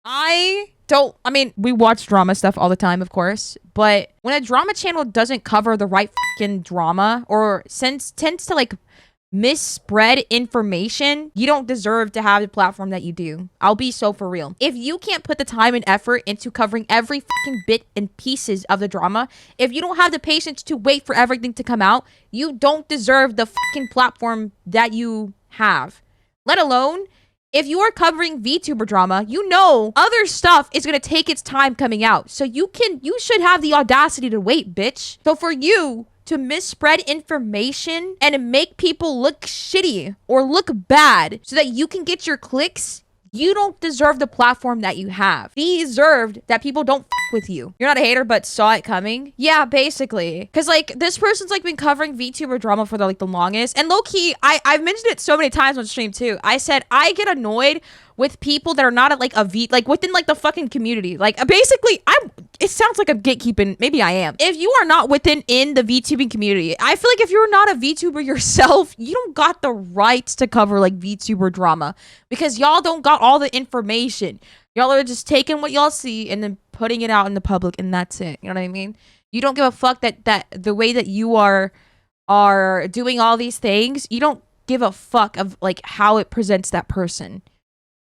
I mean, we watch drama stuff all the time, of course, but when a drama channel doesn't cover the right fucking drama or tends to like misspread information, you don't deserve to have the platform that you do. I'll be so for real. If you can't put the time and effort into covering every fucking bit and pieces of the drama, if you don't have the patience to wait for everything to come out, you don't deserve the fucking platform that you have. Let alone if you are covering VTuber drama, you know other stuff is gonna take its time coming out. So you should have the audacity to wait, bitch. So for you to misspread information and make people look shitty or look bad so that you can get your clicks, you don't deserve the platform that you have. Deserved that people don't f with you. You're not a hater, but saw it coming. Yeah, basically. Cause like this person's like been covering VTuber drama for the longest. And low key, I've mentioned it so many times on stream too. I said I get annoyed with people that are not like within like the fucking community. Like basically, it sounds like I'm gatekeeping. Maybe I am. If you are not in the VTubing community, I feel like if you're not a VTuber yourself, you don't got the rights to cover like VTuber drama because y'all don't got all the information. Y'all are just taking what y'all see and then putting it out in the public, and that's it. You know what I mean? You don't give a fuck that the way that you are doing all these things, you don't give a fuck of like how it presents that person.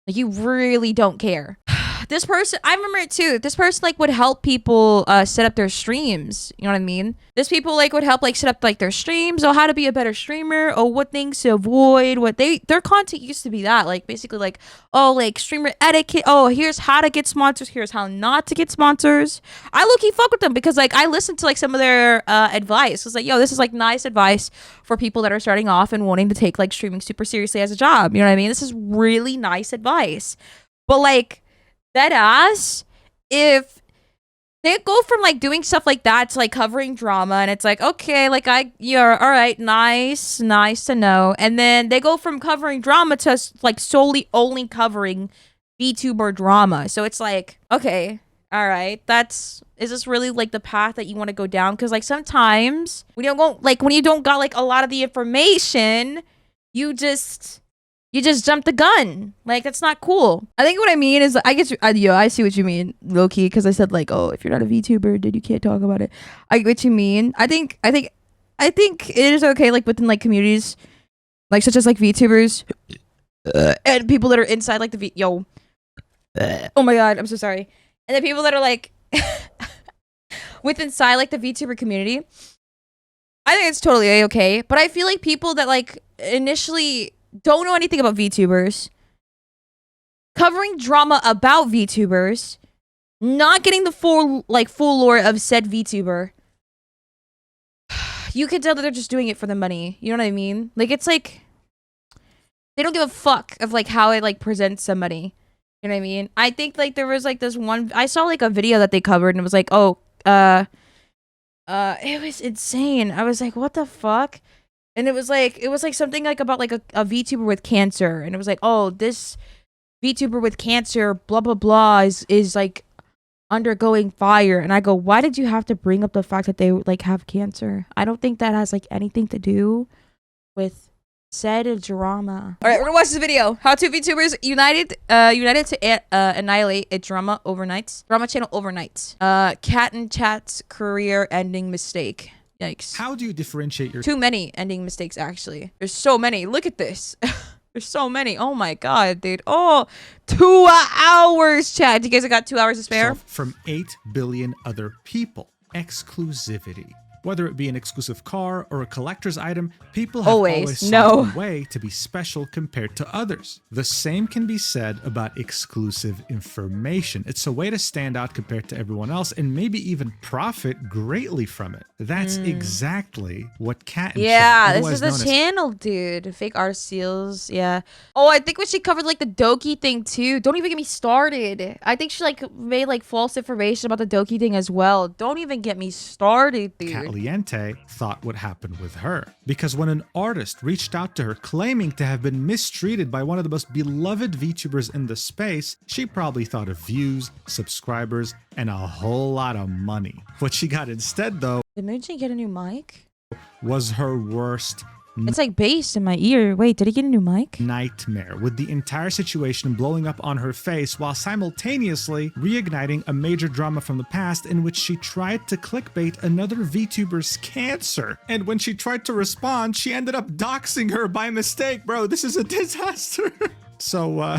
Like you really don't care. This person, I remember it too. This person like would help people set up their streams. You know what I mean? This people like would help like set up like their streams, or how to be a better streamer, or what things to avoid. Their content used to be that like basically like, oh, like streamer etiquette. Oh, here's how to get sponsors. Here's how not to get sponsors. I low-key fuck with them because like I listened to like some of their advice. It was like, yo, this is like nice advice for people that are starting off and wanting to take like streaming super seriously as a job. You know what I mean? This is really nice advice. But like that ass, if they go from like doing stuff like that to like covering drama, and it's like, okay, like you're all right, nice to know, and then they go from covering drama to like solely only covering VTuber drama. So it's like, okay, all right, is this really like the path that you want to go down? Because like sometimes when you don't got like a lot of the information, you just jumped the gun. Like, that's not cool. I think what I mean is, I see what you mean, low-key, because I said, like, oh, if you're not a VTuber, then you can't talk about it. I get what you mean. I think it is okay, like, within, like, communities, like, such as, like, VTubers, and people that are inside, like, oh my god, I'm so sorry. And the people that are, like, inside, like, the VTuber community, I think it's totally a-okay, but I feel like people that, like, initially don't know anything about VTubers, covering drama about VTubers, not getting the full lore of said VTuber, you can tell that they're just doing it for the money. You know what I mean? Like, it's like they don't give a fuck of like how it like presents somebody. You know what I mean? I think like there was like this one, I saw like a video that they covered, and it was like, oh, it was insane. I was like, what the fuck? And it was like something like about like a VTuber with cancer. And it was like, oh, this VTuber with cancer, blah, blah, blah, is like undergoing fire. And I go, why did you have to bring up the fact that they like have cancer? I don't think that has like anything to do with said drama. All right, we're gonna watch this video. How two VTubers united to annihilate a drama channel overnight. KatnChat's career-ending mistake. Yikes. How do you differentiate your... Too many ending mistakes, actually. There's so many. Look at this. There's so many. Oh my god, dude. Oh, 2 hours, chat. You guys have got 2 hours to spare? From 8 billion other people. Exclusivity. Whether it be an exclusive car or a collector's item, people have always sought a way to be special compared to others. The same can be said about exclusive information. It's a way to stand out compared to everyone else and maybe even profit greatly from it. That's exactly what KatnChat, yeah, this is the channel, dude. Fake art seals, yeah. Oh, I think when she covered like the Doki thing too. Don't even get me started. I think she like made like false information about the Doki thing as well. Don't even get me started, dude. Caliente thought what happened with her. Because when an artist reached out to her claiming to have been mistreated by one of the most beloved VTubers in the space, she probably thought of views, subscribers, and a whole lot of money. What she got instead, though, did Mujin get a new mic? Was her worst It's like bass in my ear. Wait, did he get a new mic? Nightmare, with the entire situation blowing up on her face while simultaneously reigniting a major drama from the past in which she tried to clickbait another VTuber's cancer. And when she tried to respond, she ended up doxing her by mistake. Bro, this is a disaster. So,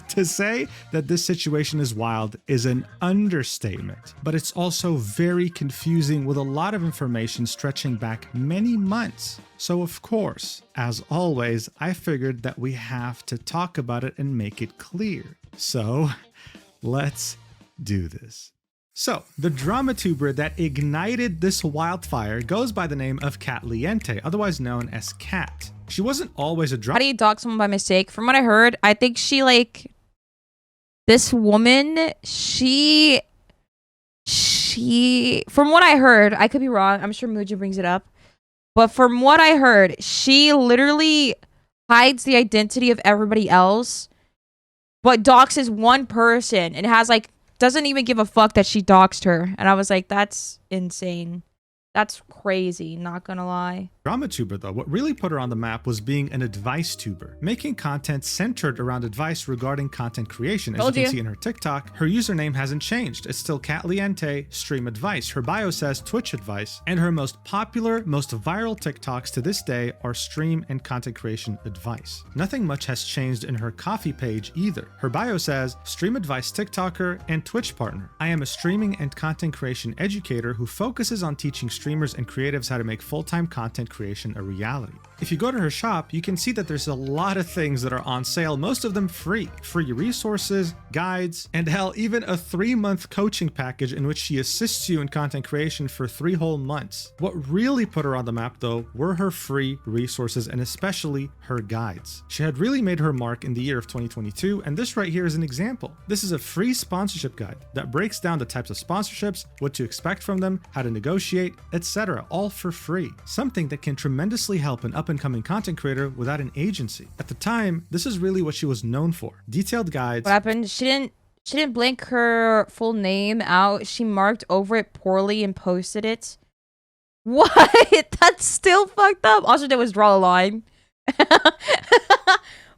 to say that this situation is wild is an understatement, but it's also very confusing with a lot of information stretching back many months. So, of course, as always, I figured that we have to talk about it and make it clear. So, let's do this. So, the drama tuber that ignited this wildfire goes by the name of KatnChat, otherwise known as Kat. She wasn't always a drama. How do you dox someone by mistake? From what I heard, I think she like this woman. She. From what I heard, I could be wrong. I'm sure Mujin brings it up, but from what I heard, she literally hides the identity of everybody else, but doxes one person and has like doesn't even give a fuck that she doxed her. And I was like, that's insane. That's crazy, not gonna lie. Drama tuber though, what really put her on the map was being an advice tuber, making content centered around advice regarding content creation. As you can see in her TikTok, her username hasn't changed. It's still KatnChat Stream Advice. Her bio says Twitch Advice, and her most popular, most viral TikToks to this day are stream and content creation advice. Nothing much has changed in her coffee page either. Her bio says Stream Advice TikToker and Twitch partner. I am a streaming and content creation educator who focuses on teaching streamers and creatives how to make full-time content creation a reality. If you go to her shop, you can see that there's a lot of things that are on sale, most of them free. Free resources, guides, and hell, even a 3-month coaching package in which she assists you in content creation for 3 whole months. What really put her on the map though were her free resources and especially her guides. She had really made her mark in the year of 2022, and this right here is an example. This is a free sponsorship guide that breaks down the types of sponsorships, what to expect from them, how to negotiate, etc., all for free. Something that can tremendously help an up-and-coming content creator without an agency. At the time, this is really what she was known for. Detailed guides. What happened? She didn't blank her full name out. She marked over it poorly and posted it. What? That's still fucked up. All she did was draw a line.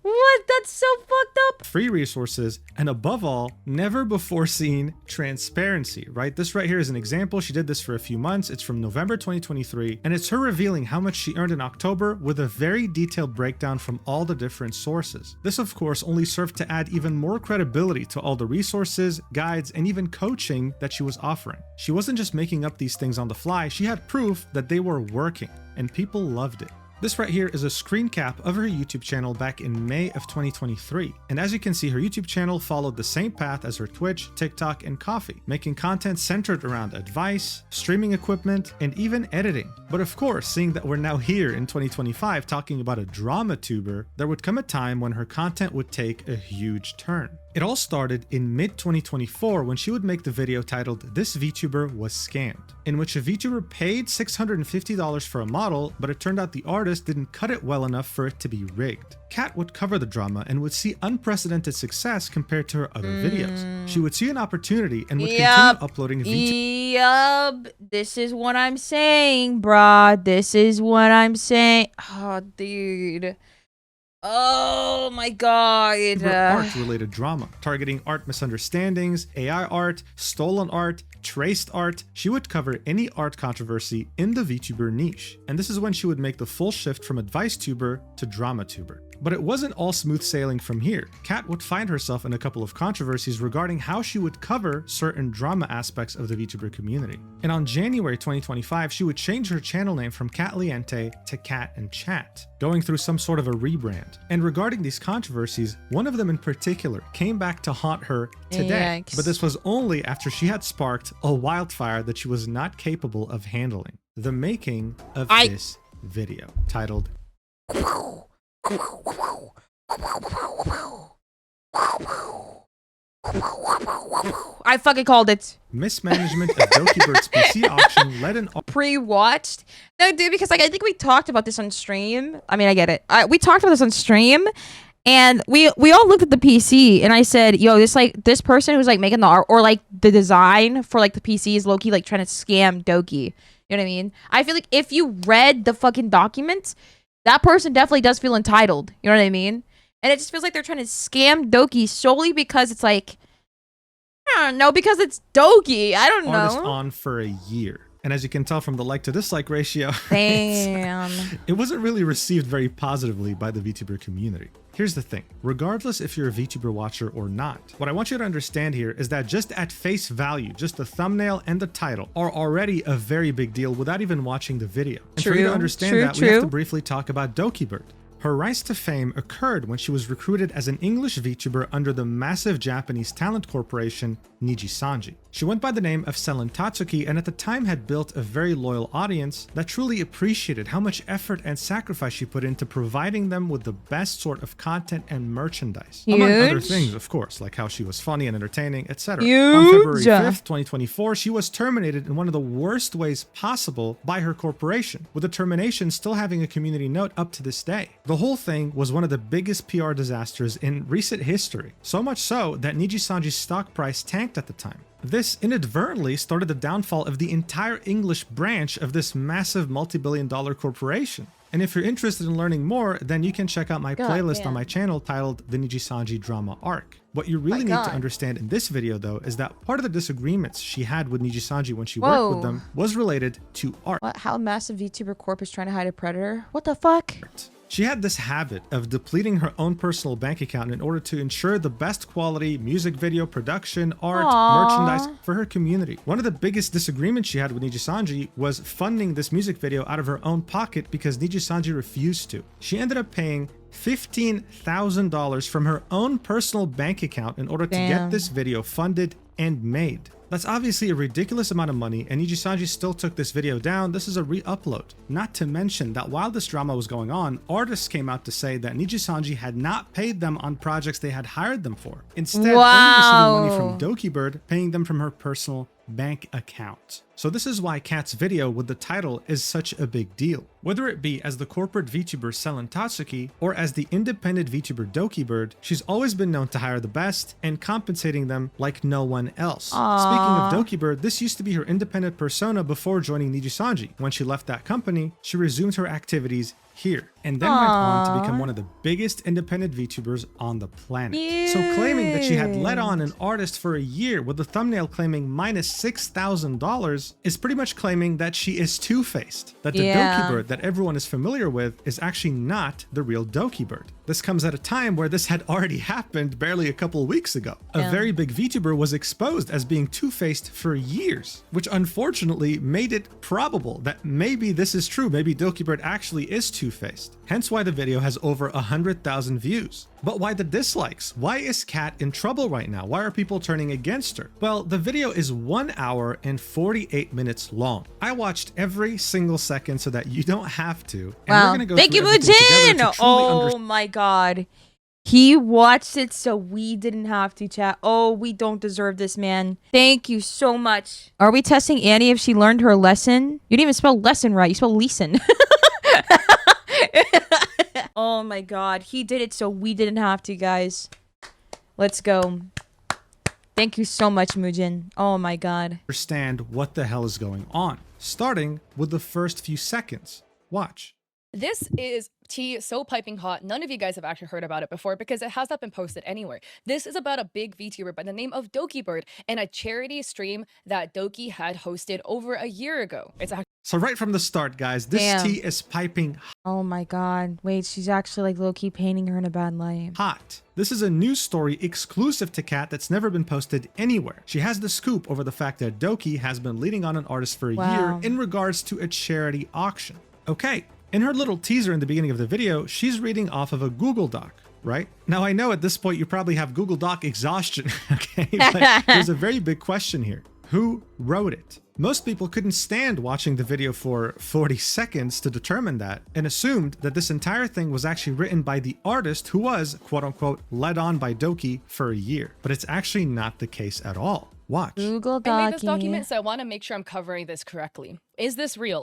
What? That's so fucked up. Free resources, and above all, never before seen transparency, right? This right here is an example. She did this for a few months. It's from November 2023, and it's her revealing how much she earned in October with a very detailed breakdown from all the different sources. This, of course, only served to add even more credibility to all the resources, guides, and even coaching that she was offering. She wasn't just making up these things on the fly. She had proof that they were working, and people loved it. This right here is a screen cap of her YouTube channel back in May of 2023. And as you can see, her YouTube channel followed the same path as her Twitch, TikTok, and Coffee, making content centered around advice, streaming equipment, and even editing. But of course, seeing that we're now here in 2025 talking about a drama tuber, there would come a time when her content would take a huge turn. It all started in mid-2024 when she would make the video titled "This VTuber Was Scammed," in which a VTuber paid $650 for a model, but it turned out the artist didn't cut it well enough for it to be rigged. Kat would cover the drama and would see unprecedented success compared to her other videos. She would see an opportunity and would continue uploading VTubers. Yup, this is what I'm saying, bruh. This is what I'm saying. Oh, dude. Oh my god. Art-related drama, targeting art misunderstandings, AI art, stolen art, traced art. She would cover any art controversy in the VTuber niche. And this is when she would make the full shift from advice tuber to drama tuber. But it wasn't all smooth sailing from here. Kat would find herself in a couple of controversies regarding how she would cover certain drama aspects of the VTuber community. And on January 2025, she would change her channel name from KatnChat to KatnChat, going through some sort of a rebrand. And regarding these controversies, one of them in particular came back to haunt her today. Yikes. But this was only after she had sparked a wildfire that she was not capable of handling. The making of this video, titled I fucking called it. Mismanagement of Dokibird's PC auction led an pre-watched. No, dude, because like I think we talked about this on stream. I mean, I get it. We talked about this on stream, and we all looked at the PC, and I said, "Yo, this person who's like making the art or like the design for like the PC is low-key like trying to scam Doki." You know what I mean? I feel like if you read the fucking documents, that person definitely does feel entitled. You know what I mean? And it just feels like they're trying to scam Doki solely because it's like, I don't know, because it's Doki. I don't know. Artist on for a year. And as you can tell from the like to dislike ratio, damn, it wasn't really received very positively by the VTuber community. Here's the thing, regardless if you're a VTuber watcher or not, what I want you to understand here is that just at face value, just the thumbnail and the title are already a very big deal without even watching the video. And for you to understand that, we have to briefly talk about dokibird. Her rise to fame occurred when she was recruited as an English VTuber under the massive Japanese talent corporation Nijisanji. She went by the name of Selen Tatsuki and at the time had built a very loyal audience that truly appreciated how much effort and sacrifice she put into providing them with the best sort of content and merchandise. Huge. Among other things, of course, like how she was funny and entertaining, etc. On February 5th, 2024, she was terminated in one of the worst ways possible by her corporation, with the termination still having a community note up to this day. The whole thing was one of the biggest PR disasters in recent history, so much so that Nijisanji's stock price tanked at the time. This inadvertently started the downfall of the entire English branch of this massive multi-billion-dollar corporation. And if you're interested in learning more, then you can check out my playlist on my channel titled The Nijisanji Drama Arc. What you really need to understand in this video, though, is that part of the disagreements she had with Nijisanji when she worked with them was related to art. What? How massive VTuber Corp is trying to hide a predator? What the fuck? She had this habit of depleting her own personal bank account in order to ensure the best quality music video production, art, merchandise for her community. One of the biggest disagreements she had with Nijisanji was funding this music video out of her own pocket because Nijisanji refused to. She ended up paying $15,000 from her own personal bank account in order to get this video funded and made. That's obviously a ridiculous amount of money, and Nijisanji still took this video down. This is a re-upload. Not to mention that while this drama was going on, artists came out to say that Nijisanji had not paid them on projects they had hired them for. Instead, only receiving money from dokibird, paying them from her personal bank account. So this is why Kat's video with the title is such a big deal. Whether it be as the corporate VTuber Selen Tatsuki or as the independent VTuber dokibird, she's always been known to hire the best and compensating them like no one else. Speaking of dokibird, this used to be her independent persona before joining Nijisanji. When she left that company, she resumed her activities here and then went on to become one of the biggest independent VTubers on the planet. So claiming that she had let on an artist for a year with the thumbnail claiming minus $6,000 is pretty much claiming that she is two-faced, that the dokibird that everyone is familiar with is actually not the real dokibird. This comes at a time where this had already happened barely a couple of weeks ago. A very big VTuber was exposed as being two-faced for years, which unfortunately made it probable that maybe this is true. Maybe dokibird actually is two-faced. Hence why the video has over 100,000 views. But why the dislikes? Why is Kat in trouble right now? Why are people turning against her? Well, the video is 1 hour and 48 minutes long. I watched every single second so that you don't have to. And we're gonna go thank you, Mujin! Oh my god. He watched it so we didn't have to, chat. Oh, we don't deserve this, man. Thank you so much. Are we testing Annie if she learned her lesson? You didn't even spell lesson right. You spelled lesson. Oh my god. He did it so we didn't have to, guys. Let's go. Thank you so much, Mujin. Oh my god. Understand what the hell is going on. Starting with the first few seconds. Watch. This is tea so piping hot. None of you guys have actually heard about it before because it has not been posted anywhere. This is about a big VTuber by the name of dokibird and a charity stream that Doki had hosted over a year ago. It's actually so right from the start, guys, this tea is piping oh my god. Wait, she's actually like low-key painting her in a bad light. Hot. This is a news story exclusive to Kat that's never been posted anywhere. She has the scoop over the fact that Doki has been leading on an artist for a year in regards to a charity auction. Okay. In her little teaser in the beginning of the video, she's reading off of a Google Doc, right? Now, I know at this point you probably have Google Doc exhaustion, okay? But there's a very big question here. Who wrote it? Most people couldn't stand watching the video for 40 seconds to determine that and assumed that this entire thing was actually written by the artist who was, quote unquote, led on by Doki for a year. But it's actually not the case at all. Watch. Google Doc. I made this document, so I want to make sure I'm covering this correctly. Is this real?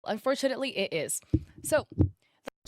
Unfortunately, it is.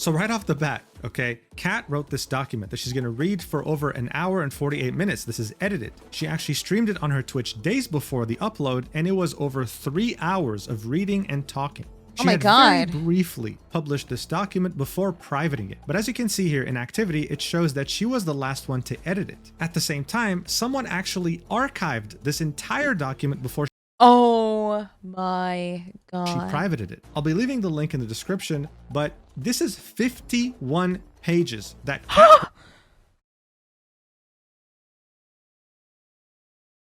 So right off the bat, okay, Kat wrote this document that she's going to read for over an hour and 48 minutes. This is edited. She actually streamed it on her Twitch days before the upload, and it was over 3 hours of reading and talking. She had very briefly published this document before privating it. But as you can see here in activity, it shows that she was the last one to edit it. At the same time, someone actually archived this entire document before oh my god. she privated it. I'll be leaving the link in the description, but this is 51 pages that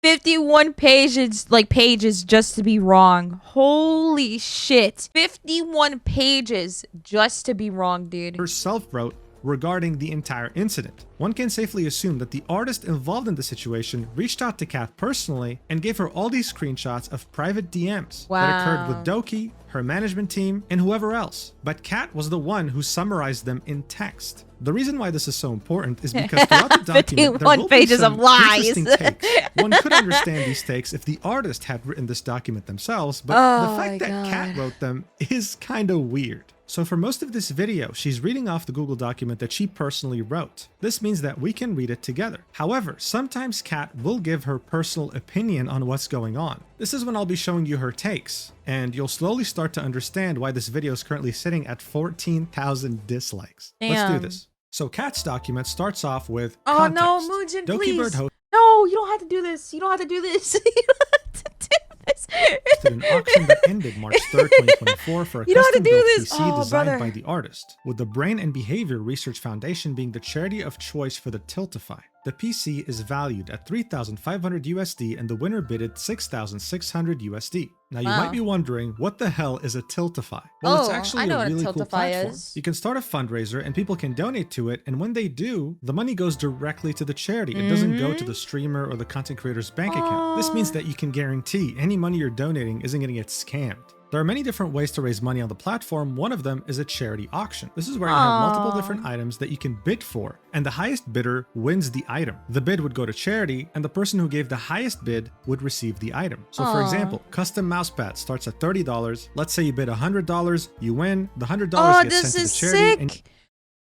51 pages, like pages just to be wrong. Holy shit. 51 pages just to be wrong, dude. herself wrote regarding the entire incident. One can safely assume that the artist involved in the situation reached out to Kat personally and gave her all these screenshots of private DMs that occurred with Doki, her management team, and whoever else. But Kat was the one who summarized them in text. The reason why this is so important is because throughout the document, there will be some interesting takes. One could understand these takes if the artist had written this document themselves, but the fact that Kat wrote them is kind of weird. So for most of this video, she's reading off the Google document that she personally wrote. This means that we can read it together. However, sometimes Kat will give her personal opinion on what's going on. This is when I'll be showing you her takes, and you'll slowly start to understand why this video is currently sitting at 14,000 dislikes. Damn. Let's do this. So Kat's document starts off with oh context. no, Mujin, please. No, you don't have to do this. You don't have to do this. You don't have to do this. Hosted an auction that ended March 3rd, 2024 for a custom-built PC designed by the artist, with the Brain and Behavior Research Foundation being the charity of choice for the Tiltify. The PC is valued at $3,500 USD and the winner bidded $6,600 USD. Now you might be wondering, what the hell is a Tiltify? Well, it's actually a really cool platform. You can start a fundraiser and people can donate to it, and when they do, the money goes directly to the charity. It doesn't go to the streamer or the content creator's bank account. This means that you can guarantee any money you're donating isn't going to get scammed. There are many different ways to raise money on the platform. One of them is a charity auction. This is where you have multiple different items that you can bid for, and the highest bidder wins the item. The bid would go to charity, and the person who gave the highest bid would receive the item. So for example, custom mousepad starts at $30. Let's say you bid $100, you win. The $100 gets sent to the charity. And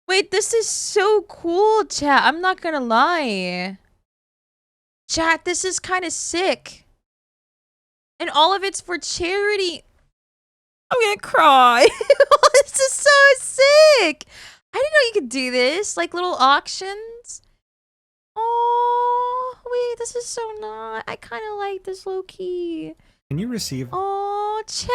wait, this is so cool, chat. I'm not gonna lie. Chat, this is kind of sick. And all of it's for charity. I'm gonna cry. This is so sick. I didn't know you could do this. Like little auctions. Oh, wait, this is so nice. I kind of like this low key. And you receive. Oh, chat.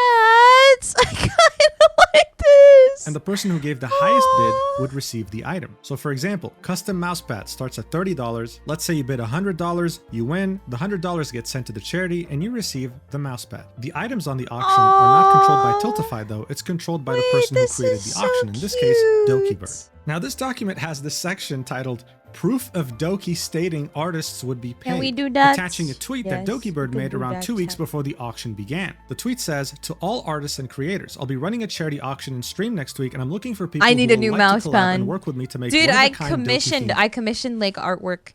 I kind of like this. And the person who gave the highest bid would receive the item. So for example, custom mousepad starts at $30. Let's say you bid $100, you win. The $100 gets sent to the charity and you receive the mousepad. The items on the auction are not controlled by Tiltify though. It's controlled by the person who created the auction. In this case, dokibird. Now this document has this section titled Proof of Doki stating artists would be paid, Can we do that? attaching a tweet that dokibird made around 2 weeks before the auction began. The tweet says, to all artists and creators, I'll be running a charity auction and stream next week, and I'm looking for people I need who a new would mouse like to collab pen. and work with me to make Dude, I commissioned like artwork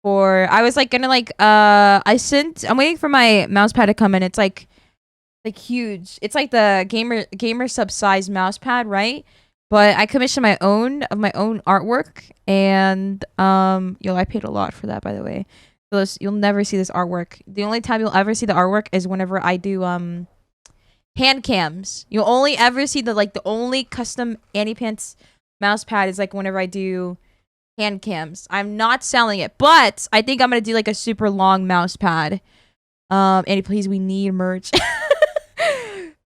for, I was like gonna like, I'm waiting for my mouse pad to come in. It's like huge. It's like the gamer sub size mouse pad, right? But I commissioned my own artwork, and I paid a lot for that, by the way. You'll never see this artwork. The only time you'll ever see the artwork is whenever I do hand cams. You'll only ever see the only custom AnniePants mouse pad is like whenever I do hand cams. I'm not selling it, but I think I'm gonna do like a super long mouse pad. Annie, please, we need merch.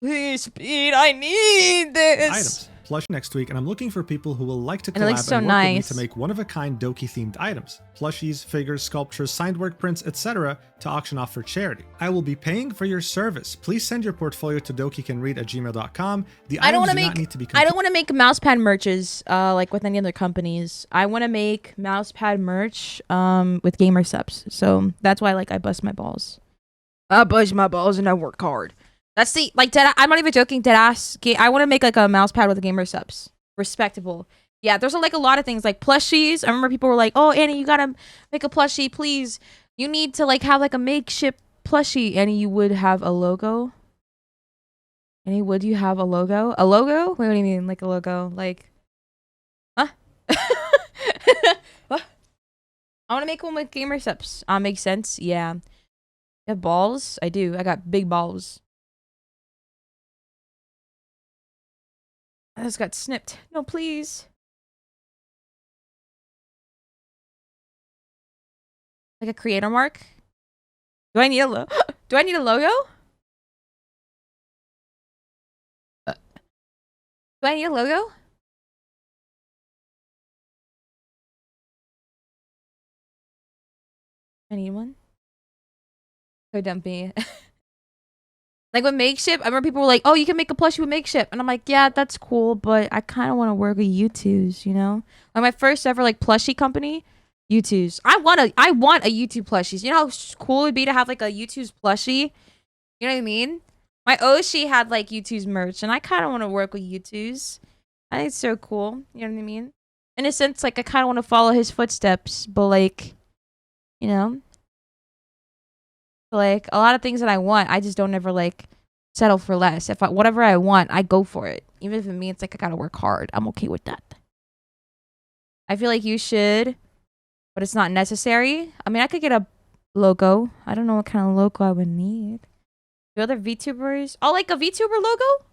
Please, Speed, I need this. Items. Plush next week, and I'm looking for people who will like to collab and work with me to make one-of-a-kind Doki-themed items. Plushies, figures, sculptures, signed work prints, etc. to auction off for charity. I will be paying for your service. Please send your portfolio to dokicanread@gmail.com. The items do not need to be complete. I don't want to make mousepad merches like with any other companies. I want to make mousepad merch with gamer subs. So that's why I bust my balls. I bust my balls and I work hard. That's the, I'm not even joking, deadass. I want to make a mouse pad with gamer subs. Respectable. Yeah, there's a lot of things like plushies. I remember people were like, oh, Annie, you gotta make a plushie, please. You need to have a makeshift plushie. Annie, you would have a logo? Annie, would you have a logo? A logo? Wait, what do you mean? Like a logo? Like I want to make one with gamer steps. Makes sense. Yeah. You have balls? I do. I got big balls. I just got snipped. No, please. Like a creator mark? Do I need a Do I need a logo? Do I need a logo? I need one. So Dumpy. Like with Makeshift, I remember people were like, "Oh, you can make a plushie with Makeshift," and I'm like, "Yeah, that's cool, but I kind of want to work with YouTubes, you know." Like my first ever like plushie company, YouTubes. I want a YouTube plushies. You know how cool it would be to have like a YouTube's plushie. You know what I mean? My Oshi had like YouTube's merch, and I kind of want to work with YouTubes. I think it's so cool. You know what I mean? In a sense, like I kind of want to follow his footsteps, but like, you know. Like a lot of things that I want, I just don't ever like settle for less. If whatever I want, I go for it. Even if it means like I gotta work hard, I'm okay with that. I feel like you should, but it's not necessary. I mean, I could get a logo. I don't know what kind of logo I would need. The other VTubers, oh, like a VTuber logo.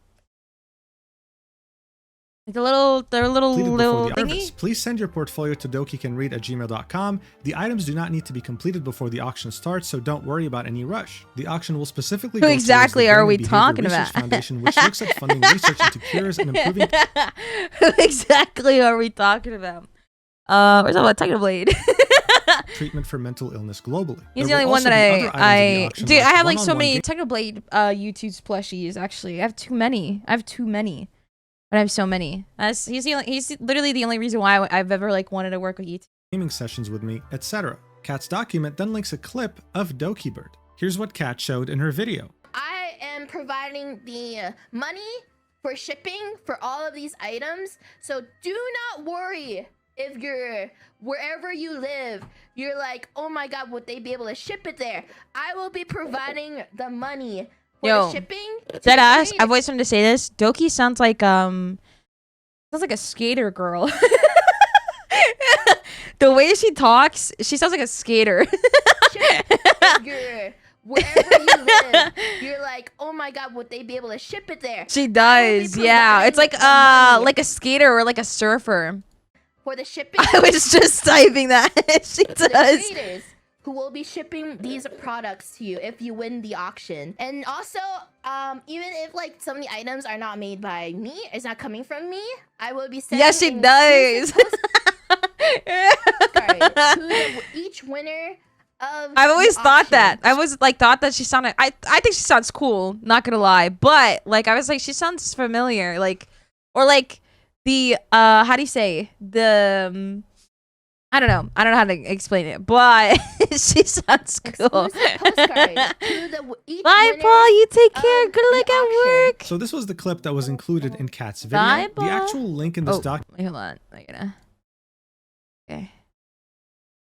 Like the little thingy? Please send your portfolio to dokicanread@gmail.com. The items do not need to be completed before the auction starts, so don't worry about any rush. The auction will specifically Who exactly are we talking about? Foundation, which looks at funding research into cures and improving. Who exactly are we talking about? We're talking about Technoblade. Treatment for mental illness globally. He's the only one that I dude, I have like so many Technoblade YouTube's plushies. Actually, I have too many. But I have so many. He's literally the only reason why I've ever like wanted to work with YouTube. Gaming sessions with me, etc. Kat's document then links a clip of dokibird. Here's what Kat showed in her video. I am providing the money for shipping for all of these items, so do not worry if you're wherever you live, you're like, oh my god, would they be able to ship it there? I will be providing the money. Yo, dead ass. I've always wanted to say this. Doki sounds like a skater girl. The way she talks, she sounds like a skater. Wherever you live, you're like, oh my god, would they be able to ship it there? She does, yeah. It's like a skater or like a surfer. For the shipping, I was just typing that. She does. Who will be shipping these products to you if you win the auction. And also, even if like some of the items are not made by me, it's not coming from me, I will be sending. Yes, she does. To each winner of I've always thought that. I was like thought that she sounded. I think she sounds cool. Not gonna lie, but like I was like she sounds familiar. Like or like the how do you say the. I don't know how to explain it, but she sounds cool. Bye, Paul. You take care. Good luck at work. So this was the clip that was included in Kat's video. Bye, the actual link in this document. Wait, hold on. Okay.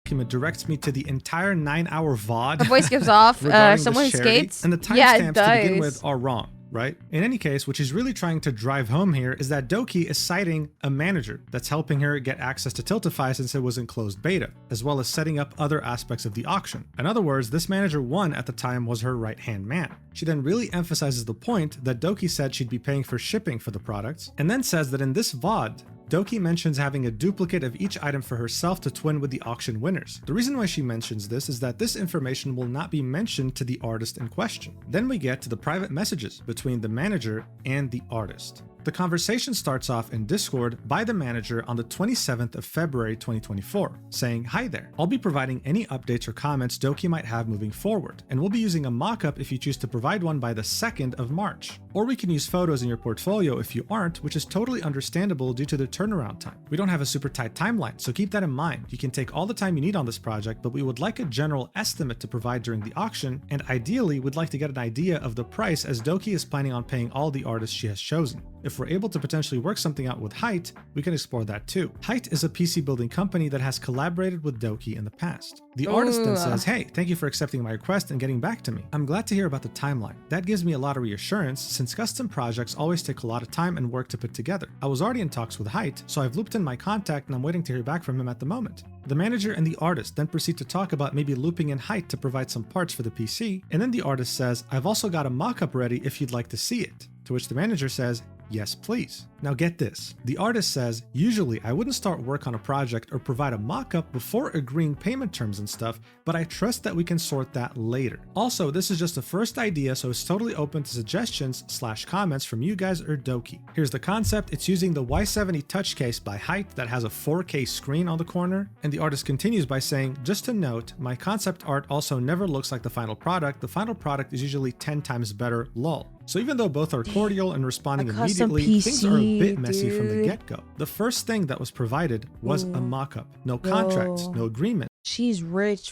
Document directs me to the entire 9-hour VOD. Her voice gives off. Someone who skates. And the timestamps to begin with are wrong. Right? In any case, what she's really trying to drive home here is that Doki is citing a manager that's helping her get access to Tiltify since it was in closed beta, as well as setting up other aspects of the auction. In other words, this manager one at the time was her right-hand man. She then really emphasizes the point that Doki said she'd be paying for shipping for the products, and then says that in this VOD, Doki mentions having a duplicate of each item for herself to twin with the auction winners. The reason why she mentions this is that this information will not be mentioned to the artist in question. Then we get to the private messages between the manager and the artist. The conversation starts off in Discord by the manager on the 27th of February 2024, saying, "Hi there, I'll be providing any updates or comments Doki might have moving forward, and we'll be using a mock-up if you choose to provide one by the 2nd of March. Or we can use photos in your portfolio if you aren't, which is totally understandable due to the turnaround time. We don't have a super tight timeline, so keep that in mind. You can take all the time you need on this project, but we would like a general estimate to provide during the auction, and ideally, we'd like to get an idea of the price as Doki is planning on paying all the artists she has chosen. If if we're able to potentially work something out with Height, we can explore that too. Height is a PC building company that has collaborated with Doki in the past. The artist then says, hey, thank you for accepting my request and getting back to me. I'm glad to hear about the timeline. That gives me a lot of reassurance since custom projects always take a lot of time and work to put together. I was already in talks with Height, so I've looped in my contact and I'm waiting to hear back from him at the moment. The manager and the artist then proceed to talk about maybe looping in Height to provide some parts for the PC, and then the artist says, I've also got a mock-up ready if you'd like to see it. To which the manager says, yes, please. Now get this. The artist says, usually I wouldn't start work on a project or provide a mock-up before agreeing payment terms and stuff, but I trust that we can sort that later. Also, this is just a first idea, so it's totally open to suggestions/comments from you guys or Doki. Here's the concept. It's using the Y70 touch case by Height that has a 4K screen on the corner, and the artist continues by saying, just to note, my concept art also never looks like the final product. The final product is usually 10 times better, lol. So even though both are cordial and responding immediately, things are a bit messy from the get-go. The first thing that was provided was a mock-up. No contracts, no agreement. She's rich.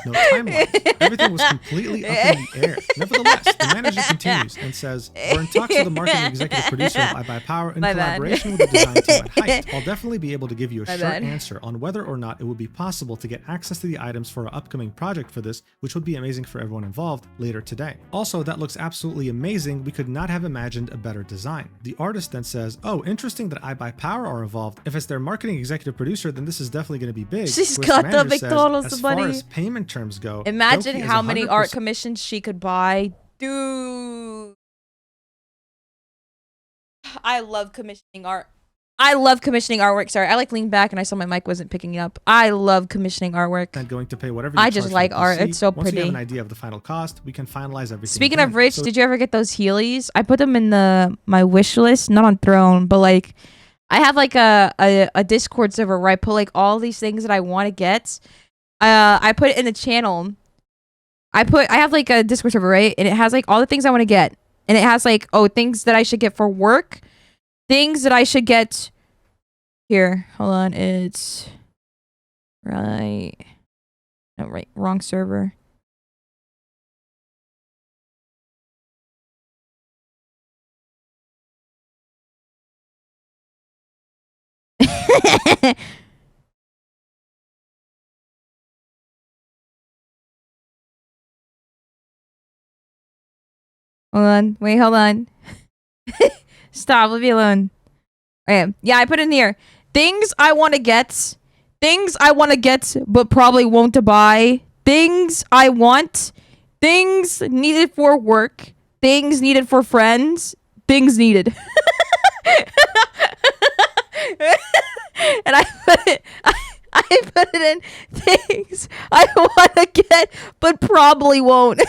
No timeline. Everything was completely up in the air. Nevertheless, the manager continues and says, we're in talks with the marketing executive producer of iBuyPower in collaboration with the design team at Height. I'll definitely be able to give you a short answer on whether or not it would be possible to get access to the items for our upcoming project for this, which would be amazing for everyone involved later today. Also, that looks absolutely amazing. We could not have imagined a better design. The artist then says, oh, interesting that iBuyPower are involved. If it's their marketing executive producer, then this is definitely going to be big. She's got the McDonald's as money. Far as payment terms go, imagine how many art commissions she could buy. Dude, I love commissioning art. I love commissioning artwork. Sorry, I leaned back and I saw my mic wasn't picking it up. I love commissioning artwork. And going to pay whatever I just like art. It's so pretty. Once we have an idea of the final cost, we can finalize everything. Speaking of rich, did you ever get those Heelys? I put them in my wish list, not on Throne, but like I have like a Discord server where I put like all these things that I want to get. I put it in the channel. I have like a Discord server, right? And it has like all the things I want to get. And it has like, oh, things that I should get for work. Things that I should get. Here, hold on. It's right. No, right. Wrong server. Hold on. Wait, hold on. Stop. Leave me alone. Okay. Yeah, I put in here. Things I want to get. Things I want to get, but probably won't to buy. Things I want. Things needed for work. Things needed for friends. Things needed. And I put it in things I want to get, but probably won't.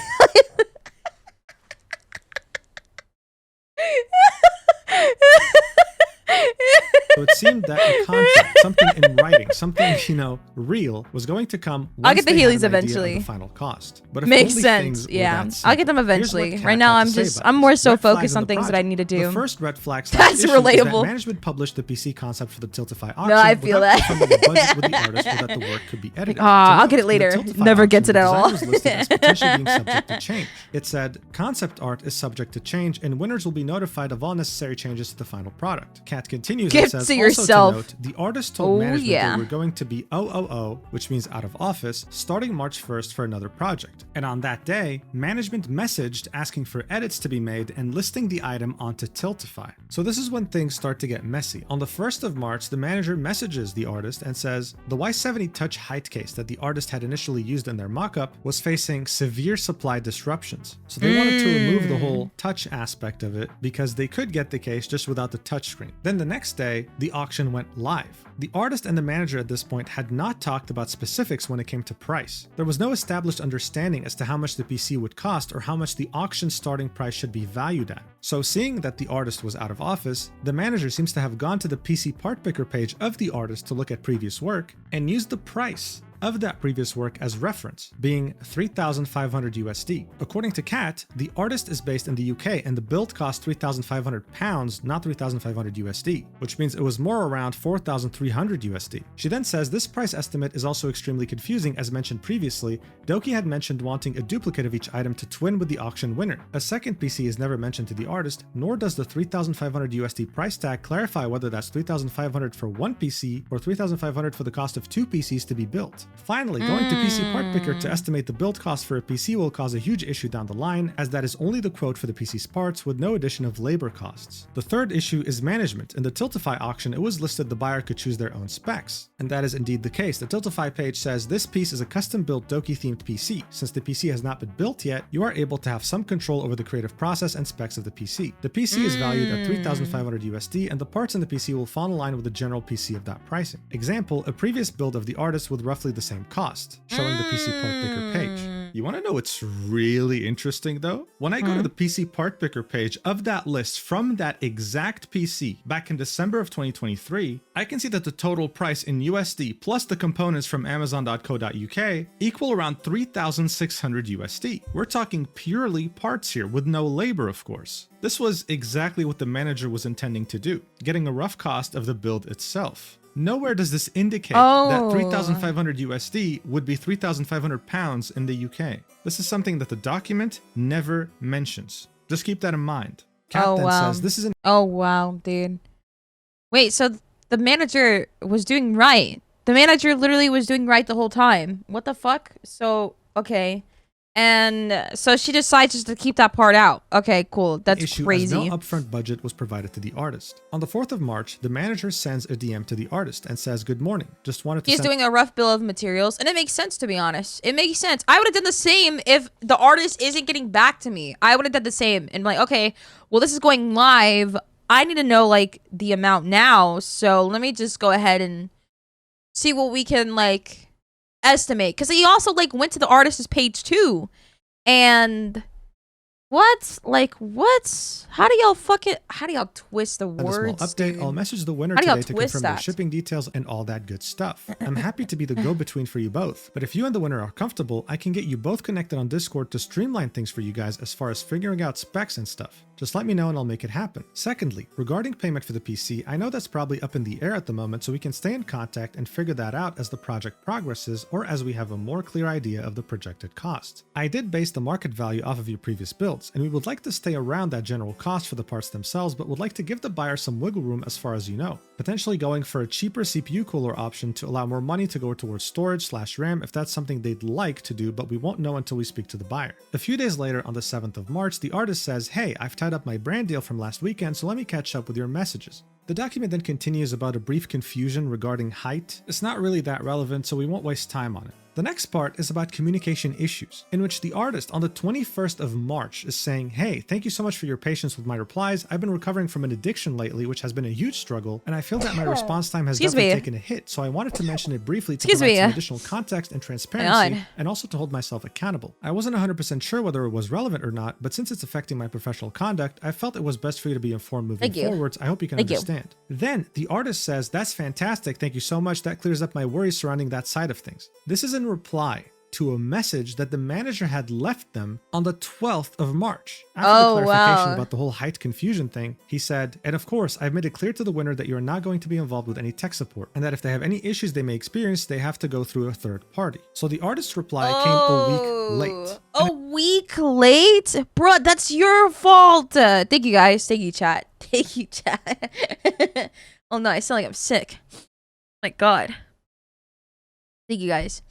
So it seemed that a contract, something in writing, something, real, was going to come. I'll get the Heelys eventually. The final cost. But if makes sense. Yeah, I'll get them eventually. Right now, I'm more so focused on things that I need to do. The first red flag that's relatable. That management published the PC concept for the Tiltify auction. No, I feel that. The budget with the artist so that the work could be edited. I'll get it later. Never gets it at all. Was listed as potentially being subject to change. It said concept art is subject to change, and winners will be notified of all necessary changes to the final product. Kat continues and says, to yourself. Also to note, the artist told management they were going to be OOO, which means out of office, starting March 1st for another project. And on that day, management messaged asking for edits to be made and listing the item onto Tiltify. So this is when things start to get messy. On the 1st of March, the manager messages the artist and says the Y70 touch height case that the artist had initially used in their mockup was facing severe supply disruptions. So they wanted to remove the whole touch aspect of it because they could get the case just without the touch screen. Then the next day, the auction went live. The artist and the manager at this point had not talked about specifics when it came to price. There was no established understanding as to how much the PC would cost or how much the auction starting price should be valued at. So seeing that the artist was out of office, the manager seems to have gone to the PC part picker page of the artist to look at previous work and used the price of that previous work as reference, being 3,500 USD. According to Kat, the artist is based in the UK and the build cost 3,500 pounds, not 3,500 USD, which means it was more around 4,300 USD. She then says this price estimate is also extremely confusing. As mentioned previously, Doki had mentioned wanting a duplicate of each item to twin with the auction winner. A second PC is never mentioned to the artist, nor does the 3,500 USD price tag clarify whether that's 3,500 for one PC or 3,500 for the cost of two PCs to be built. Finally, going to PC Part Picker to estimate the build cost for a PC will cause a huge issue down the line, as that is only the quote for the PC's parts with no addition of labor costs. The third issue is management. In the Tiltify auction, it was listed the buyer could choose their own specs, and that is indeed the case. The Tiltify page says this piece is a custom-built Doki-themed PC. Since the PC has not been built yet, you are able to have some control over the creative process and specs of the PC. The PC is valued at 3,500 USD, and the parts in the PC will fall in line with the general PC of that pricing. Example, a previous build of the artist with roughly the same cost, showing the PC Part Picker page. You want to know what's really interesting though? When I go to the PC Part Picker page of that list from that exact PC back in December of 2023, I can see that the total price in USD plus the components from Amazon.co.uk equal around 3,600 USD. We're talking purely parts here with no labor, of course. This was exactly what the manager was intending to do, getting a rough cost of the build itself. Nowhere does this indicate that 3,500 USD would be 3,500 pounds in the UK. This is something that the document never mentions. Just keep that in mind. Kat then says this is an— Oh wow, dude. Wait, so the manager was doing right. The manager literally was doing right the whole time. What the fuck? So, okay. And so she decides just to keep that part out. Okay, cool. That's crazy. No upfront budget was provided to the artist. On the 4th of March, the manager sends a DM to the artist and says, "Good morning. Just wanted to." He's doing a rough bill of materials, and it makes sense, to be honest. It makes sense. I would have done the same if the artist isn't getting back to me. I would have done the same and like, okay, well, this is going live. I need to know like the amount now. So let me just go ahead and see what we can like estimate, because he also like went to the artist's page too, and what how do y'all twist the words? A small update, I'll message the winner today to confirm their shipping details and all that good stuff. I'm happy to be the go-between for you both, but if you and the winner are comfortable, I can get you both connected on Discord to streamline things for you guys as far as figuring out specs and stuff. Just let me know and I'll make it happen. Secondly, regarding payment for the PC, I know that's probably up in the air at the moment, so we can stay in contact and figure that out as the project progresses or as we have a more clear idea of the projected cost. I did base the market value off of your previous builds, and we would like to stay around that general cost for the parts themselves, but would like to give the buyer some wiggle room as far as you know. Potentially going for a cheaper CPU cooler option to allow more money to go towards storage/RAM if that's something they'd like to do, but we won't know until we speak to the buyer. A few days later, on the 7th of March, the artist says, "Hey, I've tied up my brand deal from last weekend, so let me catch up with your messages." The document then continues about a brief confusion regarding height. It's not really that relevant, so we won't waste time on it. The next part is about communication issues, in which the artist on the 21st of March is saying, "Hey, thank you so much for your patience with my replies. I've been recovering from an addiction lately, which has been a huge struggle, and I feel that my response time has definitely taken a hit, so I wanted to mention it briefly to provide some additional context and transparency, and also to hold myself accountable. I wasn't 100% sure whether it was relevant or not, but since it's affecting my professional conduct, I felt it was best for you to be informed moving forwards. I hope you can understand." Then the artist says, "That's fantastic. Thank you so much. That clears up my worries surrounding that side of things." This is in reply to a message that the manager had left them on the 12th of March. After the clarification about the whole height confusion thing, he said, "And of course, I've made it clear to the winner that you are not going to be involved with any tech support, and that if they have any issues they may experience, they have to go through a third party." So the artist's reply came a week late. A week late? Bro, that's your fault. Thank you guys. Thank you, chat. Thank you, chat. Oh no, I sound like I'm sick. My God. Thank you guys.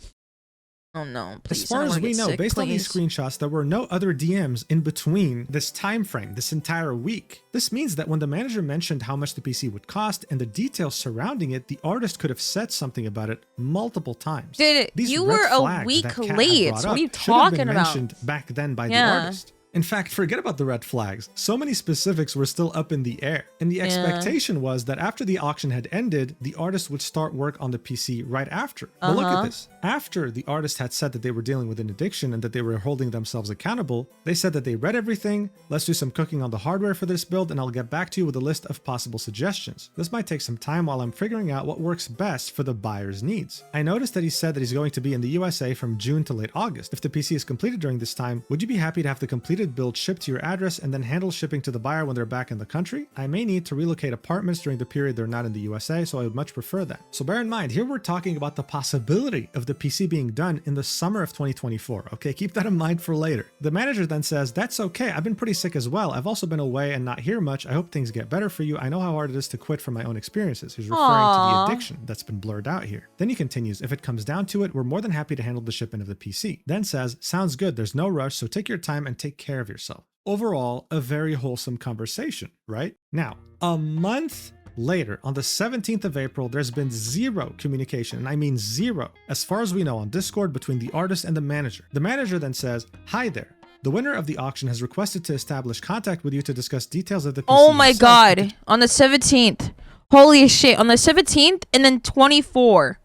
Oh no, please. As far as we know, based on these screenshots, there were no other DMs in between this time frame, this entire week. This means that when the manager mentioned how much the PC would cost and the details surrounding it, the artist could have said something about it multiple times. Dude, you were a week late. What are you talking about? Mentioned back then by the artist. In fact, forget about the red flags. So many specifics were still up in the air. And the expectation was that after the auction had ended, the artist would start work on the PC right after. But look at this. After the artist had said that they were dealing with an addiction and that they were holding themselves accountable, they said that they read everything, let's do some cooking on the hardware for this build, and I'll get back to you with a list of possible suggestions. This might take some time while I'm figuring out what works best for the buyer's needs. I noticed that he said that he's going to be in the USA from June to late August. If the PC is completed during this time, would you be happy to have the completed build shipped to your address and then handle shipping to the buyer when they're back in the country? I may need to relocate apartments during the period they're not in the USA, so I would much prefer that. So bear in mind, here we're talking about the possibility of the PC being done in the summer of 2024. Okay, keep that in mind for later. The manager then says, that's okay, I've been pretty sick as well. I've also been away and not here much. I hope things get better for you. I know how hard it is to quit from my own experiences. He's referring to the addiction that's been blurred out here. Then he continues, if it comes down to it, we're more than happy to handle the shipment of the PC. Then says, sounds good, there's no rush, so take your time and take care of yourself. Overall, a very wholesome conversation, right? Now, a month later, on the 17th of April, there's been zero communication, and I mean zero, as far as we know, on Discord between the artist and the manager. The manager then says, hi there. The winner of the auction has requested to establish contact with you to discuss details of the PC. Oh my god, on the 17th. Holy shit, on the 17th and then 24.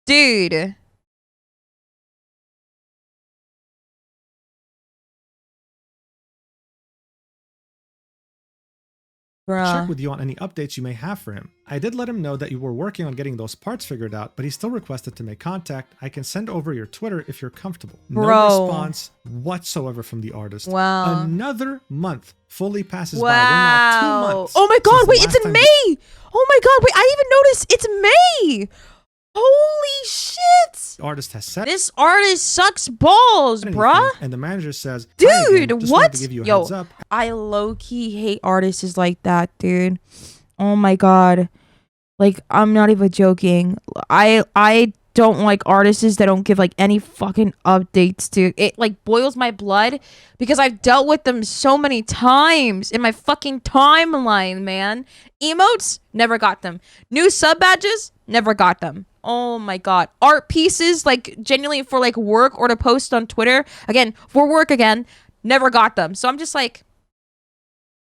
Dude. Check with you on any updates you may have for him. I did let him know that you were working on getting those parts figured out, but he still requested to make contact. I can send over your Twitter if you're comfortable. No response whatsoever from the artist. Wow. Another month fully passes by. We're now 2 months. Oh my god, wait, it's in May! Oh my god, wait, I even noticed it's May! Holy shit! The artist has said this artist sucks balls, bruh. And the manager says, dude, what? To give you a Yo, heads up. I low-key hate artists like that, dude. Oh my god. Like, I'm not even joking. I don't like artists that don't give like any fucking updates, dude. It like boils my blood because I've dealt with them so many times in my fucking timeline, man. Emotes, never got them. New sub badges, never got them. Oh my god. Art pieces, like genuinely for like work or to post on Twitter, again, for work again, never got them. So I'm just like,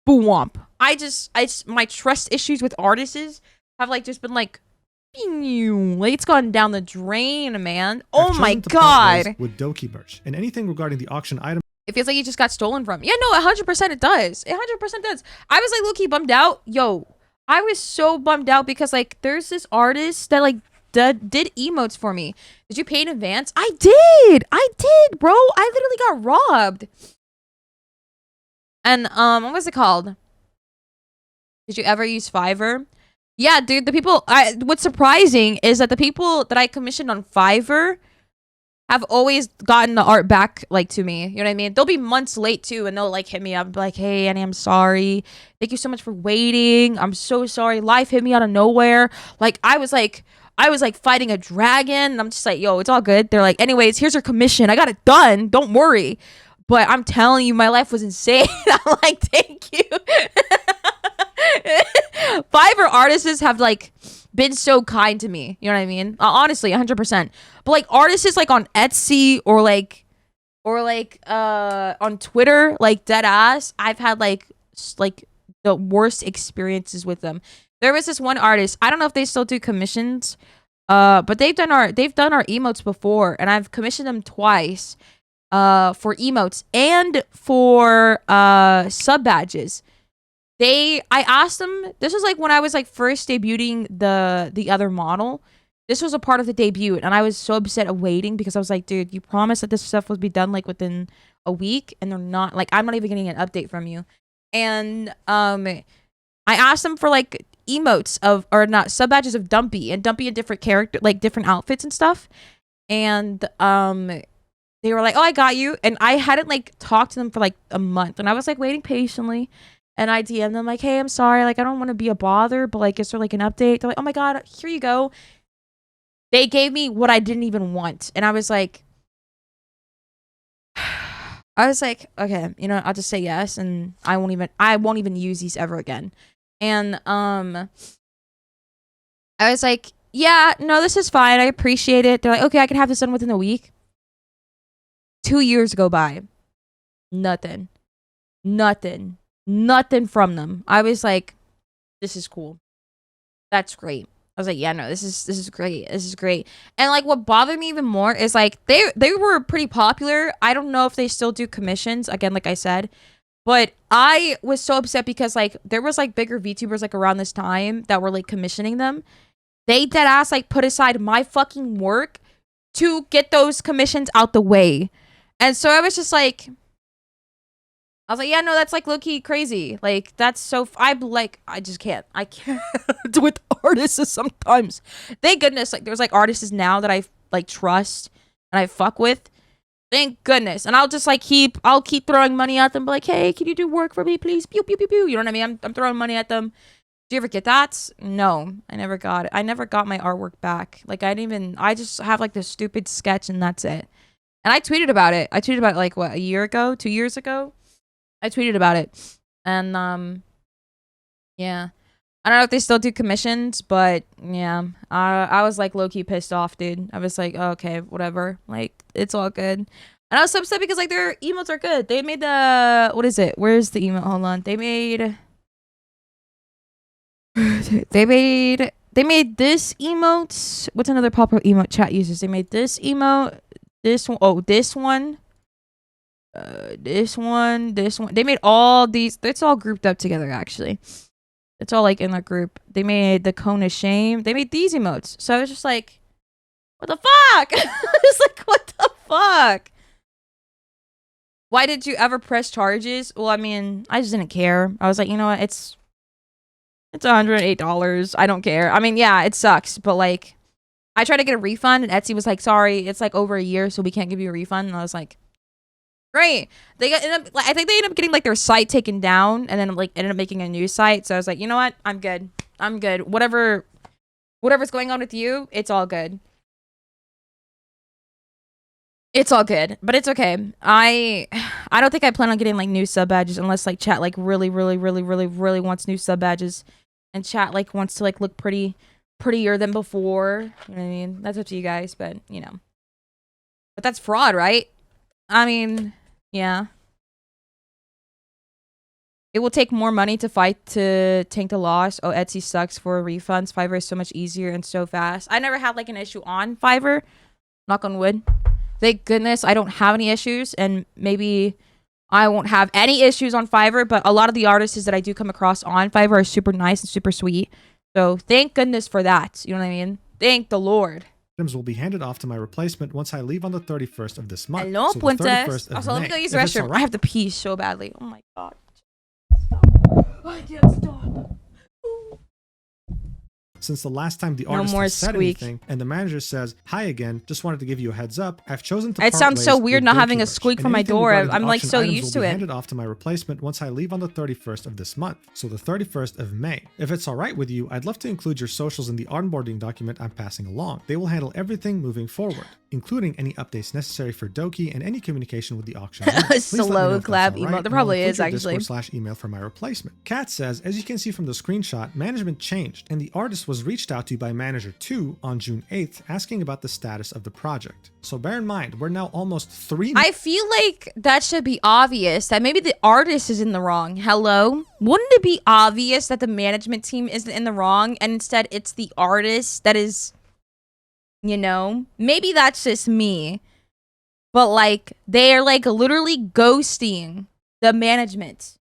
boo-womp. My trust issues with artists have like just been like it's gone down the drain, man. Oh my god. With dokibird and anything regarding the auction item. It feels like you just got stolen from. Yeah, no, 100% it does. 100% does. I was like low-key bummed out. Yo, I was so bummed out because like there's this artist that like did emotes for me. Did you pay in advance? I did, bro. I literally got robbed. And what was it called? Did you ever use Fiverr? Yeah, dude, the people, what's surprising is that the people that I commissioned on Fiverr have always gotten the art back, like, to me. You know what I mean? They'll be months late, too, and they'll, like, hit me up and be like, hey, Annie, I'm sorry. Thank you so much for waiting. I'm so sorry. Life hit me out of nowhere. Like, I was like fighting a dragon, and I'm just like, yo, it's all good. They're like, anyways, here's your commission. I got it done. Don't worry. But I'm telling you, my life was insane. I'm like, thank you. Fiverr artists have like been so kind to me, you know what I mean? Honestly, 100%. But like artists like on Etsy or like on Twitter, like dead ass, I've had like the worst experiences with them. There was this one artist, I don't know if they still do commissions, but they've done our emotes before, and I've commissioned them twice for emotes and for sub badges. I asked them, this was like when I was like first debuting the other model. This was a part of the debut, and I was so upset of waiting because I was like, dude, you promised that this stuff would be done like within a week, and they're not. Like, I'm not even getting an update from you. And I asked them for like emotes of, or not, sub badges of Dumpy in different character, like different outfits and stuff. And they were like, oh, I got you. And I hadn't like talked to them for like a month, and I was like waiting patiently. And I DM'd them like, hey, I'm sorry. Like, I don't want to be a bother, but like, is there like an update? They're like, oh my God, here you go. They gave me what I didn't even want. And I was like, okay, you know, I'll just say yes. And I won't even use these ever again. And I was like, yeah, no, this is fine. I appreciate it. They're like, okay, I can have this done within a week. 2 years go by. Nothing. Nothing from them. I was like, this is cool. That's great. I was like, yeah, no, this is great. This is great. And like what bothered me even more is like they were pretty popular. I don't know if they still do commissions, again, like I said. But I was so upset because like there was like bigger VTubers like around this time that were like commissioning them. They dead ass like put aside my fucking work to get those commissions out the way. And so I was just like, I was like, yeah, no, that's like low-key crazy. Like, that's so... I just can't. I can't with artists sometimes. Thank goodness, like, there's like artists now that I like trust and I fuck with. Thank goodness. And I'll just like I'll keep throwing money at them. Be like, hey, can you do work for me, please? Pew, pew, pew, pew. You know what I mean? I'm throwing money at them. Do you ever get that? No, I never got it. I never got my artwork back. Like, I just have like this stupid sketch and that's it. And I tweeted about it. I tweeted about it like, what, a year ago? 2 years ago? I tweeted about it. And, yeah. I don't know if they still do commissions, but yeah. I was like low-key pissed off, dude. I was like, oh, okay, whatever. Like, it's all good. And I was so upset because like their emotes are good. They made the... What is it? Where's the emote? Hold on. They made this emote. What's another popular emote chat uses? They made this emote. This one. Oh, this one. This one. They made all these. It's all grouped up together, actually. It's all like in a group. They made the cone of shame. They made these emotes. So I was just like, what the fuck? I was like, what the fuck? Why did you ever press charges? Well, I mean, I just didn't care. I was like, you know what? It's $108. I don't care. I mean, yeah, it sucks, but like, I tried to get a refund, and Etsy was like, sorry, it's like over a year, so we can't give you a refund. And I was like, great. I think they ended up getting like their site taken down, and then like ended up making a new site. So I was like, you know what? I'm good. Whatever's going on with you, it's all good. It's all good, but it's okay. I don't think I plan on getting like new sub badges unless like chat like really wants new sub badges, and chat like wants to like look prettier than before. You know what I mean? That's up to you guys, but you know. But that's fraud, right? I mean, yeah. It will take more money to fight to tank the loss. Oh, Etsy sucks for refunds. Fiverr is so much easier and so fast. I never had like an issue on Fiverr. Knock on wood. Thank goodness I don't have any issues, and maybe I won't have any issues on Fiverr, but a lot of the artists that I do come across on Fiverr are super nice and super sweet. So thank goodness for that. You know what I mean? Thank the Lord. Items will be handed off to my replacement once I leave on the 31st of this month. Hello, so Princess. Also, let me go use the restroom. I have to pee so badly. Oh my god. Stop. I can't stop. Since the last time the artist has said anything, and the manager says, hi again, just wanted to give you a heads up, I've chosen to It sounds so weird not having a squeak from my door. I'm like so used to it. Handed off to my replacement once I leave on the 31st of this month, so the 31st of May. If it's alright with you, I'd love to include your socials in the onboarding document I'm passing along. They will handle everything moving forward, including any updates necessary for Doki and any communication with the auction. Slow clap email. There probably is actually. /email for my replacement. Kat says, as you can see from the screenshot, management changed, and the artist was reached out to by manager 2 on June 8th asking about the status of the project. So bear in mind, we're now almost 3 months. I feel like that should be obvious that maybe the artist is in the wrong. Hello? Wouldn't it be obvious that the management team isn't in the wrong and instead it's the artist that is, you know? Maybe that's just me. But like, they are like literally ghosting the management.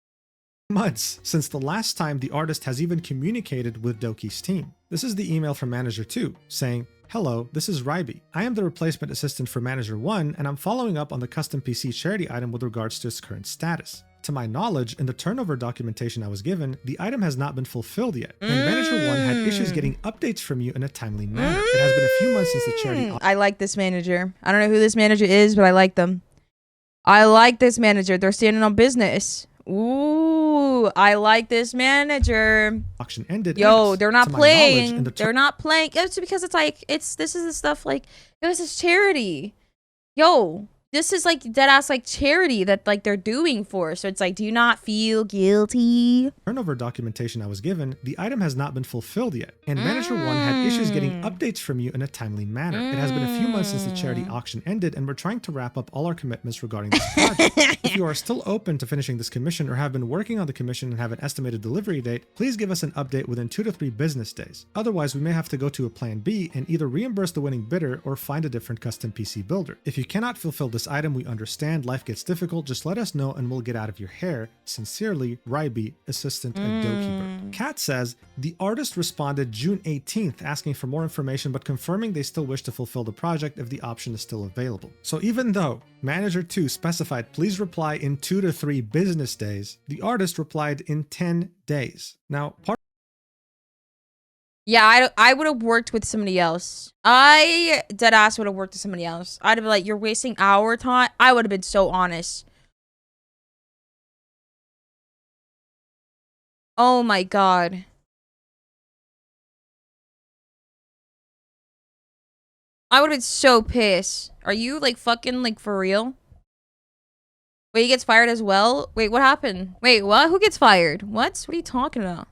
Months since the last time the artist has even communicated with Doki's team. This is the email from Manager 2 saying, hello, this is Ryby. I am the replacement assistant for Manager 1 and I'm following up on the custom PC charity item with regards to its current status. To my knowledge, in the turnover documentation I was given, the item has not been fulfilled yet, and Manager 1 had issues getting updates from you in a timely manner. It has been a few months since the charity... I like this manager. I don't know who this manager is, but I like them. I like this manager. They're standing on business. Ooh, I like this manager. Auction ended. Yo, they're not playing. They're not playing. It's because it's like, this is the stuff like, this is charity. Yo, this is like dead ass like charity that like they're doing for. So it's like, do you not feel guilty? Turnover documentation I was given, the item has not been fulfilled yet, and Manager 1 had issues getting updates from you in a timely manner. It has been a few months since the charity auction ended, and we're trying to wrap up all our commitments regarding this project. If you are still open to finishing this commission or have been working on the commission and have an estimated delivery date, please give us an update within 2 to 3 business days. Otherwise, we may have to go to a plan B and either reimburse the winning bidder or find a different custom PC builder. If you cannot fulfill this item, we understand life gets difficult. Just let us know and we'll get out of your hair. Sincerely, Ryby, assistant at dokibird. Kat says, the artist responded June 18th asking for more information but confirming they still wish to fulfill the project if the option is still available. So even though Manager 2 specified please reply in 2 to 3 business days, the artist replied in 10 days. Now, Yeah, I would have worked with somebody else. I deadass would have worked with somebody else. I'd have been like, you're wasting our time. I would have been so honest. Oh my god. I would have been so pissed. Are you like fucking like for real? Wait, he gets fired as well? Wait, what happened? Wait, what? Who gets fired? What? What are you talking about?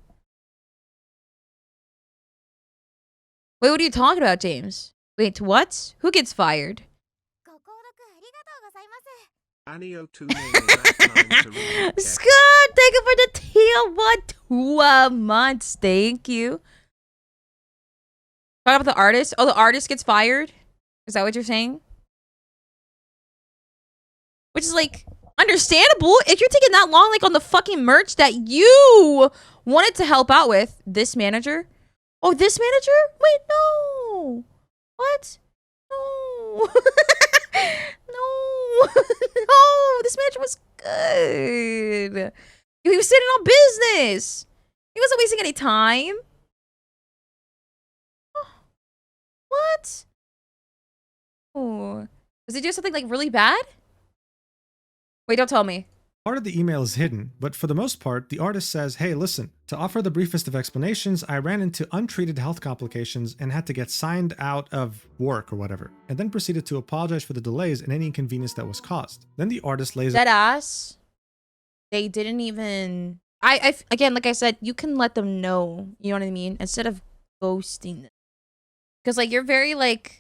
Wait, what are you talking about, James? Wait, what? Who gets fired? Scott, thank you for the tier 1 2 months. Thank you. Talk about the artist. Oh, the artist gets fired? Is that what you're saying? Which is like understandable if you're taking that long like on the fucking merch that you wanted to help out with. This manager? Oh, this manager? Wait, no. What? No. No. No. This manager was good. He was sitting on business. He wasn't wasting any time. What? Oh. Does he do something like really bad? Wait, don't tell me. Part of the email is hidden, but for the most part, the artist says, hey, listen, to offer the briefest of explanations, I ran into untreated health complications and had to get signed out of work or whatever, and then proceeded to apologize for the delays and any inconvenience that was caused. Then the artist lays that ass. They didn't even... again, like I said, you can let them know, you know what I mean? Instead of ghosting them. Because, like, you're very, like...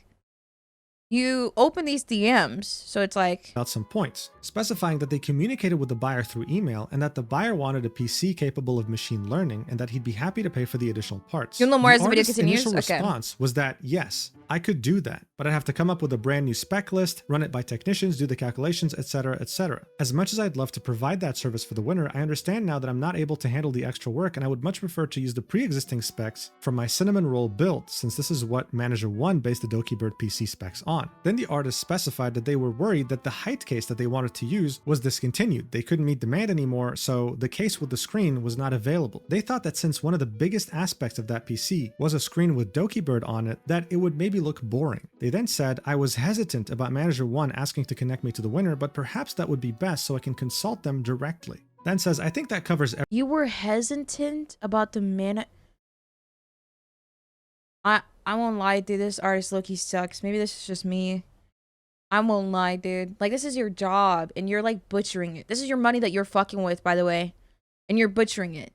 You open these DMs, so it's like... About some points, specifying that they communicated with the buyer through email and that the buyer wanted a PC capable of machine learning and that he'd be happy to pay for the additional parts. You'll know more as the video artist's continues? Initial response was that, yes, I could do that, but I'd have to come up with a brand new spec list, run it by technicians, do the calculations, etc., etc. As much as I'd love to provide that service for the winner, I understand now that I'm not able to handle the extra work and I would much prefer to use the pre-existing specs from my cinnamon roll build, since this is what Manager 1 based the dokibird PC specs on. Then the artist specified that they were worried that the height case that they wanted to use was discontinued. They couldn't meet demand anymore, so the case with the screen was not available. They thought that since one of the biggest aspects of that PC was a screen with dokibird on it, that it would maybe look boring. They then said, I was hesitant about Manager 1 asking to connect me to the winner, but perhaps that would be best so I can consult them directly. Then says, I think that covers everything. You were hesitant about the I won't lie, dude. This artist low-key sucks. Maybe this is just me. I won't lie, dude. Like, this is your job, and you're, like, butchering it. This is your money that you're fucking with, by the way. And you're butchering it.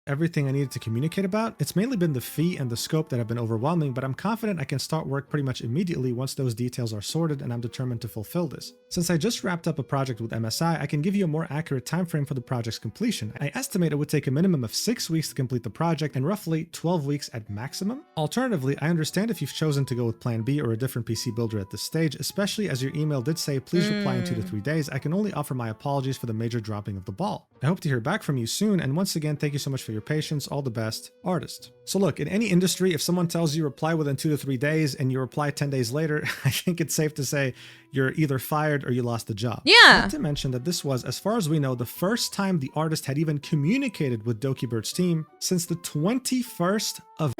Everything I needed to communicate about. It's mainly been the fee and the scope that have been overwhelming, but I'm confident I can start work pretty much immediately once those details are sorted and I'm determined to fulfill this. Since I just wrapped up a project with MSI, I can give you a more accurate time frame for the project's completion. I estimate it would take a minimum of 6 weeks to complete the project and roughly 12 weeks at maximum. Alternatively, I understand if you've chosen to go with Plan B or a different PC builder at this stage, especially as your email did say please reply in 2 to 3 days. I can only offer my apologies for the major dropping of the ball. I hope to hear back from you soon, and once again, thank you so much for your patience. All the best, artist. So look, in any industry, if someone tells you reply within 2 to 3 days and you reply 10 days later, I think it's safe to say you're either fired or you lost the job. Yeah. Not to mention that this was, as far as we know, the first time the artist had even communicated with dokibird's team since the 21st of...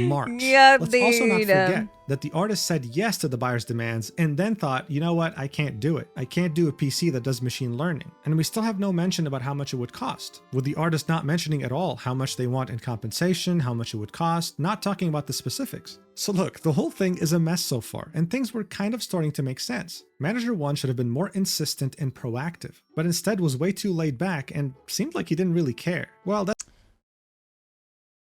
March. Yeah, Let's also not dude. forget that the artist said yes to the buyer's demands and then thought, you know what, I can't do it. I can't do a PC that does machine learning. And we still have no mention about how much it would cost, with the artist not mentioning at all how much they want in compensation, how much it would cost, not talking about the specifics. So look, the whole thing is a mess so far, and things were kind of starting to make sense. Manager 1 should have been more insistent and proactive, but instead was way too laid back and seemed like he didn't really care. Well, that's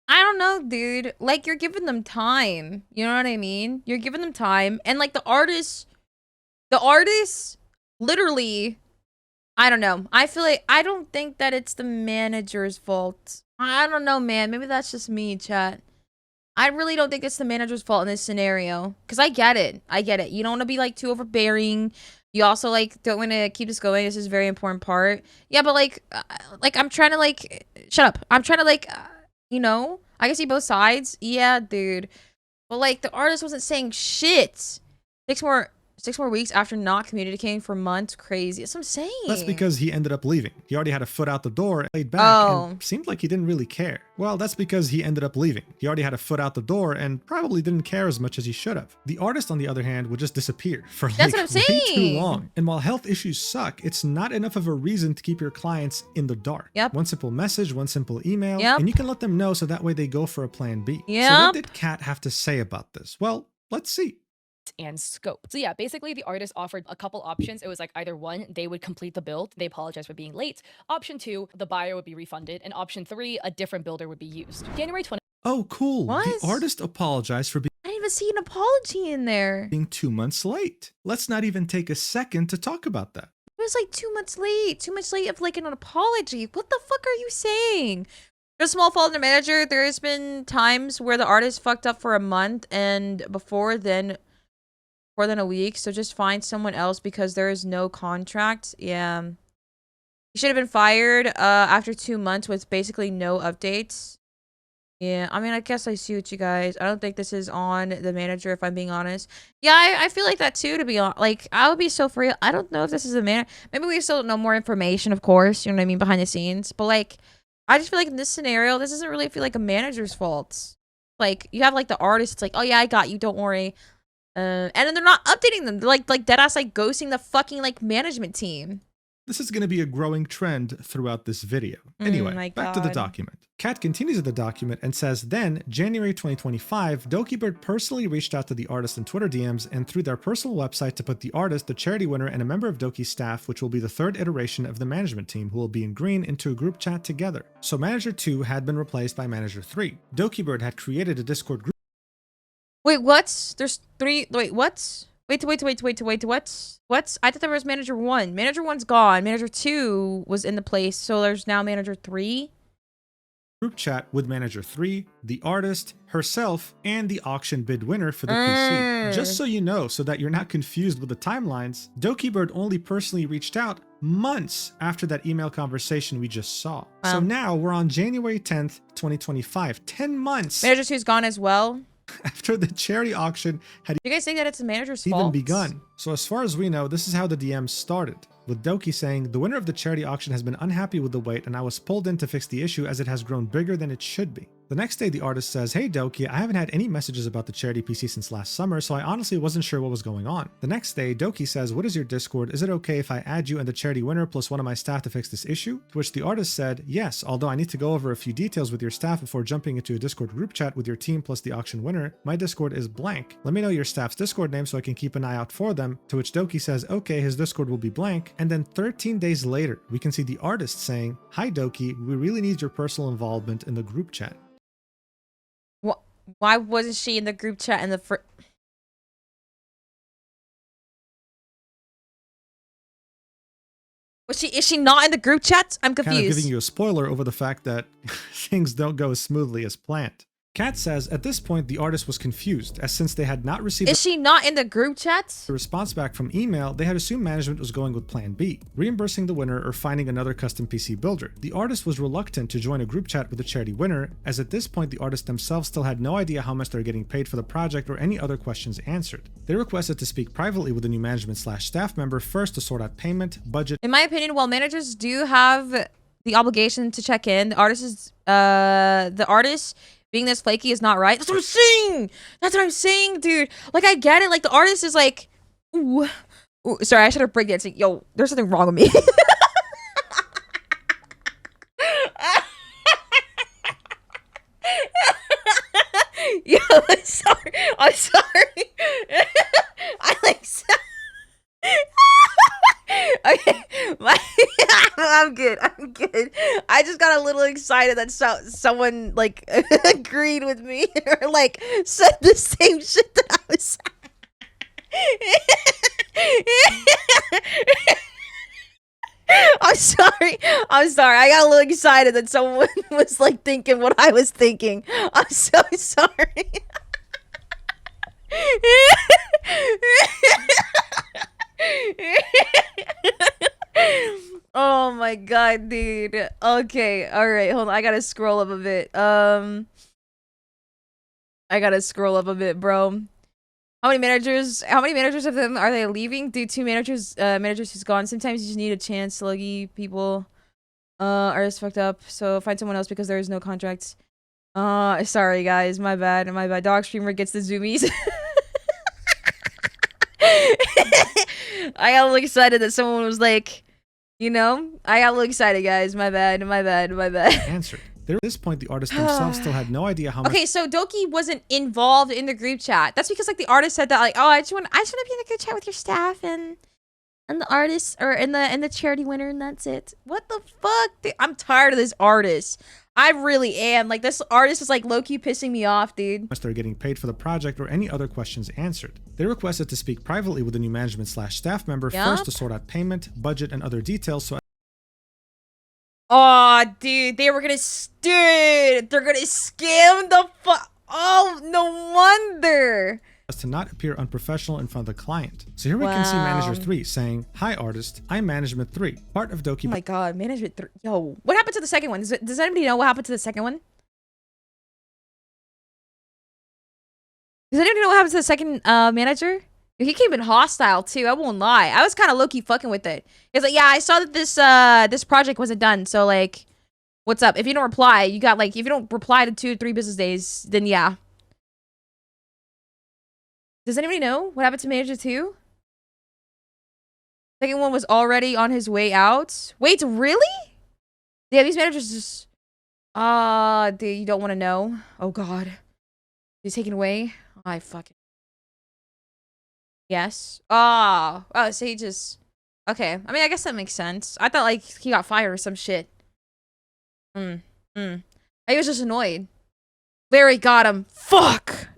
I don't know, dude. Like, you're giving them time. You know what I mean? You're giving them time. And, like, the artist literally, I don't know. I feel like, I don't think that it's the manager's fault. I don't know, man. Maybe that's just me, chat. I really don't think it's the manager's fault in this scenario. Because I get it. I get it. You don't want to be, like, too overbearing. You also, like, don't want to keep this going. This is a very important part. Yeah, but, like, I'm trying to, like, shut up. I'm trying to, like, you know, I can see both sides. Yeah, dude. But, like, the artist wasn't saying shit. 6 more weeks after not communicating for months. Crazy. That's what I'm saying. That's because he ended up leaving. He already had a foot out the door, laid back, and seemed like he didn't really care. Well, that's because he ended up leaving. He already had a foot out the door and probably didn't care as much as he should have. The artist, on the other hand, would just disappear for like way too long. And while health issues suck, it's not enough of a reason to keep your clients in the dark. Yep. One simple message, one simple email, yep, and you can let them know so that way they go for a plan B. Yep. So what did Kat have to say about this? Well, let's see. And scope. So yeah, basically the artist offered a couple options. It was like either 1, they would complete the build, they apologize for being late. Option 2, the buyer would be refunded. And option 3, a different builder would be used. January 20. Oh, cool. What? The artist apologized for being I didn't even see an apology in there. being 2 months late. Let's not even take a second to talk about that. It was like 2 months late. 2 months late of like an apology. What the fuck are you saying? There's a small fault in the manager. There's been times where the artist fucked up for a month and before then more than a week, so just find someone else because there is no contract. Yeah, he should have been fired after 2 months with basically no updates. Yeah, I mean, I guess I see what you guys. I don't think this is on the manager, if I'm being honest. Yeah, I feel like that too, to be honest. Like, I would be so free. I don't know if this is a man. Maybe we still don't know more information, of course, you know what I mean, behind the scenes, but like, I just feel like in this scenario, this doesn't really feel like a manager's fault. Like, you have like the artist, it's like, oh yeah, I got you, don't worry. And then they're not updating them. They're like deadass like ghosting the fucking like management team. This is going to be a growing trend throughout this video. Anyway, back to the document. Kat continues the document and says, then, January 2025, dokibird personally reached out to the artist in Twitter DMs and through their personal website to put the artist, the charity winner, and a member of Doki's staff, which will be the 3rd iteration of the management team who will be in green, into a group chat together. So Manager 2 had been replaced by Manager 3. Dokibird had created a Discord group. Wait, what? There's 3. Wait, what? Wait, what? I thought there was Manager 1. Manager 1's gone. Manager 2 was in the place, so there's now Manager 3. Group chat with Manager 3, the artist, herself, and the auction bid winner for the PC. Just so you know, so that you're not confused with the timelines, dokibird only personally reached out months after that email conversation we just saw. Wow. So now we're on January 10th, 2025. 10 months. Manager 2's gone as well. After the charity auction had Do you guys think that it's the manager's even fault? begun. So as far as we know, this is how the DMs started, with Doki saying, the winner of the charity auction has been unhappy with the wait and I was pulled in to fix the issue as it has grown bigger than it should be. The next day, the artist says, hey Doki, I haven't had any messages about the charity PC since last summer, so I honestly wasn't sure what was going on. The next day, Doki says, what is your Discord? Is it okay if I add you and the charity winner plus one of my staff to fix this issue? To which the artist said, yes, although I need to go over a few details with your staff before jumping into a Discord group chat with your team plus the auction winner. My Discord is blank. Let me know your staff's Discord name so I can keep an eye out for them. To which Doki says, okay, his Discord will be blank. And then 13 days later, we can see the artist saying, hi Doki, we really need your personal involvement in the group chat. Why wasn't she in the group chat in the first? Is she not in the group chat? I'm confused. Kind of giving you a spoiler over the fact that things don't go as smoothly as planned. Kat says, at this point, the artist was confused, as since they had not received Is she not in the group chat? a response back from email, they had assumed management was going with plan B, reimbursing the winner or finding another custom PC builder. The artist was reluctant to join a group chat with the charity winner, as at this point the artists themselves still had no idea how much they're getting paid for the project or any other questions answered. They requested to speak privately with the new management/staff member first to sort out payment, budget. In my opinion, while managers do have the obligation to check in, the artist being this flaky is not right. That's what I'm saying. That's what I'm saying, dude. Like, I get it. Like, the artist is like, ooh. Ooh, sorry, I should have breakdancing. Yo, there's something wrong with me. Yo, I'm sorry. I'm sorry. I like. Okay, I'm good. I'm good. I just got a little excited that someone like agreed with me or like said the same shit that I was. I'm sorry. I'm sorry. I got a little excited that someone was like thinking what I was thinking. I'm so sorry. Oh my god, dude. Okay, all right. Hold on. I gotta scroll up a bit. I gotta scroll up a bit, bro. How many managers of them are they leaving? Dude, 2 managers who's gone. Sometimes you just need a chance. Sluggy people are just fucked up. So find someone else because there is no contracts. Sorry guys, my bad. My bad. Dog streamer gets the zoomies. I got a little excited that someone was like, you know, I got a little excited, guys. My bad. Answered. At this point, the artists themselves still had no idea how much. Okay, so Doki wasn't involved in the group chat. That's because like the artist said that like, oh, I just want to be in the group chat with your staff and the artist or and the charity winner, and that's it. What the fuck? Dude, I'm tired of this artist. I really am. Like, this artist is like low-key pissing me off, dude. They're getting paid for the project or any other questions answered. They requested to speak privately with the new management/staff member first to sort out payment, budget, and other details. So. Oh, dude, they're gonna scam the fuck. Oh, no wonder. As to not appear unprofessional in front of the client. So here we can see Manager 3 saying, "Hi artist, I'm Management 3, part of Doki." Oh my god, Management 3. Yo, what happened to the second one? Does anybody know what happened to the second one? Does anybody know what happened to the second manager? He came in hostile too, I won't lie. I was kind of low-key fucking with it. It's like, yeah, I saw that this project wasn't done, so like, what's up? If you don't reply, you got like, if you don't reply to 2 or 3 business days, then yeah. Does anybody know what happened to Manager 2? Second one was already on his way out. Wait, really? Yeah, these managers just... dude, you don't want to know. Oh, God. He's taken away? I fucking... Yes. Oh, so he just... Okay. I mean, I guess that makes sense. I thought, like, he got fired or some shit. I was just annoyed. Larry got him. Fuck!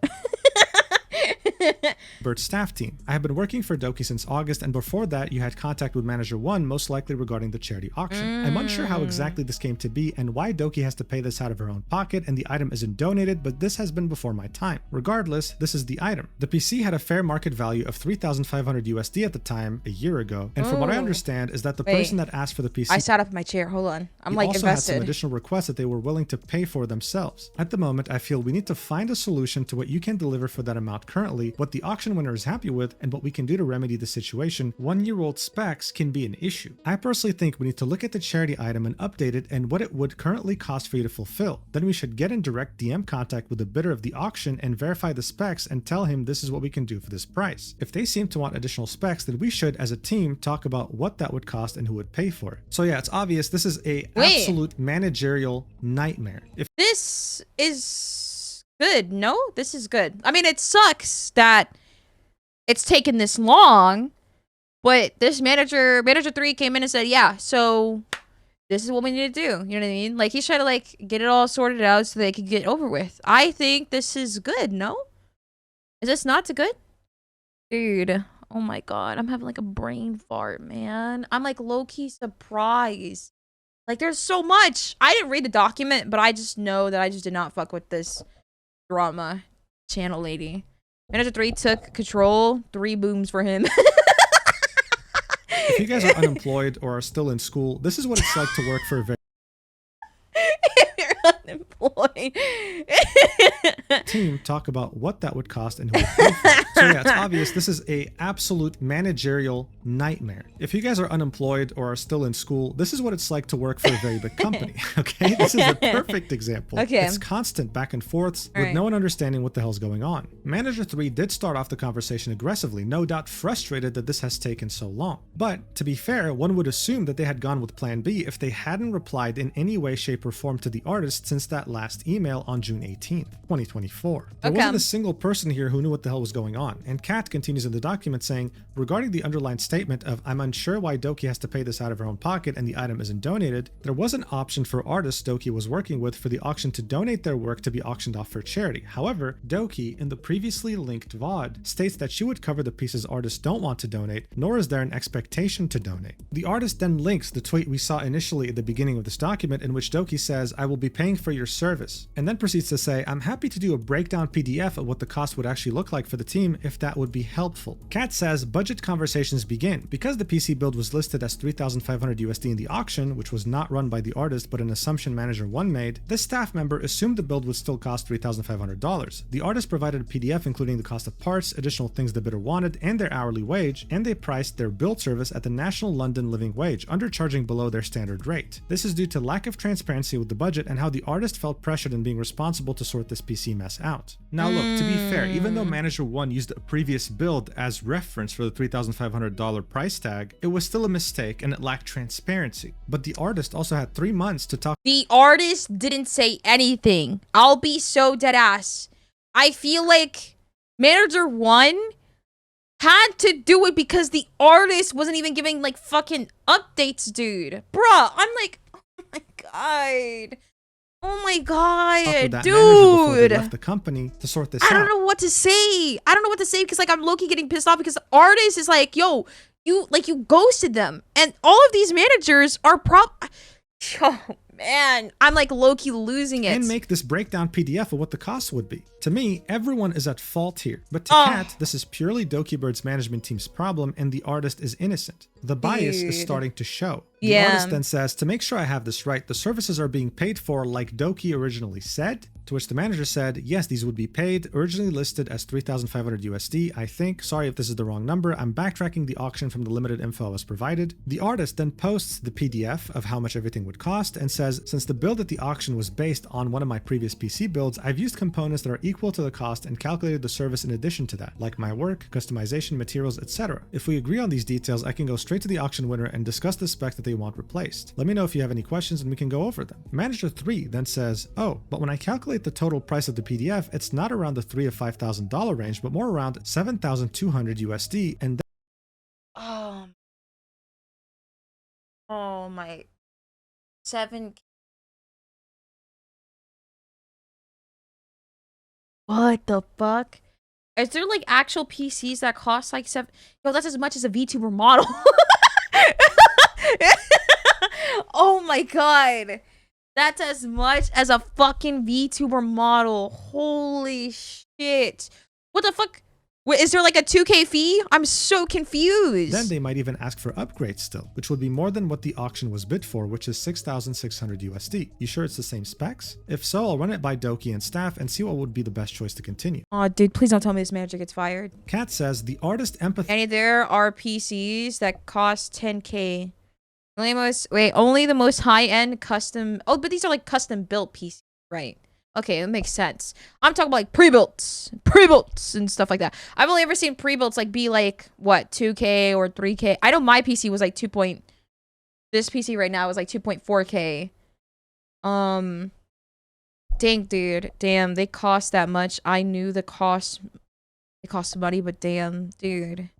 Bird's staff team. I have been working for Doki since August, and before that you had contact with Manager 1, most likely regarding the charity auction. I'm unsure how exactly this came to be and why Doki has to pay this out of her own pocket and the item isn't donated, but this has been before my time. Regardless, this is the item. The PC had a fair market value of 3,500 USD at the time, a year ago, and from what I understand is that the person that asked for the PC... I sat up in my chair, hold on. I'm like also invested. Had some additional requests that they were willing to pay for themselves. At the moment, I feel we need to find a solution to what you can deliver for that amount currently, what the auction winner is happy with, and what we can do to remedy the situation. 1-year-old specs can be an issue. I personally think we need to look at the charity item and update it and what it would currently cost for you to fulfill. Then we should get in direct DM contact with the bidder of the auction and verify the specs and tell him this is what we can do for this price. If they seem to want additional specs, then we should, as a team, talk about what that would cost and who would pay for it. So yeah, it's obvious this is a absolute managerial nightmare. If this is good, no? This is good. I mean, it sucks that it's taken this long, but this manager 3 came in and said, yeah, so this is what we need to do. You know what I mean? Like, he's trying to like get it all sorted out so they can get over with. I think this is good, no? Is this not good? Dude, oh my god, I'm having like a brain fart, man. I'm like low-key surprised. Like, there's so much. I didn't read the document, but I just know that I just did not fuck with this drama channel lady. Manager 3 took control. 3 booms for him. If you guys are unemployed or are still in school, this is what it's like to work for a very... If you're unemployed. Team talk about what that would cost and who would pay for it. So yeah, it's obvious this is a absolute managerial nightmare. If you guys are unemployed or are still in school, this is what it's like to work for a very big company. Okay, this is a perfect example. Okay. It's constant back and forths with no one understanding what the hell's going on. Manager 3 did start off the conversation aggressively, no doubt frustrated that this has taken so long. But to be fair, one would assume that they had gone with plan B if they hadn't replied in any way, shape, or form to the artist since that last email on June 18th, 2024. There wasn't a single person here who knew what the hell was going on. And Kat continues in the document saying, regarding the underlined statement of I'm unsure why Doki has to pay this out of her own pocket and the item isn't donated, there was an option for artists Doki was working with for the auction to donate their work to be auctioned off for charity. However, Doki, in the previously linked VOD, states that she would cover the pieces artists don't want to donate, nor is there an expectation to donate. The artist then links the tweet we saw initially at the beginning of this document in which Doki says, I will be paying for your service, and then proceeds to say, I'm happy to do a breakdown PDF of what the cost would actually look like for the team if that would be helpful. Kat says budget conversations begin. Because the PC build was listed as 3,500 USD in the auction, which was not run by the artist but an assumption manager 1 made, this staff member assumed the build would still cost $3,500. The artist provided a PDF including the cost of parts, additional things the bidder wanted, and their hourly wage, and they priced their build service at the National London Living Wage, undercharging below their standard rate. This is due to lack of transparency with the budget and how the artist felt pressured in being responsible to sort this PC mess out. Now look, to be fair, even though Manager 1 used a previous build as reference for the $3,500 price tag, it was still a mistake and it lacked transparency. But the artist also had 3 months to talk. The artist didn't say anything. I'll be so dead ass. I feel like Manager 1 had to do it because the artist wasn't even giving like fucking updates, dude. Bruh, I'm like, oh my god. Oh my god, dude. They left the company to sort this out. I don't know what to say. I don't know what to say because like I'm low-key getting pissed off because the artist is like, yo, you ghosted them. And all of these managers are oh man, I'm like low-key losing it. And make this breakdown PDF of what the cost would be. To me, everyone is at fault here. But to Kat, this is purely Dokibird's management team's problem and the artist is innocent. The bias is starting to show. The artist then says, to make sure I have this right, the services are being paid for like Doki originally said, to which the manager said, yes, these would be paid, originally listed as 3,500 USD, I think. Sorry if this is the wrong number. I'm backtracking the auction from the limited info I was provided. The artist then posts the PDF of how much everything would cost and says, since the build at the auction was based on one of my previous PC builds, I've used components that are equal to the cost and calculated the service in addition to that, like my work, customization, materials, etc. If we agree on these details, I can go straight to the auction winner and discuss the spec that they want replaced. Let me know if you have any questions and we can go over them. Manager 3 then says, oh, but when I calculate the total price of the PDF, it's not around the $3,000 to $5,000 range, but more around 7,200 USD. And oh my 7. What the fuck? Is there like actual PCs that cost like 7? Yo, that's as much as a VTuber model. Oh my god. That's as much as a fucking VTuber model. Holy shit. What the fuck? Wait, is there like a 2K fee? I'm so confused. Then they might even ask for upgrades still, which would be more than what the auction was bid for, which is 6,600 USD. You sure it's the same specs? If so, I'll run it by Doki and staff and see what would be the best choice to continue. Oh, dude, please don't tell me this manager gets fired. Kat says the artist empathy. And there are PCs that cost 10K. Only the most high-end custom. Oh, but these are like custom built PCs, right? Okay, that makes sense. I'm talking about like pre-builts and stuff like that. I've only ever seen pre-builts like be like what 2K or 3K. I know my PC was like This PC right now is like 2.4K. Dang, dude. Damn, they cost that much. I knew the cost. They cost money, but damn, dude.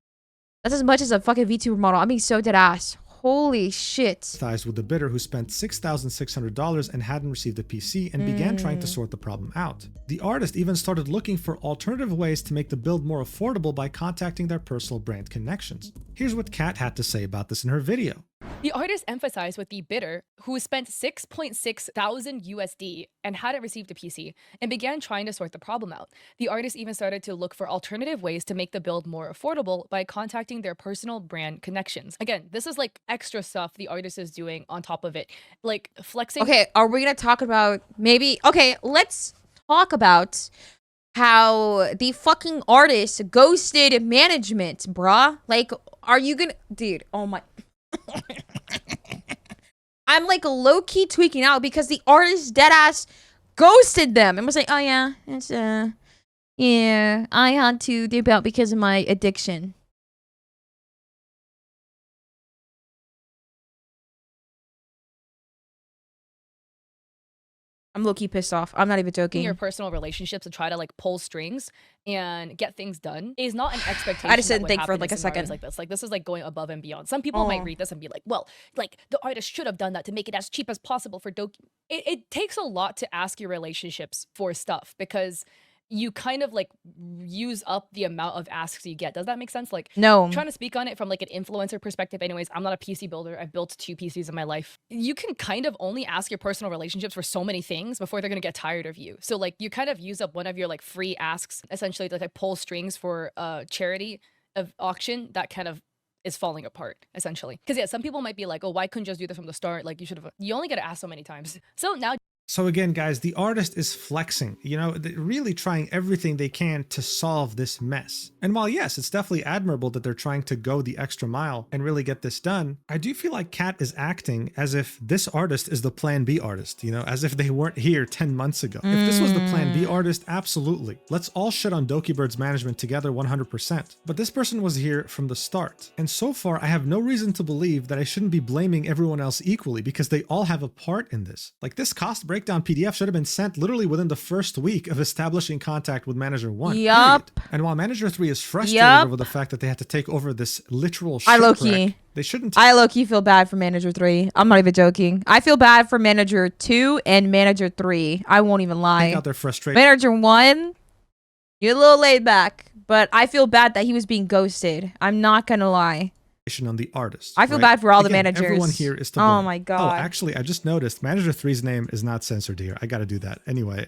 That's as much as a fucking VTuber model. I'm being so dead ass. Holy shit. With the bidder who spent $6,600 and hadn't received a PC and began trying to sort the problem out. The artist even started looking for alternative ways to make the build more affordable by contacting their personal brand connections. Here's what Kat had to say about this in her video. The artist emphasized with the bidder, who spent 6.6 thousand USD and hadn't received a PC, and began trying to sort the problem out. The artist even started to look for alternative ways to make the build more affordable by contacting their personal brand connections. Again, this is like extra stuff the artist is doing on top of it, like flexing. Okay, are we gonna talk about maybe? Okay, let's talk about how the fucking artist ghosted management, bruh. Like, are you gonna, dude? Oh my. I'm like low-key tweaking out because the artist deadass ghosted them and was like, oh yeah, it's yeah, I had to dip out because of my addiction. I'm low-key pissed off. I'm not even joking. Your personal relationships to try to like pull strings and get things done is not an expectation. I just didn't think for like a second. Like this is like going above and beyond. Some people might read this and be like, well, like the artist should have done that to make it as cheap as possible for Doki. It takes a lot to ask your relationships for stuff because you kind of like use up the amount of asks you get. Does that make sense? Like, no. I'm trying to speak on it from like an influencer perspective. Anyways, I'm not a PC builder. I've built 2 PCs in my life. You can kind of only ask your personal relationships for so many things before they're gonna get tired of you. So like you kind of use up one of your like free asks essentially to like pull strings for a charity of auction that kind of is falling apart essentially. Because yeah, some people might be like, oh, why couldn't you just do this from the start? Like you only get to ask so many times. So now. So again, guys, the artist is flexing, you know, really trying everything they can to solve this mess. And while yes, it's definitely admirable that they're trying to go the extra mile and really get this done, I do feel like Kat is acting as if this artist is the plan B artist, you know, as if they weren't here 10 months ago. If this was the plan B artist, absolutely. Let's all shit on Dokibird's management together 100%. But this person was here from the start. And so far, I have no reason to believe that I shouldn't be blaming everyone else equally because they all have a part in this. Like this cost breakdown PDF should have been sent literally within the first week of establishing contact with Manager 1. Yup. And while Manager 3 is frustrated over the fact that they had to take over this literal shipwreck, they shouldn't. I low-key feel bad for Manager 3. I'm not even joking. I feel bad for Manager 2 and Manager 3. I won't even lie. Out their frustration. Manager 1, you're a little laid back, but I feel bad that he was being ghosted. I'm not gonna lie. On the artist. I feel bad for all the managers. Everyone here is to blame. Oh my god. Oh, actually, I just noticed Manager 3's name is not censored here. I gotta do that. Anyway,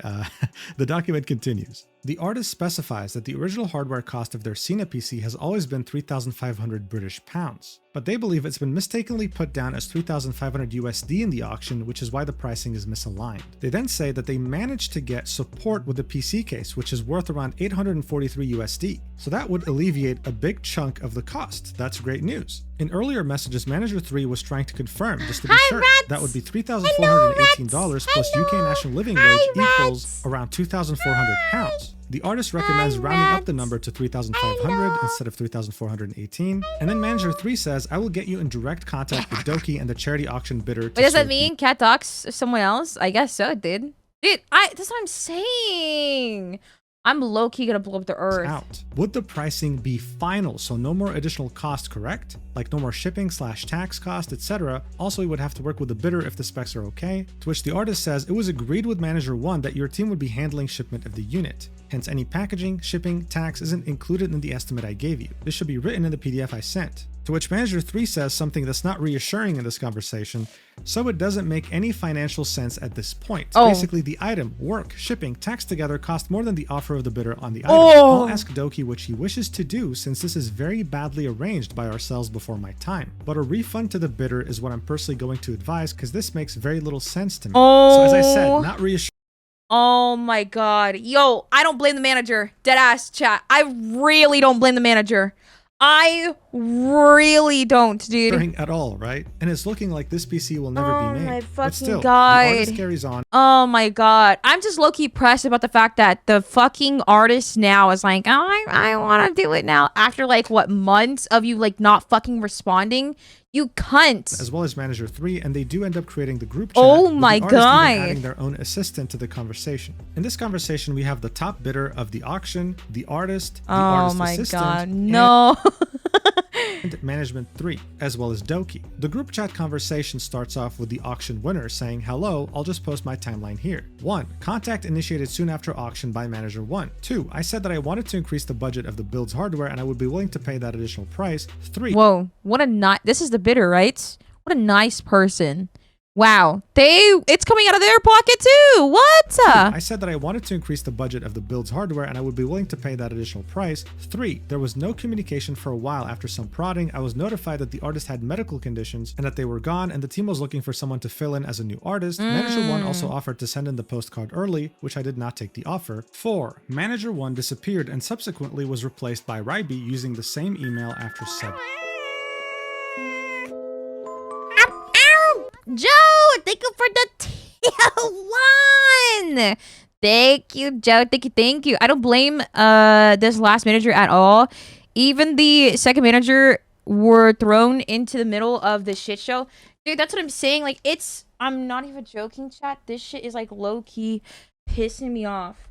the document continues. The artist specifies that the original hardware cost of their Cena PC has always been 3,500 British pounds, but they believe it's been mistakenly put down as 3,500 USD in the auction, which is why the pricing is misaligned. They then say that they managed to get support with the PC case, which is worth around 843 USD. So that would alleviate a big chunk of the cost. That's great news. In earlier messages, Manager 3 was trying to confirm, just to be sure, that would be $3,418 plus UK national living wage equals around 2,400 pounds. The artist recommends rounding up the number to 3,500 instead of 3,418. And then Manager 3 says, I will get you in direct contact with Doki and the charity auction bidder. Wait, does that mean Kat docs someone else? I guess so, dude. Dude, that's what I'm saying. I'm low-key gonna blow up the earth. Out. Would the pricing be final, so no more additional cost, correct? Like no more shipping / tax cost, etc. Also, we would have to work with the bidder if the specs are okay. To which the artist says, it was agreed with Manager 1 that your team would be handling shipment of the unit. Hence, any packaging, shipping, tax isn't included in the estimate I gave you. This should be written in the PDF I sent. To which Manager 3 says something that's not reassuring in this conversation, so it doesn't make any financial sense at this point. Basically, the item, work, shipping, tax together cost more than the offer of the bidder on the item. I'll ask Doki what she wishes to do since this is very badly arranged by ourselves before my time. But a refund to the bidder is what I'm personally going to advise because this makes very little sense to me. So as I said, not reassuring. Oh my god. Yo, I don't blame the manager. Deadass chat. I really don't blame the manager. I really don't, dude. At all, right? And it's looking like this PC will never be made. Oh my but fucking still, god. The artist carries on. Oh my god. I'm just low-key pressed about the fact that the fucking artist now is like, oh, I want to do it now. After like, what, months of you like not fucking responding? You cunt. As well as Manager 3, and they do end up creating the group chat. Oh my god. Adding their own assistant to the conversation. In this conversation, we have the top bidder of the auction, the artist, the artist assistant. Oh my god, no. And Management 3, as well as Doki. The group chat conversation starts off with the auction winner saying, hello, I'll just post my timeline here. 1. Contact initiated soon after auction by Manager 1. 2. I said that I wanted to increase the budget of the build's hardware and I would be willing to pay that additional price. 3. Whoa, what a not. This is the bidder, right? What a nice person. Wow. It's coming out of their pocket too. What? I said that I wanted to increase the budget of the build's hardware and I would be willing to pay that additional price. 3, there was no communication for a while. After some prodding, I was notified that the artist had medical conditions and that they were gone and the team was looking for someone to fill in as a new artist. Manager 1 also offered to send in the postcard early, which I did not take the offer. 4, Manager 1 disappeared and subsequently was replaced by Ryby using the same email after 7. Joe, thank you for the tier 1. Thank you, Joe. Thank you. I don't blame this last manager at all. Even the second manager were thrown into the middle of the shit show. Dude, that's what I'm saying. Like, I'm not even joking, chat. This shit is like low-key pissing me off.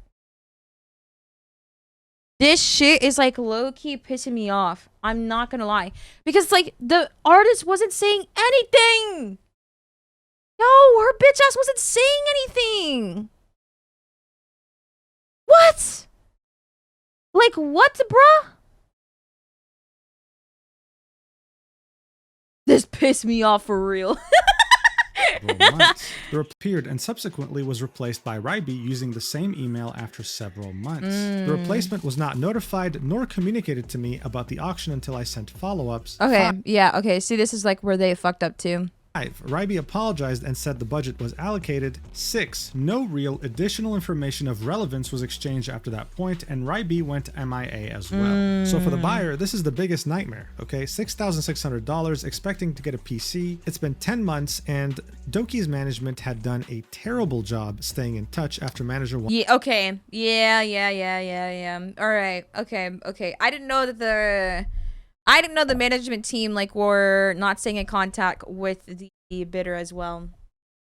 This shit is like low-key pissing me off. I'm not gonna lie. Because like the artist wasn't saying anything. No, her bitch ass wasn't saying anything. What? Like, what, bruh? This pissed me off for real. Months. The appeared and subsequently was replaced by Ryby using the same email after several months. The replacement was not notified nor communicated to me about the auction until I sent follow-ups. Okay, yeah, okay. See, this is like where they fucked up too. 5, Ryby apologized and said the budget was allocated. 6, no real additional information of relevance was exchanged after that point, and Ryby went MIA as well. So for the buyer, this is the biggest nightmare, okay? $6,600 expecting to get a PC. It's been 10 months, and Doki's management had done a terrible job staying in touch after manager 1. Yeah, okay. Yeah. All right. Okay. I didn't know the management team like were not staying in contact with the bidder as well.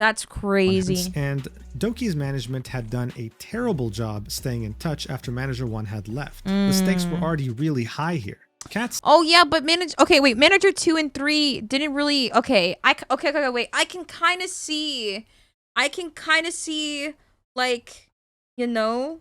That's crazy. And Doki's management had done a terrible job staying in touch after manager 1 had left. The stakes were already really high here. Oh yeah, but manager 2 and 3 didn't really. Okay, wait. I can kind of see, like, you know.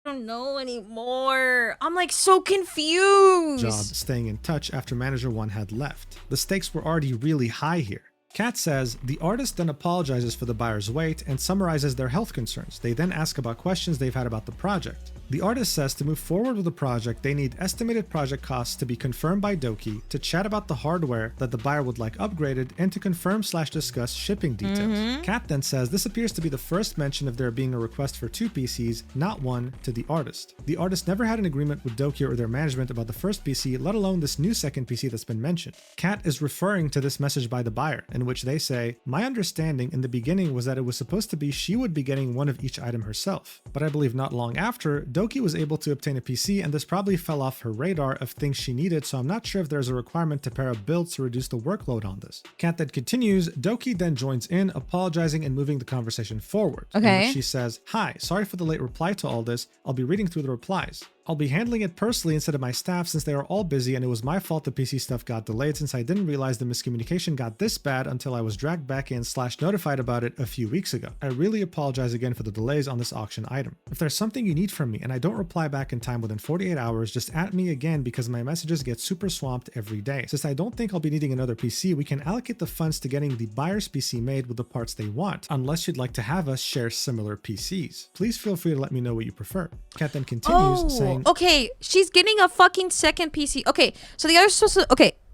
I don't know anymore. I'm like so confused. Job staying in touch after manager 1 had left. The stakes were already really high here. Kat says, the artist then apologizes for the buyer's wait and summarizes their health concerns. They then ask about questions they've had about the project. The artist says to move forward with the project, they need estimated project costs to be confirmed by Doki, to chat about the hardware that the buyer would like upgraded, and to confirm/discuss shipping details. Kat then says this appears to be the first mention of there being a request for 2 PCs, not 1, to the artist. The artist never had an agreement with Doki or their management about the first PC, let alone this new second PC that's been mentioned. Kat is referring to this message by the buyer, in which they say, my understanding in the beginning was that it was supposed to be she would be getting one of each item herself, but I believe not long after, Doki was able to obtain a PC and this probably fell off her radar of things she needed, so I'm not sure if there's a requirement to pair up builds to reduce the workload on this. Kat then continues, Doki then joins in, apologizing and moving the conversation forward. Okay. In which she says, hi, sorry for the late reply to all this, I'll be reading through the replies. I'll be handling it personally instead of my staff since they are all busy and it was my fault the PC stuff got delayed since I didn't realize the miscommunication got this bad until I was dragged back in / notified about it a few weeks ago. I really apologize again for the delays on this auction item. If there's something you need from me and I don't reply back in time within 48 hours, just at me again because my messages get super swamped every day. Since I don't think I'll be needing another PC, we can allocate the funds to getting the buyer's PC made with the parts they want, unless you'd like to have us share similar PCs. Please feel free to let me know what you prefer. Kat then continues saying, okay, she's getting a fucking second PC. Okay, so the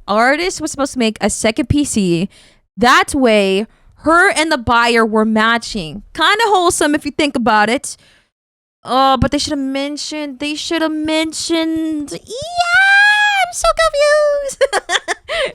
artist was supposed to make a second PC. That way, her and the buyer were matching. Kind of wholesome if you think about it. Oh, but they should have mentioned. Yeah, I'm so confused.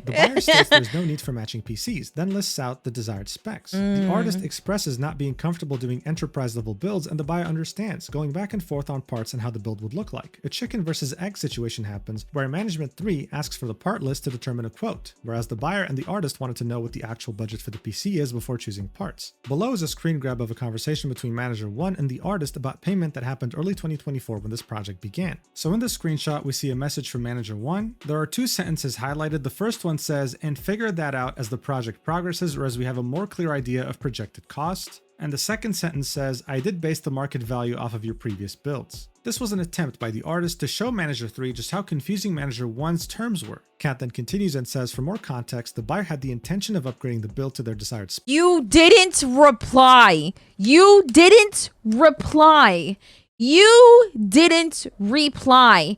The buyer states there's no need for matching PCs, then lists out the desired specs. The artist expresses not being comfortable doing enterprise level builds, and the buyer understands, going back and forth on parts and how the build would look like. A chicken versus egg situation happens, where management 3 asks for the part list to determine a quote, whereas the buyer and the artist wanted to know what the actual budget for the PC is before choosing parts. Below is a screen grab of a conversation between manager 1 and the artist about payment that happened early 2024 when this project began. So in this screenshot, we see a message from manager 1. There are 2 sentences highlighted. The first one says, and figure that out as the project progresses or as we have a more clear idea of projected cost. And the second sentence says, I did base the market value off of your previous builds. This was an attempt by the artist to show Manager 3 just how confusing Manager 1's terms were. Kat then continues and says, for more context, the buyer had the intention of upgrading the build to their desired spec. You didn't reply. You didn't reply. You didn't reply.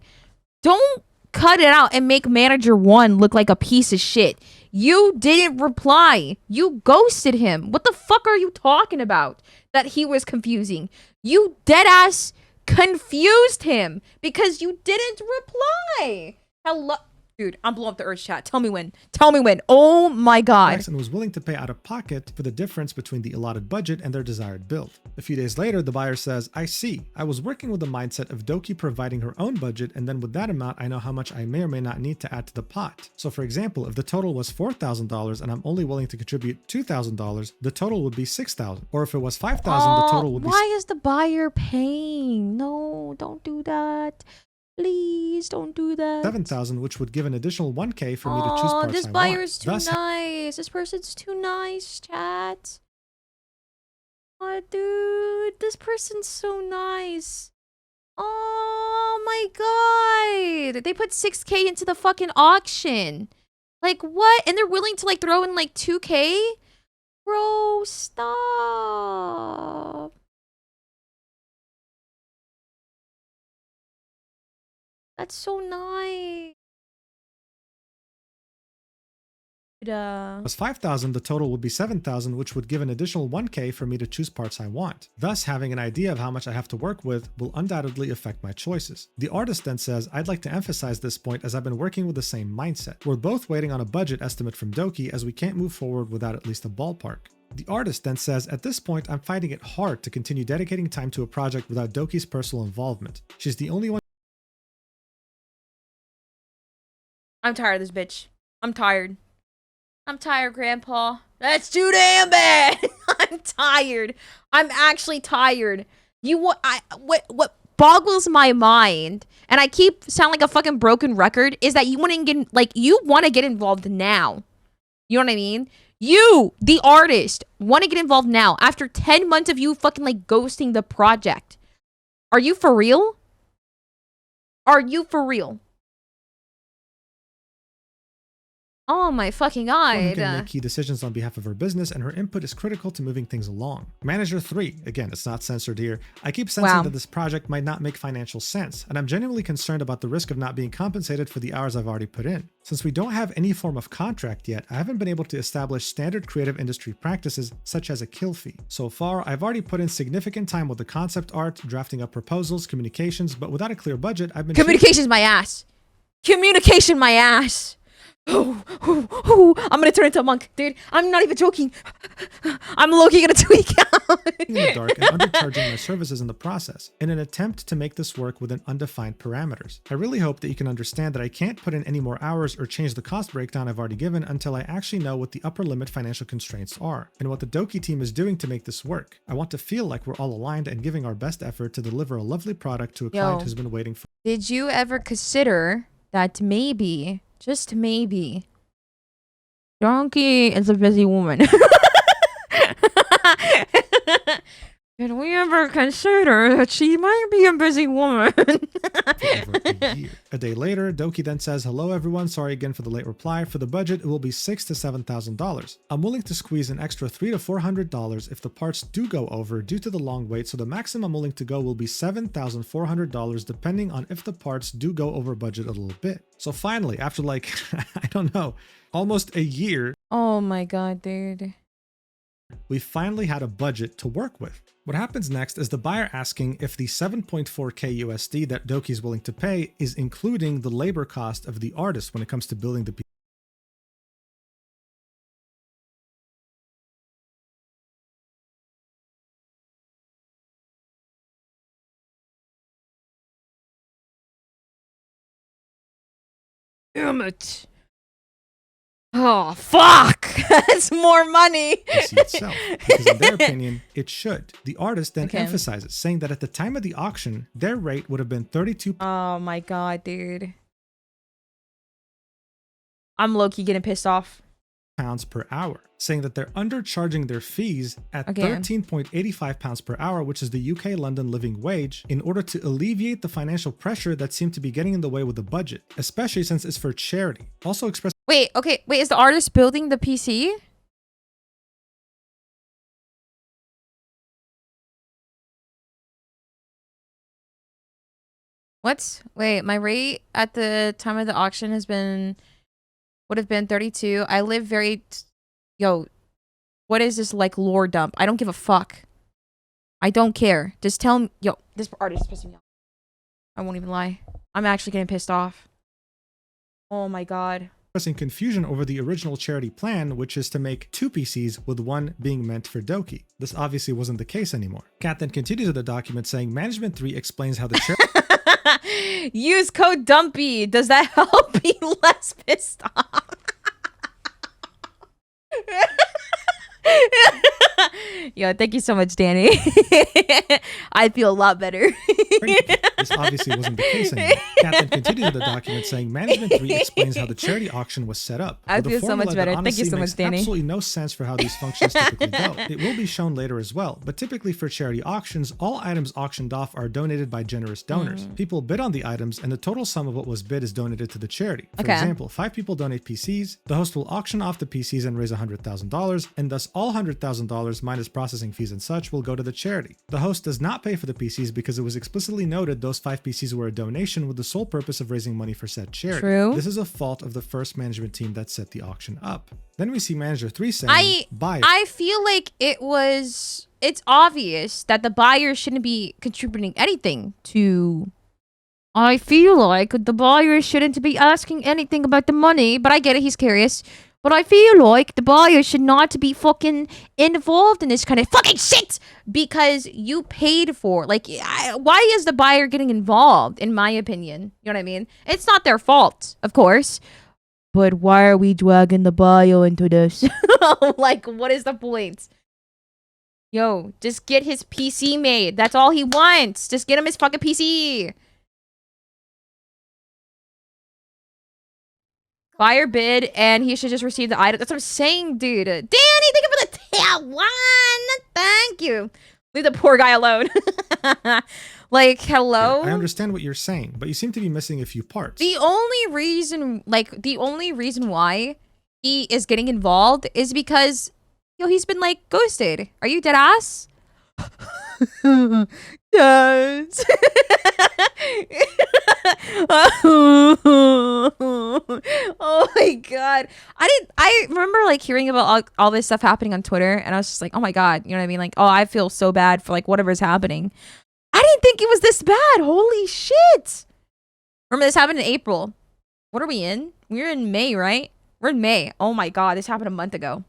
Don't cut it out and make Manager 1 look like a piece of shit. You didn't reply. You ghosted him. What the fuck are you talking about? That he was confusing. You deadass confused him because you didn't reply. Hello. Dude, I'm blowing up the Earth chat. Tell me when. Tell me when. Oh my god. And was willing to pay out of pocket for the difference between the allotted budget and their desired build. A few days later, the buyer says, I see. I was working with the mindset of Doki providing her own budget, and then with that amount, I know how much I may or may not need to add to the pot. So for example, if the total was $4,000 and I'm only willing to contribute $2,000, the total would be $6,000. Or if it was $5,000, the total would be... Why is the buyer paying? No, don't do that. Please don't do that. $7,000, which would give an additional $1,000 for me to choose parts this I buyer want. is too nice. This person's too nice, chat. Oh, dude, this person's so nice. Oh my god, they put $6,000 into the fucking auction. Like what? And they're willing to like throw in like $2,000? Bro, stop. That's so nice. Was $5,000, the total would be $7,000, which would give an additional $1,000 for me to choose parts I want. Thus, having an idea of how much I have to work with will undoubtedly affect my choices. The artist then says, I'd like to emphasize this point as I've been working with the same mindset. We're both waiting on a budget estimate from Doki as we can't move forward without at least a ballpark. The artist then says, at this point, I'm finding it hard to continue dedicating time to a project without Doki's personal involvement. She's the only one. I'm tired of this bitch. I'm tired. I'm tired, Grandpa. That's too damn bad. I'm tired. I'm actually tired. What boggles my mind, and I keep sound like a fucking broken record, is that you want to get involved now. You know what I mean? You, the artist, want to get involved now after 10 months of you fucking like ghosting the project. Are you for real? Are you for real? Oh my fucking god. Who can make key decisions on behalf of her business, and her input is critical to moving things along. Manager 3, again, it's not censored here. I keep sensing that this project might not make financial sense, and I'm genuinely concerned about the risk of not being compensated for the hours I've already put in. Since we don't have any form of contract yet, I haven't been able to establish standard creative industry practices such as a kill fee. So far, I've already put in significant time with the concept art, drafting up proposals, communications, but without a clear budget, I've been— Communication's my ass. Communication my ass. I'm gonna turn into a monk, dude. I'm not even joking. I'm low-key gonna tweak out. In the dark and undercharging my services in the process, in an attempt to make this work within undefined parameters. I really hope that you can understand that I can't put in any more hours or change the cost breakdown I've already given until I actually know what the upper limit financial constraints are, and what the Doki team is doing to make this work. I want to feel like we're all aligned and giving our best effort to deliver a lovely product to a client who's been waiting for— Did you ever consider that maybe, just maybe, Donkey is a busy woman? Did we ever consider that she might be a busy woman? over a year. A day later, Doki then says, hello everyone, sorry again for the late reply. For the budget, it will be $6,000 to $7,000. I'm willing to squeeze an extra $300 to $400 if the parts do go over due to the long wait, so the maximum I'm willing to go will be $7,400 depending on if the parts do go over budget a little bit. So finally, after like, I don't know, almost a year— Oh my god, dude. We finally had a budget to work with. What happens next is the buyer asking if the 7.4K USD that Doki is willing to pay is including the labor cost of the artist when it comes to building the piece. Damn it. Oh, fuck! That's more money! Itself, because in their opinion, it should. The artist then emphasizes, saying that at the time of the auction, their rate would have been 32. Oh my god, dude. I'm low-key getting pissed off. Pounds per hour, saying that they're undercharging their fees at 13.85 pounds per hour, which is the UK London living wage, in order to alleviate the financial pressure that seemed to be getting in the way with the budget, especially since it's for charity. Also expressed. Wait, okay, wait, is the artist building the PC? What? Wait, my rate at the time of the auction would have been 32. I live very... Yo, what is this, like, lore dump? I don't give a fuck. I don't care. Just tell me... Yo, this artist is pissing me off. I won't even lie. I'm actually getting pissed off. Oh my god. Expressing confusion over the original charity plan, which is to make 2 PCs with one being meant for Doki. This obviously wasn't the case anymore. Kat then continues with the document saying Management 3 explains how the charity... Use code Dumpy. Does that help be less pissed off? Yo, thank you so much, Danny. I feel a lot better. This obviously wasn't the case anymore. Kat then continued the document saying Management 3 explains how the charity auction was set up. I feel so much better. Thank you so much, Danny. Absolutely no sense for how these functions typically go. It will be shown later as well, but typically for charity auctions, all items auctioned off are donated by generous donors. People bid on the items, and the total sum of what was bid is donated to the charity. For example, 5 people donate PCs, the host will auction off the PCs and raise $100,000, and thus all $100,000 minus processing fees and such will go to the charity. The host does not pay for the PCs because it was explicitly noted those 5 PCs were a donation with the sole purpose of raising money for said charity. True. This is a fault of the first management team that set the auction up. Then we see Manager 3 saying, I feel like it's obvious that the buyer shouldn't be contributing anything to... I feel like the buyer shouldn't be asking anything about the money, but I get it, he's curious. But I feel like the buyer should not be fucking involved in this kind of fucking shit because you paid for. Like, why is the buyer getting involved, in my opinion? You know what I mean? It's not their fault, of course. But why are we dragging the buyer into this? Like, what is the point? Yo, just get his PC made. That's all he wants. Just get him his fucking PC. Buyer bid, and he should just receive the item. That's what I'm saying, dude. Danny, thank you for the tail one. Thank you. Leave the poor guy alone. Like, hello? I understand what you're saying, but you seem to be missing a few parts. The only reason why he is getting involved is because, yo, he's been, like, ghosted. Are you dead ass? Yes. Oh my god. I remember like hearing about all this stuff happening on Twitter, and I was just like, oh my god, you know what I mean? Like, oh, I feel so bad for like whatever's happening. I didn't think it was this bad. Holy shit. Remember this happened in April. What are we in? We're in May, right? We're in May. Oh my god, this happened a month ago.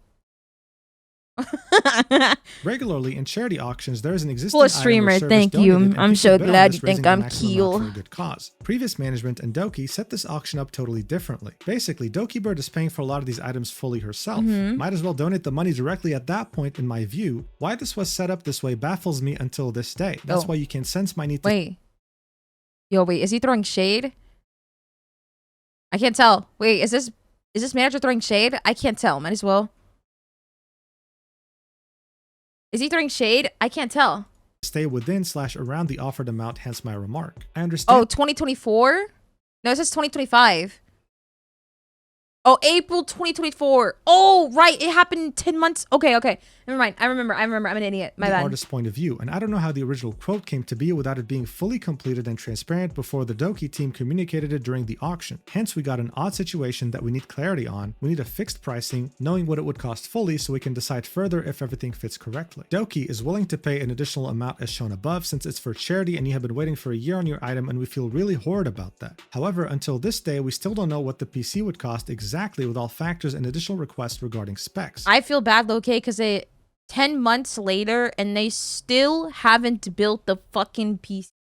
Regularly in charity auctions, there is an existing full streamer. Thank you. I'm so glad you think I'm cool. For a good cause. Previous management and Doki set this auction up totally differently. Basically, dokibird is paying for a lot of these items fully herself. Might as well donate the money directly at that point, in my view. Why this was set up this way baffles me until this day. That's why you can sense my need to... Wait. Yo, wait. Is he throwing shade? I can't tell. Wait, is this manager throwing shade? I can't tell. Might as well. Is he throwing shade? I can't tell. Stay within/around the offered amount, hence my remark. I understand. Oh, 2024? No, it says 2025. Oh, April 2024. Oh, right. It happened 10 months. Okay. Never mind. I remember. I'm an idiot. My bad. The artist's point of view, and I don't know how the original quote came to be without it being fully completed and transparent before the Doki team communicated it during the auction. Hence, we got an odd situation that we need clarity on. We need a fixed pricing, knowing what it would cost fully so we can decide further if everything fits correctly. Doki is willing to pay an additional amount as shown above since it's for charity and you have been waiting for a year on your item, and we feel really horrid about that. However, until this day, we still don't know what the PC would cost exactly with all factors and additional requests regarding specs. I feel bad, okay, because 10 months later and they still haven't built the fucking PC.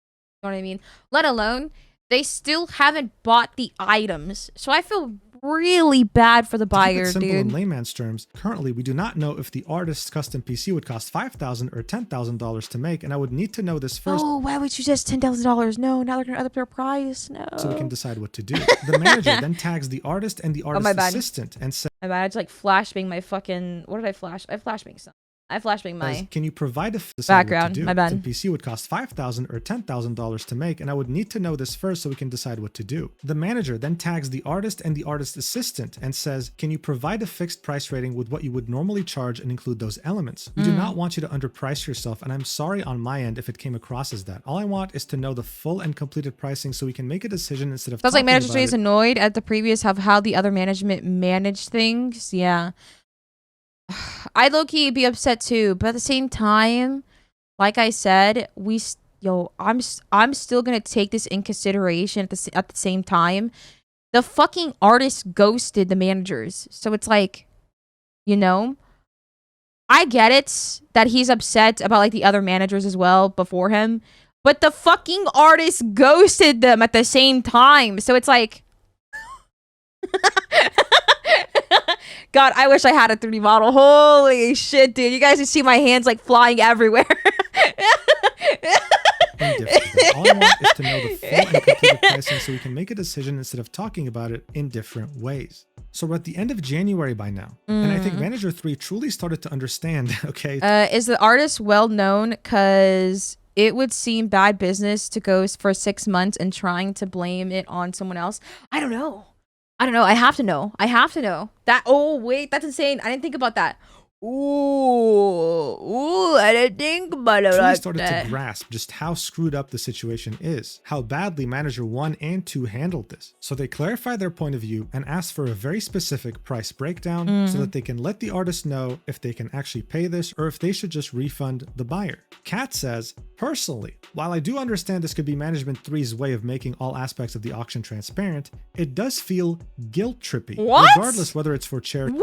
You know what I mean? Let alone, they still haven't bought the items. So I feel really bad for the To keep buyer, it simple dude. in layman's terms, currently we do not know if the artist's custom PC would cost $5,000 or $10,000 to make, and I would need to know this first. Oh, why would you just $10,000? No, now they're gonna up their price. No. So we can decide what to do. The manager then tags the artist and the artist's assistant and says, My bad. I just like flashbang my fucking. What did I flash? I flashbang something. I flashbang my. "Can you provide a background? My bad. The PC would cost $5,000 or $10,000 to make, and I would need to know this first so we can decide what to do." The manager then tags the artist and the artist's assistant and says, "Can you provide a fixed price rating with what you would normally charge and include those elements? We do not want you to underprice yourself, and I'm sorry on my end if it came across as that. All I want is to know the full and completed pricing so we can make a decision instead of." Sounds like manager about 3 is it. annoyed at the previous of how the other management managed things. Yeah. I'd low-key be upset too, but at the same time, like I said, I'm still gonna take this in consideration at the same time. The fucking artist ghosted the managers, so it's like, you know, I get it that he's upset about like the other managers as well before him, but the fucking artist ghosted them at the same time, so it's like. God, I wish I had a 3D model. Holy shit, dude. You guys can see my hands like flying everywhere. All I want is to know the full and completed pricing so we can make a decision instead of talking about it in different ways. So we're at the end of January by now. And I think Manager 3 truly started to understand, okay? Is the artist well known? Because it would seem bad business to go for 6 months and trying to blame it on someone else. I don't know. I have to know. That. Oh, wait. That's insane. I didn't think about that. Ooh, I didn't think about it. Truly started to grasp just how screwed up the situation is, how badly Manager 1 and 2 handled this. So they clarified their point of view and asked for a very specific price breakdown so that they can let the artist know if they can actually pay this or if they should just refund the buyer. Kat says, "Personally, while I do understand this could be Management 3's way of making all aspects of the auction transparent, it does feel guilt-trippy. What? Regardless whether it's for charity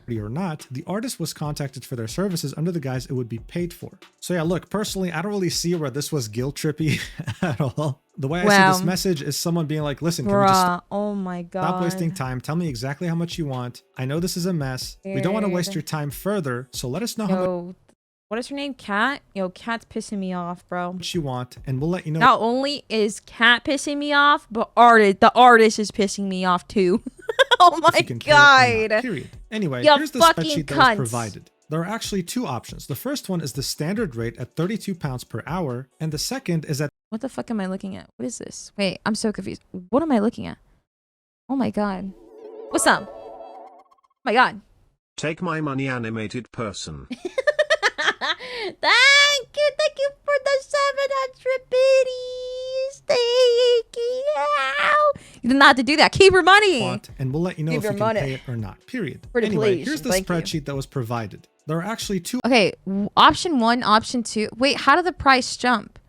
or not, the artist was contacted for their services under the guise it would be paid for." So yeah, look, personally, I don't really see where this was guilt-trippy at all. The way I see this message is someone being like, "Listen, can we just oh my God. stop wasting time? Tell me exactly how much you want. I know this is a mess. We don't want to waste your time further, so let us know how what is her name? Kat? Yo, Kat's pissing me off, bro. much you want, and we'll let you know." Not only is Kat pissing me off, but the artist is pissing me off too. Oh my God. Period. Anyway, You here's the fucking spreadsheet that was provided. There are actually two options. The first one is the standard rate at £32 per hour, and the second is at What the fuck am I looking at? What is this? Wait, I'm so confused. What am I looking at? Oh my God. What's up? Oh my God. Take my money, animated person. Thank you for the 700 biddies. Thank you. You did not have to do that. Keep your money. want, and we'll let you know Keep if your you can money. pay it or not. Period. Pretty Anyway, please. here's the Thank you. spreadsheet that was provided. There are actually two Okay, option 1, option 2. Wait, how did the price jump?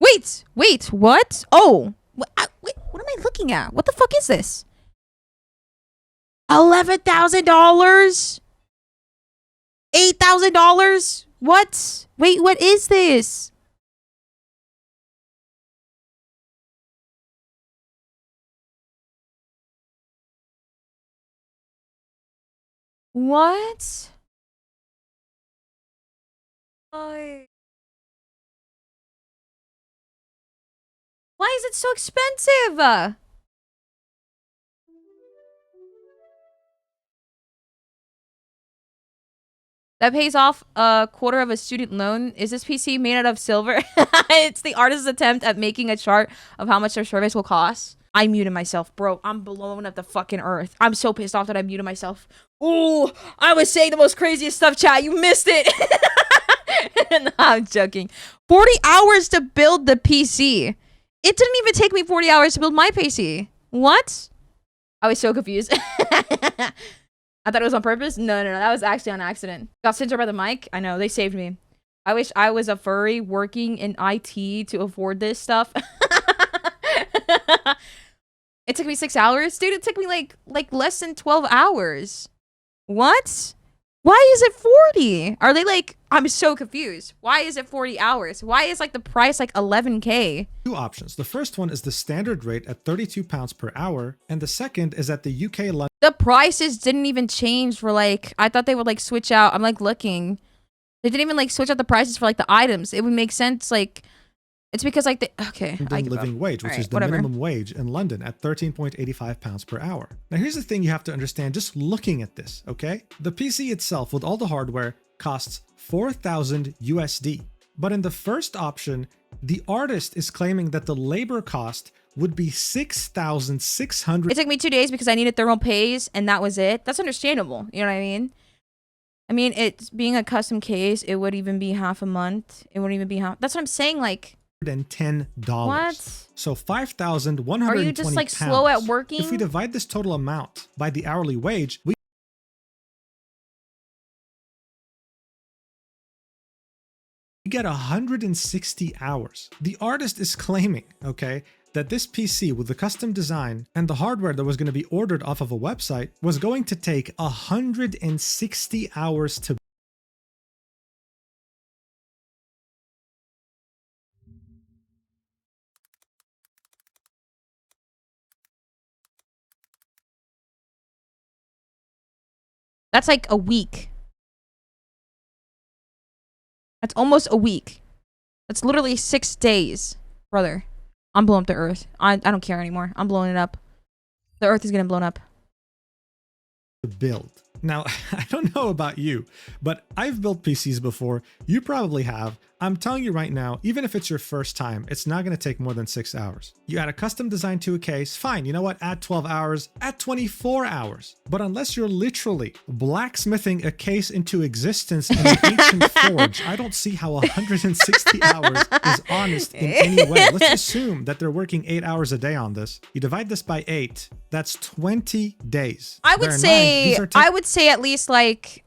Wait, what? Oh, wait, what am I looking at? What the fuck is this? $11,000? $8,000? What? Wait, what is this? What? Why is it so expensive? That pays off a quarter of a student loan. Is this PC made out of silver? It's the artist's attempt at making a chart of how much their service will cost. I muted myself, bro. I'm blowing up the fucking earth. I'm so pissed off that I muted myself. Ooh, I was saying the most craziest stuff, chat. You missed it. No, I'm joking. 40 hours to build the PC. It didn't even take me 40 hours to build my PC. What? I was so confused. I thought it was on purpose. No. That was actually on accident. Got censored by the mic. I know. They saved me. I wish I was a furry working in IT to afford this stuff. It took me 6 hours. Dude, it took me like less than 12 hours. What? Why is it 40? Are they like, I'm so confused. Why is it 40 hours? Why is like the price like 11K? Two options. The first one is the standard rate at £32 per hour, and the second is at the UK London. The prices didn't even change for like, I thought they would like switch out. I'm like looking. They didn't even like switch out the prices for like the items. It would make sense like, it's because like the, okay. Living wage, which is the minimum wage in London at £13.85 per hour. Now here's the thing you have to understand just looking at this, okay? The PC itself with all the hardware costs 4,000 USD. But in the first option, the artist is claiming that the labor cost would be 6,600. It took me 2 days because I needed thermal paste and that was it. That's understandable. You know what I mean? I mean, it's being a custom case, it would even be half a month. It wouldn't even be half. That's what I'm saying. Like, $10. What? So 5,120 Are you just like slow at working? If we divide this total amount by the hourly wage, we get 160 hours. The artist is claiming, okay, that this PC with the custom design and the hardware that was going to be ordered off of a website was going to take 160 hours to. That's like a week. That's almost a week. That's literally 6 days. Brother, I'm blowing up the earth. I don't care anymore. I'm blowing it up. The earth is getting blown up. Build. Now, I don't know about you, but I've built PCs before. You probably have. I'm telling you right now, even if it's your first time, it's not going to take more than 6 hours. You add a custom design to a case, fine, you know what, add 12 hours, add 24 hours. But unless you're literally blacksmithing a case into existence in an ancient forge, I don't see how 160 hours is honest in any way. Let's assume that they're working 8 hours a day on this. You divide this by 8, that's 20 days. I would say at least like,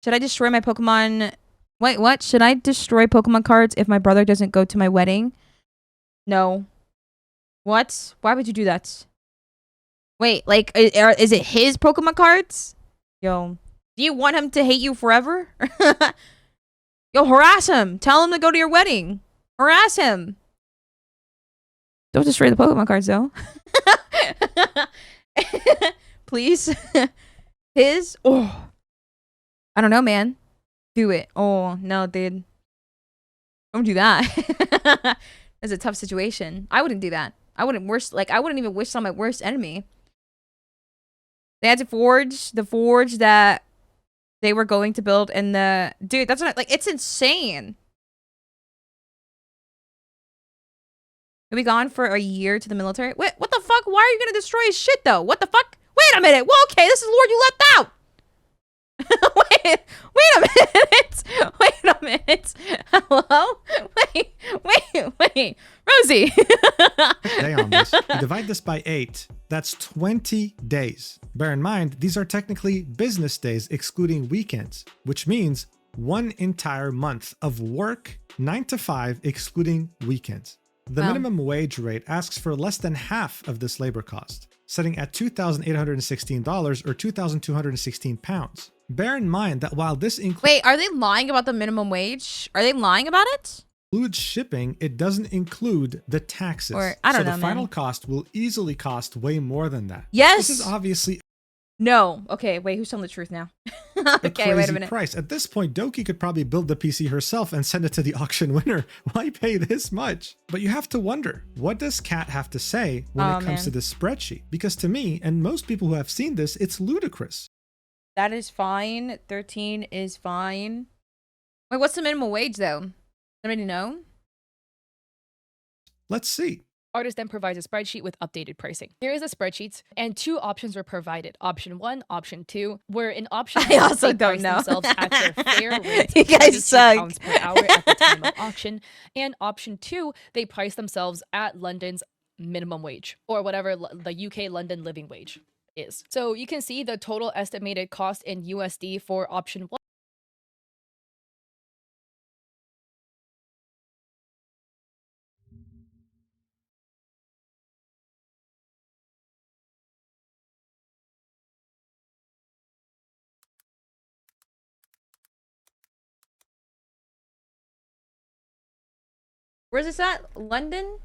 should I destroy my Pokemon? Wait, what? Should I destroy Pokemon cards if my brother doesn't go to my wedding? No. What? Why would you do that? Wait, like, is it his Pokemon cards? Yo, do you want him to hate you forever? Yo, harass him. Tell him to go to your wedding. Harass him. Don't destroy the Pokemon cards, though. Please. His? Oh. I don't know, man. Do it. Oh, no, dude. Don't do that. That's a tough situation. I wouldn't do that. I wouldn't even wish on my worst enemy. They had to forge the forge that they were going to build and the... Dude, that's not... Like, it's insane. He'll be gone for a year to the military. Wait, what the fuck? Why are you gonna destroy his shit, though? What the fuck? Wait a minute. Well, okay, this is Lord you left out. wait a minute. Wait a minute. Hello? Wait. Rosie. Day on this. You divide this by 8. That's 20 days. Bear in mind, these are technically business days excluding weekends, which means 1 entire month of work, 9 to 5, excluding weekends. The minimum wage rate asks for less than half of this labor cost, setting at $2,816 or 2,216 pounds. Bear in mind that while this includes... Wait, are they lying about the minimum wage? Are they lying about it? Includes shipping, it doesn't include the taxes. Or, I don't know, so the final cost will easily cost way more than that. Yes! This is obviously... No. Okay, wait, who's telling the truth now? Okay, wait a minute. Price. At this point, Doki could probably build the PC herself and send it to the auction winner. Why pay this much? But you have to wonder, what does Kat have to say when it comes to this spreadsheet? Because to me, and most people who have seen this, it's ludicrous. That is fine. 13 is fine. Wait, what's the minimum wage, though? Somebody know? Let's see. Artist then provides a spreadsheet with updated pricing. Here is a spreadsheet, and 2 options were provided. Option 1, option 2, where in option 1, I also they don't know. themselves at their fair rate You guys suck. £22 per hour at the time of auction. And option 2, they price themselves at London's minimum wage, or whatever the UK London living wage is. So you can see the total estimated cost in USD for option 1. Where's this at? London?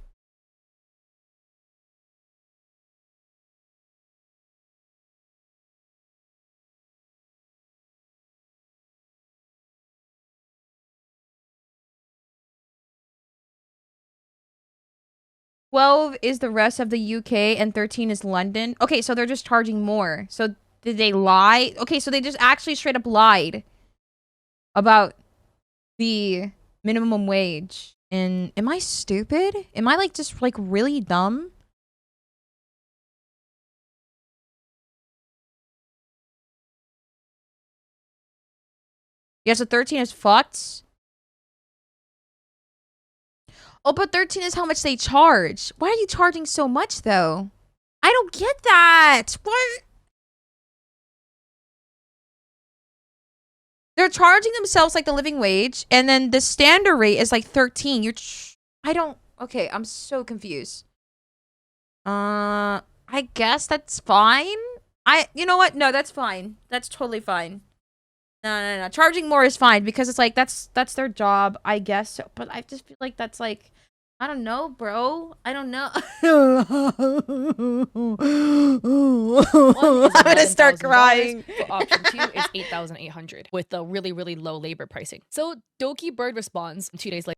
$12 is the rest of the UK and 13 is London. Okay, so they're just charging more. So did they lie? Okay, so they just actually straight up lied about the minimum wage. And am I stupid? Am I like just like really dumb? Yeah, so 13 is fucked. Oh, but 13 is how much they charge. Why are you charging so much, though? I don't get that. What? They're charging themselves like the living wage, and then the standard rate is like 13. I don't... Okay, I'm so confused. I guess that's fine. You know what? No, that's fine. That's totally fine. No. Charging more is fine because it's like that's their job, I guess. So, but I just feel like that's like, I don't know, bro. I don't know. I'm gonna start crying. But option 2 is 8,800 with the really, really low labor pricing. So dokibird responds 2 days later.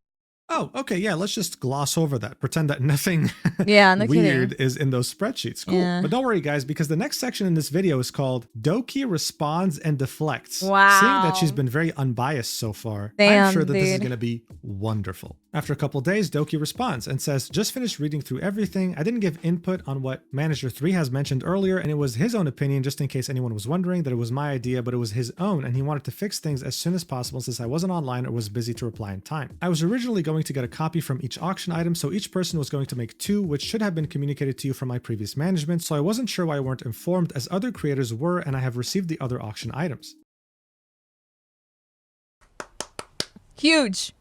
Oh, okay, yeah, let's just gloss over that. Pretend that nothing no weird kidding. is in those spreadsheets. Cool. Yeah. But don't worry, guys, because the next section in this video is called Doki Responds and Deflects. Wow. Seeing that she's been very unbiased so far, Damn, I'm sure that this is dude. going to be wonderful. After a couple days, Doki responds and says, just finished reading through everything. I didn't give input on what Manager 3 has mentioned earlier, and it was his own opinion, just in case anyone was wondering that it was my idea, but it was his own, and he wanted to fix things as soon as possible since I wasn't online or was busy to reply in time. I was originally going to get a copy from each auction item, so each person was going to make 2, which should have been communicated to you from my previous management, so I wasn't sure why you weren't informed as other creators were, and I have received the other auction items. Huge.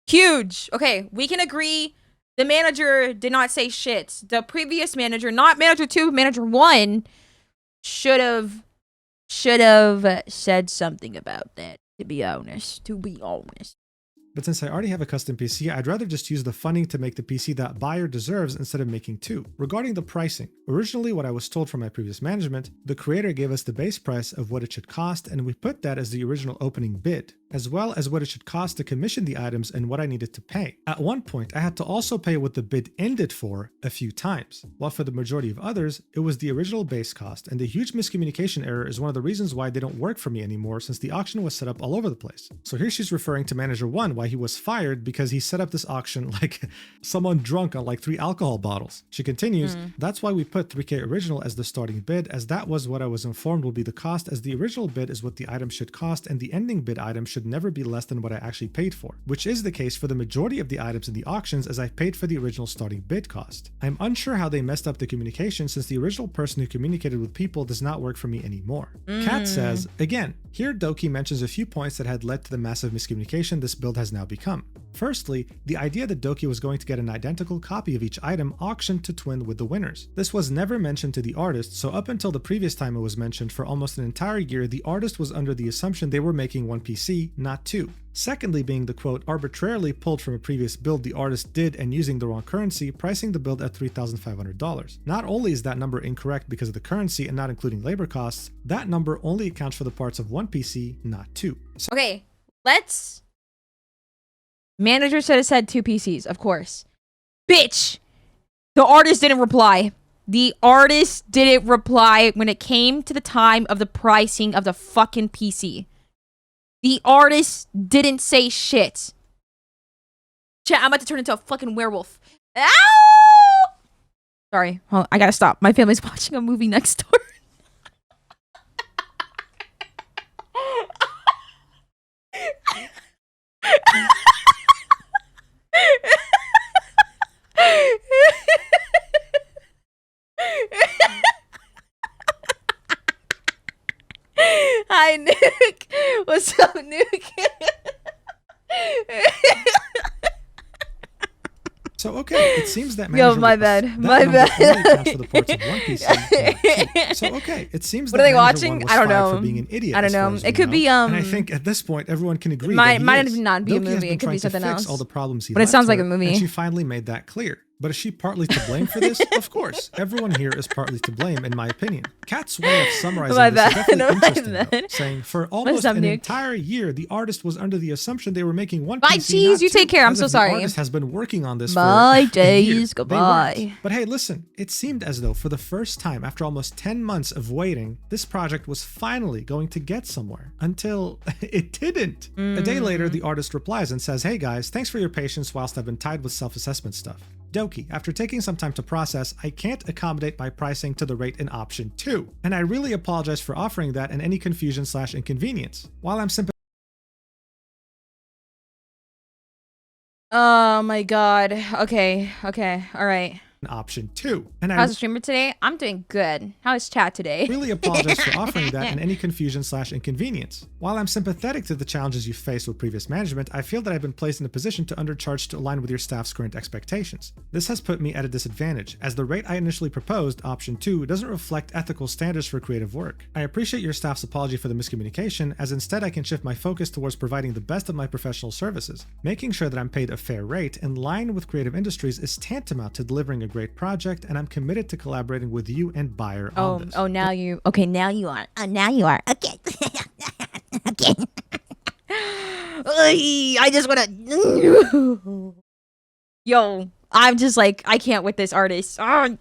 Huge. Okay, we can agree the manager did not say shit. The previous manager, not manager 2, manager 1, should have said something about that, to be honest. But since I already have a custom PC, I'd rather just use the funding to make the PC that buyer deserves instead of making 2. Regarding the pricing, originally what I was told from my previous management, the creator gave us the base price of what it should cost, and we put that as the original opening bid, as well as what it should cost to commission the items and what I needed to pay. At one point, I had to also pay what the bid ended for a few times, while for the majority of others, it was the original base cost, and the huge miscommunication error is one of the reasons why they don't work for me anymore since the auction was set up all over the place. So here she's referring to Manager 1, why he was fired because he set up this auction like someone drunk on like 3 alcohol bottles. She continues, that's why we put 3K original as the starting bid, as that was what I was informed will be the cost, as the original bid is what the item should cost and the ending bid item should never be less than what I actually paid for, which is the case for the majority of the items in the auctions as I paid for the original starting bid cost. I'm unsure how they messed up the communication since the original person who communicated with people does not work for me anymore. Kat says, again, here Doki mentions a few points that had led to the massive miscommunication this build has now become. Firstly, the idea that Doki was going to get an identical copy of each item auctioned to twin with the winners. This was never mentioned to the artist, so up until the previous time it was mentioned for almost an entire year, the artist was under the assumption they were making 1 PC, not 2. Secondly being the quote, arbitrarily pulled from a previous build the artist did and using the wrong currency, pricing the build at $3,500. Not only is that number incorrect because of the currency and not including labor costs, that number only accounts for the parts of 1 PC, not 2. Okay, let's... Manager should have said 2 PCs, of course. Bitch! The artist didn't reply. The artist didn't reply when it came to the time of the pricing of the fucking PC. The artist didn't say shit. Chat, I'm about to turn into a fucking werewolf. Ow! Sorry, hold on, I gotta stop. My family's watching a movie next door. Hi, Nuke. What's up, Nuke? So okay, it seems that Yo, my bad. My bad. For the ports of one PC. So okay, it seems what that are they manager watching? one was I don't fired know. for being an idiot. I don't as far know. as It we could know. be And I think at this point everyone can agree that he might is. not be a Doki movie. has It been could be trying to something fix else. all the problems he But it left sounds like her, a movie. and she finally made that clear. But is she partly to blame for this? Of course. Everyone here is partly to blame, in my opinion. Kat's way of summarizing this is definitely interesting, though, saying, for almost an entire year, the artist was under the assumption they were making one Bye, PC, cheese. You not two, take care. I'm as so if sorry. The artist has been working on this Bye, for a year. days. Goodbye. But hey, listen, it seemed as though for the first time, after almost 10 months of waiting, this project was finally going to get somewhere. Until it didn't. A day later, the artist replies and says, hey guys, thanks for your patience whilst I've been tied with self-assessment stuff. Doki, after taking some time to process, I can't accommodate my pricing to the rate in option 2. And I really apologize for offering that and any confusion/inconvenience. While I'm sympathetic. Oh my god. Okay. All right. Option 2. And How's the streamer today? I'm doing good. How is chat today? Really apologize for offering that and any confusion/inconvenience. While I'm sympathetic to the challenges you've faced with previous management, I feel that I've been placed in a position to undercharge to align with your staff's current expectations. This has put me at a disadvantage, as the rate I initially proposed, option 2, doesn't reflect ethical standards for creative work. I appreciate your staff's apology for the miscommunication, as instead I can shift my focus towards providing the best of my professional services. Making sure that I'm paid a fair rate in line with creative industries is tantamount to delivering a great project, and I'm committed to collaborating with you and buyer on this. Oh, now you. Okay, now you are. Now you are. Okay. Okay. I just wanna. Yo, I'm just like, I can't with this artist. Oh,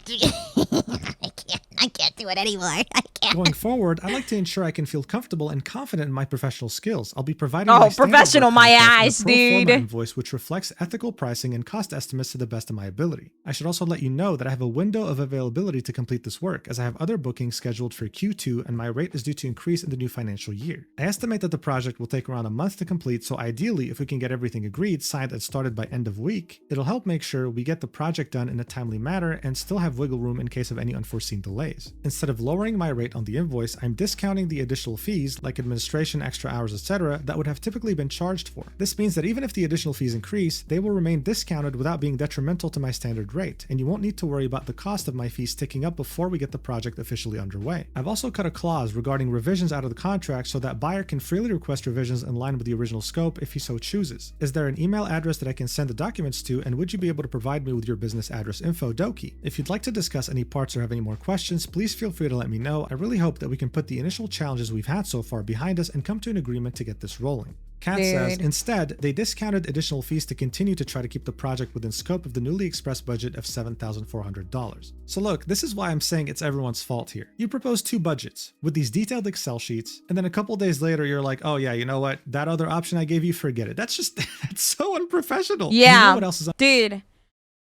I can't do it anymore. I can't. Going forward, I like to ensure I can feel comfortable and confident in my professional skills. I'll be providing professional, my ass, dude. Invoice which reflects ethical pricing and cost estimates to the best of my ability. I should also let you know that I have a window of availability to complete this work, as I have other bookings scheduled for Q2 and my rate is due to increase in the new financial year. I estimate that the project will take around a month to complete, so ideally, if we can get everything agreed, signed, and started by end of week, it'll help make sure we get the project done in a timely manner and still have wiggle room in case of any unforeseen delays. Instead of lowering my rate on the invoice, I'm discounting the additional fees, like administration, extra hours, etc., that would have typically been charged for. This means that even if the additional fees increase, they will remain discounted without being detrimental to my standard rate, and you won't need to worry about the cost of my fees ticking up before we get the project officially underway. I've also cut a clause regarding revisions out of the contract so that buyer can freely request revisions in line with the original scope if he so chooses. Is there an email address that I can send the documents to, and would you be able to provide me with your business address info, Doki? If you'd like to discuss any parts or have any more questions, please feel free to let me know. I really hope that we can put the initial challenges we've had so far behind us and come to an agreement to get this rolling. Kat says, instead, they discounted additional fees to continue to try to keep the project within scope of the newly expressed budget of $7,400. So look, this is why I'm saying it's everyone's fault here. You proposed 2 budgets with these detailed Excel sheets, and then a couple days later, you're like, oh yeah, you know what? That other option I gave you, forget it. That's just, that's so unprofessional. Yeah, you know what else is dude.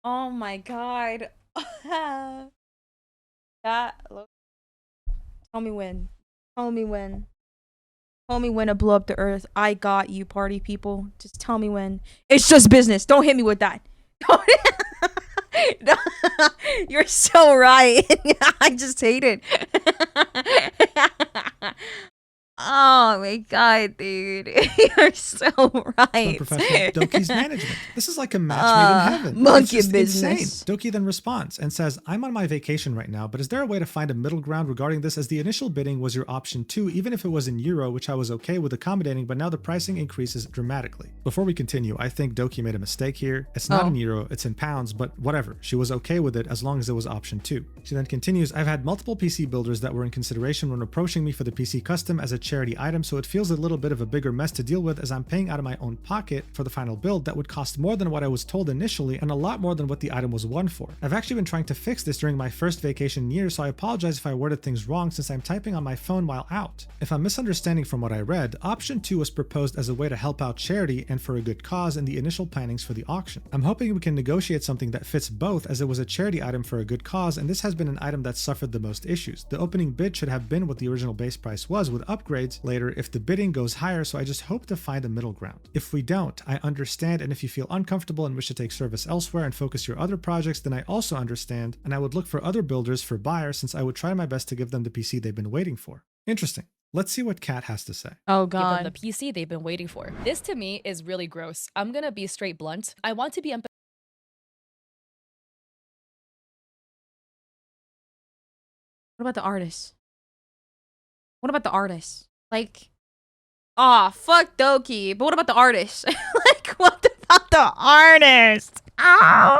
Oh my god. Tell me when. Tell me when. Tell me when to blow up the earth. I got you, party people. Just tell me when. It's just business. Don't hit me with that. You're so right. I just hate it. Oh my god, dude. You're so right. Unprofessional Doki's management. This is like a match made in heaven. Monkey it's business. Insane. Doki then responds and says, I'm on my vacation right now, but is there a way to find a middle ground regarding this, as the initial bidding was your option 2, even if it was in euro, which I was okay with accommodating, but now the pricing increases dramatically. Before we continue, I think Doki made a mistake here. It's not in euro, it's in pounds, but whatever. She was okay with it as long as it was option 2. She then continues, I've had multiple PC builders that were in consideration when approaching me for the PC custom as a charity item, so it feels a little bit of a bigger mess to deal with, as I'm paying out of my own pocket for the final build that would cost more than what I was told initially and a lot more than what the item was won for. I've actually been trying to fix this during my first vacation year, so I apologize if I worded things wrong since I'm typing on my phone while out. If I'm misunderstanding from what I read, option 2 was proposed as a way to help out charity and for a good cause in the initial plannings for the auction. I'm hoping we can negotiate something that fits both, as it was a charity item for a good cause, and this has been an item that suffered the most issues. The opening bid should have been what the original base price was, with upgrades later if the bidding goes higher, so I just hope to find a middle ground. If we don't, I understand, and if you feel uncomfortable and wish to take service elsewhere and focus your other projects, then I also understand, and I would look for other builders for buyers, since I would try my best to give them the PC they've been waiting for. Interesting. Let's see what Kat has to say. Oh Give god. them the PC they've been waiting for. This to me is really gross. I'm gonna be straight blunt. I want to be What about the artists? What about the artists? Like, aw, fuck Doki. But what about the artists? Like, what about the artists? Ah!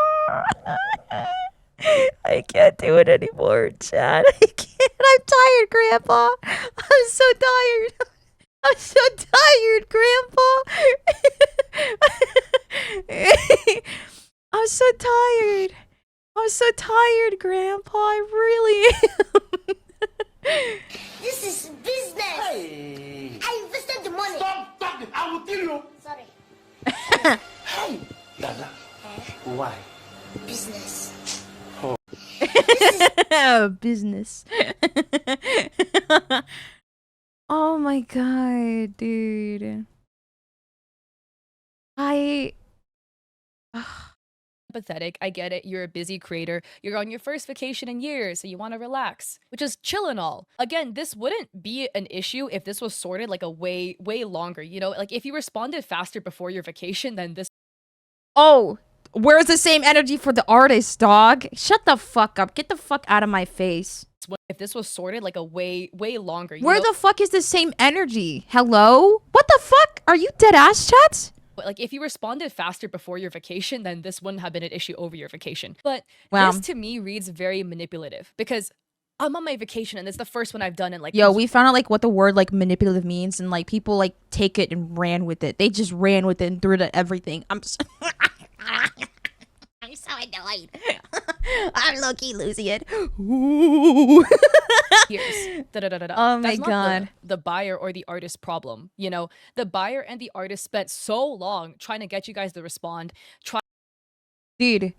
I can't do it anymore, Chad. I can't. I'm tired, Grandpa. I'm so tired. I'm so tired, Grandpa. I'm so tired. I'm so tired, Grandpa. I really am. This is business. Hey. I invested the money. Stop talking. I will kill you. Sorry. Hey, Dada. Why? Business. Business. Oh my god, dude. Pathetic. I get it. You're a busy creator. You're on your first vacation in years, so you want to relax, which is chill and all. Again, this wouldn't be an issue if this was sorted like a way longer. You know, like if you responded faster before your vacation, then this. Oh, where's the same energy for the artist, dog? Shut the fuck up. Get the fuck out of my face. If this was sorted like a way longer. Where the fuck is the same energy? Hello? What the fuck? Are you dead ass, chats? Like if you responded faster before your vacation, then this wouldn't have been an issue over your vacation. But wow. This to me reads very manipulative because I'm on my vacation and it's the first one I've done in like. Yo, we found out like what the word like manipulative means, and like people like take it and ran with it. They just ran with it and threw it at everything. I'm so I'm so annoyed. I'm low-key losing it. Ooh. Years. Oh my That's not god. the buyer or the artist problem. You know, the buyer and the artist spent so long trying to get you guys to respond. Dude,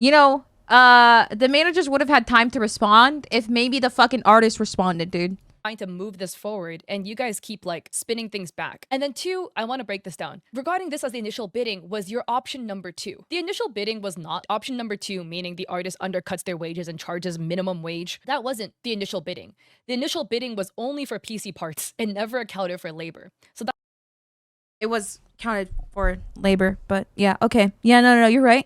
you know, the managers would have had time to respond if maybe the fucking artist responded, dude. Trying to move this forward, and you guys keep like spinning things back. And then 2, I want to break this down. Regarding this as the initial bidding was your option number 2. The initial bidding was not option number 2, meaning the artist undercuts their wages and charges minimum wage. That wasn't the initial bidding. The initial bidding was only for PC parts and never accounted for labor. So that it was counted for labor, but yeah, okay. Yeah, no, you're right.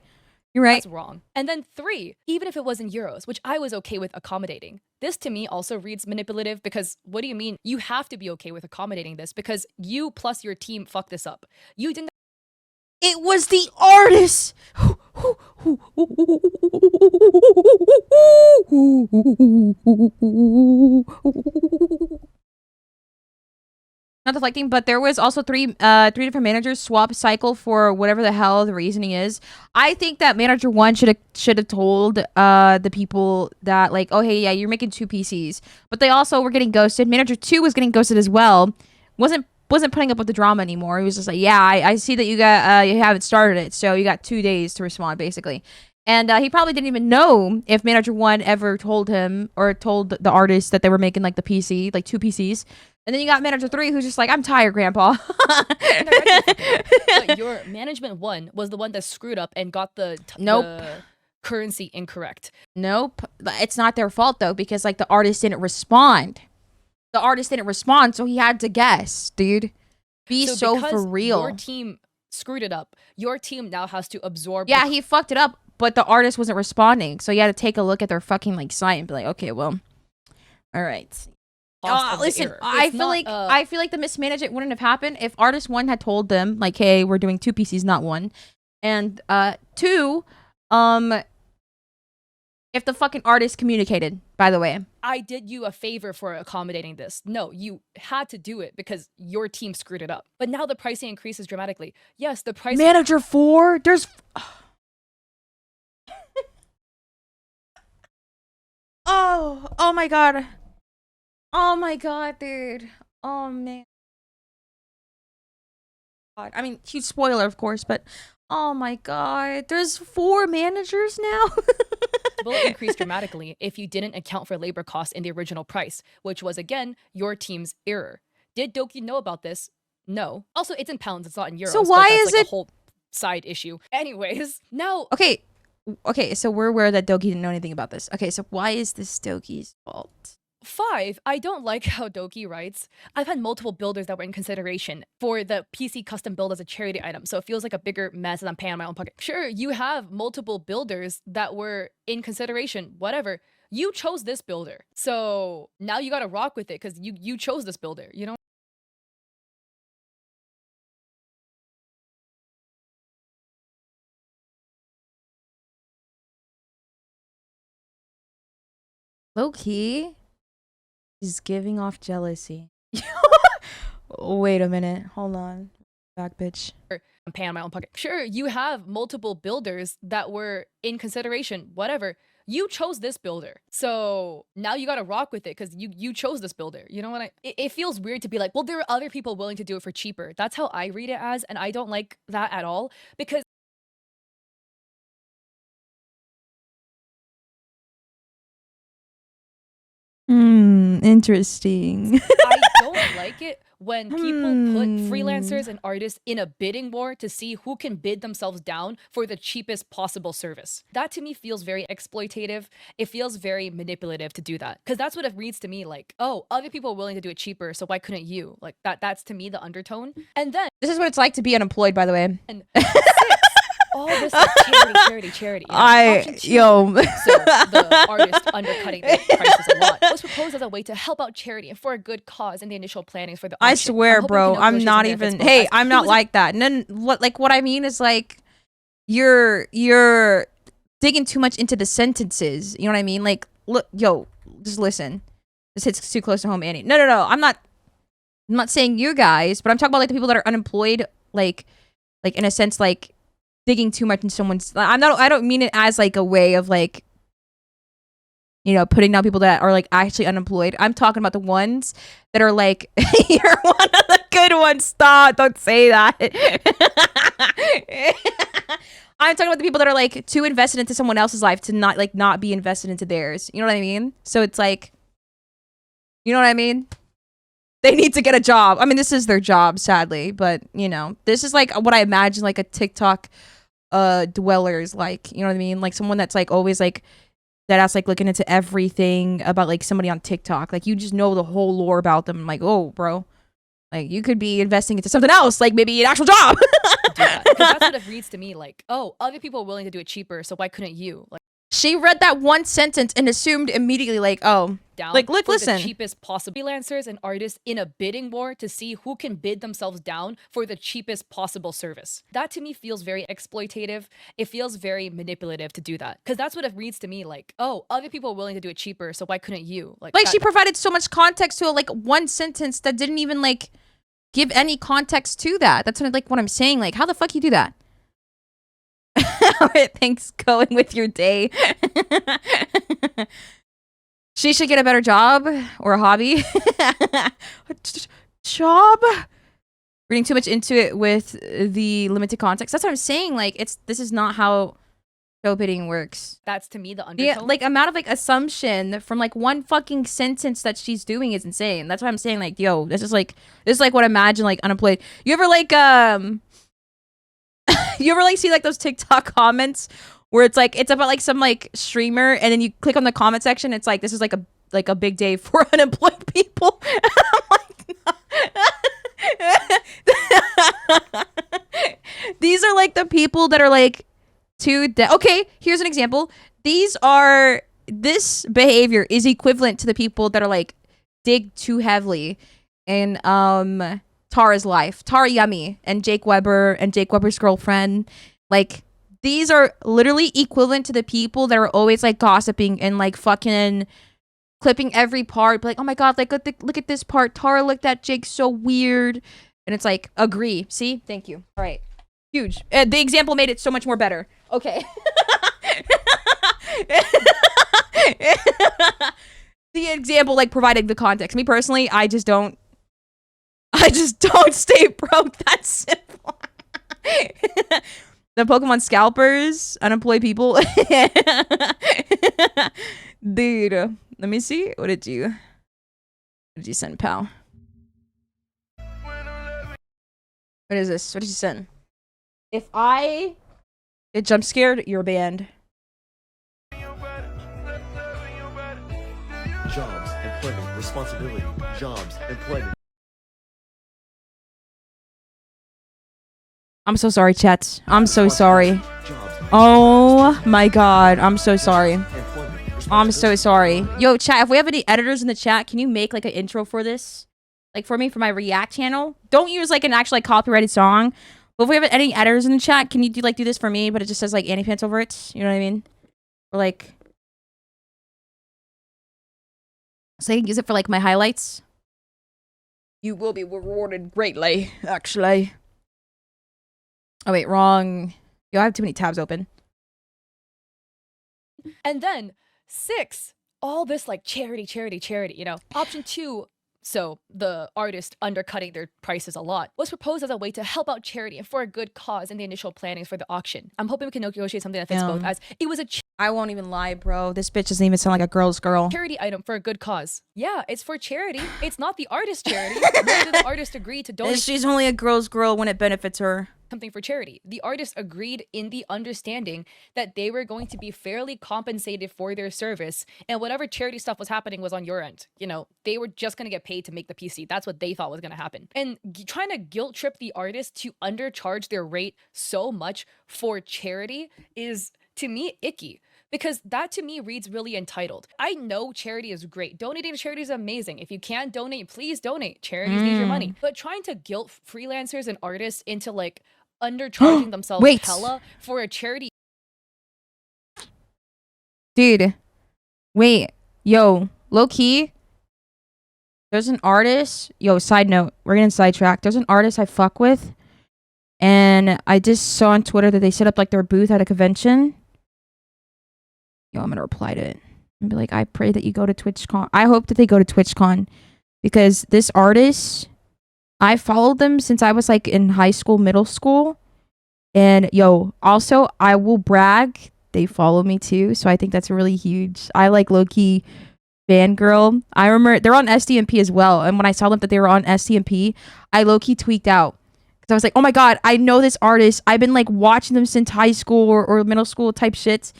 You're right. That's wrong. And then 3, even if it was in euros, which I was okay with accommodating. This to me also reads manipulative because what do you mean? You have to be okay with accommodating this because you plus your team fucked this up. You didn't. It was the artist. Not deflecting, but there was also three different managers swap cycle for whatever the hell the reasoning is. I think that manager 1 should have told the people that like, oh hey, yeah, you're making 2 PCs, but they also were getting ghosted. Manager 2 was getting ghosted as well. Wasn't putting up with the drama anymore. He was just like, yeah, I see that you haven't started it, so you got 2 days to respond basically. And he probably didn't even know if manager 1 ever told him or told the artist that they were making like the PC, like 2 PCs. And then you got manager 3 who's just like, I'm tired, Grandpa. But your management 1 was the one that screwed up and got the currency incorrect. Nope. It's not their fault though, because like the artist didn't respond. The artist didn't respond, so he had to guess, dude. Be so for real. Your team screwed it up. Your team now has to absorb. Yeah, he fucked it up, but the artist wasn't responding. So you had to take a look at their fucking like site and be like, okay, well, all right. Listen, I feel like the mismanagement wouldn't have happened if artist 1 had told them like, hey, we're doing 2 PCs, not 1. And 2, if the fucking artist communicated, by the way. I did you a favor for accommodating this. No, you had to do it because your team screwed it up. But now the pricing increases dramatically. Yes, the price. Manager 4, there's. Oh my god. Oh my god, dude. Oh man. God. I mean, huge spoiler, of course, but oh my god, there's 4 managers now. Will increase dramatically if you didn't account for labor costs in the original price, which was again your team's error. Did Doki know about this? No. Also, it's in pounds; it's not in euros. So why that's is like it a whole side issue? Anyways, now okay. So we're aware that Doki didn't know anything about this. Okay, so why is this Doki's fault? 5, I don't like how Doki writes. I've had multiple builders that were in consideration for the PC custom build as a charity item, so it feels like a bigger mess than I'm paying on my own pocket. Sure, you have multiple builders that were in consideration, whatever. You chose this builder. So now you gotta rock with it because you chose this builder, you know? Low key, he's giving off jealousy. Wait a minute. Hold on. Back, bitch. I'm paying my own pocket. Sure, you have multiple builders that were in consideration, whatever. You chose this builder. So now you gotta rock with it because you chose this builder. You know what it feels weird to be like, well, there are other people willing to do it for cheaper. That's how I read it as, and I don't like that at all because Interesting. I don't like it when people put freelancers and artists in a bidding war to see who can bid themselves down for the cheapest possible service. That to me feels very exploitative. It feels very manipulative to do that. Because that's what it reads to me like, oh, other people are willing to do it cheaper, so why couldn't you? Like that's to me the undertone. And then This is what it's like to be unemployed, by the way. and all this like charity. You know? Option two, Yo. so the artist undercutting the prices a lot was proposed as a way to help out charity and for a good cause in the initial plannings for the I auction. swear, I'm hoping bro. we can I'm negotiate not some benefits even. both Hey, sides. I'm He not was like that. None. What I mean is like, you're digging too much into the sentences. You know what I mean? Like, look, yo, just listen. This hits too close to home, Annie. No. I'm not saying you guys, but I'm talking about like the people that are unemployed. Like in a sense, like digging too much into someone's. I don't mean it as like a way of like, you know, putting down people that are like actually unemployed. I'm talking about the ones that are like, you're one of the good ones. Stop. Don't say that. I'm talking about the people that are like too invested into someone else's life to not be invested into theirs. You know what I mean? So it's like, you know what I mean? They need to get a job. I mean, this is their job, sadly, but you know, this is like what I imagine like a TikTok dweller is like. You know what I mean? Like someone that's like always like that's like looking into everything about like somebody on TikTok. Like you just know the whole lore about them. Like, oh, bro, like you could be investing into something else, like maybe an actual job. do that. Because that's what it reads to me like, oh, other people are willing to do it cheaper, so why couldn't you? Like, she read that one sentence and assumed immediately like, oh, down like look, for listen. the cheapest possible freelancers and artists in a bidding war to see who can bid themselves down for the cheapest possible service. That to me feels very exploitative. It feels very manipulative to do that. Because that's what it reads to me like, oh, other people are willing to do it cheaper, so why couldn't you? Like She provided so much context to like one sentence that didn't even like give any context to that. That's what I'm saying. Like, how the fuck you do that? Alright, thanks. Going with your day. She should get a better job or a hobby. Job? Reading too much into it with the limited context. That's what I'm saying. Like, this is not how show bidding works. That's to me the undertone. The like amount of like assumption from like one fucking sentence that she's doing is insane. That's what I'm saying. Like, yo, this is like what I imagine like unemployed. You ever like you ever like see like those TikTok comments where it's about like some like streamer and then you click on the comment section, it's like this is like a big day for unemployed people. These are like the people that are like okay, here's an example. This behavior is equivalent to the people that are like dig too heavily in Tara's life. Tara Yummy and Jake Weber and Jake Weber's girlfriend. Like, these are literally equivalent to the people that are always like gossiping and like fucking clipping every part. But like, oh my god, like look at this part. Tara looked at Jake so weird. And it's like, agree. See? Thank you. All right. Huge. The example made it so much more better. Okay. The example like provided the context. Me personally, I just don't stay broke. That's simple. The Pokemon scalpers, unemployed people. Dude, let me see. What did you send, pal? What is this? What did you send? If I get jump scared, you're banned. Jobs, employment, responsibility, jobs, employment. I'm so sorry, chat. I'm so sorry. Oh my god, I'm so sorry. I'm so sorry. Yo, chat, if we have any editors in the chat, can you make like an intro for this? Like for me, for my React channel? Don't use like an actual like copyrighted song. But if we have any editors in the chat, can you do this for me, but it just says like AnniePants over it? You know what I mean? Or like... So I can use it for like my highlights. You will be rewarded greatly, actually. Oh wait, wrong. Yo, I have too many tabs open. And then 6, all this like charity, you know. Option 2, so the artist undercutting their prices a lot, was proposed as a way to help out charity and for a good cause in the initial plannings for the auction. I'm hoping we can negotiate something that fits both, as it was a I won't even lie, bro. This bitch doesn't even sound like a girl's girl. charity item for a good cause. Yeah, it's for charity. It's not the artist's charity. Nor did the artist agree to donate She's only a girl's girl when it benefits her. something for charity. The artist agreed in the understanding that they were going to be fairly compensated for their service, and whatever charity stuff was happening was on your end. You know, they were just going to get paid to make the PC. That's what they thought was going to happen. And trying to guilt trip the artist to undercharge their rate so much for charity is, to me, icky. Because that to me reads really entitled. I know charity is great. Donating to charity is amazing. If you can't donate, please donate. Charities need your money. But trying to guilt freelancers and artists into like undercharging themselves hella for a charity. Dude, wait, yo, low key. There's an artist. Yo, side note, we're getting sidetracked. There's an artist I fuck with, and I just saw on Twitter that they set up like their booth at a convention. Yo, I'm gonna reply to it and be like, I pray that you go to TwitchCon. I hope that they go to TwitchCon, because this artist, I followed them since I was like in high school, middle school. And yo, also I will brag, they follow me too. So I think that's really huge. I like low-key fangirl. I remember they're on SDMP as well. And when I saw them that they were on SDMP, I low-key tweaked out. Because I was like, oh my God, I know this artist. I've been like watching them since high school or middle school type shit.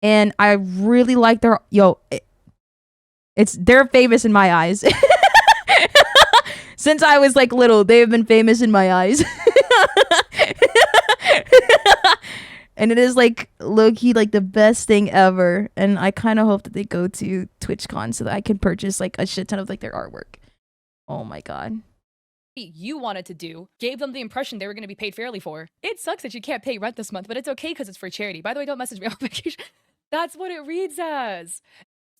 And I really like their, they're famous in my eyes. Since I was like little, they have been famous in my eyes. And it is like low-key like the best thing ever. And I kind of hope that they go to TwitchCon so that I can purchase like a shit ton of like their artwork. Oh my God. You wanted to do gave them the impression they were going to be paid fairly for. It sucks that you can't pay rent this month, but it's okay because it's for charity. By the way, don't message me on vacation. That's what it reads as.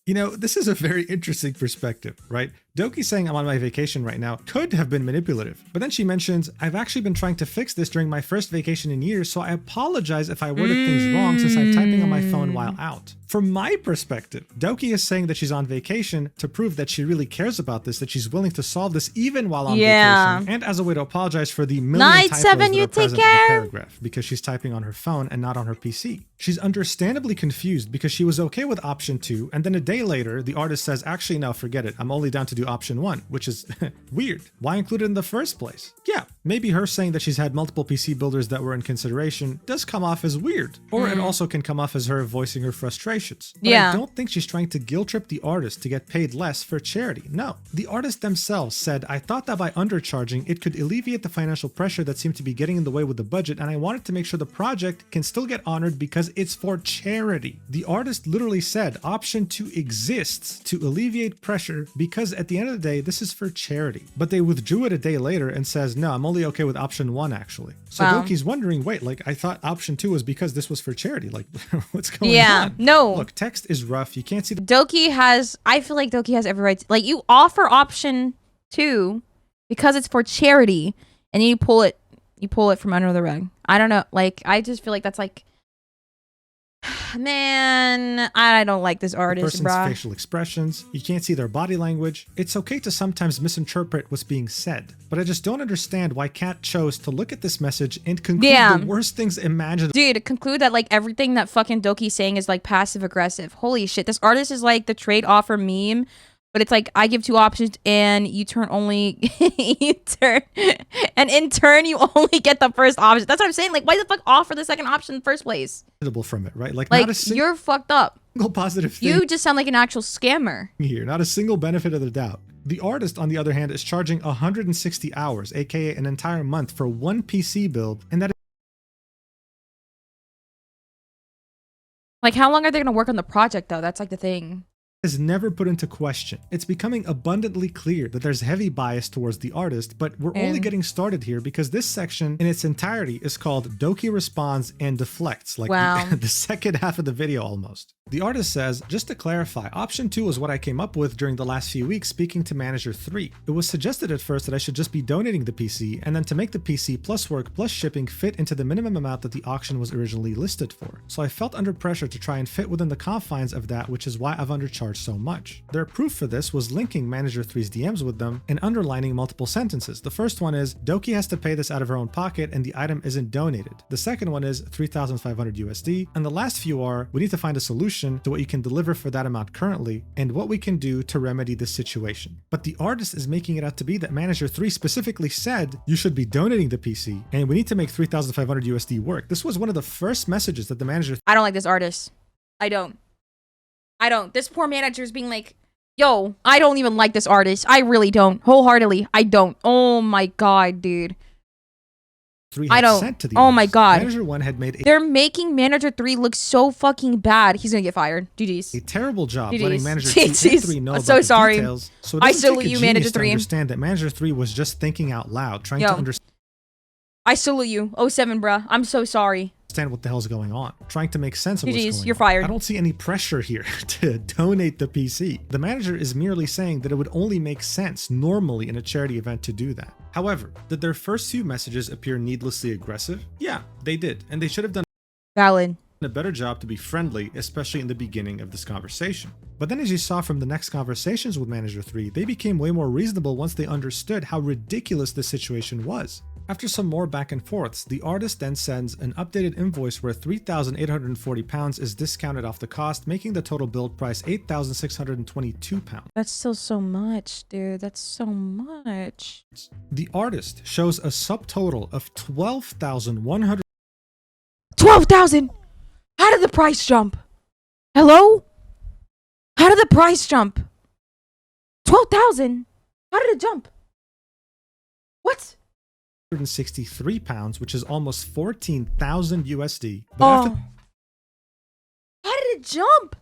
You know, this is a very interesting perspective, right? Doki saying I'm on my vacation right now could have been manipulative, but then she mentions, I've actually been trying to fix this during my first vacation in years, so I apologize if I worded things wrong since I'm typing on my phone while out. From my perspective, Doki is saying that she's on vacation to prove that she really cares about this, that she's willing to solve this even while on vacation, and as a way to apologize for the million typos that are present in the paragraph, because she's typing on her phone and not on her PC. She's understandably confused because she was okay with option 2, and then a day later, the artist says, actually, no, forget it. I'm only down to do option 1, which is weird. Why include it in the first place? Yeah, maybe her saying that she's had multiple PC builders that were in consideration does come off as weird, or it also can come off as her voicing her frustrations. But I don't think she's trying to guilt trip the artist to get paid less for charity. No, the artists themselves said, I thought that by undercharging, it could alleviate the financial pressure that seemed to be getting in the way with the budget, and I wanted to make sure the project can still get honored because it's for charity. The artist literally said option 2 exists to alleviate pressure because at the end of the day, this is for charity. But they withdrew it a day later and says, no, I'm only okay with option 1 actually. So Doki's wondering, wait, like I thought option 2 was because this was for charity. Like what's going on? No. Look, text is rough. You can't see the Doki has, I feel like Doki has every right to, like you offer option 2 because it's for charity and you pull it from under the rug. I don't know. Like, I just feel like that's like, man, I don't like this artist, person's facial expressions. You can't see their body language. It's okay to sometimes misinterpret what's being said, but I just don't understand why Kat chose to look at this message and conclude the worst things imaginable. Dude, conclude that like everything that fucking Doki's saying is like passive aggressive. Holy shit, this artist is like the trade offer meme. But it's like, I give 2 options and you turn only, and in turn, you only get the first option. That's what I'm saying. Like, why the fuck offer the second option in the first place? From it, right? Like not a you're fucked up. Single positive thing. You just sound like an actual scammer. Here, not a single benefit of the doubt. The artist, on the other hand, is charging 160 hours, aka an entire month, for one PC build, and that Like, how long are they gonna work on the project though? That's like the thing. Is never put into question. It's becoming abundantly clear that there's heavy bias towards the artist, but we're only getting started here because this section in its entirety is called Doki Responds and Deflects, like the second half of the video almost. The artist says, just to clarify, option 2 is what I came up with during the last few weeks speaking to manager 3. It was suggested at first that I should just be donating the PC and then to make the PC plus work plus shipping fit into the minimum amount that the auction was originally listed for. So I felt under pressure to try and fit within the confines of that, which is why I've undercharged so much. Their proof for this was linking manager 3's DMs with them and underlining multiple sentences. The first one is, Doki has to pay this out of her own pocket and the item isn't donated. The second one is 3,500 USD. And the last few are, we need to find a solution to what you can deliver for that amount currently and what we can do to remedy this situation. But the artist is making it out to be that manager 3 specifically said you should be donating the PC and we need to make 3,500 USD work. This was one of the first messages that the manager— I don't like this artist. I don't. This poor manager's being like, yo, I don't even like this artist. I really don't. Wholeheartedly, I don't. Oh my god, dude. I don't. Sent to the oh my god. Manager 1 had made They're making manager 3 look so fucking bad. He's gonna get fired. GG's. a terrible job GG's. letting manager 2 and 3 know I'm about so the sorry. details. So I it doesn't salute take a you, manager genius to 3. understand that manager 3 was just thinking out loud, trying to understand I salute you. 07, bruh. I'm so sorry. what the hell's going on, trying to make sense of what's going on. You're fired. I don't see any pressure here to donate the PC. The manager is merely saying that it would only make sense normally in a charity event to do that. However, did their first few messages appear needlessly aggressive? Yeah, they did, and they should have done Valid. a better job to be friendly, especially in the beginning of this conversation. But then as you saw from the next conversations with Manager 3, they became way more reasonable once they understood how ridiculous this situation was. After some more back and forths, the artist then sends an updated invoice where £3,840 is discounted off the cost, making the total build price £8,622. That's still so much, dude. That's so much. The artist shows a subtotal of 12,100. 12,000! How did the price jump? Hello? How did the price jump? 12,000? How did it jump? What? £163, which is almost 14,000 USD. But Oh. after How did it jump?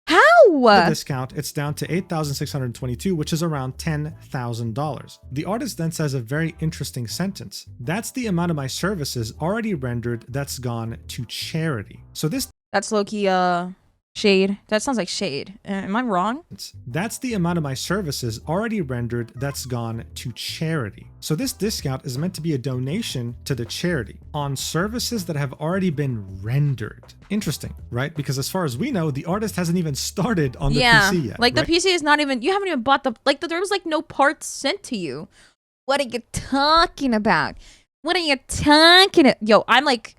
How? the discount, it's down to $8,622, which is around $10,000. The artist then says a very interesting sentence. That's the amount of my services already rendered that's gone to charity. So this— That's low-key, shade. That sounds like shade. Am I wrong? That's the amount of my services already rendered that's gone to charity. So this discount is meant to be a donation to the charity on services that have already been rendered. Interesting, right? Because as far as we know, the artist hasn't even started on the PC yet. Like right? the PC is not even, you haven't even bought there was like no parts sent to you. What are you talking about? What are you talking about? Yo, I'm like,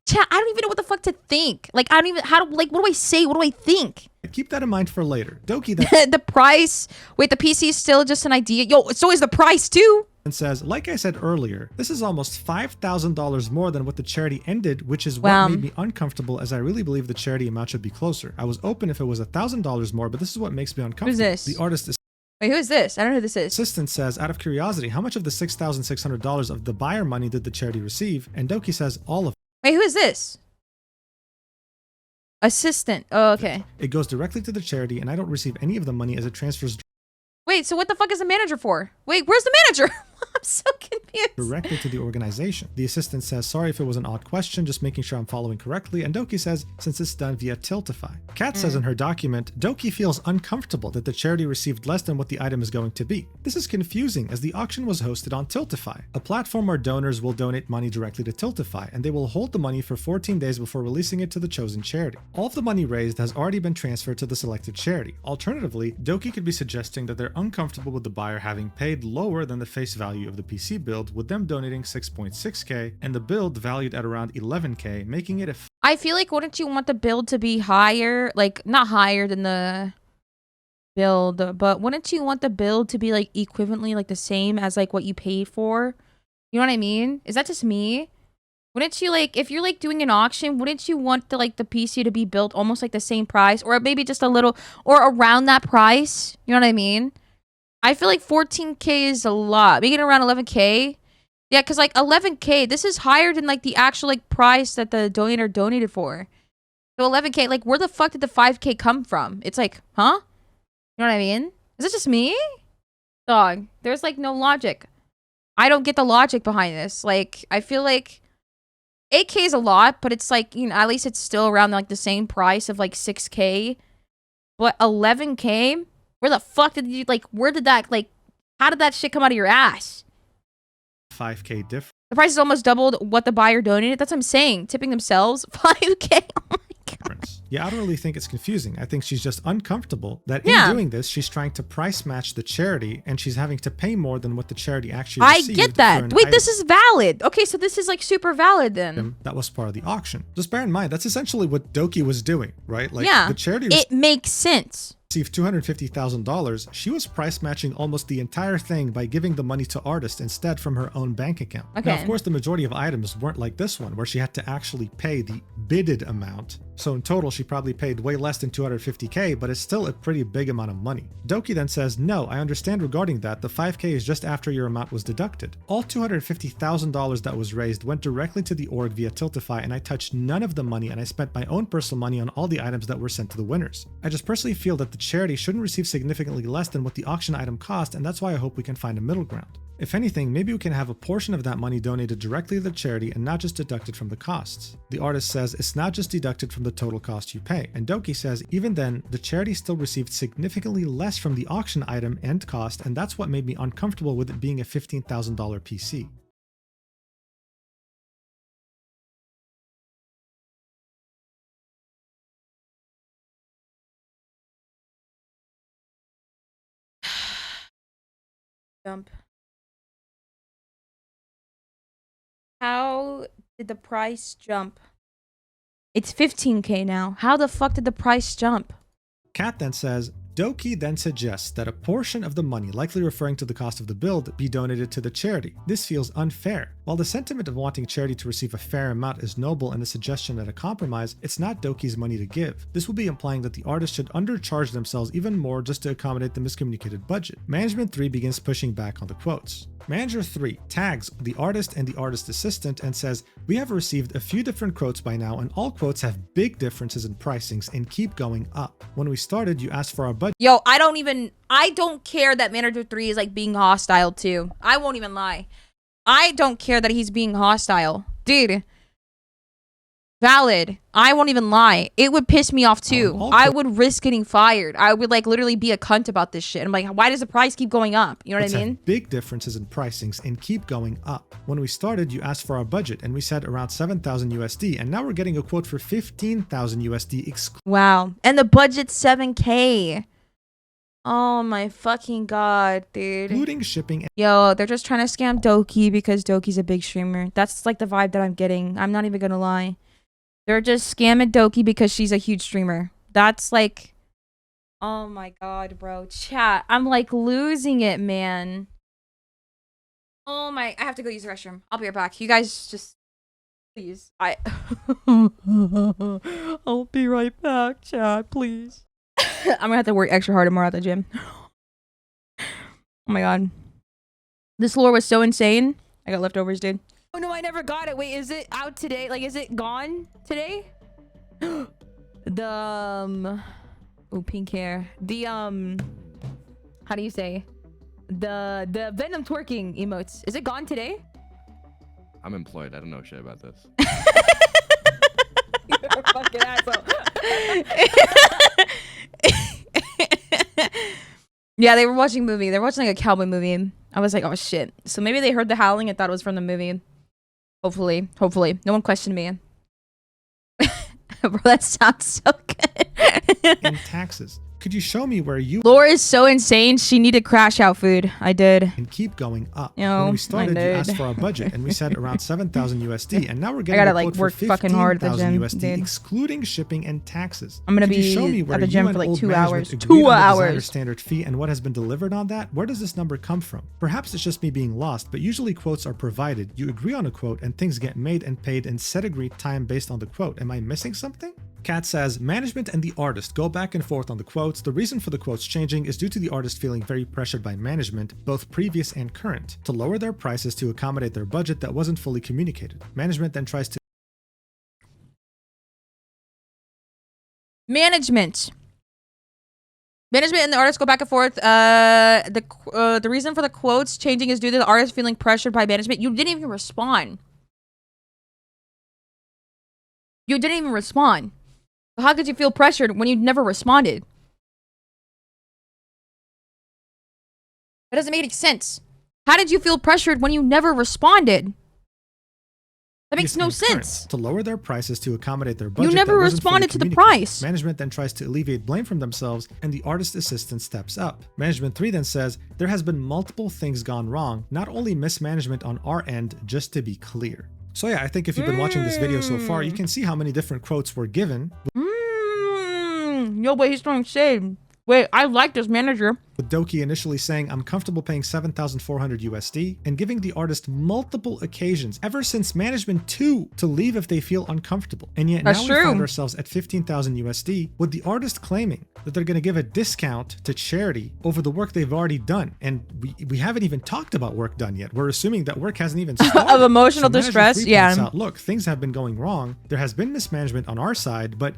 chat, I don't even know what the fuck to think. Like, I don't even, what do I say? What do I think? Keep that in mind for later. Doki then The price, wait, the PC is still just an idea. Yo, so is the price too. and says, like I said earlier, this is almost $5,000 more than what the charity ended, which is what made me uncomfortable, as I really believe the charity amount should be closer. I was open if it was $1,000 more, but this is what makes me uncomfortable. Who's this? The artist is— Wait, who is this? I don't know who this is. assistant says, out of curiosity, how much of the $6,600 of the buyer money did the charity receive? And Doki says, all of it. Wait, who is this? Assistant. Oh, okay. It goes directly to the charity, and I don't receive any of the money as it transfers Wait, so what the fuck is the manager for? Wait, where's the manager? I'm so confused. directly to the organization. The assistant says, sorry if it was an odd question, just making sure I'm following correctly. And Doki says, since it's done via Tiltify. Kat says in her document, Doki feels uncomfortable that the charity received less than what the item is going to be. This is confusing as the auction was hosted on Tiltify, a platform where donors will donate money directly to Tiltify, and they will hold the money for 14 days before releasing it to the chosen charity. All of the money raised has already been transferred to the selected charity. Alternatively, Doki could be suggesting that they're uncomfortable with the buyer having paid lower than the face value of the PC build, with them donating 6.6k and the build valued at around 11k, making it a I feel like wouldn't you want the build to be higher, like not higher than the build, but wouldn't you want the build to be like equivalently like the same as like what you paid for? You know what I mean? Is that just me? Wouldn't you like, if you're like doing an auction, wouldn't you want the like the PC to be built almost like the same price, or maybe just a little or around that price? You know what I mean? I feel like 14k is a lot. Making it around 11k. Yeah, because like 11k, this is higher than like the actual like price that the donator donated for. So 11K, like, where the fuck did the 5K come from? It's like, huh? You know what I mean? Is it just me? Dog, there's like no logic. I don't get the logic behind this. Like, I feel like 8K is a lot, but it's like, you know, at least it's still around like the same price of like 6K. But 11K? Where the fuck did you, like, where did that, like, how did that shit come out of your ass? 5K difference. The price is almost doubled what the buyer donated. That's what I'm saying. Tipping themselves, 5K. Oh my god. Yeah, I don't really think it's confusing. I think she's just uncomfortable that in doing this, she's trying to price match the charity and she's having to pay more than what the charity actually received. I get that. Wait, this is valid. Okay, so this is like super valid then. That was part of the auction. Just bear in mind, that's essentially what Doki was doing, right? Like, yeah, the charity it makes sense. Received $250,000, she was price matching almost the entire thing by giving the money to artists instead from her own bank account. Okay. Now, of course, the majority of items weren't like this one, where she had to actually pay the bidded amount. So in total, she probably paid way less than 250K, but it's still a pretty big amount of money. Doki then says, no, I understand regarding that, the 5K is just after your amount was deducted. All $250,000 that was raised went directly to the org via Tiltify, and I touched none of the money, and I spent my own personal money on all the items that were sent to the winners. I just personally feel that the charity shouldn't receive significantly less than what the auction item cost, and that's why I hope we can find a middle ground. If anything, maybe we can have a portion of that money donated directly to the charity and not just deducted from the costs. The artist says it's not just deducted from the total cost you pay, and Doki says even then, the charity still received significantly less from the auction item and cost, and that's what made me uncomfortable with it being a $15,000 PC. Jump. How did the price jump? It's 15K now. How the fuck did the price jump? Kat then says, Doki then suggests that a portion of the money, likely referring to the cost of the build, be donated to the charity. This feels unfair. While the sentiment of wanting charity to receive a fair amount is noble and the suggestion that a compromise, it's not Doki's money to give. This will be implying that the artist should undercharge themselves even more just to accommodate the miscommunicated budget. Management 3 begins pushing back on the quotes. Manager 3 tags the artist and the artist assistant and says, we have received a few different quotes by now and all quotes have big differences in pricings and keep going up. When we started, you asked for our budget. Yo, I don't care that Manager 3 is like being hostile too. I won't even lie. I don't care that he's being hostile. Dude. Valid. I won't even lie. It would piss me off too. I would risk getting fired. I would like literally be a cunt about this shit. I'm like, why does the price keep going up? You know what I mean? Big differences in pricings and keep going up. When we started, you asked for our budget and we said around 7,000 USD, and now we're getting a quote for 15,000 USD. Wow. And the budget's 7K. Oh my fucking god, dude. Including shipping. Yo, they're just trying to scam Doki because Doki's a big streamer. That's like the vibe that I'm getting. I'm not even gonna lie. They're just scamming Doki because she's a huge streamer. That's like, oh my god, bro. Chat, I'm like losing it, man. Oh my, I have to go use the restroom. I'll be right back. You guys just, please. I'll be right back, chat, please. I'm gonna have to work extra hard tomorrow at the gym. Oh my god. This lore was so insane. I got leftovers, dude. Oh no, I never got it. Wait, is it out today? Like, is it gone today? The oh, pink hair. The how do you say? The Venom twerking emotes. Is it gone today? I'm employed. I don't know shit about this. You're a fucking asshole. Yeah, they were watching a movie. They were watching like a cowboy movie. I was like, oh shit. So maybe they heard the howling and thought it was from the movie. Hopefully. Hopefully. No one questioned me. Bro, that sounds so good. In taxes. Could you show me where you... Laura is so insane. She needed crash out food. I did. And keep going up. Yo, when we started, you asked for our budget, and we said around 7,000 USD, and now we're getting I gotta a like quote work for fucking hard at the 15,000 gym, USD, dude. excluding shipping and taxes. I'm gonna Could you be show me where at the you gym and for like old 2 management hours. agreed 2 on the designer hours. standard fee and what has been delivered on that? Where does this number come from? Perhaps it's just me being lost, but usually quotes are provided. You agree on a quote, and things get made and paid in set agreed time based on the quote. Am I missing something? Kat says, management and the artist go back and forth on the quotes. The reason for the quotes changing is due to the artist feeling very pressured by management, both previous and current, to lower their prices to accommodate their budget that wasn't fully communicated. Management then tries to Management and the artist go back and forth. The reason for the quotes changing is due to the artist feeling pressured by management. You didn't even respond. You didn't even respond. How could you feel pressured when you never responded? That doesn't make any sense. How did you feel pressured when you never responded? That makes no sense. To lower their prices to accommodate their budget. You never responded to the price. Management then tries to alleviate blame from themselves, and the artist assistant steps up. Management 3 then says, there has been multiple things gone wrong, not only mismanagement on our end, just to be clear. So yeah, I think if you've been watching this video so far, you can see how many different quotes were given. Yo, but he's throwing shade. Wait, I like this manager. With Doki initially saying, I'm comfortable paying 7,400 USD, and giving the artist multiple occasions ever since management 2 to leave if they feel uncomfortable. And yet now we find ourselves at 15,000 USD with the artist claiming that they're going to give a discount to charity over the work they've already done. And we haven't even talked about work done yet. We're assuming that work hasn't even started. Of emotional distress, yeah. Out, look, things have been going wrong. There has been mismanagement on our side, but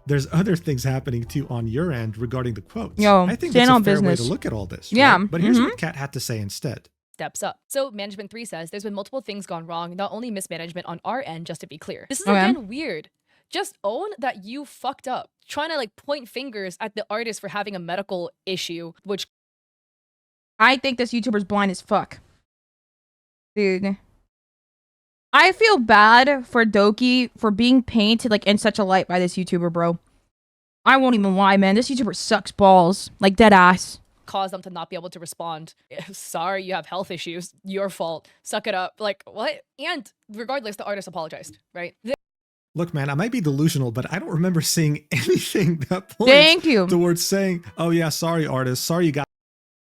there's other things happening too on your end regarding the quotes. Yo, I think that's a fair way to look at all this. Yeah. Right? But here's what Kat had to say instead. Steps up. So management 3 says there's been multiple things gone wrong, not only mismanagement on our end, just to be clear. This is again weird. Just own that you fucked up. Trying to like point fingers at the artist for having a medical issue, which I think this YouTuber's blind as fuck. Dude. I feel bad for Doki for being painted like in such a light by this YouTuber, bro. I won't even lie, man. This YouTuber sucks balls. Like dead ass. Cause them to not be able to respond. Sorry, you have health issues. Your fault. Suck it up. Like, what? And regardless, the artist apologized, right? Look, man, I might be delusional, but I don't remember seeing anything that points towards saying, oh yeah, sorry, artist. Sorry you got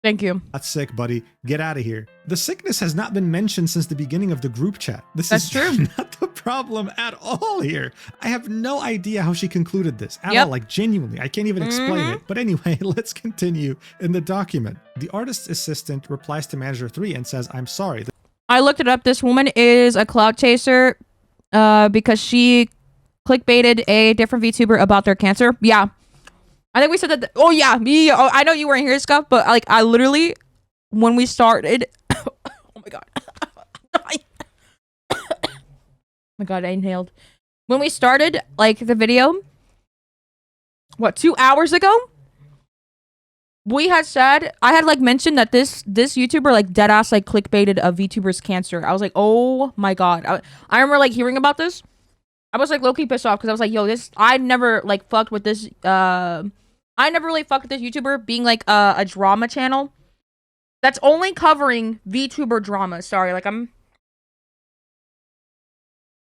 That's sick, buddy. Get out of here. The sickness has not been mentioned since the beginning of the group chat. This is not the problem at all here. I have no idea how she concluded this at all. Like, genuinely, I can't even explain it. But anyway, let's continue in the document. The artist's assistant replies to manager 3 and says, I'm sorry. I looked it up. This woman is a cloud chaser because she clickbaited a different VTuber about their cancer. Yeah. I think we said that. Oh yeah, oh, I know you weren't here, Scuff, but like I literally, when we started, oh my god, oh my god, I inhaled. When we started like the video, what 2 hours ago, we had said I had like mentioned that this YouTuber like deadass like clickbaited a VTuber's cancer. I was like, oh my god, I remember like hearing about this. I was like low-key pissed off because I was like, yo, I never like fucked with this. I never really fucked with this YouTuber being like a drama channel that's only covering VTuber drama. Sorry, like I'm.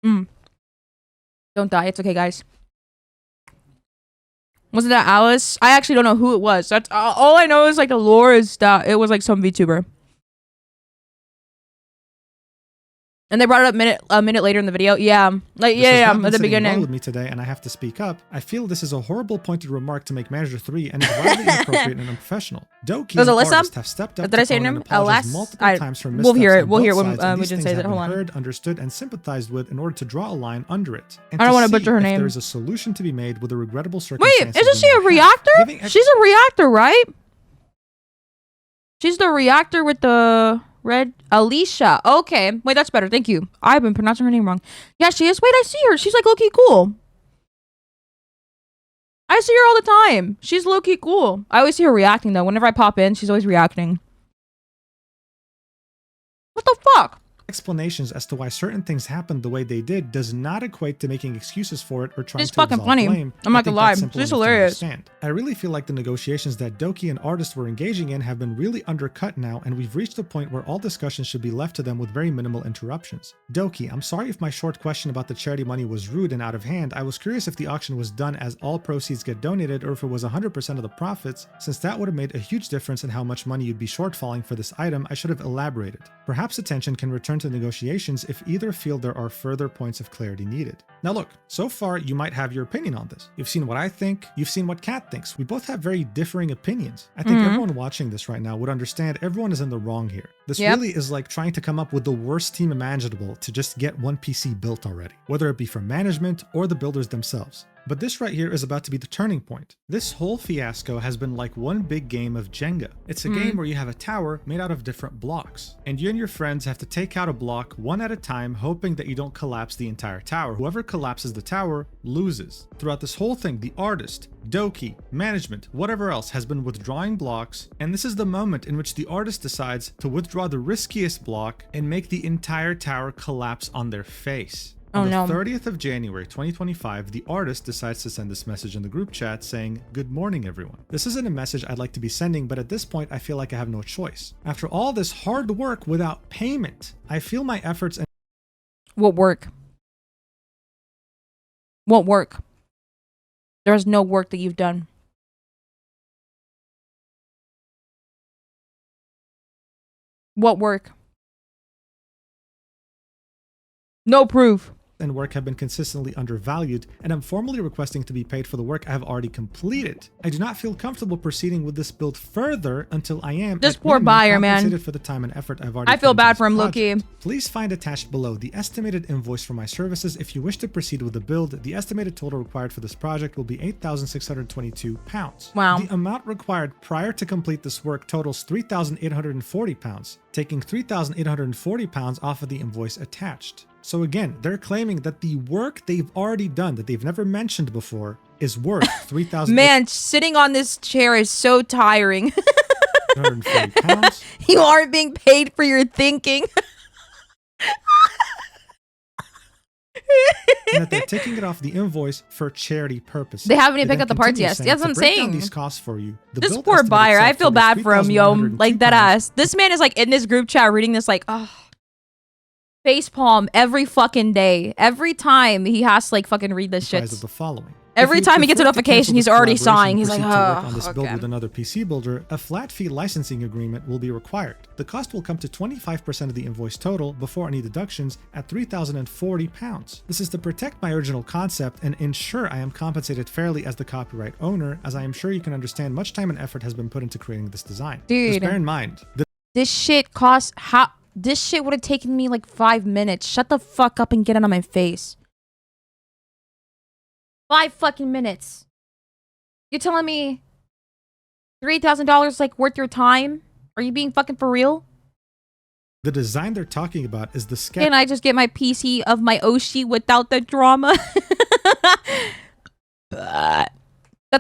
Don't die. It's okay, guys. Wasn't that Alice? I actually don't know who it was. That's all I know is like the lore is that it was like some VTuber. And they brought it up a minute later in the video. Yeah. Like, yeah, at the beginning. With me today, and I have to speak up. I feel this is a horrible pointed remark to make manager 3 and is wildly inappropriate and unprofessional. Doki and artists have stepped up did I say your name? Multiple times for we'll hear it. We'll hear it when Mujin says it. Hold on. Heard, understood, and sympathized with in order to draw a line under it. And I don't want to butcher her name. There is a solution to be made with a regrettable circumstance. Wait, isn't she a reactor? She's a reactor, right? She's the reactor with the red Alicia. Okay. Wait, that's better. Thank you. I've been pronouncing her name wrong. Yeah, she is. Wait, I see her. She's like low-key cool. I see her all the time. She's low-key cool. I always see her reacting though. Whenever I pop in, she's always reacting. What the fuck? Explanations as to why certain things happened the way they did does not equate to making excuses for it or trying it's to fucking funny. blame. I'm not gonna lie. It's hilarious. I really feel like the negotiations that Doki and artists were engaging in have been really undercut now, and we've reached a point where all discussions should be left to them with very minimal interruptions. Doki, I'm sorry if my short question about the charity money was rude and out of hand. I was curious if the auction was done as all proceeds get donated or if it was 100% of the profits, since that would have made a huge difference in how much money you'd be shortfalling for this item. I should have elaborated. Perhaps attention can return to negotiations if either feel there are further points of clarity needed. Now look, so far you might have your opinion on this. You've seen what I think, you've seen what Kat thinks. We both have very differing opinions. I think everyone watching this right now would understand everyone is in the wrong here. This really is like trying to come up with the worst team imaginable to just get one PC built already, whether it be from management or the builders themselves. But this right here is about to be the turning point. This whole fiasco has been like one big game of Jenga. It's a game where you have a tower made out of different blocks, and you and your friends have to take out a block one at a time, hoping that you don't collapse the entire tower. Whoever collapses the tower loses. Throughout this whole thing, the artist, Doki, management, whatever else has been withdrawing blocks, and this is the moment in which the artist decides to withdraw the riskiest block and make the entire tower collapse on their face. On the 30th of January 2025, the artist decides to send this message in the group chat saying, "Good morning, everyone. This isn't a message I'd like to be sending, but at this point, I feel like I have no choice. After all this hard work without payment, I feel my efforts and..." What work? What work? There's no work that you've done. What work? No proof. And work have been consistently undervalued, and I'm formally requesting to be paid for the work I have already completed. I do not feel comfortable proceeding with this build further until I am this poor buyer, man, compensated for the time and effort I've already. I feel bad for him, Loki. Please find attached below the estimated invoice for my services. If you wish to proceed with the build, the estimated total required for this project will be £8,622. Wow. The amount required prior to complete this work totals £3,840, taking £3,840 off of the invoice attached. So again, they're claiming that the work they've already done, that they've never mentioned before, is worth £3,000. Man, sitting on this chair is so tiring. £140. You aren't being paid for your thinking. And that they're taking it off the invoice for charity purposes. They haven't even picked up the parts yet. That's what I'm saying. These costs for you. This poor buyer, I feel bad for him, yo. Like, that ass. This man is like in this group chat reading this like, oh. Facepalm every fucking day. Every time he has to like fucking read this shit. Of the following. Every time he gets a notification, he's already sighing. He's like, to work on this build with another PC builder, a flat fee licensing agreement will be required. The cost will come to 25% of the invoice total before any deductions at £3,040. This is to protect my original concept and ensure I am compensated fairly as the copyright owner, as I am sure you can understand much time and effort has been put into creating this design. Dude, just bear in mind, this shit costs this shit would have taken me like 5 minutes. Shut the fuck up and get it on my face. 5 fucking minutes. You're telling me $3,000 like worth your time? Are you being fucking for real? The design they're talking about is the sketch. Can I just get my PC of my Oshi without the drama? That's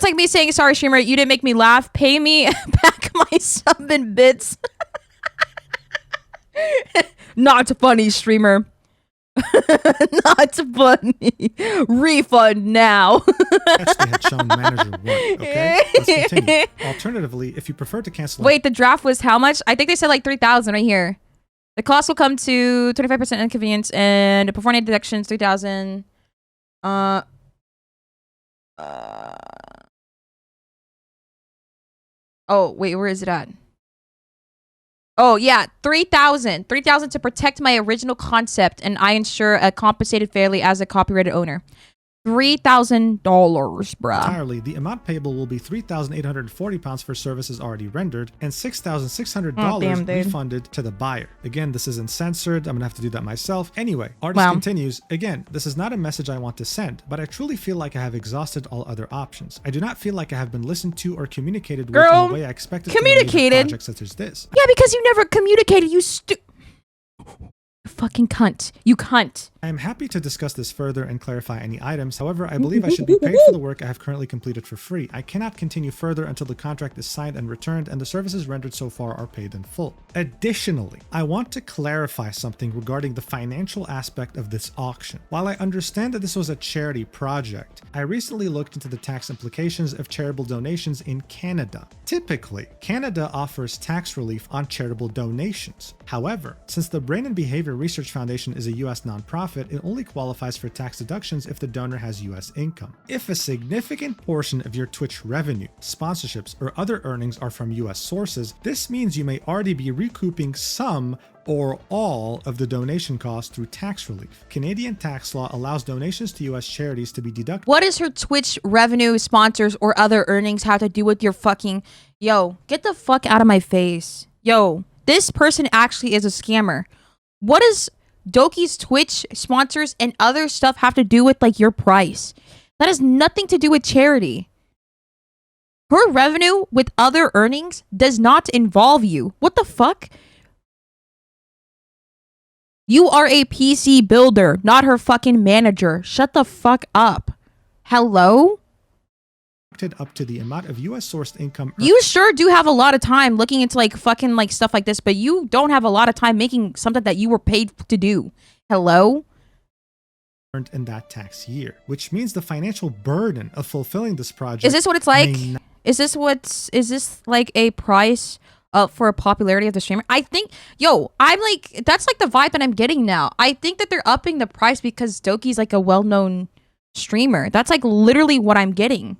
like me saying, sorry, streamer, you didn't make me laugh. Pay me back my sub in bits. Not funny, streamer. Not funny. Refund now. They had shown manager work. Okay, let's continue. Alternatively, if you prefer to cancel. Wait, the draft was how much? I think they said like 3,000 right here. The cost will come to 25% inconvenience and performing deductions 3,000. Oh wait, where is it at? Oh, yeah, 3,000. 3,000 to protect my original concept, and I ensure compensated fairly as a copyrighted owner. $3,000, bruh. Entirely, the amount payable will be £3,840 for services already rendered and $6,600 refunded to the buyer. Again, this isn't censored. I'm gonna have to do that myself. Anyway, artist continues. Again, this is not a message I want to send, but I truly feel like I have exhausted all other options. I do not feel like I have been listened to or communicated with in the way I expected. Communicated. Projects such as this. Yeah, because you never communicated. You fucking cunt. You cunt. I am happy to discuss this further and clarify any items. However, I believe I should be paid for the work I have currently completed for free. I cannot continue further until the contract is signed and returned and the services rendered so far are paid in full. Additionally, I want to clarify something regarding the financial aspect of this auction. While I understand that this was a charity project, I recently looked into the tax implications of charitable donations in Canada. Typically, Canada offers tax relief on charitable donations. However, since the brain and behavior Research Foundation is a U.S. nonprofit, it only qualifies for tax deductions if the donor has U.S. income. If a significant portion of your Twitch revenue, sponsorships, or other earnings are from U.S. sources, this means you may already be recouping some or all of the donation costs through tax relief. Canadian tax law allows donations to U.S. charities to be deducted. What does her Twitch revenue, sponsors, or other earnings have to do with your fucking... Yo, get the fuck out of my face. Yo, this person actually is a scammer. What does Doki's Twitch sponsors and other stuff have to do with like your price? That has nothing to do with charity. Her revenue with other earnings does not involve you. What the fuck? You are a PC builder, not her fucking manager. Shut the fuck up. Hello? Up to the amount of U.S. sourced income. You sure do have a lot of time looking into like fucking like stuff like this, but you don't have a lot of time making something that you were paid to do. Hello? Earned in that tax year, which means the financial burden of fulfilling this project. Is this what it's like? Is this like a price for popularity of the streamer? I think, yo, I'm like, that's like the vibe that I'm getting now. I think that they're upping the price because Doki's like a well-known streamer. That's like literally what I'm getting.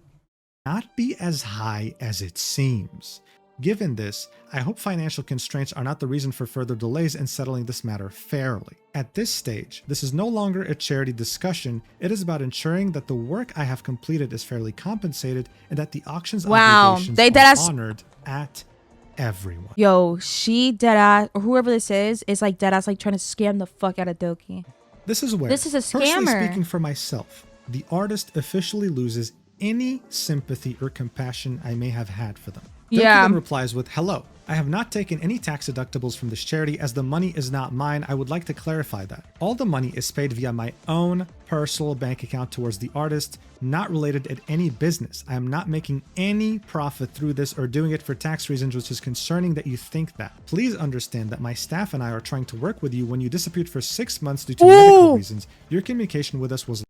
Not be as high as it seems. Given this, I hope financial constraints are not the reason for further delays in settling this matter fairly. At this stage, this is no longer a charity discussion. It is about ensuring that the work I have completed is fairly compensated and that the auction's obligations are honored at everyone. Yo, she deadass, or whoever this is like deadass like trying to scam the fuck out of Doki. This is where, this is a scammer. Personally speaking for myself, the artist officially loses any sympathy or compassion I may have had for them. Doki then replies with, "Hello, I have not taken any tax deductibles from this charity as the money is not mine. I would like to clarify that. All the money is paid via my own personal bank account towards the artist, not related at any business. I am not making any profit through this or doing it for tax reasons, which is concerning that you think that. Please understand that my staff and I are trying to work with you. When you disappeared for 6 months due to medical reasons, your communication with us was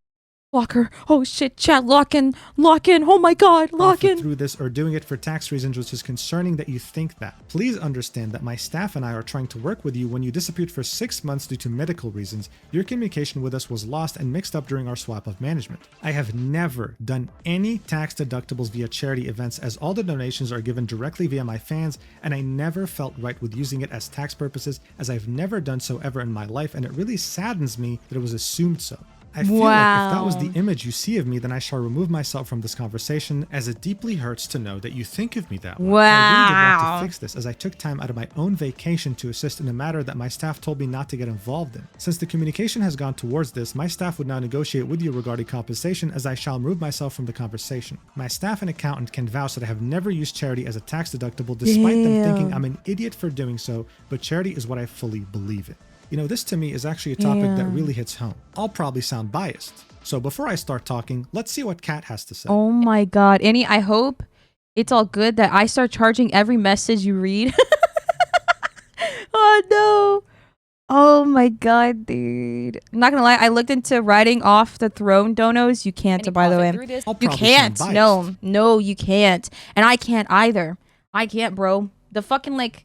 lock her. Oh shit, chat, lock in. Oh my god, lock in. Through this or doing it for tax reasons, which is concerning that you think that. Please understand that my staff and I are trying to work with you. When you disappeared for 6 months due to medical reasons, your communication with us was lost and mixed up during our swap of management. I have never done any tax deductibles via charity events as all the donations are given directly via my fans, and I never felt right with using it as tax purposes as I've never done so ever in my life, and it really saddens me that it was assumed so. I feel like if that was the image you see of me, then I shall remove myself from this conversation, as it deeply hurts to know that you think of me that way. I really did want to fix this, as I took time out of my own vacation to assist in a matter that my staff told me not to get involved in. Since the communication has gone towards this, my staff would now negotiate with you regarding compensation, as I shall remove myself from the conversation. My staff and accountant can vouch that I have never used charity as a tax deductible, despite them thinking I'm an idiot for doing so, but charity is what I fully believe in. You know, this to me is actually a topic that really hits home. I'll probably sound biased. So before I start talking, let's see what Kat has to say. Oh my god. Annie, I hope it's all good that I start charging every message you read. Oh no. Oh my god, dude. I'm not gonna lie, I looked into writing off the throne donos. You can't, by the way. You can't. No, you can't. And I can't either. I can't, bro. The fucking like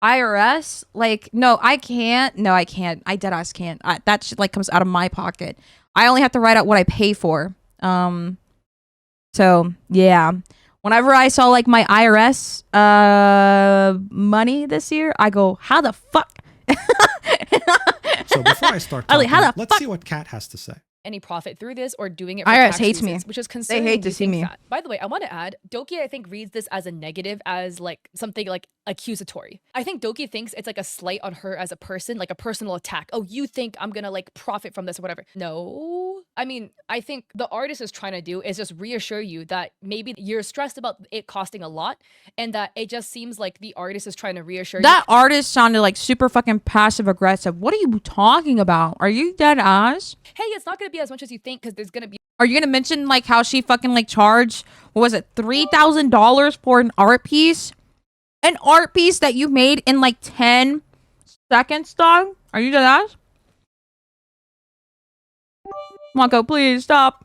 IRS, like, no, I can't. No, I can't. I deadass can't. That shit like comes out of my pocket. I only have to write out what I pay for. So yeah. Whenever I saw like my IRS money this year, I go, how the fuck? So before I start talking, let's see what Kat has to say. Any profit through this or doing it for IRS tax hates reasons, me. Which is concerning. They hate to see me. That. By the way, I want to add, Doki, I think, reads this as a negative, as like something like accusatory. I think Doki thinks it's like a slight on her as a person, like a personal attack. Oh, you think I'm gonna like profit from this or whatever. No. I mean, I think the artist is trying to do is just reassure you that maybe you're stressed about it costing a lot, and that it just seems like the artist is trying to reassure you. That artist sounded like super fucking passive aggressive. What are you talking about? Are you dead ass? Hey, it's not gonna be as much as you think, because there's gonna be. Are you gonna mention like how she fucking like charged, what was it, $3,000 for an art piece? An art piece that you made in like 10 seconds, dog? Are you dead ass? Monko, please stop.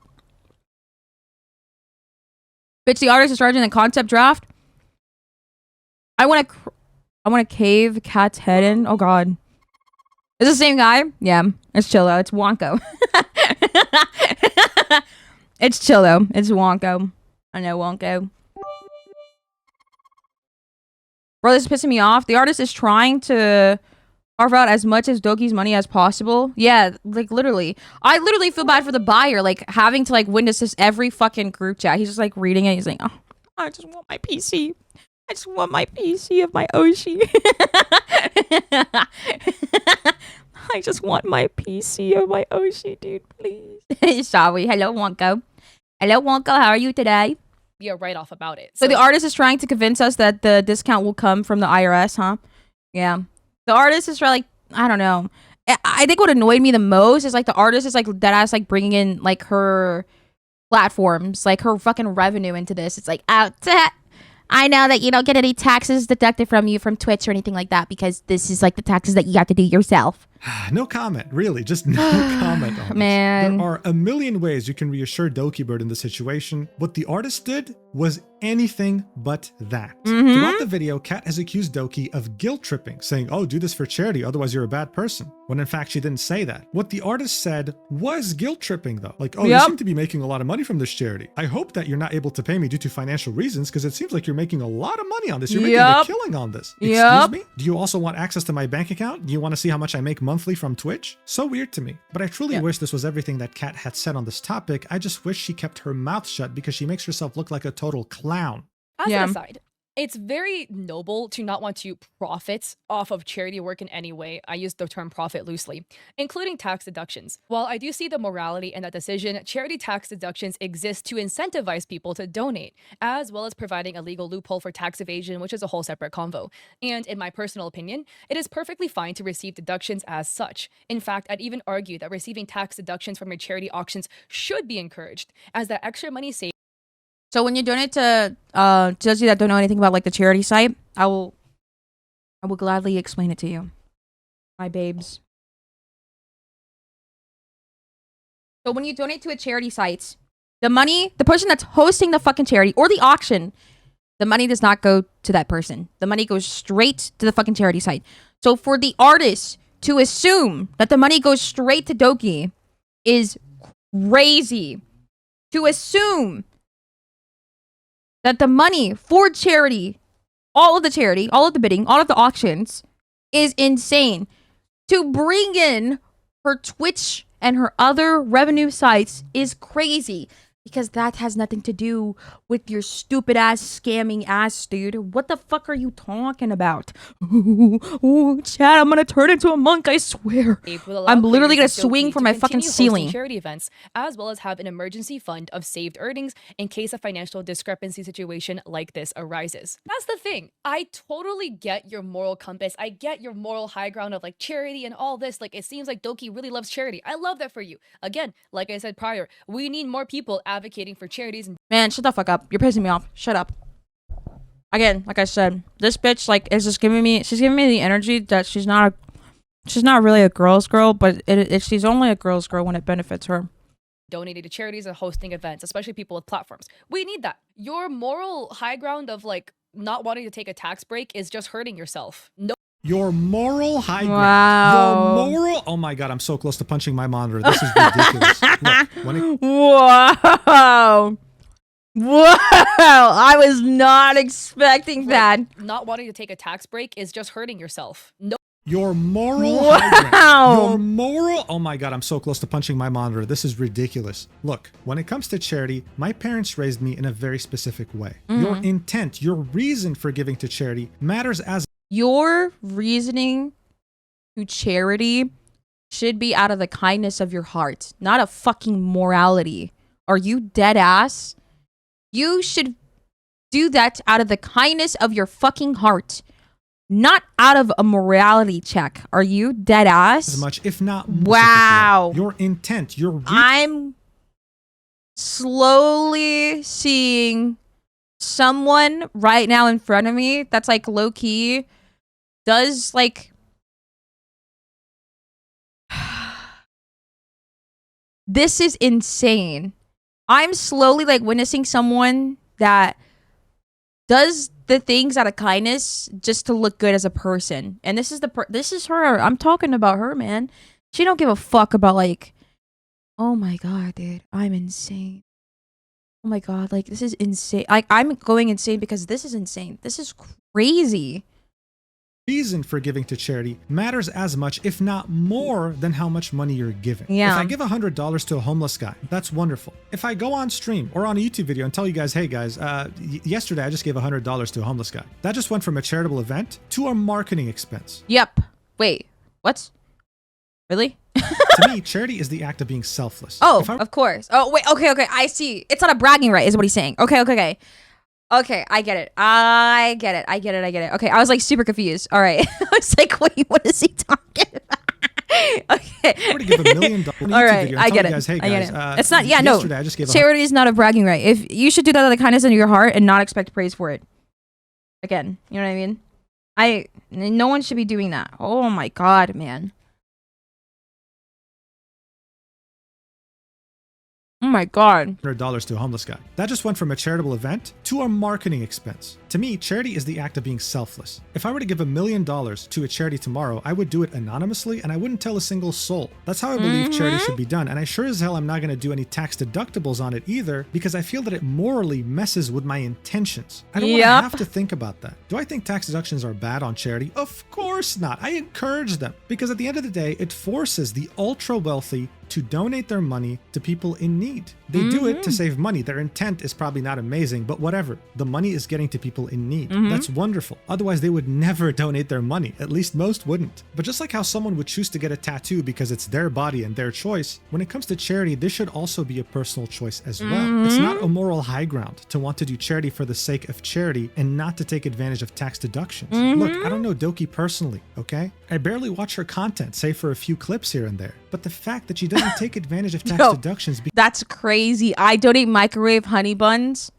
Bitch, the artist is charging the concept draft. I want to cave Kat's head in. Oh god. It's the same guy? Yeah. It's Chillo. It's Wonko. It's Chillo. It's Wonko. I know Wonko. Bro, this is pissing me off. The artist is trying to carve out as much as Doki's money as possible. Yeah, like literally. I literally feel bad for the buyer, like having to like witness this every fucking group chat. He's just like reading it. He's like, oh, I just want my PC. I just want my PC of my Oshi. I just want my PC of my Oshi, dude, please. Sorry. Hello, Wonko. Hello, Wonko. How are you today? Be a write-off about it. So the artist is trying to convince us that the discount will come from the IRS, huh? Yeah. The artist is like, I don't know. I think what annoyed me the most is like the artist is like that ass like bringing in like her platforms, like her fucking revenue into this. It's like, I know that you don't get any taxes deducted from you from Twitch or anything like that because this is like the taxes that you have to do yourself. No comment, really. Just no comment on Man. This. There are a million ways you can reassure dokibird in the situation. What the artist did was anything but that. Throughout the video, Kat has accused Doki of guilt tripping, saying, oh, do this for charity, otherwise you're a bad person. When in fact, she didn't say that. What the artist said was guilt tripping though. Like, oh, you seem to be making a lot of money from this charity. I hope that you're not able to pay me due to financial reasons because it seems like you're making a lot of money on this. You're making a killing on this. Excuse me? Do you also want access to my bank account? Do you want to see how much I make monthly from Twitch? So weird to me. But I truly wish this was everything that Kat had said on this topic. I just wish she kept her mouth shut because she makes herself look like a total clown. As an aside, it's very noble to not want to profit off of charity work in any way. I use the term profit loosely, including tax deductions. While I do see the morality in that decision, charity tax deductions exist to incentivize people to donate, as well as providing a legal loophole for tax evasion, which is a whole separate convo. And in my personal opinion, it is perfectly fine to receive deductions as such. In fact, I'd even argue that receiving tax deductions from your charity auctions should be encouraged, as that extra money saved. So when you donate to those of you that don't know anything about like the charity site, I will gladly explain it to you, my babes. So when you donate to a charity site, the money, the person that's hosting the fucking charity or the auction, the money does not go to that person. The money goes straight to the fucking charity site. So for the artist to assume that the money goes straight to Doki is crazy. To assume that the money for charity, all of the bidding, all of the auctions is insane. To bring in her Twitch and her other revenue sites is crazy because that has nothing to do with your stupid ass scamming ass, dude. What the fuck are you talking about? Ooh, Chad, I'm gonna turn into a monk, I swear. I'm literally gonna swing from my fucking ceiling. Charity events, as well as have an emergency fund of saved earnings in case a financial discrepancy situation like this arises. That's the thing. I totally get your moral compass. I get your moral high ground of like charity and all this. Like, it seems like Doki really loves charity. I love that for you. Again, like I said prior, we need more people advocating for charities. Man, shut the fuck up. You're pissing me off. Shut up. Again, like I said, this bitch like is just giving me, she's giving me the energy that she's not really a girl's girl, but she's only a girl's girl when it benefits her. Donating to charities and hosting events, especially people with platforms. We need that. Your moral high ground of like not wanting to take a tax break is just hurting yourself. No. Your moral high ground. Wow. Your moral. Oh my god, I'm so close to punching my monitor. This is ridiculous. Look, Whoa. Whoa. I was not expecting that. Not wanting to take a tax break is just hurting yourself. No. Your moral high ground. Your moral. Oh my god, I'm so close to punching my monitor. This is ridiculous. Look, when it comes to charity, my parents raised me in a very specific way. Your intent, your reason for giving to charity matters as your reasoning to charity should be out of the kindness of your heart, not a fucking morality. Are you dead ass? You should do that out of the kindness of your fucking heart, not out of a morality check. Are you dead ass? As much, if not wow. Your intent, your I'm slowly seeing someone right now in front of me that's like low key does like this is insane. I'm slowly like witnessing someone that does the things out of kindness just to look good as a person. And this is this is her. I'm talking about her, man. She don't give a fuck about like, oh my god, dude, I'm insane. Oh my god, like this is insane. Like I'm going insane because this is insane. This is crazy. Reason for giving to charity matters as much, if not more, than how much money you're giving. Yeah. If I give $100 to a homeless guy, that's wonderful. If I go on stream or on a YouTube video and tell you guys, hey guys, yesterday I just gave $100 to a homeless guy. That just went from a charitable event to a marketing expense. Yep. Wait, what? Really? To me, charity is the act of being selfless. Oh, of course. Oh, wait, okay, I see. It's not a bragging right, is what he's saying. Okay. Okay, I get it. Okay, I was like super confused. All right. I was like, wait, what is he talking about? Okay. I already give $1 million. All right, I get it. Guys, hey I get guys, it. It's not, yeah, no. I just gave charity is not a bragging right. If you should do that out of the kindness of your heart and not expect praise for it. Again, you know what I mean? No one should be doing that. Oh my god, man. Oh my god. $100 to a homeless guy. That just went from a charitable event to a marketing expense. To me, charity is the act of being selfless. If I were to give $1 million to a charity tomorrow, I would do it anonymously and I wouldn't tell a single soul. That's how I believe charity should be done. And I sure as hell am not going to do any tax deductibles on it either, because I feel that it morally messes with my intentions. I don't want to have to think about that. Do I think tax deductions are bad on charity? Of course not. I encourage them, because at the end of the day, it forces the ultra wealthy to donate their money to people in need. They do it to save money. Their intent is probably not amazing, but whatever. The money is getting to people in need. That's wonderful. Otherwise, they would never donate their money. At least most wouldn't. But just like how someone would choose to get a tattoo because it's their body and their choice, when it comes to charity, this should also be a personal choice as well. It's not a moral high ground to want to do charity for the sake of charity and not to take advantage of tax deductions. Look, I don't know Doki personally, okay? I barely watch her content, save for a few clips here and there. But the fact that she doesn't take advantage of tax deductions... That's crazy. I donate microwave honey buns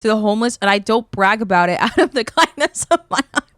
to the homeless, and I don't brag about it out of the kindness of my heart.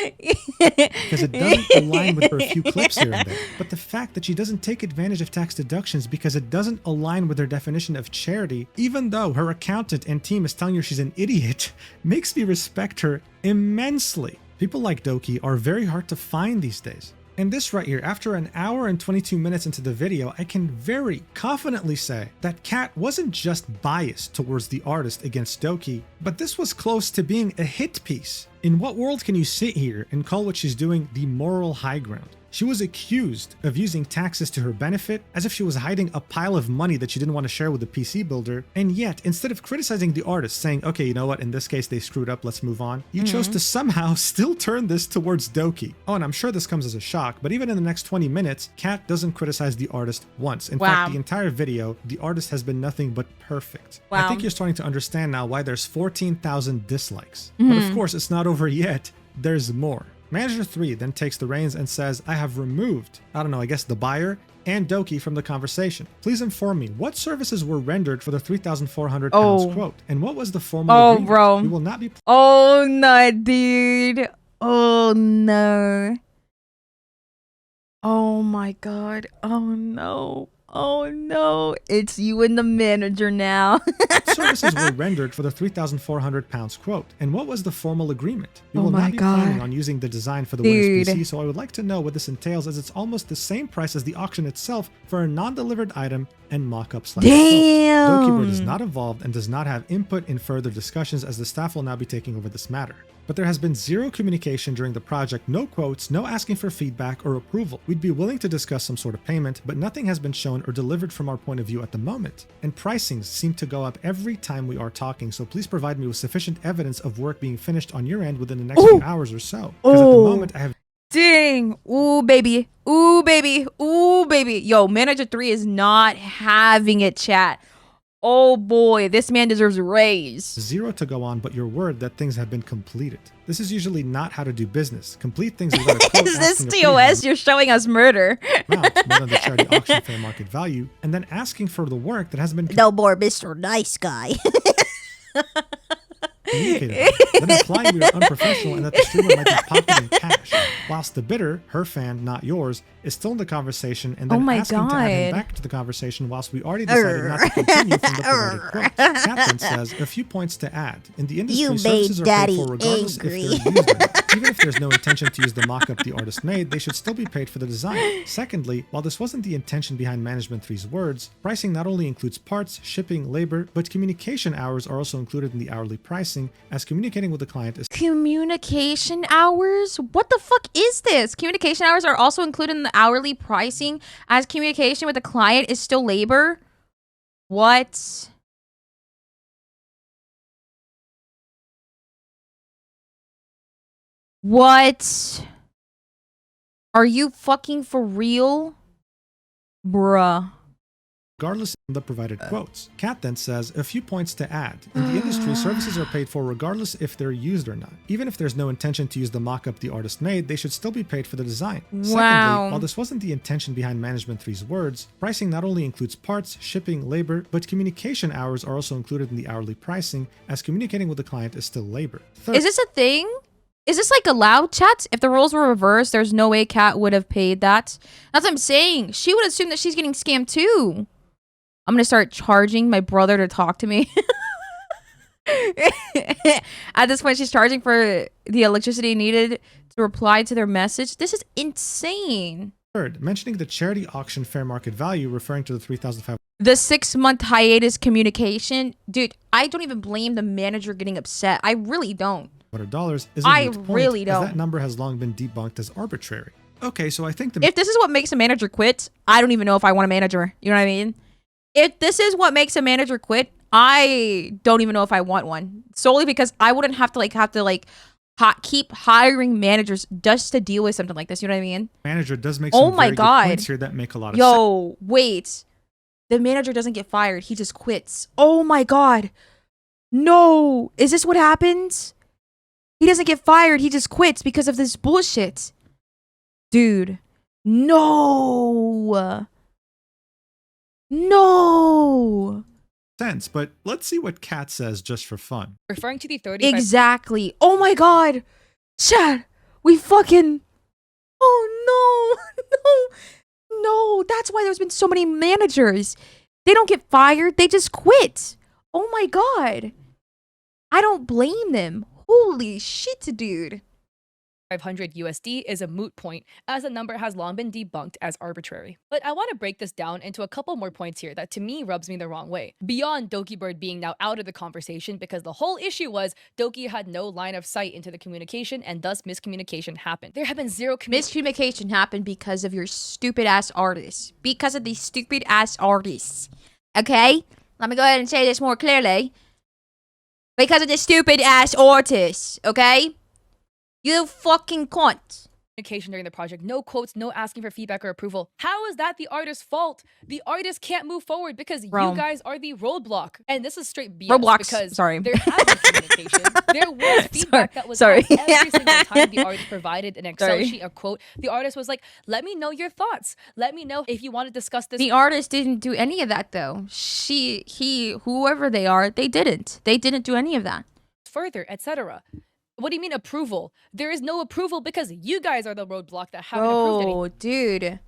Because it doesn't align with her few clips here and there. But the fact that she doesn't take advantage of tax deductions because it doesn't align with her definition of charity, even though her accountant and team is telling her she's an idiot, makes me respect her immensely. People like Doki are very hard to find these days. And this right here, after an hour and 22 minutes into the video, I can very confidently say that Kat wasn't just biased towards the artist against Doki, but this was close to being a hit piece. In what world can you sit here and call what she's doing the moral high ground? She was accused of using taxes to her benefit, as if she was hiding a pile of money that she didn't want to share with the PC builder. And yet, instead of criticizing the artist, saying, okay, you know what, in this case they screwed up, let's move on, you chose to somehow still turn this towards Doki. Oh, and I'm sure this comes as a shock, but even in the next 20 minutes, Kat doesn't criticize the artist once. In fact, the entire video, the artist has been nothing but perfect. I think you're starting to understand now why there's 14,000 dislikes. But of course, it's not over yet. There's more. Manager 3 then takes the reins and says, I have removed, I don't know, I guess the buyer and Doki from the conversation. Please inform me, what services were rendered for the £3,400 quote? And what was the formal agreement? Bro. We will not be... Oh, no, dude. Oh, no. Oh, my God. Oh, no. Oh, no. It's you and the manager now. Services were rendered for the £3,400 quote. And what was the formal agreement? We will not be God. planning on using the design for the winner's PC, so I would like to know what this entails, as it's almost the same price as the auction itself for a non-delivered item and mock-up /quote. Dokibird is not involved and does not have input in further discussions, as the staff will now be taking over this matter. But there has been zero communication during the project, no quotes, no asking for feedback or approval. We'd be willing to discuss some sort of payment, but nothing has been shown or delivered from our point of view at the moment. And pricings seem to go up every time we are talking, so please provide me with sufficient evidence of work being finished on your end within the next few hours or so. Because at the moment I have... Dang. Ooh, baby. Ooh, baby. Ooh, baby. Yo, Manager 3 is not having it, chat. Oh boy, this man deserves a raise. Zero to go on, but your word that things have been completed. This is usually not how to do business. Complete things without a quote. Is this TOS? You're showing us murder. Amount, more than the charity auction fair market value, and then asking for the work that has been... No more Mr. Nice Guy. communicated with, then implying we are unprofessional and that the streamer might be pocketing cash, whilst the bidder, her fan, not yours, is still in the conversation and then asking to add him back to the conversation whilst we already decided not to continue from the provided quote. Kat says, a few points to add. In the industry, services are paid for regardless if they're used or not. Even if there's no intention to use the mock-up the artist made, they should still be paid for the design. Secondly, while this wasn't the intention behind Management 3's words, pricing not only includes parts, shipping, labor, but communication hours are also included in the hourly pricing, as communicating with the client is— Communication hours? What the fuck is this? Communication hours are also included in the hourly pricing, as communication with the client is still labor? What? What? Are you fucking for real? Bruh. regardless of the provided quotes. Kat then says, a few points to add. In the industry, services are paid for regardless if they're used or not. Even if there's no intention to use the mock-up the artist made, they should still be paid for the design. Secondly, while this wasn't the intention behind Management 3's words, pricing not only includes parts, shipping, labor, but communication hours are also included in the hourly pricing, as communicating with the client is still labor. Third, is this a thing? Is this like allowed, chat? If the roles were reversed, there's no way Kat would have paid that. That's what I'm saying. She would assume that she's getting scammed too. I'm gonna start charging my brother to talk to me. At this point, she's charging for the electricity needed to reply to their message. This is insane. Third, mentioning the charity auction fair market value, referring to the $3,500. The 6-month hiatus communication. Dude, I don't even blame the manager getting upset. I really don't. Is I really don't. As that number has long been debunked as arbitrary. Okay, so I think if this is what makes a manager quit, I don't even know if I want a manager. You know what I mean? If this is what makes a manager quit, I don't even know if I want one. Solely because I wouldn't have to keep hiring managers just to deal with something like this. You know what I mean? Manager does make some very good points here that make a lot of sense. Yo, wait. The manager doesn't get fired. He just quits. Oh my God. No. Is this what happens? He doesn't get fired. He just quits because of this bullshit. Dude. No. No. Sense, but let's see what Kat says just for fun. Referring to the 35— Exactly. Oh my God. Chad, we fucking... Oh no. No. That's why there's been so many managers. They don't get fired. They just quit. Oh my God. I don't blame them. Holy shit, dude. 500 USD is a moot point, as the number has long been debunked as arbitrary. But I want to break this down into a couple more points here that to me rubs me the wrong way. Beyond dokibird being now out of the conversation, because the whole issue was Doki had no line of sight into the communication and thus miscommunication happened. There have been zero miscommunication happened because of your stupid ass artists. Because of these stupid ass artists. Okay? Let me go ahead and say this more clearly. Because of the stupid ass artists, okay? You fucking cunt. Communication during the project, no quotes, no asking for feedback or approval. How is that the artist's fault? The artist can't move forward because you guys are the roadblock. And this is straight BS. Roblox, because sorry. There has been communication. There was feedback that was every single time the artist provided an Excel sheet, a quote. The artist was like, let me know your thoughts. Let me know if you want to discuss this. The artist didn't do any of that though. Whoever they are, they didn't. They didn't do any of that. Further, etc. What do you mean approval? There is no approval because you guys are the roadblock that haven't approved anything. Oh, dude.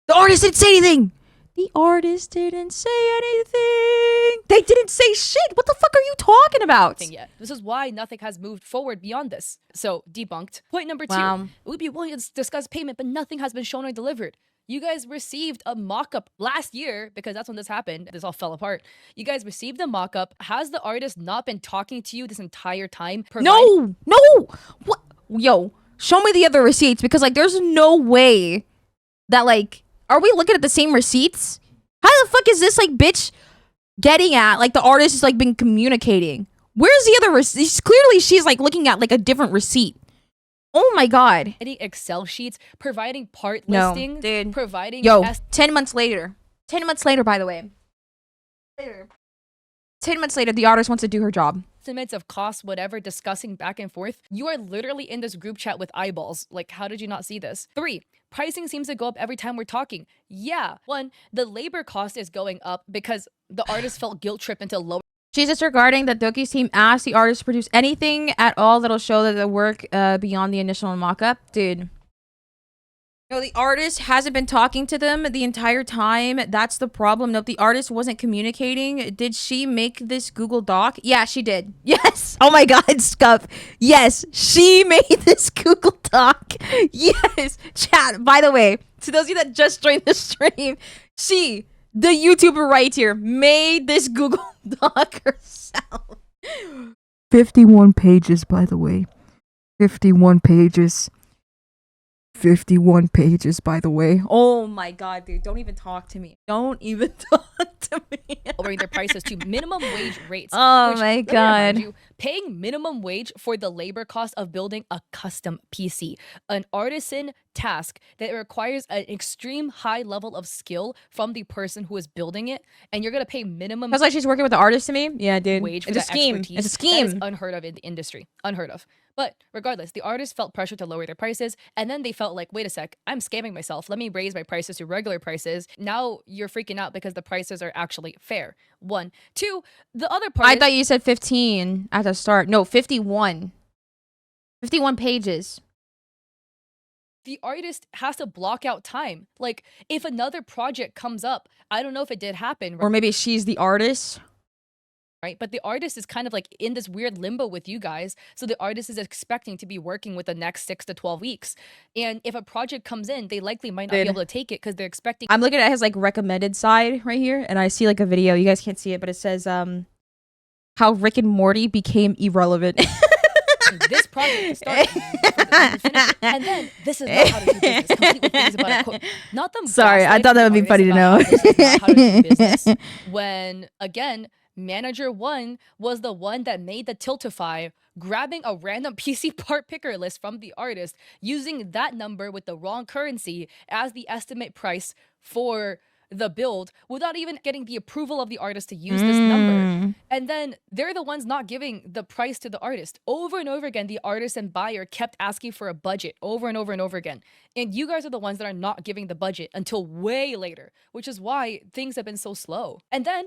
The artist didn't say anything. The artist didn't say anything. They didn't say shit. What the fuck are you talking about? Yet. This is why nothing has moved forward beyond this. So, debunked. Point number 2. It would be willing to discuss payment, but nothing has been shown or delivered. You guys received a mock-up last year, because that's when this happened. This all fell apart. You guys received a mock-up. Has the artist not been talking to you this entire time? No! What? Yo, show me the other receipts, because, there's no way that, are we looking at the same receipts? How the fuck is this, bitch getting at, the artist has, been communicating? Where's the other receipts? Clearly, she's, looking at, a different receipt. Oh my God. Any Excel sheets, providing part listing, dude. Providing 10 months later. 10 months later, by the way. 10 months later, the artist wants to do her job. Estimates of costs, whatever, discussing back and forth. You are literally in this group chat with eyeballs. How did you not see this? 3, pricing seems to go up every time we're talking. Yeah. 1, the labor cost is going up because the artist felt guilt tripped into lower. She's disregarding that Doki's team asked the artist to produce anything at all that'll show that the work beyond the initial mock-up. Dude. No, the artist hasn't been talking to them the entire time. That's the problem. No, the artist wasn't communicating. Did she make this Google Doc? Yeah, she did. Yes. Oh my God, Scuff. Yes, she made this Google Doc. Yes. Chat, by the way, to those of you that just joined the stream, she, the YouTuber right here, made this Google Doc herself. 51 pages, by the way. 51 pages. 51 pages, by the way. Oh my God, dude. Don't even talk to me. Don't even talk to me. Lowering their prices to minimum wage rates. Oh which, my God. Paying minimum wage for the labor cost of building a custom PC, an artisan task that requires an extreme high level of skill from the person who is building it, and you're gonna pay minimum. That's like she's working with the artist to me. Yeah, dude. Wage for it's a scheme. Expertise. It's a scheme. That is unheard of in the industry. Unheard of. But regardless, the artists felt pressure to lower their prices, and then they felt like, wait a sec, I'm scamming myself. Let me raise my prices to regular prices. Now you're freaking out because the prices are actually fair. 1. 2, the other part I thought you said 15 at the start. No, 51. 51 pages. The artist has to block out time. Like, if another project comes up, I don't know if it did happen. Or maybe she's the artist. Right? But the artist is kind of like in this weird limbo with you guys. So the artist is expecting to be working with the next 6 to 12 weeks. And if a project comes in, they likely might not be able to take it because they're expecting. I'm looking at his like recommended side right here, and I see like a video. You guys can't see it, but it says how Rick and Morty became irrelevant. This project is starting. And then this is not how to do business. Completely things about a quote. Not them. Sorry, I thought that would be funny to know. This is not how to do business. When again, Manager 1 was the one that made the Tiltify, grabbing a random PC part picker list from the artist, using that number with the wrong currency as the estimate price for the build without even getting the approval of the artist to use this number. And then they're the ones not giving the price to the artist. Over and over again, the artist and buyer kept asking for a budget over and over and over again. And you guys are the ones that are not giving the budget until way later, which is why things have been so slow. And then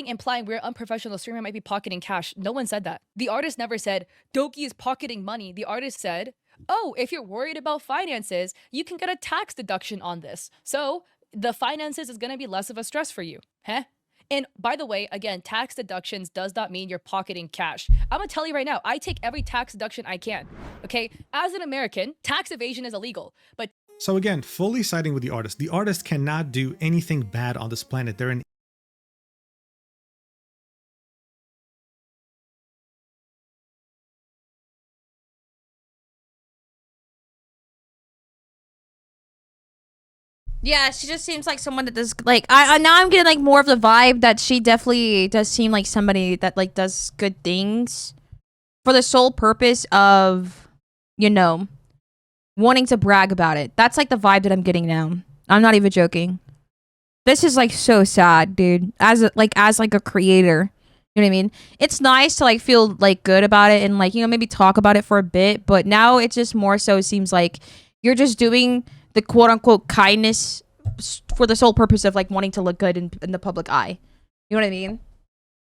implying we're unprofessional streamer might be pocketing cash. No one said that. The artist never said, Doki is pocketing money. The artist said, oh, if you're worried about finances, you can get a tax deduction on this. So the finances is going to be less of a stress for you. Huh? And by the way, again, tax deductions does not mean you're pocketing cash. I'm going to tell you right now, I take every tax deduction I can. Okay? As an American, tax evasion is illegal. But so again, fully siding with the artist. The artist cannot do anything bad on this planet. They're an Yeah, she just seems like someone that does like I now I'm getting like more of the vibe that she definitely does seem like somebody that like does good things for the sole purpose of, you know, wanting to brag about it. That's like the vibe that I'm getting now. I'm not even joking. This is like so sad, dude. As a creator, you know what I mean? It's nice to like feel like good about it and like, you know, maybe talk about it for a bit, but now it just more so seems like you're just doing the quote unquote kindness for the sole purpose of like wanting to look good in the public eye. You know what I mean?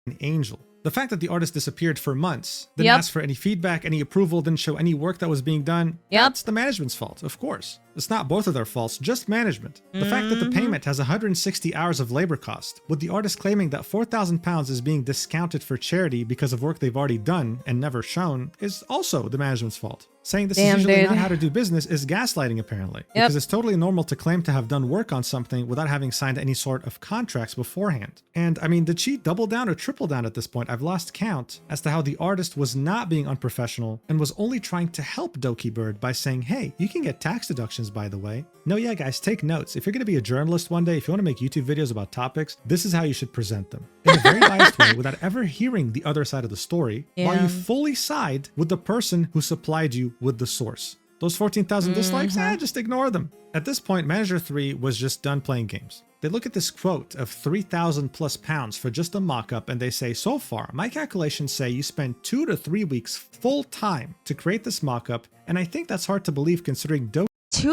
An angel. The fact that the artist disappeared for months, didn't ask for any feedback, any approval, didn't show any work that was being done, that's the management's fault, of course. It's not both of their faults, just management. The fact that the payment has 160 hours of labor cost, with the artist claiming that £4,000 is being discounted for charity because of work they've already done and never shown, is also the management's fault. Saying this is usually not how to do business is gaslighting, apparently. Because it's totally normal to claim to have done work on something without having signed any sort of contracts beforehand. And I mean, did she double down or triple down at this point? I've lost count as to how the artist was not being unprofessional and was only trying to help dokibird by saying, hey, you can get tax deductions, by the way. No, yeah, guys, take notes. If you're going to be a journalist one day, if you want to make YouTube videos about topics, this is how you should present them. In a very biased way, without ever hearing the other side of the story, while you fully side with the person who supplied you with the source. Those 14,000 dislikes, just ignore them. At this point, Manager 3 was just done playing games. They look at this quote of 3,000 plus pounds for just a mock-up and they say, so far, my calculations say you spent 2 to 3 weeks full time to create this mock-up, and I think that's hard to believe considering 2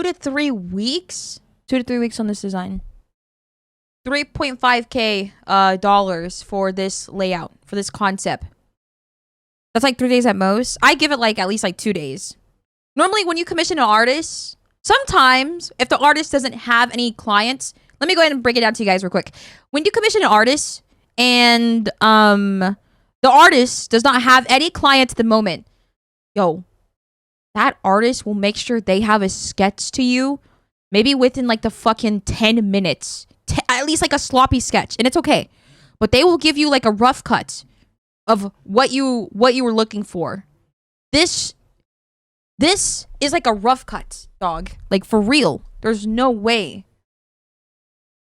to 3 weeks? 2 to 3 weeks on this design. $3.5K dollars for this layout, for this concept. That's like 3 days at most. I give it like at least like 2 days. Normally when you commission an artist, sometimes if the artist doesn't have any clients, let me go ahead and break it down to you guys real quick. When you commission an artist and the artist does not have any clients at the moment, yo, that artist will make sure they have a sketch to you maybe within like the fucking 10 minutes. At least like a sloppy sketch, and it's okay. But they will give you like a rough cut of what you were looking for. This is like a rough cut, dog. Like for real. There's no way.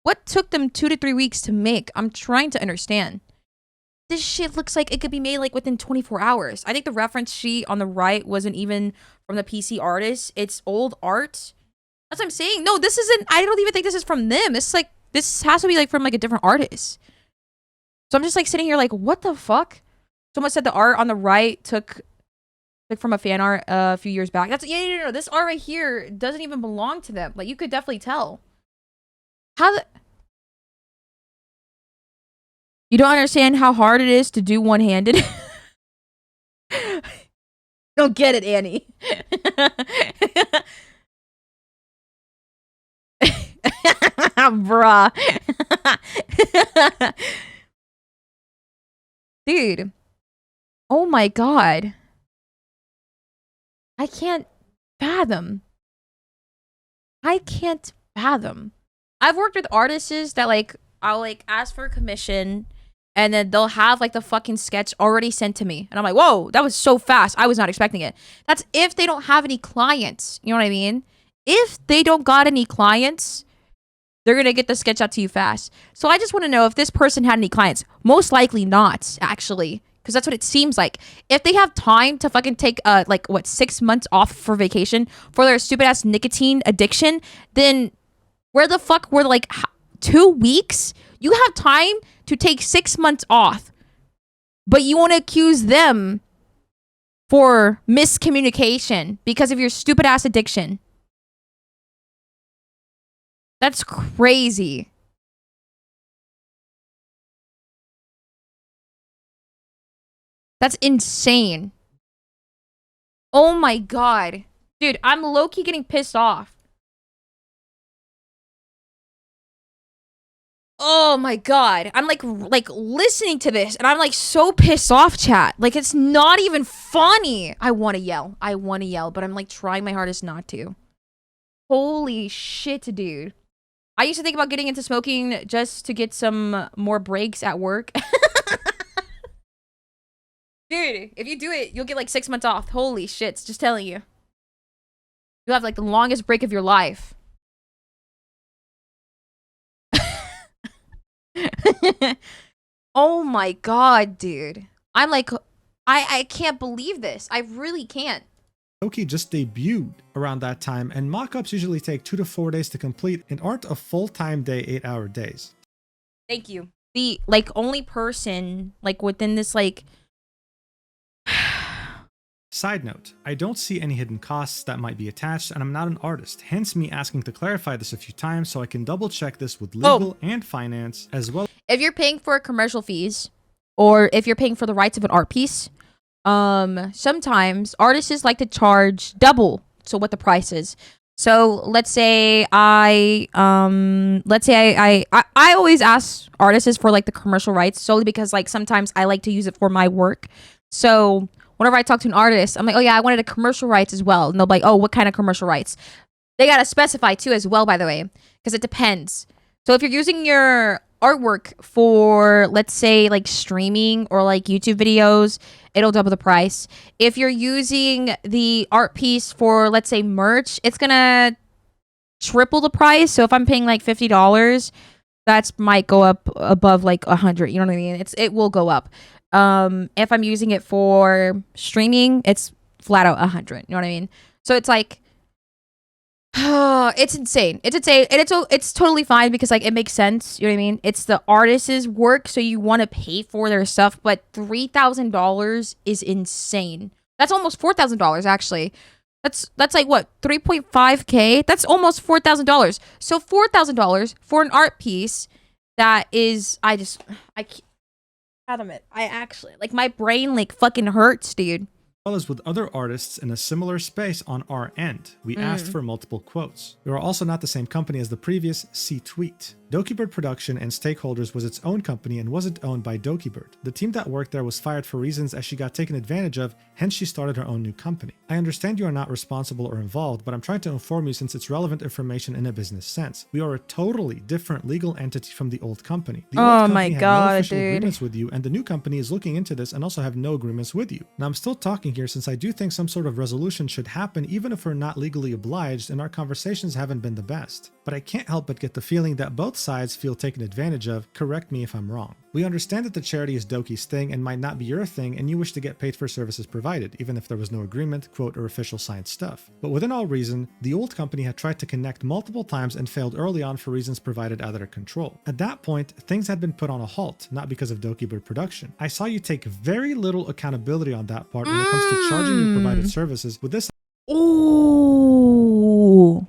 What took them 2 to 3 weeks to make? I'm trying to understand. This shit looks like it could be made like within 24 hours. I think the reference sheet on the right wasn't even from the PC artist. It's old art. That's what I'm saying. No, this isn't. I don't even think this is from them. It's like, this has to be like from like a different artist. So I'm just like sitting here like, what the fuck? Someone said the art on the right took from a fan art a few years back. That's no. This art right here doesn't even belong to them. Like you could definitely tell. You don't understand how hard it is to do one-handed? Don't get it, Annie. Bruh. Dude. Oh my god. I can't fathom. I've worked with artists that like, I'll like ask for a commission and then they'll have like the fucking sketch already sent to me. And I'm like, whoa, that was so fast. I was not expecting it. That's if they don't have any clients. You know what I mean? If they don't got any clients, they're going to get the sketch out to you fast. So I just want to know if this person had any clients. Most likely not, actually. Because that's what it seems like. If they have time to fucking take, 6 months off for vacation for their stupid-ass nicotine addiction, then where the fuck were, 2 weeks? You have time to take 6 months off. But you want to accuse them for miscommunication because of your stupid-ass addiction. That's crazy. That's insane. Oh my god. Dude, I'm low-key getting pissed off. Oh my god. I'm like listening to this and I'm like so pissed off, chat. Like it's not even funny. I want to yell, but I'm like trying my hardest not to. Holy shit, dude. I used to think about getting into smoking just to get some more breaks at work. Dude, if you do it, you'll get like 6 months off. Holy shit, just telling you. You'll have like the longest break of your life. Oh my god, dude. I'm like, I can't believe this. I really can't. Doki just debuted around that time, and mock-ups usually take 2 to 4 days to complete and aren't a full-time day 8-hour days. Thank you. The only person within this Side note, I don't see any hidden costs that might be attached, and I'm not an artist, hence me asking to clarify this a few times so I can double check this with legal and finance as well. If you're paying for commercial fees, or if you're paying for the rights of an art piece, sometimes artists like to charge double to what the price is. So let's say I always ask artists for the commercial rights solely because sometimes I like to use it for my work. So whenever I talk to an artist, I'm like, oh yeah, I wanted a commercial rights as well. And they'll be like, oh, what kind of commercial rights? They gotta specify too as well, by the way, because it depends. So if you're using your artwork for, let's say, streaming or YouTube videos, it'll double the price. If you're using the art piece for, let's say, merch, it's gonna triple the price. So if I'm paying $50, that might go up above $100. You know what I mean? It will go up. If I'm using it for streaming, it's flat out $100. You know what I mean? So it's it's insane. It's insane. And it's totally fine because it makes sense. You know what I mean? It's the artist's work, so you want to pay for their stuff, but $3,000 is insane. That's almost $4,000 actually. That's what, 3.5K? That's almost $4,000. So $4,000 for an art piece that is, I can't. fathom it. I actually, like, my brain, like, fucking hurts, dude. Well as with other artists in a similar space on our end. We asked for multiple quotes. We are also not the same company as the previous C-Tweet. Dokibird Production and Stakeholders was its own company and wasn't owned by Dokibird. The team that worked there was fired for reasons as she got taken advantage of, hence she started her own new company. I understand you are not responsible or involved, but I'm trying to inform you since it's relevant information in a business sense. We are a totally different legal entity from the old company. The old company had no official agreements with you, and the new company is looking into this and also have no agreements with you. Now I'm still talking here since I do think some sort of resolution should happen even if we're not legally obliged and our conversations haven't been the best. But I can't help but get the feeling that both sides feel taken advantage of. Correct me if I'm wrong. We understand that the charity is Doki's thing and might not be your thing, and you wish to get paid for services provided, even if there was no agreement, quote, or official signed stuff. But within all reason, the old company had tried to connect multiple times and failed early on for reasons provided out of their control. At that point, things had been put on a halt, not because of Dokibird Production. I saw you take very little accountability on that part when it comes to charging your provided services with this. Ooh.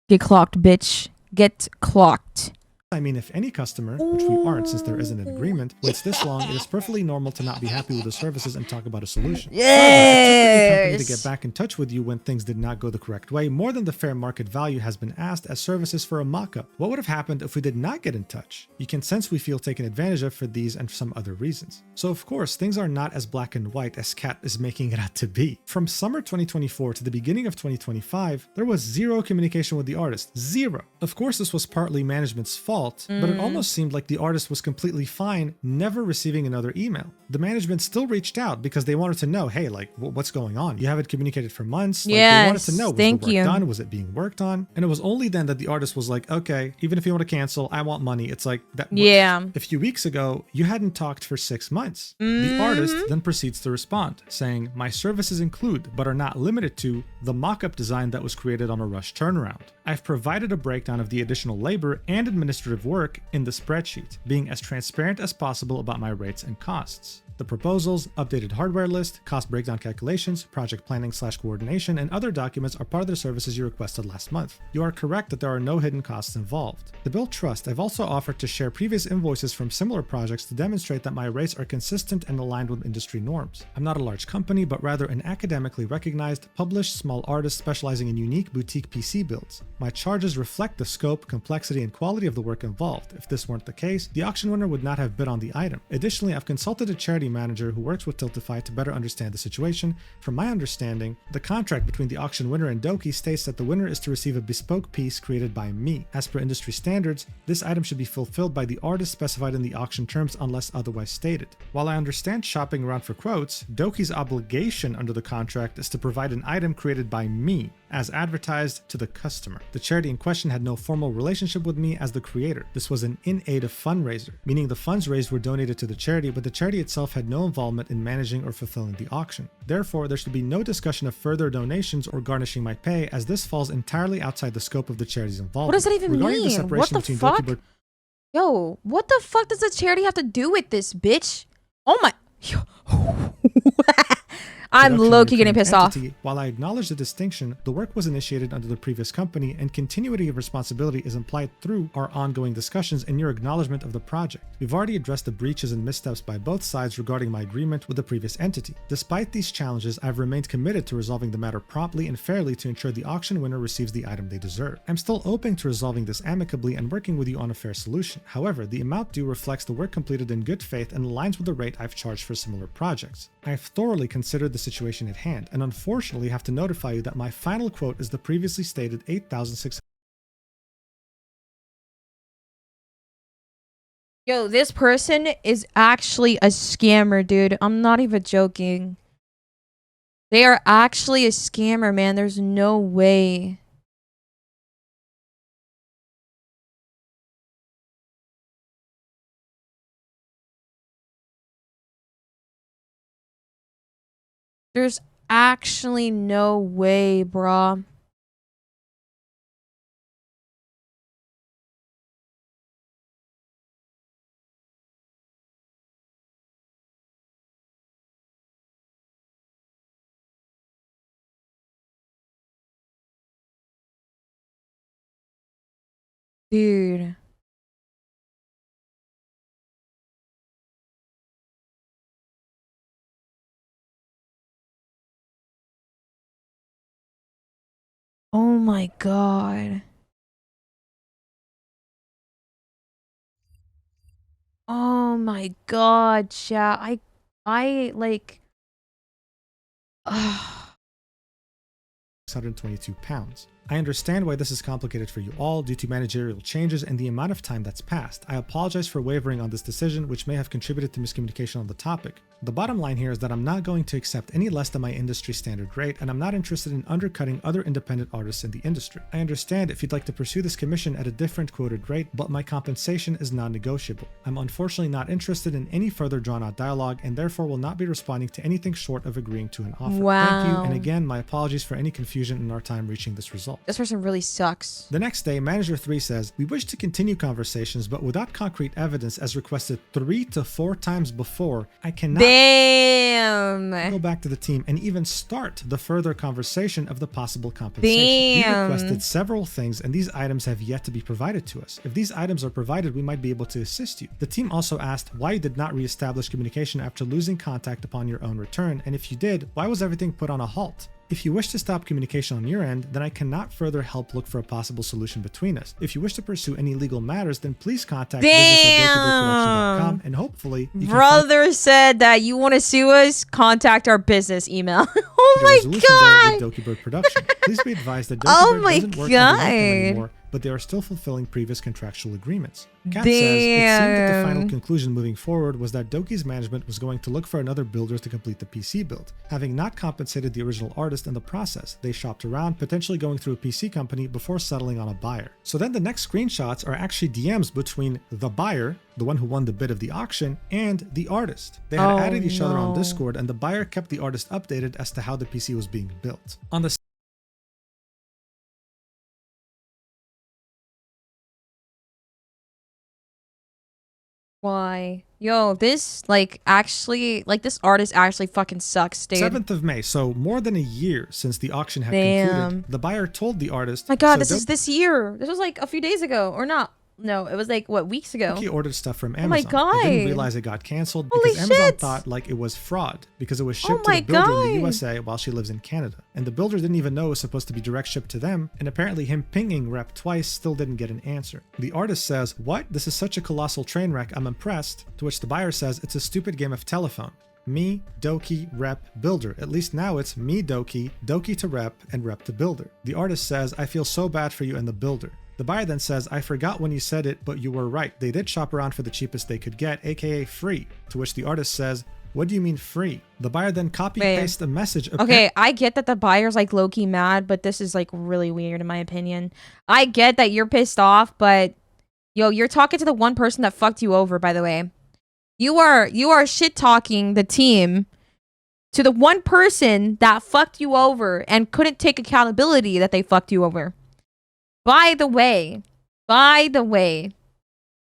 Get clocked, bitch. Get clocked. I mean, if any customer, which we aren't since there isn't an agreement, waits this long, it is perfectly normal to not be happy with the services and talk about a solution. However, it took the company to get back in touch with you when things did not go the correct way. More than the fair market value has been asked as services for a mock-up. What would have happened if we did not get in touch? You can sense we feel taken advantage of for these and some other reasons. So of course, things are not as black and white as Kat is making it out to be. From summer 2024 to the beginning of 2025, there was zero communication with the artist. Zero. Of course, this was partly management's fault, but it almost seemed like the artist was completely fine, never receiving another email. The management still reached out because they wanted to know, hey, like, what's going on? You haven't communicated for months. Like, they wanted to know, was the work done? Was it being worked on? And it was only then that the artist was like, okay, even if you want to cancel, I want money. It's like that. Yeah. A few weeks ago, you hadn't talked for 6 months. The artist then proceeds to respond, saying, my services include, but are not limited to, the mock-up design that was created on a rush turnaround. I've provided a breakdown of the additional labor and administrative work in the spreadsheet, being as transparent as possible about my rates and costs. The proposals, updated hardware list, cost breakdown calculations, project planning/coordination, and other documents are part of the services you requested last month. You are correct that there are no hidden costs involved. To build trust, I've also offered to share previous invoices from similar projects to demonstrate that my rates are consistent and aligned with industry norms. I'm not a large company, but rather an academically recognized, published small artist specializing in unique boutique PC builds. My charges reflect the scope, complexity, and quality of the work involved. If this weren't the case, the auction winner would not have bid on the item. Additionally, I've consulted a charity manager who works with Tiltify to better understand the situation. From my understanding, the contract between the auction winner and Doki states that the winner is to receive a bespoke piece created by me. As per industry standards, this item should be fulfilled by the artist specified in the auction terms unless otherwise stated. While I understand shopping around for quotes, Doki's obligation under the contract is to provide an item created by me, as advertised to the customer. The charity in question had no formal relationship with me as the creator. This was an in-aid of fundraiser, meaning the funds raised were donated to the charity, but the charity itself had no involvement in managing or fulfilling the auction. Therefore, there should be no discussion of further donations or garnishing my pay, as this falls entirely outside the scope of the charity's involvement. What does that even Regarding mean? What the fuck? Yo, what the fuck does the charity have to do with this, bitch? Oh my... I'm low-key getting pissed off. While I acknowledge the distinction, the work was initiated under the previous company, and continuity of responsibility is implied through our ongoing discussions and your acknowledgement of the project. We've already addressed the breaches and missteps by both sides regarding my agreement with the previous entity. Despite these challenges, I've remained committed to resolving the matter promptly and fairly to ensure the auction winner receives the item they deserve. I'm still open to resolving this amicably and working with you on a fair solution. However, the amount due reflects the work completed in good faith and aligns with the rate I've charged for similar projects. I have thoroughly considered the situation at hand, and unfortunately have to notify you that my final quote is the previously stated 8,600. Yo, this person is actually a scammer, dude. I'm not even joking. They are actually a scammer, man. There's no way. There's actually no way, bruh. Dude. Oh my god. Oh my god, chat. I like. £622. I understand why this is complicated for you all due to managerial changes and the amount of time that's passed. I apologize for wavering on this decision, which may have contributed to miscommunication on the topic. The bottom line here is that I'm not going to accept any less than my industry standard rate, and I'm not interested in undercutting other independent artists in the industry. I understand if you'd like to pursue this commission at a different quoted rate, but my compensation is non-negotiable. I'm unfortunately not interested in any further drawn-out dialogue, and therefore will not be responding to anything short of agreeing to an offer. Wow. Thank you, and again, my apologies for any confusion in our time reaching this result. This person really sucks. The next day, Manager 3 says, we wish to continue conversations, but without concrete evidence as requested 3 to 4 times before, I cannot go back to the team and even start the further conversation of the possible compensation. We requested several things and these items have yet to be provided to us. If these items are provided, we might be able to assist you. The team also asked why you did not reestablish communication after losing contact upon your own return, and if you did, why was everything put on a halt? If you wish to stop communication on your end, then I cannot further help look for a possible solution between us. If you wish to pursue any legal matters, then please contact business@dokibird.com and hopefully you Brother said that you want to sue us, contact our business email. Oh my god. With Dokibird Production. Please be advised that Dokibird doesn't work under them anymore, but they are still fulfilling previous contractual agreements. Kat says, it seemed that the final conclusion moving forward was that Doki's management was going to look for another builder to complete the PC build. Having not compensated the original artist in the process, they shopped around, potentially going through a PC company before settling on a buyer. So then the next screenshots are actually DMs between the buyer, the one who won the bid of the auction, and the artist. They had added each other on Discord, and the buyer kept the artist updated as to how the PC was being built. On the Why? Yo, this, this artist actually fucking sucks, dude. 7th of May, so more than a year since the auction had concluded, the buyer told the artist... My god, this is this year. This was like a few days ago, or not. No, it was like, what, weeks ago? He ordered stuff from Amazon. Oh my god. They didn't realize it got canceled because Amazon thought like it was fraud because it was shipped to the builder in the USA while she lives in Canada. And the builder didn't even know it was supposed to be direct shipped to them, and apparently him pinging Rep twice still didn't get an answer. The artist says, "What? This is such a colossal train wreck, I'm impressed." To which the buyer says, "It's a stupid game of telephone. Me, Doki, Rep, Builder. At least now it's me, Doki, Doki to Rep, and Rep to Builder." The artist says, "I feel so bad for you and the builder." The buyer then says, "I forgot when you said it, but you were right. They did shop around for the cheapest they could get, aka free." To which the artist says, "What do you mean free?" The buyer then copy-pastes a message. Okay, I get that the buyer's like low-key mad, but this is like really weird in my opinion. I get that you're pissed off, but yo, you're talking to the one person that fucked you over, by the way. You are shit-talking the team to the one person that fucked you over and couldn't take accountability that they fucked you over. By the way,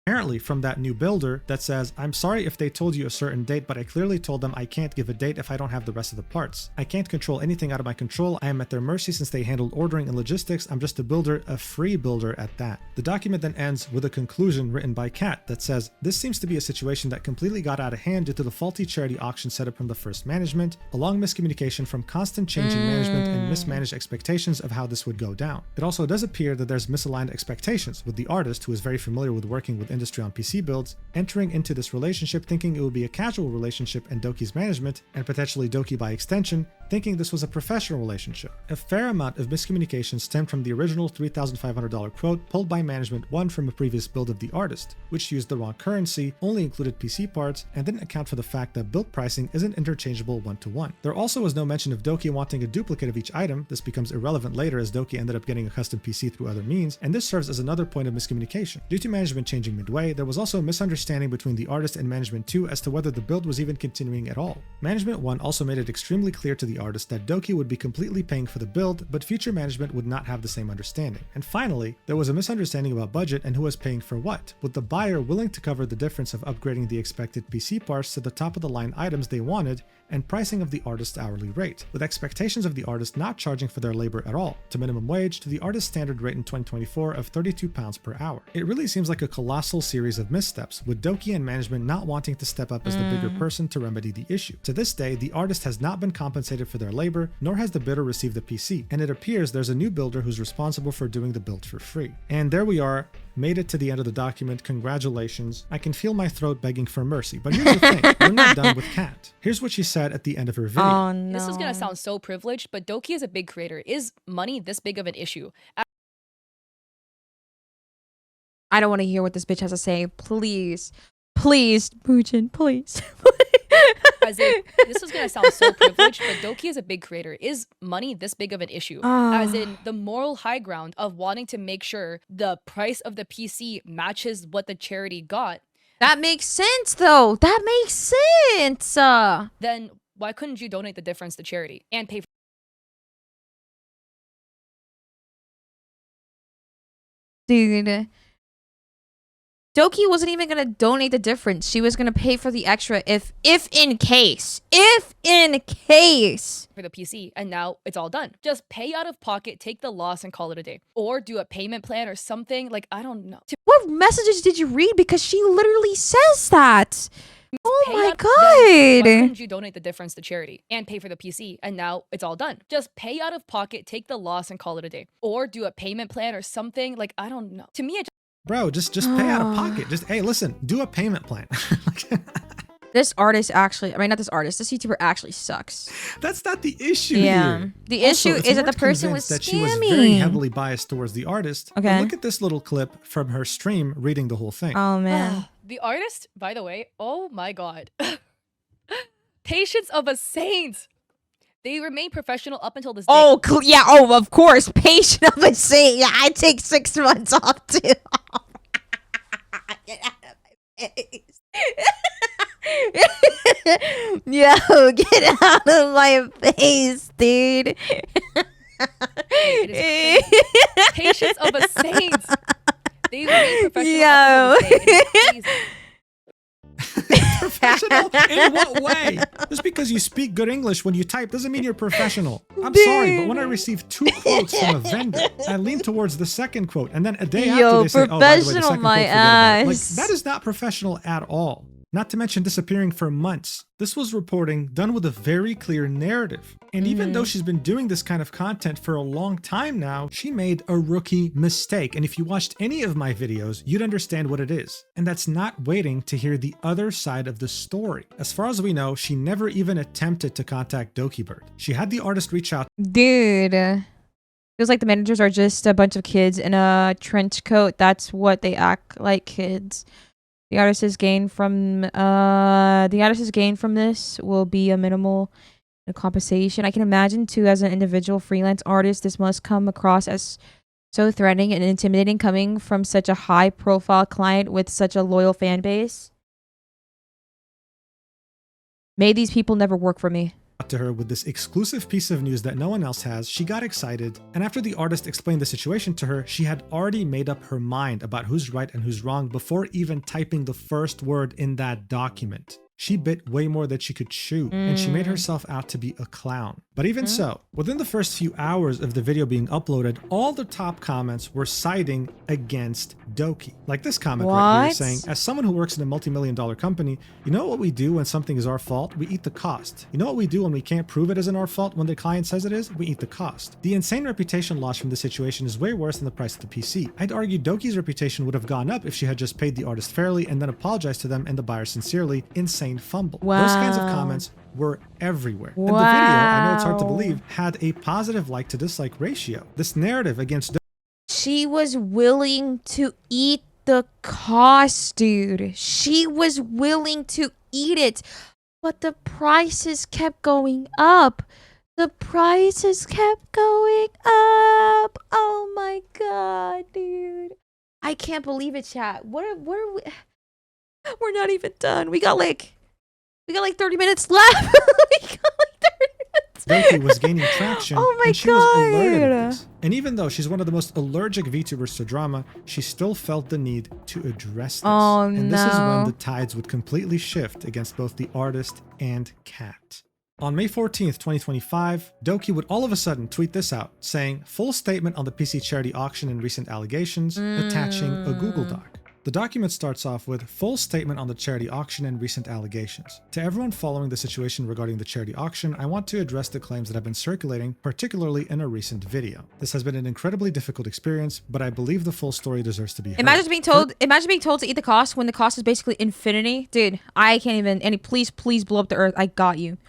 apparently from that new builder that says, "I'm sorry if they told you a certain date, but I clearly told them I can't give a date if I don't have the rest of the parts. I can't control anything out of my control. I am at their mercy since they handled ordering and logistics. I'm just a builder, a free builder at that." The document then ends with a conclusion written by Kat that says, "This seems to be a situation that completely got out of hand due to the faulty charity auction set up from the first management, along miscommunication from constant changing management and mismanaged expectations of how this would go down. It also does appear that there's misaligned expectations, with the artist, who is very familiar with working with industry on PC builds, entering into this relationship thinking it would be a casual relationship and Doki's management, and potentially Doki by extension, thinking this was a professional relationship. A fair amount of miscommunication stemmed from the original $3,500 quote pulled by Management 1 from a previous build of the artist, which used the wrong currency, only included PC parts, and didn't account for the fact that build pricing isn't interchangeable one-to-one. There also was no mention of Doki wanting a duplicate of each item. This becomes irrelevant later as Doki ended up getting a custom PC through other means, and this serves as another point of miscommunication. Due to management changing midway, there was also a misunderstanding between the artist and Management 2 as to whether the build was even continuing at all. Management 1 also made it extremely clear to the artist that Doki would be completely paying for the build, but future management would not have the same understanding. And finally, there was a misunderstanding about budget and who was paying for what, with the buyer willing to cover the difference of upgrading the expected PC parts to the top of the line items they wanted and pricing of the artist's hourly rate, with expectations of the artist not charging for their labor at all, to minimum wage to the artist's standard rate in 2024 of £32 per hour. It really seems like a colossal colossal series of missteps, with Doki and management not wanting to step up as the bigger person to remedy the issue. To this day, the artist has not been compensated for their labor, nor has the bidder received the PC, and it appears there's a new builder who's responsible for doing the build for free. And there we are, made it to the end of the document. Congratulations. I can feel my throat begging for mercy, but here's the thing, we're not done with Kat. Here's what she said at the end of her video. Oh, no. This is gonna sound so privileged, but Doki is a big creator. Is money this big of an issue? I don't want to hear what this bitch has to say. Please. Please, Mujin, please. As in, this is gonna sound so privileged, but Doki is a big creator. Is money this big of an issue? As in, the moral high ground of wanting to make sure the price of the PC matches what the charity got. That makes sense, though. That makes sense. Then why couldn't you donate the difference to charity and pay for Dude. Doki wasn't even gonna donate the difference. She was gonna pay for the extra if in case the PC, and now it's all done. Just pay out of pocket, take the loss, and call it a day. Or do a payment plan or something. Like, I don't know. What messages did you read? Because she literally says that. Oh my god. Why couldn't you donate the difference to charity and pay for the PC, and now it's all done? Just pay out of pocket, take the loss, and call it a day. Or do a payment plan or something. Like, I don't know. To me, it Bro, just pay out of pocket. Just, hey, listen, do a payment plan. This artist actually, I mean, not this artist, this YouTuber actually sucks. That's not the issue Yeah. here. The Also, issue if is you that the weren't person was convinced that she was very scamming. heavily biased towards the artist, Okay. then look at this little clip from her stream reading the whole thing. Oh, man. the artist, by the way, oh my god. Patience of a saint. They remain professional up until this day. Oh, yeah. Oh, of course. Patient of a saint. Yeah, I take 6 months off, too. Get out of my face. Yo, get out of my face, dude. Patience of a saint. They remain professional Yo. up until this day. It is crazy. Professional? In what way? Just because you speak good English when you type doesn't mean you're professional. I'm sorry, but when I receive 2 quotes from a vendor, I lean towards the second quote, and then a day after they say, oh, by the way, the professional, second my quote, forget about it. Like, ass. that is not professional at all. Not to mention disappearing for months. This was reporting done with a very clear narrative. And even though she's been doing this kind of content for a long time now, she made a rookie mistake. And if you watched any of my videos, you'd understand what it is. And that's not waiting to hear the other side of the story. As far as we know, she never even attempted to contact dokibird. She had the artist reach out. Dude. Feels like the managers are just a bunch of kids in a trench coat. That's what they act like, kids. The artist's gain from this will be a minimal compensation. I can imagine too, as an individual freelance artist, this must come across as so threatening and intimidating coming from such a high profile client with such a loyal fan base. May these people never work for me. To her with this exclusive piece of news that no one else has, she got excited, and after the artist explained the situation to her, she had already made up her mind about who's right and who's wrong before even typing the first word in that document. She bit way more than she could chew, and she made herself out to be a clown. But even so, within the first few hours of the video being uploaded, all the top comments were siding against Doki. Like this comment right here saying, as someone who works in a multi-million-dollar company, you know what we do when something is our fault? We eat the cost. You know what we do when we can't prove it isn't our fault when the client says it is? We eat the cost. The insane reputation loss from this situation is way worse than the price of the PC. I'd argue Doki's reputation would have gone up if she had just paid the artist fairly and then apologized to them and the buyer sincerely. Insane fumble. Wow. Those kinds of comments were everywhere. And the video, I know it's hard to believe, had a positive like to dislike ratio. This narrative against She was willing to eat the cost, dude. She was willing to eat it. But the prices kept going up. The prices kept going up. Oh my god, dude. I can't believe it, chat. What are we? We're not even done. We got like 30 minutes left. We got like 30 minutes. Doki was gaining traction, Oh my and she was alerted god. of this. And even though she's one of the most allergic VTubers to drama, she still felt the need to address this. Oh, and this is when no. the tides would completely shift against both the artist and Kat. On May 14th, 2025, Doki would all of a sudden tweet this out, saying, full statement on the PC charity auction and recent allegations, attaching a Google Doc. The document starts off with full statement on the charity auction and recent allegations. To everyone following the situation regarding the charity auction, I want to address the claims that have been circulating, particularly in a recent video. This has been an incredibly difficult experience, but I believe the full story deserves to be heard. Imagine being told to eat the cost when the cost is basically infinity. Dude, I can't even. Annie, please blow up the earth. I got you.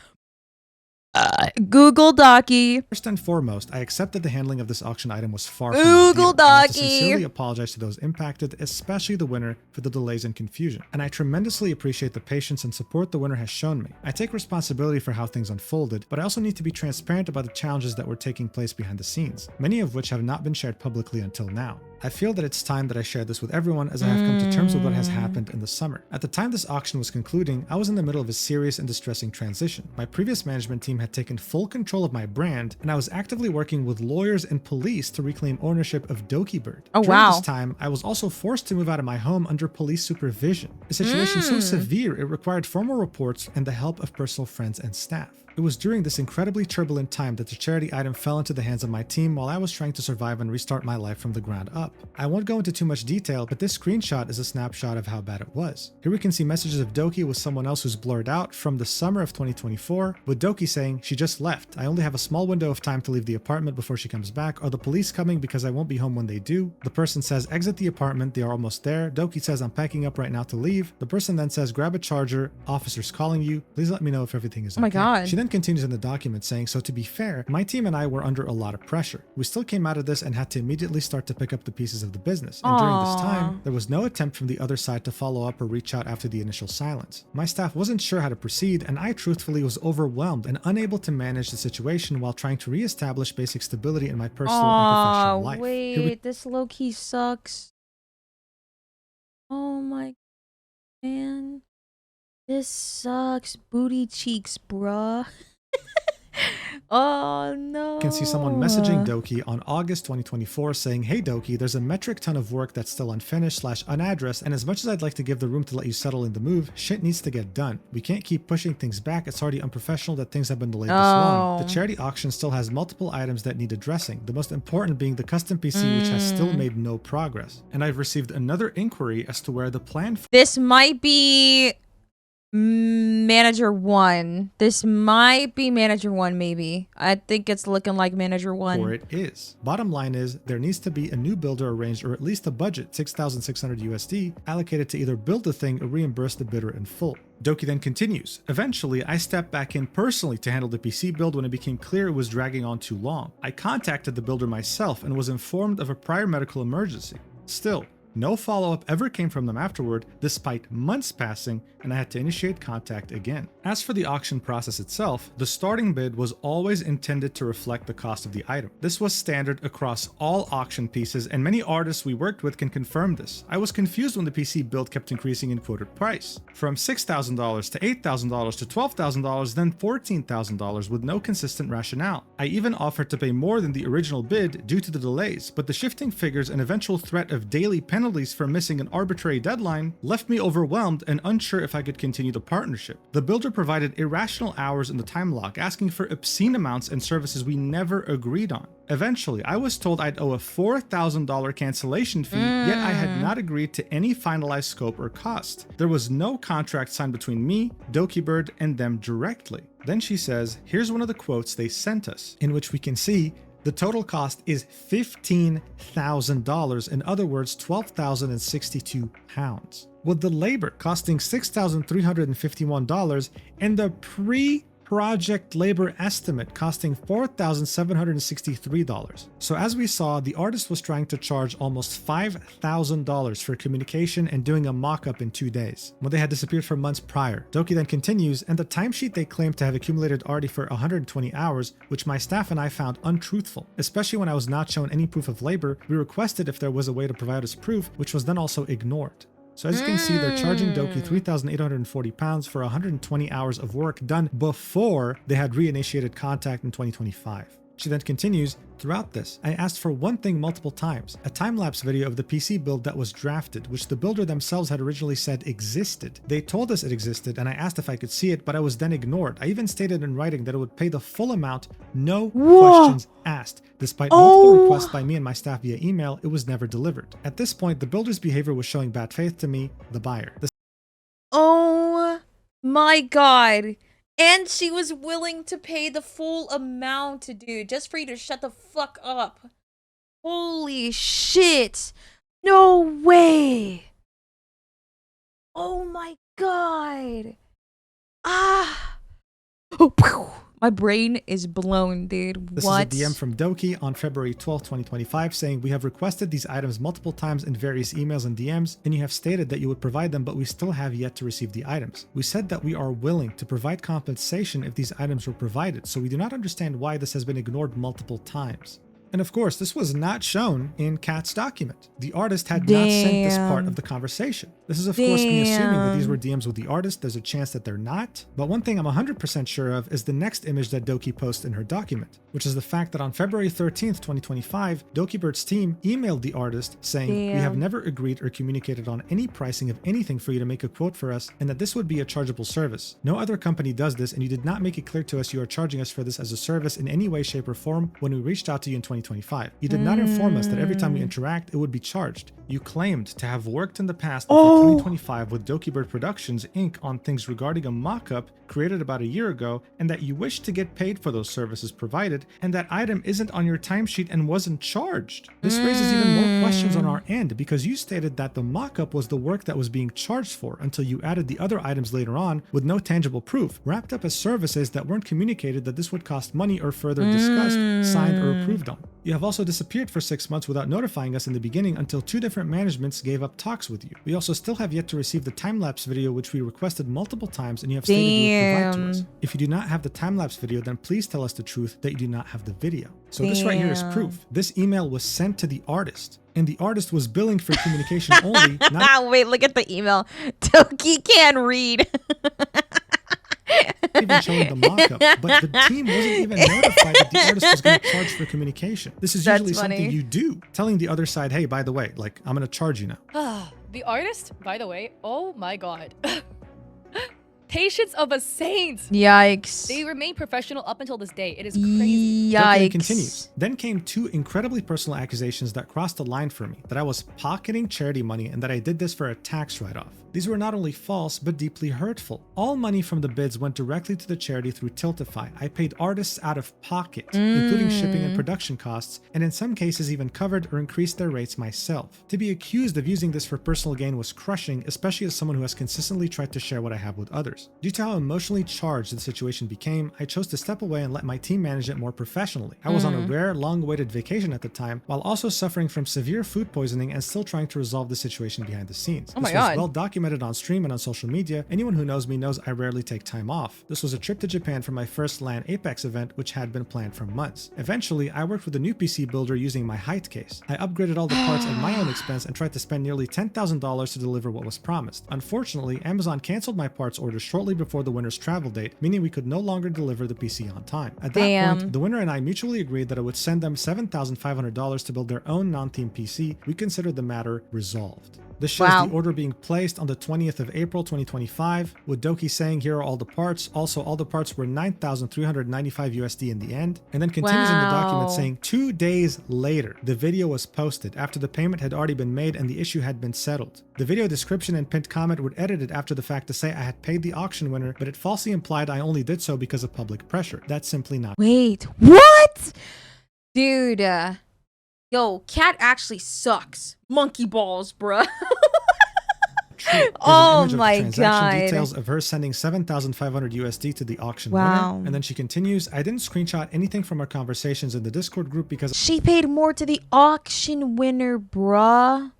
Google Docky. First and foremost, I accept that the handling of this auction item was far from Google ideal. I want to Docky. sincerely apologize to those impacted, especially the winner, for the delays and confusion. And I tremendously appreciate the patience and support the winner has shown me. I take responsibility for how things unfolded, but I also need to be transparent about the challenges that were taking place behind the scenes, many of which have not been shared publicly until now. I feel that it's time that I share this with everyone, as I have come to terms with what has happened in the summer. At the time this auction was concluding, I was in the middle of a serious and distressing transition. My previous management team had taken full control of my brand, and I was actively working with lawyers and police to reclaim ownership of dokibird. Oh, During wow. this time, I was also forced to move out of my home under police supervision. A situation so severe it required formal reports and the help of personal friends and staff. It was during this incredibly turbulent time that the charity item fell into the hands of my team while I was trying to survive and restart my life from the ground up. I won't go into too much detail, but this screenshot is a snapshot of how bad it was. Here we can see messages of Doki with someone else who's blurred out from the summer of 2024, with Doki saying, "She just left. I only have a small window of time to leave the apartment before she comes back. Are the police coming because I won't be home when they do?" The person says, "Exit the apartment. They are almost there." Doki says, "I'm packing up right now to leave." The person then says, "Grab a charger. Officer's calling you. Please let me know if everything is okay." Oh my God. She then continues in the document saying, "So to be fair, my team and I were under a lot of pressure. We still came out of this and had to immediately start to pick up the pieces of the business. And during this time, there was no attempt from the other side to follow up or reach out after the initial silence. My staff wasn't sure how to proceed, and I truthfully was overwhelmed and unable to manage the situation while trying to reestablish basic stability in my personal and professional life." Wait, this low-key sucks. Oh my man. This sucks. Booty cheeks, bruh. Oh no. You can see someone messaging Doki on August 2024 saying, "Hey Doki, there's a metric ton of work that's still unfinished / unaddressed, and as much as I'd like to give the room to let you settle in the move, shit needs to get done. We can't keep pushing things back. It's already unprofessional that things have been delayed this long. The charity auction still has multiple items that need addressing, the most important being the custom PC, which has still made no progress. And I've received another inquiry as to where the plan This might be manager 1. This might be manager 1, maybe. I think it's looking like manager 1. for it is. Bottom line is, there needs to be a new builder arranged, or at least a budget, 6,600 USD, allocated to either build the thing or reimburse the bidder in full." Doki then continues, "Eventually, I stepped back in personally to handle the PC build when it became clear it was dragging on too long. I contacted the builder myself and was informed of a prior medical emergency. Still, no follow-up ever came from them afterward, despite months passing, and I had to initiate contact again." As for the auction process itself, the starting bid was always intended to reflect the cost of the item. This was standard across all auction pieces, and many artists we worked with can confirm this. I was confused when the PC build kept increasing in quoted price, from $6,000 to $8,000 to $12,000, then $14,000 with no consistent rationale. I even offered to pay more than the original bid due to the delays, but the shifting figures and eventual threat of daily penalties for missing an arbitrary deadline left me overwhelmed and unsure if I could continue the partnership. The builder provided irrational hours in the time lock, asking for obscene amounts and services we never agreed on. Eventually, I was told I'd owe a $4,000 cancellation fee, yet I had not agreed to any finalized scope or cost. There was no contract signed between me, dokibird, and them directly. Then she says, here's one of the quotes they sent us, in which we can see the total cost is $15,000, in other words, 12,062 pounds, with the labor costing $6,351 and the pre-project labor estimate costing $4,763. So as we saw, the artist was trying to charge almost $5,000 for communication and doing a mock-up in 2 days, when they had disappeared for months prior. Doki then continues, and the timesheet they claimed to have accumulated already for 120 hours, which my staff and I found untruthful, especially when I was not shown any proof of labor. We requested if there was a way to provide us proof, which was then also ignored. So as you can see, they're charging Doki £3,840 for 120 hours of work done before they had reinitiated contact in 2025. She then continues, throughout this, I asked for one thing multiple times, a time-lapse video of the PC build that was drafted, which the builder themselves had originally said existed. They told us it existed, and I asked if I could see it, but I was then ignored. I even stated in writing that it would pay the full amount, no questions asked. Despite multiple requests by me and my staff via email, it was never delivered. At this point, the builder's behavior was showing bad faith to me, the buyer. Oh my god. And she was willing to pay the full amount, dude, just for you to shut the fuck up. Holy shit. No way. Oh my god. Ah. My brain is blown, dude. This is a DM from Doki on February 12, 2025, saying, we have requested these items multiple times in various emails and DMs, and you have stated that you would provide them, but we still have yet to receive the items. We said that we are willing to provide compensation if these items were provided, so we do not understand why this has been ignored multiple times. And of course, this was not shown in Kat's document. The artist had not sent this part of the conversation. This is of course me assuming that these were DMs with the artist. There's a chance that they're not. But one thing I'm 100% sure of is the next image that Doki posts in her document, which is the fact that on February 13th, 2025, Dokibird's team emailed the artist saying, we have never agreed or communicated on any pricing of anything for you to make a quote for us, and that this would be a chargeable service. No other company does this, and you did not make it clear to us you are charging us for this as a service in any way, shape, or form when we reached out to you in 2025. You did not inform us that every time we interact, it would be charged. You claimed to have worked in the past before 2025 with Dokibird Productions, Inc. on things regarding a mock-up created about a year ago, and that you wish to get paid for those services provided, and that item isn't on your timesheet and wasn't charged. This raises even more questions on our end, because you stated that the mock-up was the work that was being charged for until you added the other items later on with no tangible proof, wrapped up as services that weren't communicated that this would cost money or further discussed, signed, or approved on. You have also disappeared for 6 months without notifying us in the beginning until 2 different managements gave up talks with you. We also still have yet to receive the time-lapse video, which we requested multiple times, and you have stated you would provide to us. If you do not have the time-lapse video, then please tell us the truth that you do not have the video. So this right here is proof. This email was sent to the artist, and the artist was billing for communication only. Not wait, look at the email. Doki can't read. even showing the mock-up, but the team wasn't even notified that the artist was going to charge for communication. This is usually something you do, telling the other side, hey, by the way, like, I'm going to charge you now. The artist, by the way, oh my god. Patience of a saint. Yikes. They remain professional up until this day. It is crazy. Yikes. Continues. Then came 2 incredibly personal accusations that crossed the line for me, that I was pocketing charity money and that I did this for a tax write-off. These were not only false, but deeply hurtful. All money from the bids went directly to the charity through Tiltify. I paid artists out of pocket, including shipping and production costs, and in some cases even covered or increased their rates myself. To be accused of using this for personal gain was crushing, especially as someone who has consistently tried to share what I have with others. Due to how emotionally charged the situation became, I chose to step away and let my team manage it more professionally. I was on a rare, long-awaited vacation at the time, while also suffering from severe food poisoning and still trying to resolve the situation behind the scenes. Oh my God. This was well documented on stream and on social media. Anyone who knows me knows I rarely take time off. This was a trip to Japan for my first LAN Apex event, which had been planned for months. Eventually, I worked with a new PC builder using my height case. I upgraded all the parts at my own expense and tried to spend nearly $10,000 to deliver what was promised. Unfortunately, Amazon canceled my parts order shortly before the winner's travel date, meaning we could no longer deliver the PC on time. At that point, the winner and I mutually agreed that I would send them $7,500 to build their own non-themed PC. We considered the matter resolved. This shows the order being placed on the 20th of April 2025, with Doki saying here are all the parts. Also, all the parts were 9,395 USD in the end, and then continues in the document saying 2 days later, the video was posted after the payment had already been made and the issue had been settled. The video description and pinned comment were edited after the fact to say I had paid the auction winner, but it falsely implied I only did so because of public pressure. That's simply not. Wait, what? Dude, yo, Kat actually sucks. Monkey balls, bruh. Oh my god. Details of her sending 7,500 USD to the auction winner. And then she continues, I didn't screenshot anything from our conversations in the Discord group because she paid more to the auction winner, bruh.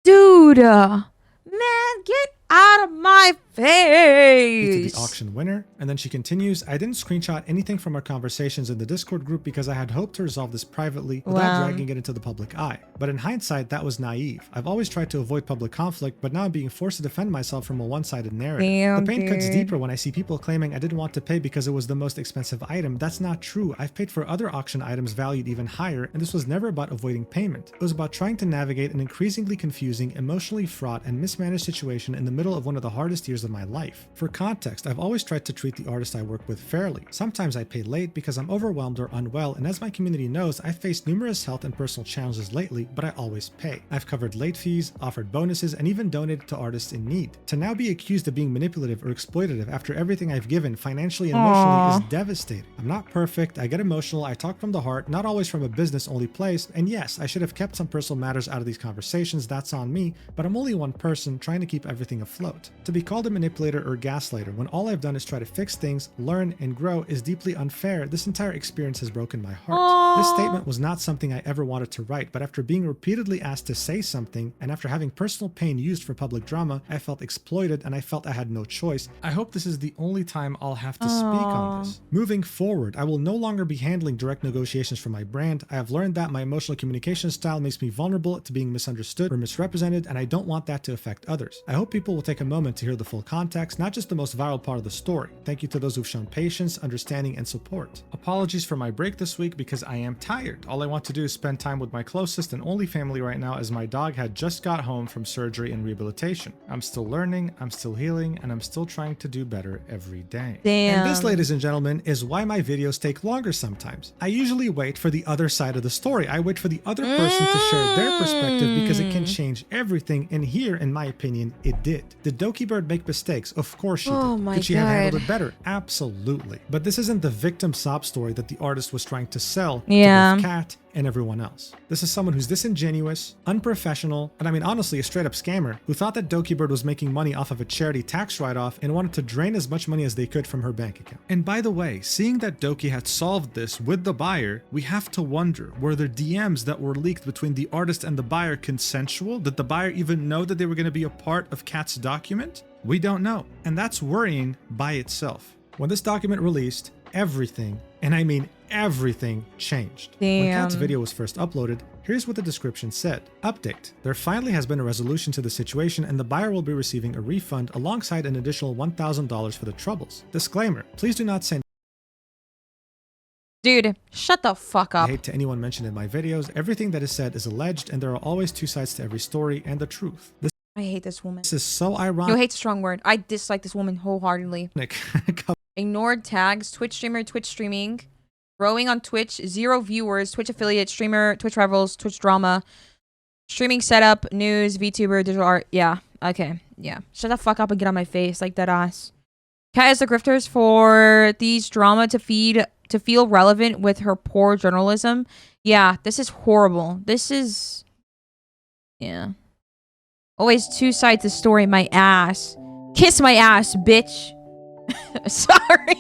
Dude, man, get out of my face. To the auction winner. And then she continues, I didn't screenshot anything from our conversations in the Discord group because I had hoped to resolve this privately without dragging it into the public eye. But in hindsight, that was naive. I've always tried to avoid public conflict, but now I'm being forced to defend myself from a one-sided narrative. The pain cuts deeper when I see people claiming I didn't want to pay because it was the most expensive item. That's not true. I've paid for other auction items valued even higher, and this was never about avoiding payment. It was about trying to navigate an increasingly confusing, emotionally fraught, and mismanaged situation in the middle of one of the hardest years of my life. For context, I've always tried to treat the artists I work with fairly. Sometimes I pay late because I'm overwhelmed or unwell, and as my community knows, I've faced numerous health and personal challenges lately, but I always pay. I've covered late fees, offered bonuses, and even donated to artists in need. To now be accused of being manipulative or exploitative after everything I've given financially and emotionally is devastating. I'm not perfect, I get emotional, I talk from the heart, not always from a business-only place, and yes, I should have kept some personal matters out of these conversations, that's on me, but I'm only one person trying to keep everything afloat. To be called a manipulator or gaslighter when all I've done is try to fix things, learn, and grow is deeply unfair. This entire experience has broken my heart. This statement was not something I ever wanted to write, but after being repeatedly asked to say something, and after having personal pain used for public drama, I felt exploited and I felt I had no choice. I hope this is the only time I'll have to speak on this. Moving forward, I will no longer be handling direct negotiations for my brand. I have learned that my emotional communication style makes me vulnerable to being misunderstood or misrepresented, and I don't want that to affect others. I hope people will take a moment to hear the full context, not just the most viral part of the story. Thank you to those who've shown patience, understanding, and support. Apologies for my break this week because I am tired. All I want to do is spend time with my closest and only family right now, as my dog had just got home from surgery and rehabilitation. I'm still learning, I'm still healing, and I'm still trying to do better every day. Damn. And this, ladies and gentlemen, is why my videos take longer sometimes. I usually wait for the other side of the story. I wait for the other person to share their perspective because it can change everything, and here, in my opinion, it did. Did Dokibird make mistakes? Of course she did. Could she have handled it better? Absolutely. But this isn't the victim sob story that the artist was trying to sell to both Kat and everyone else. This is someone who's disingenuous, unprofessional, and I mean honestly a straight up scammer who thought that Dokibird was making money off of a charity tax write-off and wanted to drain as much money as they could from her bank account. And by the way, seeing that Doki had solved this with the buyer, we have to wonder, were the DMs that were leaked between the artist and the buyer consensual? Did the buyer even know that they were going to be a part of Kat's document? We don't know, and that's worrying by itself. When this document released, everything, and I mean everything, changed. When Kat's video was first uploaded, here's what the description said. Update. There finally has been a resolution to the situation and the buyer will be receiving a refund alongside an additional $1,000 for the troubles. Disclaimer. Please do not send Dude, shut the fuck up. hate to anyone mentioned in my videos. Everything that is said is alleged and there are always two sides to every story and the truth. I hate this woman. This is so ironic. You hate a strong word. I dislike this woman wholeheartedly. Ignored tags, Twitch streamer, Twitch streaming. Growing on Twitch, 0 viewers, Twitch affiliate, streamer, Twitch rivals, Twitch drama. Streaming setup, news, VTuber, digital art. Yeah, okay, yeah. Shut the fuck up and get on my face, like that ass. Kat is the grifters for these drama to feel relevant with her poor journalism. Yeah, this is horrible. This is... yeah. Always two sides to the story, my ass. Kiss my ass, bitch. Sorry.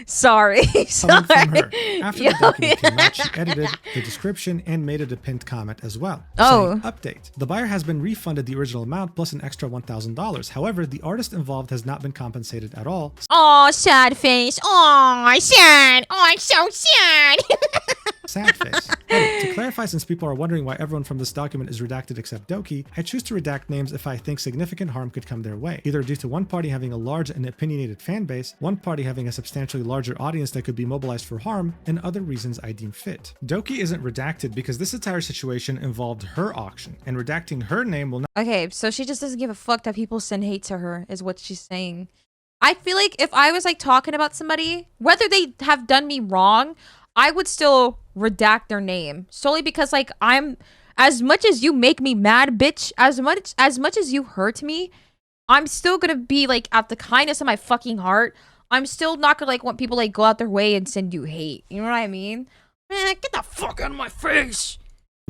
Sorry. Coming from her. After the document came out, she edited the description and made it a pinned comment as well. Saying, update. The buyer has been refunded the original amount plus an extra $1,000. However, the artist involved has not been compensated at all. Oh, sad face. Oh, sad. Oh, I'm so sad. Sad face. Edit. To clarify, since people are wondering why everyone from this document is redacted except Doki, I choose to redact names if I think significant harm could come their way, either due to one party having a large and opinionated fan base, one party having a substantially larger audience that could be mobilized for harm, and other reasons I deem fit. Doki isn't redacted because this entire situation involved her auction, and redacting her name will not— Okay, so she just doesn't give a fuck that people send hate to her, is what she's saying. I feel like if I was like talking about somebody, whether they have done me wrong, I would still redact their name solely because like I'm, as much as you make me mad, bitch, as much as you hurt me, I'm still gonna be like out the kindness of my fucking heart. I'm still not gonna like want people like go out their way and send you hate. You know what I mean? Man, get the fuck out of my face.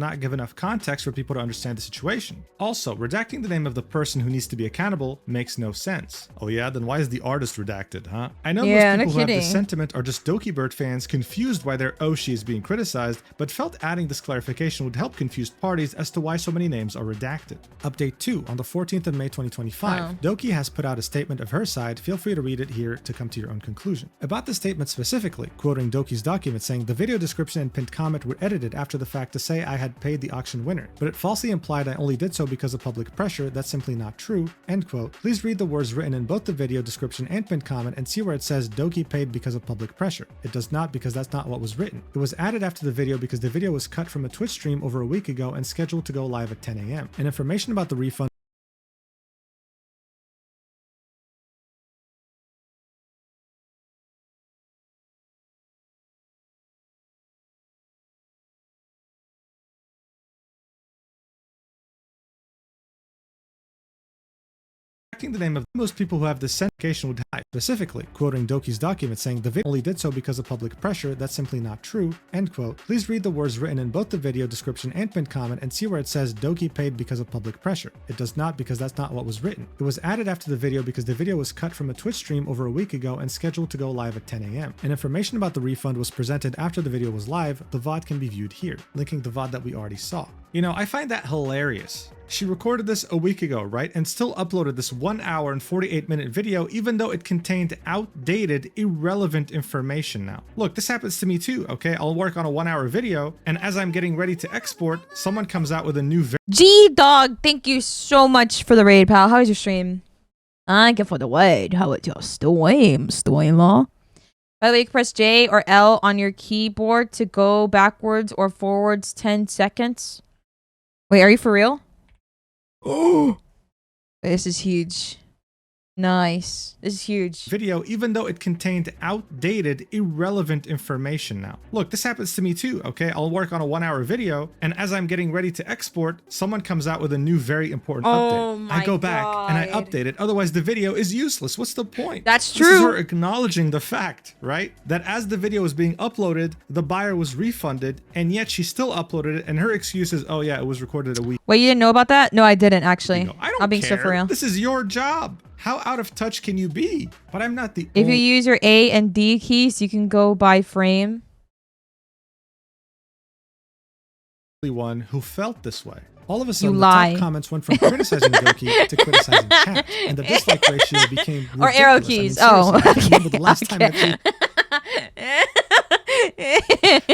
not give enough context for people to understand the situation. Also, redacting the name of the person who needs to be accountable makes no sense. Oh yeah, then why is the artist redacted, huh? I know most people who have this sentiment are just dokibird fans confused why their Oshi is being criticized, but felt adding this clarification would help confused parties as to why so many names are redacted. Update 2. On the 14th of May 2025, Doki has put out a statement of her side. Feel free to read it here to come to your own conclusion. About the statement specifically, quoting Doki's document saying, the video description and pinned comment were edited after the fact to say I had paid the auction winner, but it falsely implied I only did so because of public pressure. That's simply not true. End quote. Please read the words written in both the video description and pinned comment and see where it says Doki paid because of public pressure. It does not, because that's not what was written. It was added after the video because the video was cut from a Twitch stream over a week ago and scheduled to go live at 10 a.m. And information about the refund the name of most people who have this certification would die. Specifically, quoting Doki's document saying the video only did so because of public pressure. That's simply not true. End quote. Please read the words written in both the video description and pinned comment and see where it says Doki paid because of public pressure. It does not, because that's not what was written. It was added after the video because the video was cut from a Twitch stream over a week ago and scheduled to go live at 10 a.m. And information about the refund was presented after the video was live. The VOD can be viewed here, linking the VOD that we already saw. You know, I find that hilarious. She recorded this a week ago, right? And still uploaded this 1 hour and 48-minute video, even though it contained outdated, irrelevant information now. Look, this happens to me too, okay? I'll work on a 1 hour video, and as I'm getting ready to export, someone comes out with a new G-Dog, thank you so much for the raid, pal. How was your stream? Thank you for the raid. How was your stream, law? By the way, you can press J or L on your keyboard to go backwards or forwards 10 seconds. Wait, are you for real? Oh, this is huge. Nice. This is huge. Video, even though it contained outdated, irrelevant information now. Look, this happens to me too, okay? I'll work on a 1 hour video, and as I'm getting ready to export, someone comes out with a new, very important update. I go back and I update it. Otherwise, the video is useless. What's the point? That's true. This is her acknowledging the fact, right? That as the video was being uploaded, the buyer was refunded, and yet she still uploaded it, and her excuse is, oh yeah, it was recorded a week. Wait, you didn't know about that? No, I didn't, actually. I don't I'm being care. so for real. This is your job. How out of touch can you be? But I'm not the If you use your A and D keys, you can go by frame. One who felt this way. All of a sudden, the top comments went from criticizing Doki to criticizing chat, and the dislike ratio became ridiculous. Or arrow keys. I can't remember the last time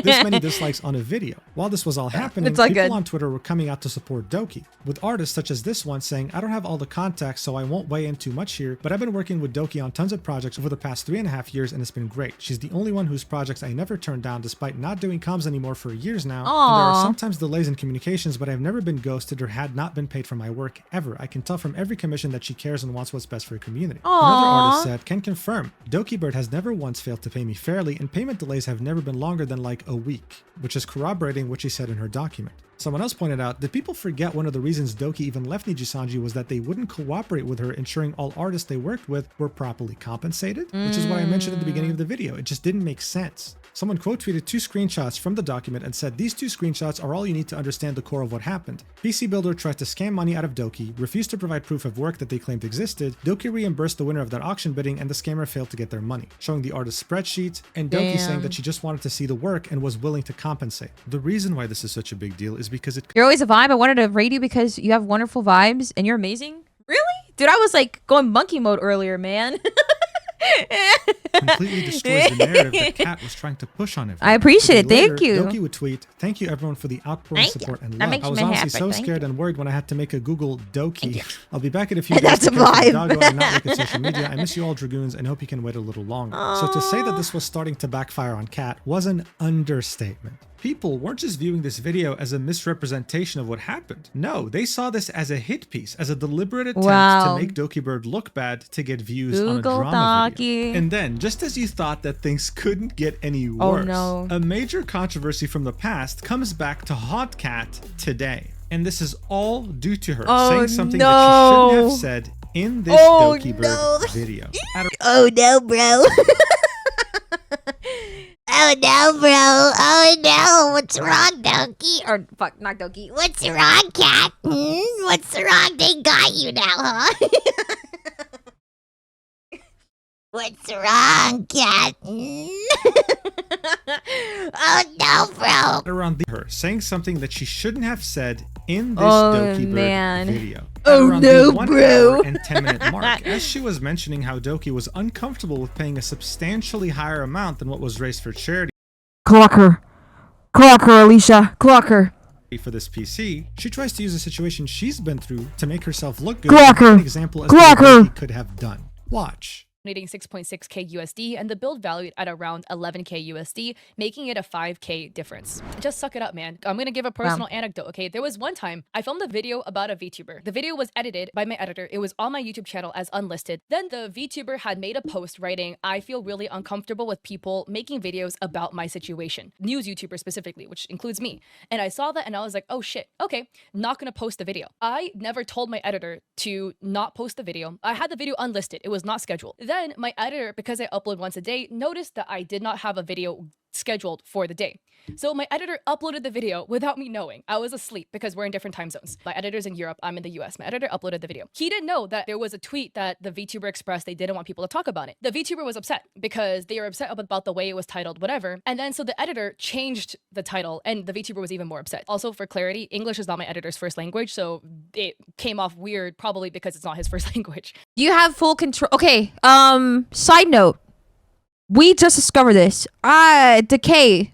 this many dislikes on a video. While this was all happening, people on Twitter were coming out to support Doki, with artists such as this one saying, I don't have all the context, so I won't weigh in too much here, but I've been working with Doki on tons of projects over the past 3.5 years, and it's been great. She's the only one whose projects I never turned down, despite not doing comms anymore for years now. Aww. And there are sometimes delays in communications, but I've never been ghosted or had not been paid for my work ever. I can tell from every commission that she cares and wants what's best for her community. Aww. Another artist said, can confirm, dokibird has never once failed to pay me fairly, and payment delays have never been longer than like a week, which is corroborating what she said in her document. Someone else pointed out, did people forget one of the reasons Doki even left Nijisanji was that they wouldn't cooperate with her, ensuring all artists they worked with were properly compensated? Which is what I mentioned at the beginning of the video. It just didn't make sense. Someone quote tweeted 2 screenshots from the document and said, these 2 screenshots are all you need to understand the core of what happened. PC Builder tried to scam money out of Doki, refused to provide proof of work that they claimed existed, Doki reimbursed the winner of that auction bidding, and the scammer failed to get their money, showing the artist's spreadsheet, and Doki saying that she just wanted to see the work and was willing to compensate. The reason why this is such a big deal is because You're always a vibe. I wanted to rate you because you have wonderful vibes and you're amazing. Really? Dude, I was like going monkey mode earlier, man. completely destroys the narrative that Kat was trying to push on everyone. I appreciate it. Thank you. Doki would tweet, thank you everyone for the outpouring support and love. I was honestly so scared and worried when I had to make a Google Doki. I'll be back in a few days. That's a vibe. Doggo and not look at social media. I miss you all, Dragoons, and hope you can wait a little longer. So to say that this was starting to backfire on Kat was an understatement. People weren't just viewing this video as a misrepresentation of what happened. No, they saw this as a hit piece, as a deliberate attempt to make dokibird look bad to get views on a drama video. And then, just as you thought that things couldn't get any worse, a major controversy from the past comes back to haunt Kat today. And this is all due to her saying something that she shouldn't have said in this dokibird video. Oh no, bro. Oh no, bro. Oh no. What's wrong, Doki? Or fuck, not Doki. What's wrong, Cat? What's wrong? They got you now, huh? What's wrong, Cat? Oh no, bro. Around her saying something that she shouldn't have said in this dokibird man. video. Oh around no, the 1 bro. hour and 10-minute mark, as she was mentioning how Doki was uncomfortable with paying a substantially higher amount than what was raised for charity. Clock her, Alicia. Clock her. For this PC, she tries to use a situation she's been through to make herself look good. Clock her. An example as Clock to what her. Doki could have done. Watch. 6.6k USD and the build valued at around 11k USD, making it a 5k difference. Just suck it up, man. I'm gonna give a personal anecdote, okay? There was one time I filmed a video about a VTuber. The video was edited by my editor. It was on my YouTube channel as unlisted. Then the VTuber had made a post writing, "I feel really uncomfortable with people making videos about my situation." News YouTuber specifically, which includes me. And I saw that and I was like, oh shit, okay, not gonna post the video. I never told my editor to not post the video. I had the video unlisted. It was not scheduled. Then my editor, because I upload once a day, noticed that I did not have a video scheduled for the day. So my editor uploaded the video without me knowing. I was asleep because we're in different time zones. My editor's in Europe, I'm in the US. My editor uploaded the video. He didn't know that there was a tweet that the VTuber expressed they didn't want people to talk about it. The VTuber was upset because they were upset about the way it was titled, whatever. And then so the editor changed the title and the VTuber was even more upset. Also, for clarity, English is not my editor's first language, so it came off weird probably because it's not his first language. You have full control. Okay, side note. We just discovered this. Decay,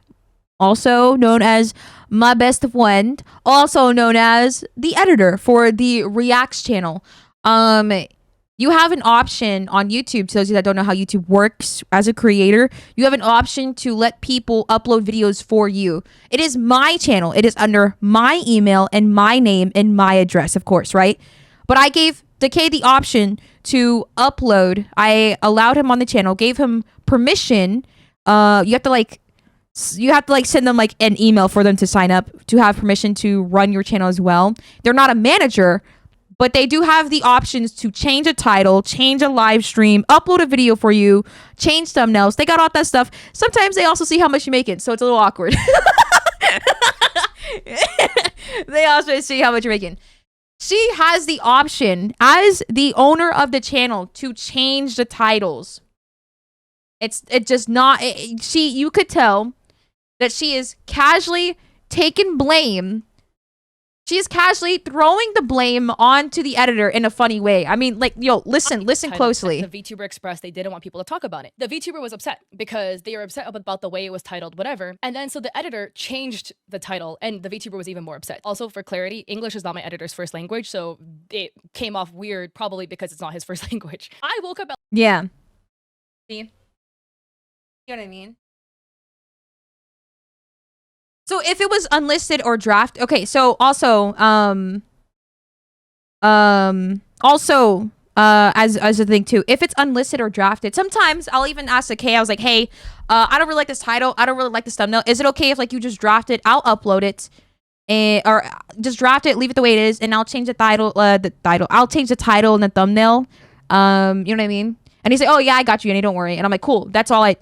also known as my best friend, also known as the editor for the Reacts channel. You have an option on YouTube, to those of you that don't know how YouTube works as a creator, you have an option to let people upload videos for you. It is my channel. It is under my email and my name and my address, of course, right? But I gave Decay the option to upload. I allowed him on the channel, gave him permission. You have to send them like an email for them to sign up to have permission to run your channel as well. They're not a manager, but they do have the options to change a title, change a live stream, upload a video for you, change thumbnails. They got all that stuff. Sometimes they also see how much you make it, so it's a little awkward. They also see how much you're making. She has the option as the owner of the channel to change the titles. You could tell that she is casually taking blame. She is casually throwing the blame onto the editor in a funny way. I mean, like, yo, listen closely. The VTuber expressed they didn't want people to talk about it. The VTuber was upset because they were upset about the way it was titled, whatever. And then so the editor changed the title and the VTuber was even more upset. Also, for clarity, English is not my editor's first language, so it came off weird probably because it's not his first language. I woke up at— Yeah. See? You know what I mean? So if it was unlisted or draft, okay. So also, as a thing too, if it's unlisted or drafted, sometimes I'll even ask the K. I was like, hey, I don't really like this title. I don't really like this thumbnail. Is it okay if like you just draft it? I'll upload it, or just draft it, leave it the way it is, and I'll change the title. I'll change the title and the thumbnail. You know what I mean? And he said, oh yeah, I got you, Annie, don't worry. And I'm like, cool. That's all I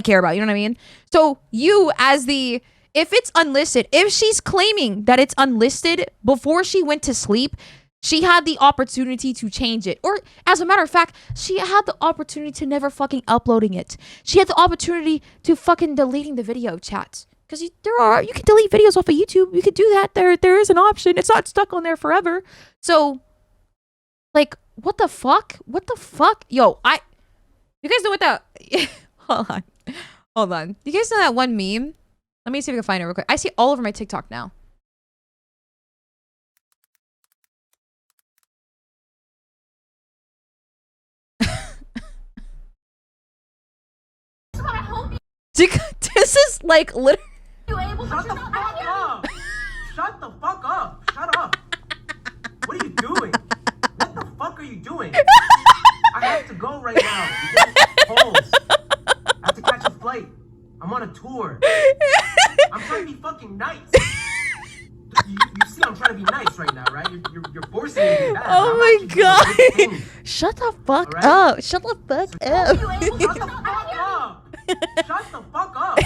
care about. You know what I mean? So you as the, if it's unlisted, if she's claiming that it's unlisted before she went to sleep, she had the opportunity to change it. Or as a matter of fact, she had the opportunity to never fucking uploading it. She had the opportunity to fucking deleting the video, chat. Because you can delete videos off of YouTube. You could do that. There is an option. It's not stuck on there forever. So, like, what the fuck? What the fuck? Yo, you guys know what that... Hold on. You guys know that one meme? Let me see if I can find it real quick. I see it all over my TikTok now. This is like literally... Shut the fuck up! Shut the fuck up! Shut up! What are you doing? What the fuck are you doing? I have to go right now. Polls. I have to catch a flight. I'm on a tour. I'm trying to be fucking nice. You see I'm trying to be nice right now, right? You're forcing me to be bad. Oh my god. Shut the fuck up. Shut the fuck up. Shut the fuck up. Shut the fuck up.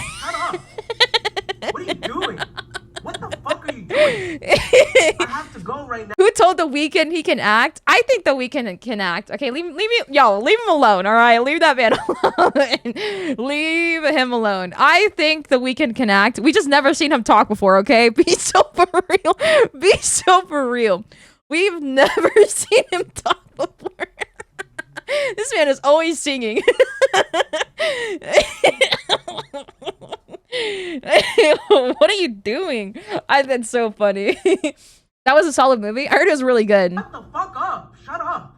I have to go right now. Who told the Weeknd he can act? I think the Weeknd can act. Okay, leave him alone. All right, leave that man alone. Leave him alone. I think the Weeknd can act. We just never seen him talk before. Okay, be so for real. Be so for real. We've never seen him talk before. This man is always singing. What are you doing? I've been so funny. That was a solid movie. I heard it was really good. Shut the fuck up. Shut up.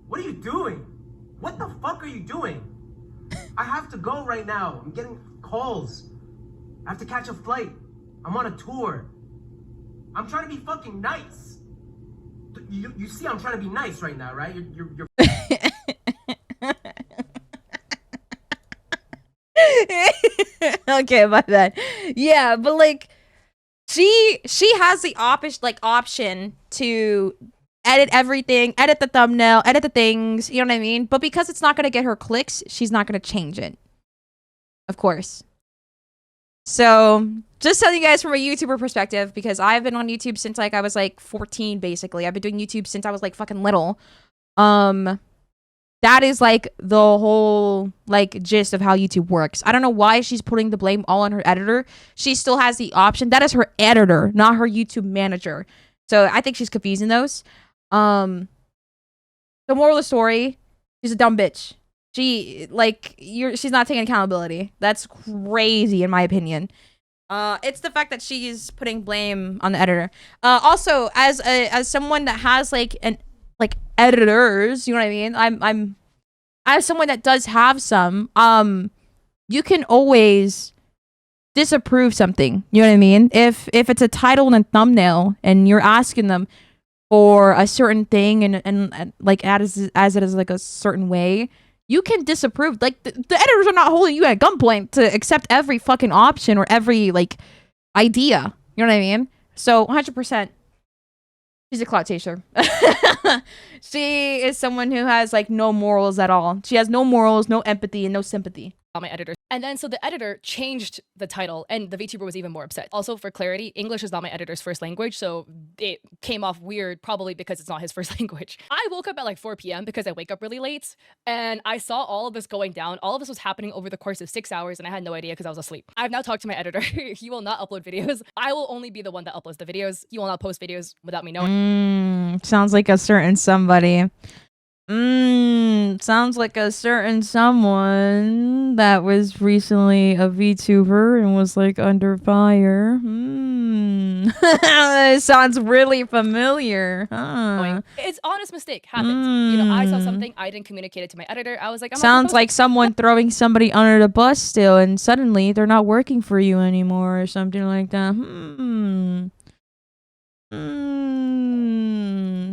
What are you doing? What the fuck are you doing? I have to go right now. I'm getting calls. I have to catch a flight. I'm on a tour. I'm trying to be fucking nice. You see I'm trying to be nice right now, right? You're okay, my bad. Yeah, but like she has the option to edit everything, edit the thumbnail, edit the things, you know what I mean? But because it's not gonna get her clicks, she's not gonna change it. Of course. So just telling you guys from a YouTuber perspective, because I've been on YouTube since like I was like 14 basically. I've been doing YouTube since I was like fucking little. That is like the whole like gist of how YouTube works. I don't know why she's putting the blame all on her editor. She still has the option. That is her editor, not her YouTube manager. So I think she's confusing those. The moral of the story, she's a dumb bitch. She's not taking accountability. That's crazy in my opinion. It's the fact that she's putting blame on the editor. Also, as someone that has like editors, you know what I mean? I'm someone that does have some. You can always disapprove something. You know what I mean? If it's a title and a thumbnail, and you're asking them for a certain thing, and like as it is like a certain way, you can disapprove. Like the editors are not holding you at gunpoint to accept every fucking option or every like idea. You know what I mean? So 100%. She's a clout chaser. She is someone who has like no morals at all. She has no morals, no empathy, and no sympathy. My editor. And then so the editor changed the title and the VTuber was even more upset. Also for clarity, English is not my editor's first language, so it came off weird probably because it's not his first language. I woke up at like 4 p.m. because I wake up really late and I saw all of this going down. All of this was happening over the course of 6 hours and I had no idea because I was asleep. I've now talked to my editor. He will not upload videos. I will only be the one that uploads the videos. He will not post videos without me knowing. Sounds like a certain somebody. Sounds like a certain someone that was recently a VTuber and was like under fire. It sounds really familiar. It's honest mistake. Happens. You know, I saw something, I didn't communicate it to my editor. I was like, sounds like someone throwing somebody under the bus still, and suddenly they're not working for you anymore or something like that.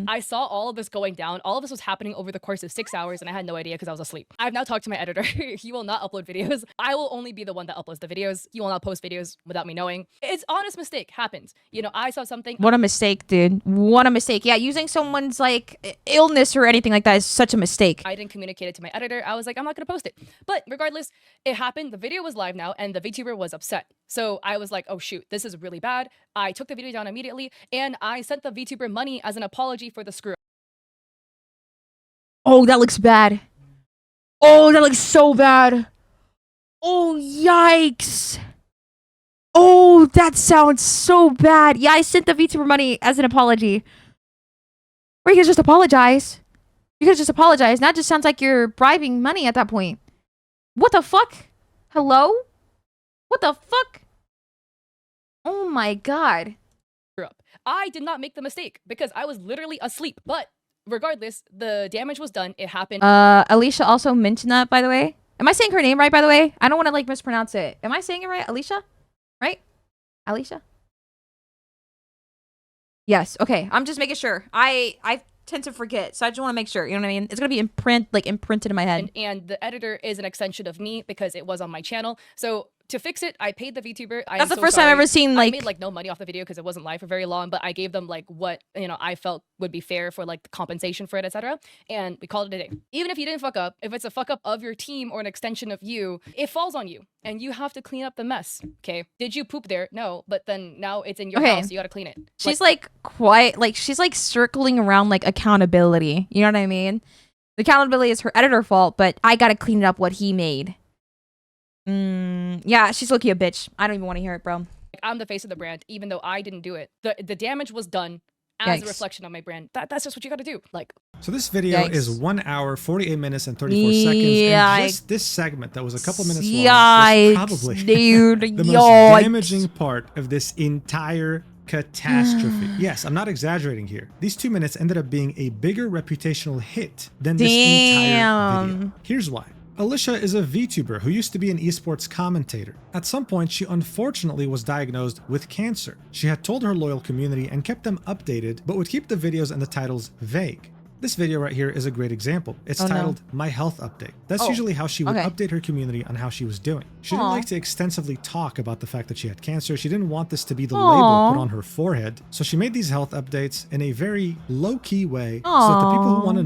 I saw all of this going down. All of this was happening over the course of 6 hours and I had no idea because I was asleep. I've now talked to my editor. He will not upload videos. I will only be the one that uploads the videos. He will not post videos without me knowing. It's honest mistake. Happens. You know, I saw something. What a mistake, dude. What a mistake. Yeah, using someone's like illness or anything like that is such a mistake. I didn't communicate it to my editor. I was like, I'm not going to post it. But regardless, it happened. The video was live now and the VTuber was upset. So I was like, oh shoot, this is really bad. I took the video down immediately and I sent the VTuber money as an apology for the screw. Oh, that looks bad. Oh, that looks so bad. Oh, yikes. Oh, that sounds so bad. Yeah, I sent the VTuber money as an apology. Or you could just apologize. You could just apologize. That just sounds like you're bribing money at that point. What the fuck? Hello? What the fuck? Oh my god. I did not make the mistake because I was literally asleep. But regardless, the damage was done. It happened. Alicia also mentioned that, by the way. Am I saying her name right, by the way? I don't want to like mispronounce it. Am I saying it right? Alicia? Right? Alicia? Yes. Okay. I'm just making sure. I tend to forget, so I just want to make sure. You know what I mean? It's gonna be imprinted in my head. And the editor is an extension of me because it was on my channel. So To fix it, I paid the VTuber. That's the first time I've ever seen I made like no money off the video because it wasn't live for very long, but I gave them like what, you know, I felt would be fair for like the compensation for it, etc. And we called it a day. Even if you didn't fuck up, if it's a fuck up of your team or an extension of you, it falls on you and you have to clean up the mess. Okay. Did you poop there? No, but then now it's in your house. You got to clean it. She's like quite like she's like circling around like accountability. You know what I mean? The accountability is her editor fault, but I got to clean it up what he made. Yeah, she's lucky a bitch. I don't even want to hear it, bro. I'm the face of the brand, even though I didn't do it. The damage was done as a reflection of my brand. That's just what you got to do. Like, so this video is 1 hour, 48 minutes, and 34 seconds. And just this segment that was a couple minutes long was probably the most damaging part of this entire catastrophe. Yes, I'm not exaggerating here. These 2 minutes ended up being a bigger reputational hit than this entire video. Here's why. Alicia is a VTuber who used to be an esports commentator. At some point, she unfortunately was diagnosed with cancer. She had told her loyal community and kept them updated, but would keep the videos and the titles vague. This video right here is a great example. It's titled My Health Update. That's usually how she would update her community on how she was doing. She didn't like to extensively talk about the fact that she had cancer. She didn't want this to be the label put on her forehead. So she made these health updates in a very low-key way so that the people who want to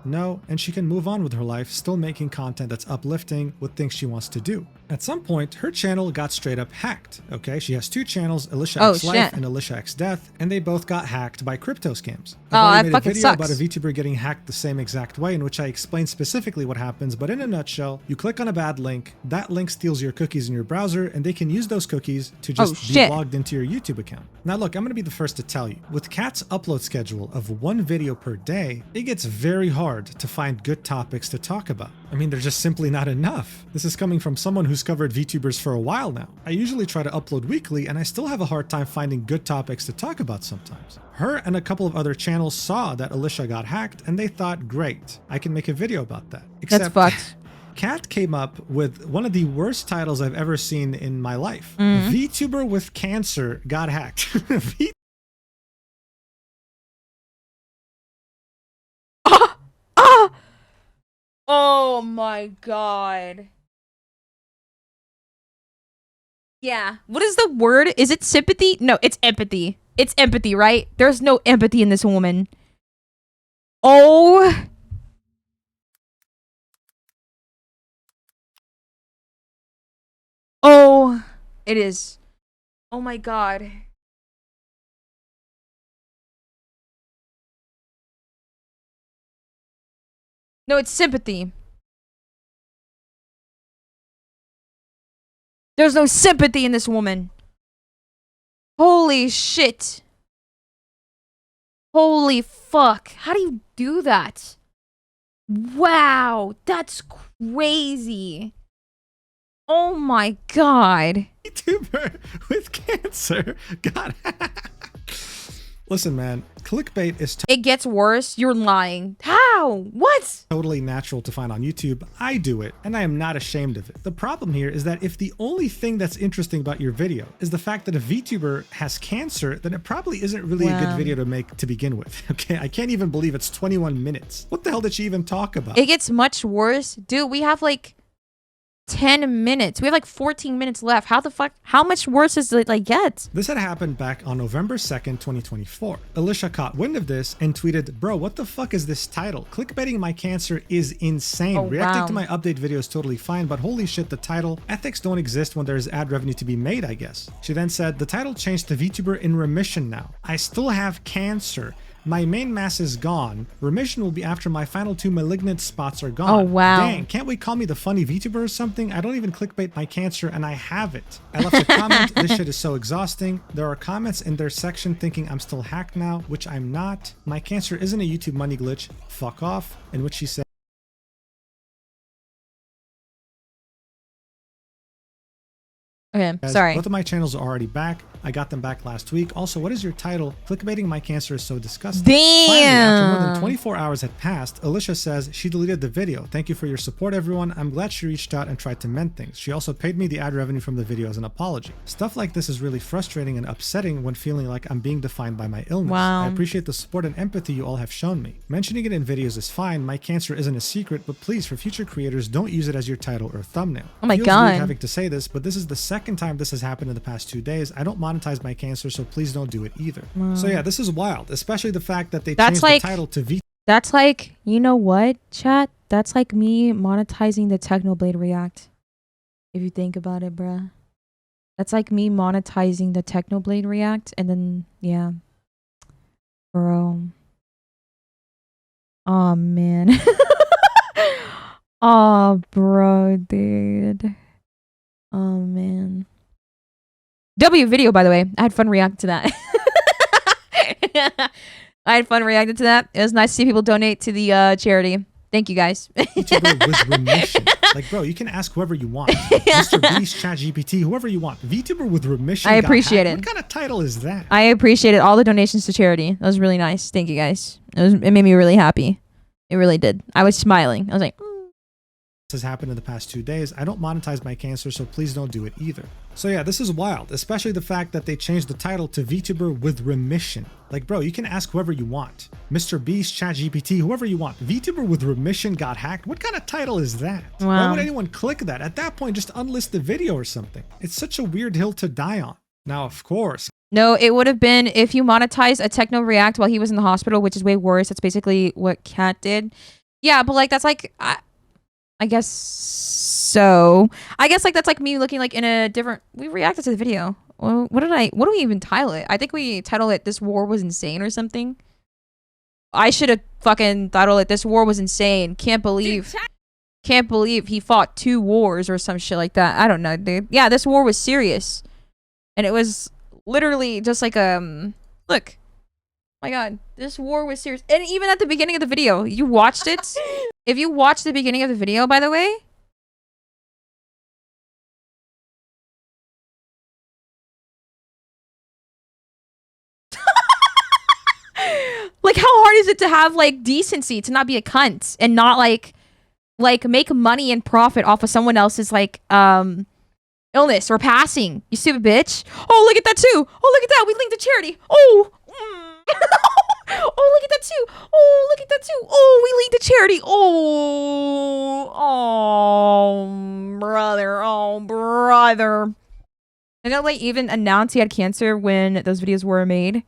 know, and she can move on with her life, still making content that's uplifting with things she wants to do. At some point, her channel got straight up hacked, okay? She has 2 channels, Alicia X Life and Alicia X Death, and they both got hacked by crypto scams. I've already made a video about a VTuber getting hacked the same exact way, in which I explain specifically what happens, but in a nutshell, you click on a bad link, that link steals your cookies in your browser, and they can use those cookies to just be logged into your YouTube account. Now look, I'm gonna be the first to tell you, with Kat's upload schedule of 1 video per day, it gets very hard to find good topics to talk about. I mean, there's just simply not enough. This is coming from someone who's covered VTubers for a while now. I usually try to upload weekly, and I still have a hard time finding good topics to talk about sometimes. Her and a couple of other channels saw that Alicia got hacked, and they thought, great, I can make a video about that. Except, that's fucked. Kat came up with one of the worst titles I've ever seen in my life. VTuber with cancer got hacked. Oh my god. Yeah. What is the word? Is it sympathy? No, it's empathy. It's empathy, right? There's no empathy in this woman. Oh. Oh. It is. Oh my god. No, it's sympathy. There's no sympathy in this woman. Holy shit. Holy fuck. How do you do that? Wow, that's crazy. Oh my god. VTuber with cancer got hacked. Listen, man, clickbait is it gets worse. You're lying. How? What? Totally natural to find on YouTube. I do it, and I am not ashamed of it. The problem here is that if the only thing that's interesting about your video is the fact that a VTuber has cancer, then it probably isn't really a good video to make to begin with. Okay, I can't even believe it's 21 minutes. What the hell did she even talk about? It gets much worse. Dude, we have like 10 minutes. We have like 14 minutes left. How the fuck? How much worse does it like get? This had happened back on November 2nd, 2024. Alicia caught wind of this and tweeted, bro, what the fuck is this title? Clickbaiting my cancer is insane. Reacting to my update video is totally fine, but holy shit, the title. Ethics don't exist when there's ad revenue to be made, I guess. She then said, the title changed to VTuber in remission now. I still have cancer. My main mass is gone. Remission will be after my final 2 malignant spots are gone. Oh, wow. Dang, can't we call me the funny VTuber or something? I don't even clickbait my cancer and I have it. I left a comment, this shit is so exhausting. There are comments in their section thinking I'm still hacked now, which I'm not. My cancer isn't a YouTube money glitch. Fuck off. In which she said, okay, sorry. Both of my channels are already back. I got them back last week. Also, what is your title? Clickbaiting my cancer is so disgusting. Damn. Finally, after more than 24 hours had passed, Alicia says she deleted the video. Thank you for your support, everyone. I'm glad she reached out and tried to mend things. She also paid me the ad revenue from the video as an apology. Stuff like this is really frustrating and upsetting when feeling like I'm being defined by my illness. Wow. I appreciate the support and empathy you all have shown me. Mentioning it in videos is fine. My cancer isn't a secret, but please, for future creators, don't use it as your title or thumbnail. Oh my Feels God. weird having to say this, but this is the second time this has happened in the past 2 days. I don't monetize my cancer, so please don't do it either. Wow. So yeah, this is wild, especially the fact that they That's changed like- the title to V. That's like, you know what, chat? That's like me monetizing the Technoblade React. If you think about it, bruh. That's like me monetizing the Technoblade React, and then, yeah. Bro. Oh, man. Oh, bro, dude. Oh, man. W video, by the way. I had fun reacting to that. I had fun reacting to that. It was nice to see people donate to the charity. Thank you, guys. VTuber with remission. Like, bro, you can ask whoever you want. Mr. Beast, ChatGPT, whoever you want. VTuber with remission. I appreciate it. What kind of title is that? I appreciated all the donations to charity. That was really nice. Thank you, guys. It made me really happy. It really did. I was smiling. I was like, This has happened in the past 2 days. I don't monetize my cancer, so please don't do it either. So yeah, this is wild, especially the fact that they changed the title to VTuber with remission. Like, bro, you can ask whoever you want. Mr. Beast, ChatGPT, whoever you want. VTuber with remission got hacked. What kind of title is that? Wow. Why would anyone click that? At that point, just unlist the video or something. It's such a weird hill to die on. Now, of course, no, it would have been if you monetized a Techno React while he was in the hospital, which is way worse. That's basically what Kat did. Yeah, but like, that's like... I guess so. I guess like that's like me looking like in a different. We reacted to the video. Well, what do we even title it? I think we titled it "This War Was Insane" or something. I should have fucking titled it "This War Was Insane." Can't believe he fought 2 wars or some shit like that. I don't know, dude. Yeah, this war was serious, and it was literally just like look. My God, this war was serious. And even at the beginning of the video, you watched it. If you watch the beginning of the video, by the way. Like, how hard is it to have, like, decency, to not be a cunt and not, like make money and profit off of someone else's, like, illness or passing, you stupid bitch. Oh, look at that, too. Oh, look at that. We linked to charity. Oh. Oh, look at that too. Oh, look at that too. Oh, we lead to charity. Oh, brother. Oh, brother. I know, like, even announced he had cancer when those videos were made.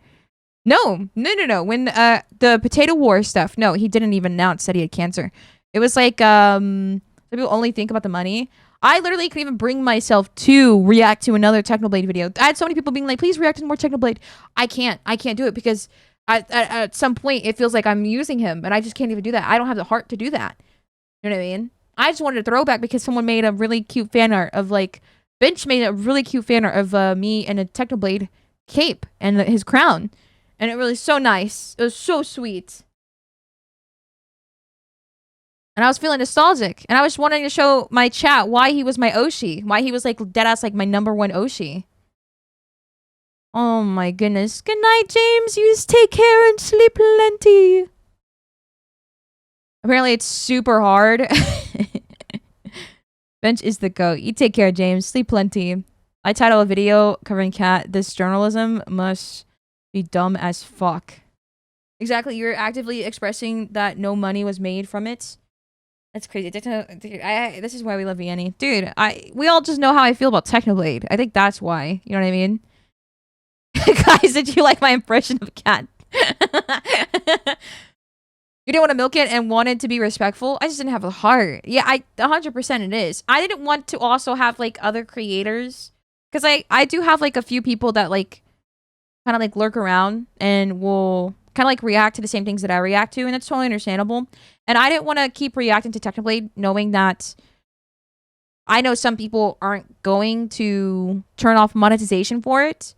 No. When the potato war stuff, no, he didn't even announce that he had cancer. It was like some people only think about the money. I literally couldn't even bring myself to react to another Technoblade video. I had so many people being like, please react to more Technoblade. I can't do it because at some point it feels like I'm using him and I just can't even do that. I don't have the heart to do that. You know what I mean? I just wanted a throwback because someone made a really cute fan art of like, Bench made a really cute fan art of me in a Technoblade cape and his crown. And it was so nice. It was so sweet. And I was feeling nostalgic. And I was wanting to show my chat why he was my Oshi. Why he was like deadass like my #1 Oshi. Oh my goodness. Good night, James. You just take care and sleep plenty. Apparently it's super hard. Bench is the GOAT. You take care, James. Sleep plenty. I title a video covering Kat. This journalism must be dumb as fuck. Exactly. You're actively expressing that no money was made from it. That's crazy. Dude, this is why we love Annie. Dude, we all just know how I feel about Technoblade. I think that's why. You know what I mean? Guys, did you like my impression of Kat? You didn't want to milk it and wanted to be respectful? I just didn't have a heart. Yeah, 100% it is. I didn't want to also have, like, other creators. Because I do have, like, a few people that, like, kind of, like, lurk around and will kind of, like, react to the same things that I react to. And that's totally understandable. And I didn't want to keep reacting to Technoblade knowing that I know some people aren't going to turn off monetization for it.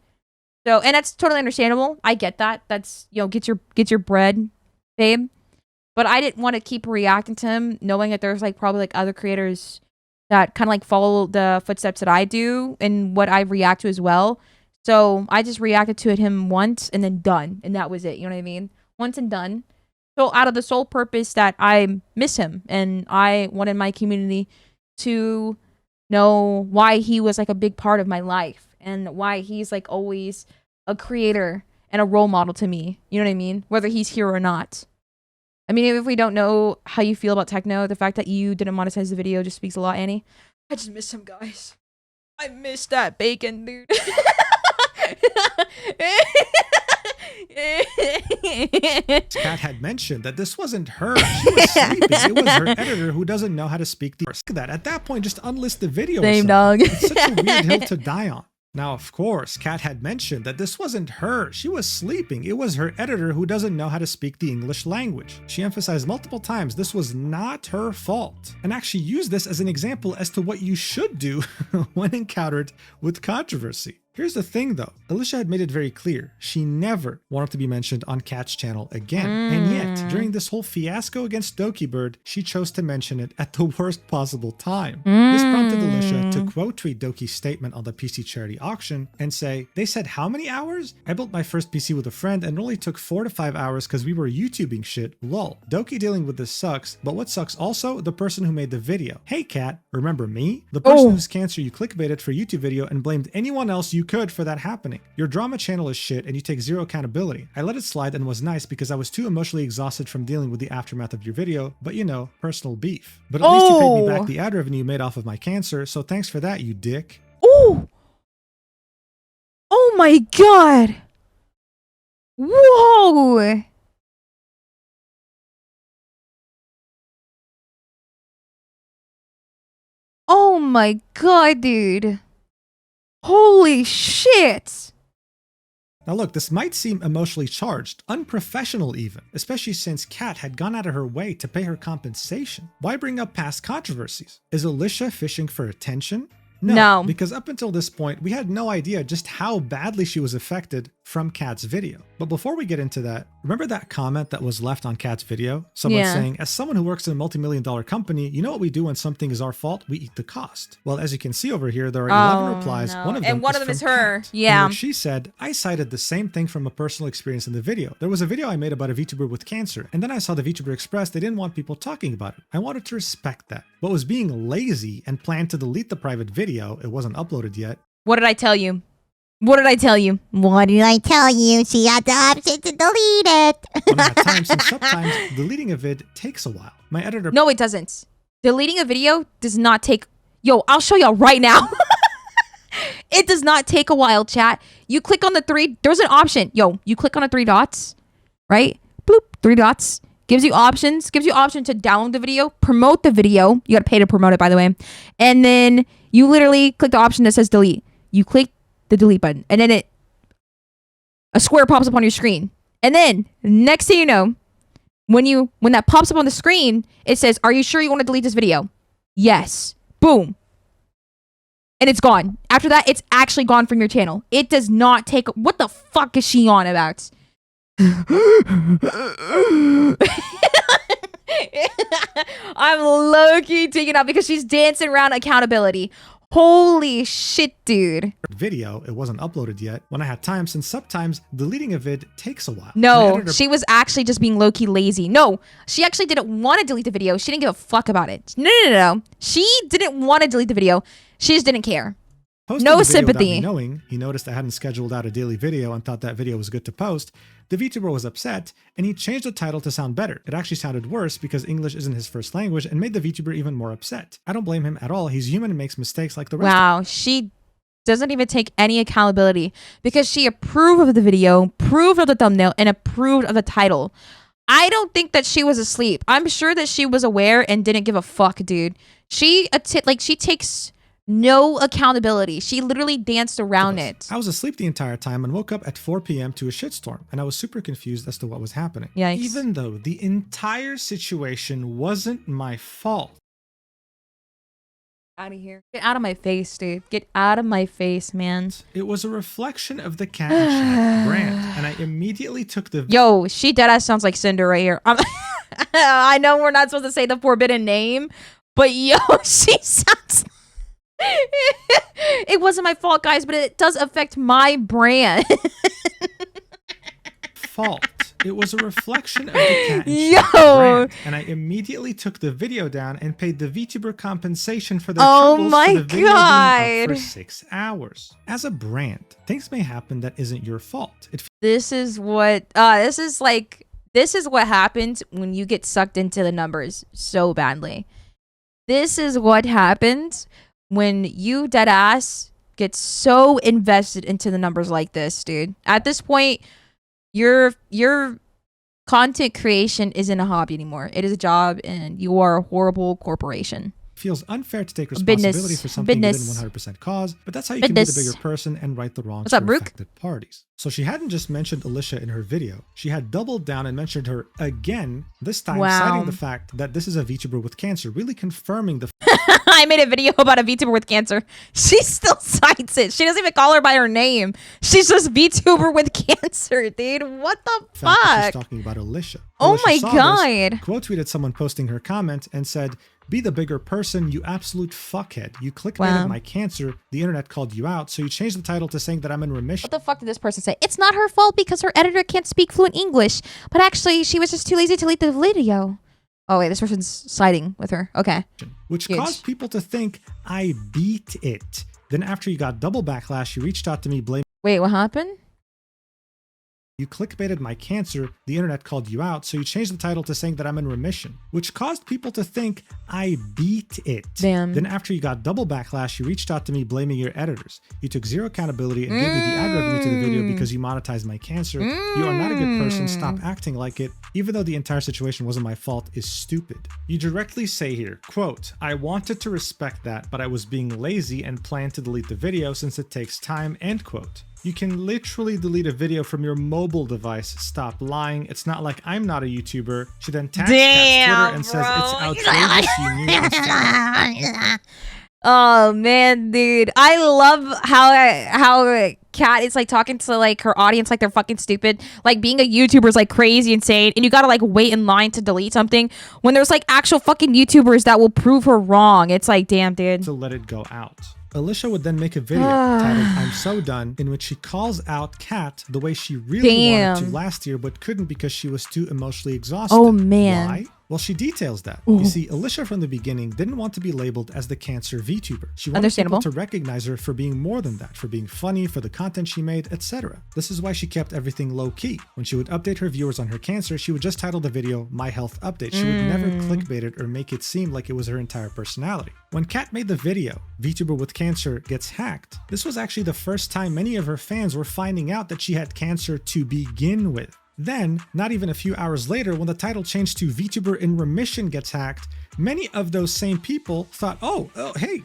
So, and that's totally understandable. I get that. That's, you know, get your bread, babe. But I didn't want to keep reacting to him knowing that there's like probably like other creators that kind of like follow the footsteps that I do and what I react to as well. So I just reacted to him once and then done. And that was it. You know what I mean? Once and done. So out of the sole purpose that I miss him and I wanted my community to know why he was like a big part of my life and why he's like always a creator and a role model to me. You know what I mean? Whether he's here or not. I mean, if we don't know how you feel about techno, the fact that you didn't monetize the video just speaks a lot, Annie. I just miss him, guys. I miss that bacon, dude. Kat had mentioned that this wasn't her. She was sleeping. It was her editor who doesn't know how to speak the that. At that point, just unlist the video. Same dog. It's such a weird hill to die on. Now, of course, Kat had mentioned that this wasn't her. She was sleeping. It was her editor who doesn't know how to speak the English language. She emphasized multiple times this was not her fault, and actually used this as an example as to what you should do when encountered with controversy. Here's the thing though, Alicia had made it very clear, she never wanted to be mentioned on Kat's channel again. And yet, during this whole fiasco against dokibird, she chose to mention it at the worst possible time. This prompted Alicia to quote tweet Doki's statement on the PC charity auction and say, "They said how many hours? I built my first PC with a friend and it only took 4 to 5 hours because we were YouTubing shit, lol. Doki dealing with this sucks, but what sucks also? The person who made the video. Hey Kat, remember me? The person whose cancer you clickbaited for YouTube video and blamed anyone else you could for that happening. Your drama channel is shit and you take zero accountability. I let it slide and was nice because I was too emotionally exhausted from dealing with the aftermath of your video, but you know, personal beef. But at least you paid me back the ad revenue you made off of my cancer, so thanks for that, you dick." Oh! Oh my god! Whoa! Oh my god, dude. Holy shit! Now look, this might seem emotionally charged, unprofessional even, especially since Kat had gone out of her way to pay her compensation. Why bring up past controversies? Is Alicia fishing for attention? No, because up until this point, we had no idea just how badly she was affected from Kat's video. But before we get into that, remember that comment that was left on Kat's video? Someone saying, "As someone who works in a multi-million-dollar company, you know what we do when something is our fault? We eat the cost." Well, as you can see over here, there are 11 replies. No. One of them is her. Kat, yeah. She said, "I cited the same thing from a personal experience in the video. There was a video I made about a VTuber with cancer, and then I saw the VTuber express they didn't want people talking about it. I wanted to respect that. But was being lazy and planned to delete the private video. It wasn't uploaded yet." What did I tell you? What did I tell you? What did I tell you? She had the option to delete it. When I had times and sometimes deleting a vid takes a while. My editor— No, it doesn't. Deleting a video does not take... Yo, I'll show y'all right now. It does not take a while, chat. You click on the 3... There's an option. Yo, you click on the 3 dots, right? Bloop, 3 dots. Gives you options. Gives you option to download the video, promote the video. You gotta pay to promote it, by the way. And then you literally click the option that says delete. You click the delete button, and then a square pops up on your screen. And then next thing you know, when that pops up on the screen, it says, "Are you sure you want to delete this video?" Yes. Boom. And it's gone. After that, it's actually gone from your channel. It does not take... What the fuck is she on about? I'm low-key taking out because she's dancing around accountability. Holy shit, dude. Video, it wasn't uploaded yet. When I had time, since sometimes deleting a vid takes a while. No, she was actually just being low-key lazy. No, she actually didn't want to delete the video. She didn't give a fuck about it. No. She didn't want to delete the video. She just didn't care. No sympathy. Knowing, he noticed I hadn't scheduled out a daily video and thought that video was good to post. The VTuber was upset, and he changed the title to sound better. It actually sounded worse because English isn't his first language and made the VTuber even more upset. I don't blame him at all. He's human and makes mistakes like the rest of us. She doesn't even take any accountability because she approved of the video, approved of the thumbnail, and approved of the title. I don't think that she was asleep. I'm sure that she was aware and didn't give a fuck, dude. She takes no accountability. She literally danced around it. I was asleep the entire time and woke up at 4 p.m. to a shitstorm, and I was super confused as to what was happening. Yikes. Even though the entire situation wasn't my fault. Out of here. Get out of my face, dude. Get out of my face, man. It was a reflection of the KatnChat brand, and I immediately took the... Yo, she deadass sounds like Cinder right here. I know we're not supposed to say the forbidden name, but yo, she sounds... It wasn't my fault, guys, but it does affect my brand. Fault. It was a reflection of the KatnChat brand, and I immediately took the video down and paid the VTuber compensation for their troubles for the video being up for 6 hours. As a brand, things may happen that isn't your fault. This is what happens when you get sucked into the numbers so badly. This is what happens when you deadass get so invested into the numbers like this, dude. At this point, your content creation isn't a hobby anymore. It is a job, and you are a horrible corporation. Feels unfair to take responsibility for something you didn't 100% cause, but that's how you can be the bigger person and right the wrongs for affected parties. So she hadn't just mentioned Alicia in her video. She had doubled down and mentioned her again, this time citing the fact that this is a VTuber with cancer, really confirming the I made a video about a VTuber with cancer. She still cites it. She doesn't even call her by her name. She's just VTuber with cancer, dude. What the fuck? She's talking about Alicia. Oh my god. Quote tweeted someone posting her comment and said, "Be the bigger person, you absolute fuckhead. You clickbaited my cancer. The internet called you out, so you changed the title to saying that I'm in remission." What the fuck did this person say? It's not her fault because her editor can't speak fluent English, but actually she was just too lazy to delete the video. Oh wait, this person's siding with her. Okay. Which caused people to think I beat it. Then after you got double backlash, you reached out to me blaming. Wait, what happened? You clickbaited my cancer, the internet called you out, so you changed the title to saying that I'm in remission, which caused people to think I beat it. Damn. Then after you got double backlash, you reached out to me blaming your editors. You took zero accountability and gave me the ad revenue to the video because you monetized my cancer. You are not a good person, stop acting like it. Even though the entire situation wasn't my fault is stupid. You directly say here, quote, "I wanted to respect that, but I was being lazy and planned to delete the video since it takes time," end quote. You can literally delete a video from your mobile device. Stop lying. It's not like I'm not a YouTuber. She then tags Kat's Twitter and says it's outrageous you knew. Oh man, dude. I love how Kat is like talking to like her audience like they're fucking stupid. Like being a YouTuber is like crazy insane, and you gotta like wait in line to delete something when there's like actual fucking YouTubers that will prove her wrong. It's like, damn, dude. To let it go out. Alicia would then make a video titled "I'm So Done," in which she calls out Kat the way she really wanted to last year but couldn't because she was too emotionally exhausted. Oh man. Why? Well, she details that. You see, Alicia from the beginning didn't want to be labeled as the cancer VTuber. She wanted people to recognize her for being more than that, for being funny, for the content she made, etc. This is why she kept everything low-key. When she would update her viewers on her cancer, she would just title the video "My Health Update." She would never clickbait it or make it seem like it was her entire personality. When Kat made the video, "VTuber with Cancer Gets Hacked," this was actually the first time many of her fans were finding out that she had cancer to begin with. Then, not even a few hours later, when the title changed to "VTuber in Remission Gets Hacked," many of those same people thought, hey,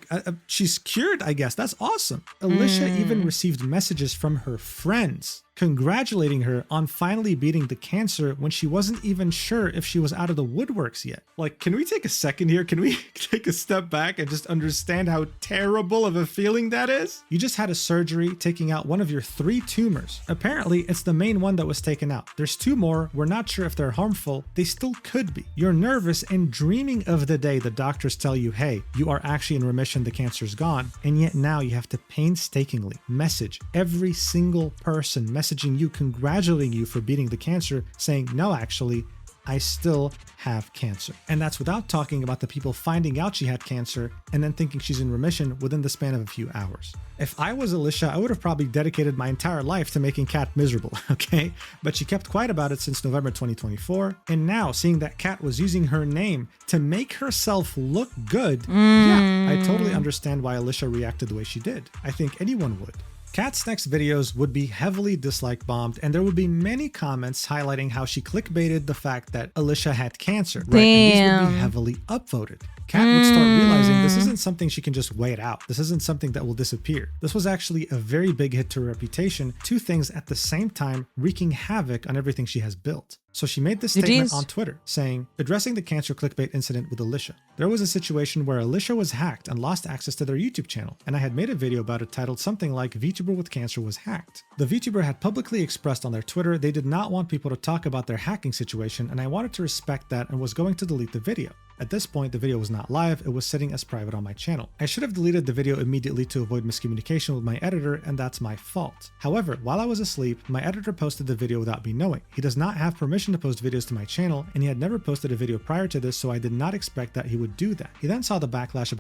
she's cured, I guess. That's awesome. Alicia even received messages from her friends congratulating her on finally beating the cancer when she wasn't even sure if she was out of the woodworks yet. Like, can we take a second here? Can we take a step back and just understand how terrible of a feeling that is? You just had a surgery taking out one of your 3 tumors. Apparently, it's the main one that was taken out. There's 2 more. We're not sure if they're harmful. They still could be. You're nervous and dreaming of the day the doctors tell you, hey, you are actually in remission, the cancer's gone. And yet now you have to painstakingly message every single person messaging you, congratulating you for beating the cancer, saying, no, actually, I still have cancer. And that's without talking about the people finding out she had cancer and then thinking she's in remission within the span of a few hours. If I was Alicia, I would have probably dedicated my entire life to making Kat miserable, okay? But she kept quiet about it since November 2024. And now, seeing that Kat was using her name to make herself look good, yeah, I totally understand why Alicia reacted the way she did. I think anyone would. Kat's next videos would be heavily dislike bombed, and there would be many comments highlighting how she clickbaited the fact that Alicia had cancer, right? And these would be heavily upvoted. Kat would start realizing this isn't something she can just wait out. This isn't something that will disappear. This was actually a very big hit to her reputation, 2 things at the same time wreaking havoc on everything she has built. So she made this statement on Twitter saying, addressing the cancer clickbait incident with Alicia. There was a situation where Alicia was hacked and lost access to their YouTube channel, and I had made a video about it titled something like "VTuber with Cancer was hacked." The VTuber had publicly expressed on their Twitter they did not want people to talk about their hacking situation, and I wanted to respect that and was going to delete the video. At this point, the video was not live, it was sitting as private on my channel. I should have deleted the video immediately to avoid miscommunication with my editor, and that's my fault. However, while I was asleep, my editor posted the video without me knowing. He does not have permission to post videos to my channel, and he had never posted a video prior to this, so I did not expect that he would do that. He then saw the backlash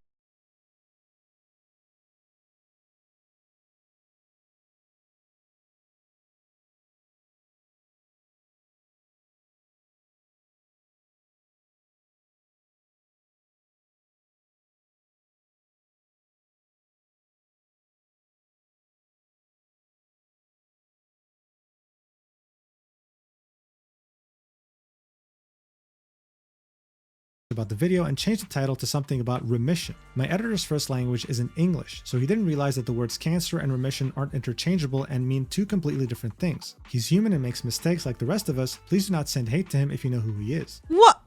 about the video and changed the title to something about remission. My editor's first language is in English, so he didn't realize that the words cancer and remission aren't interchangeable and mean two completely different things. He's human and makes mistakes like the rest of us. Please do not send hate to him if you know who he is. What?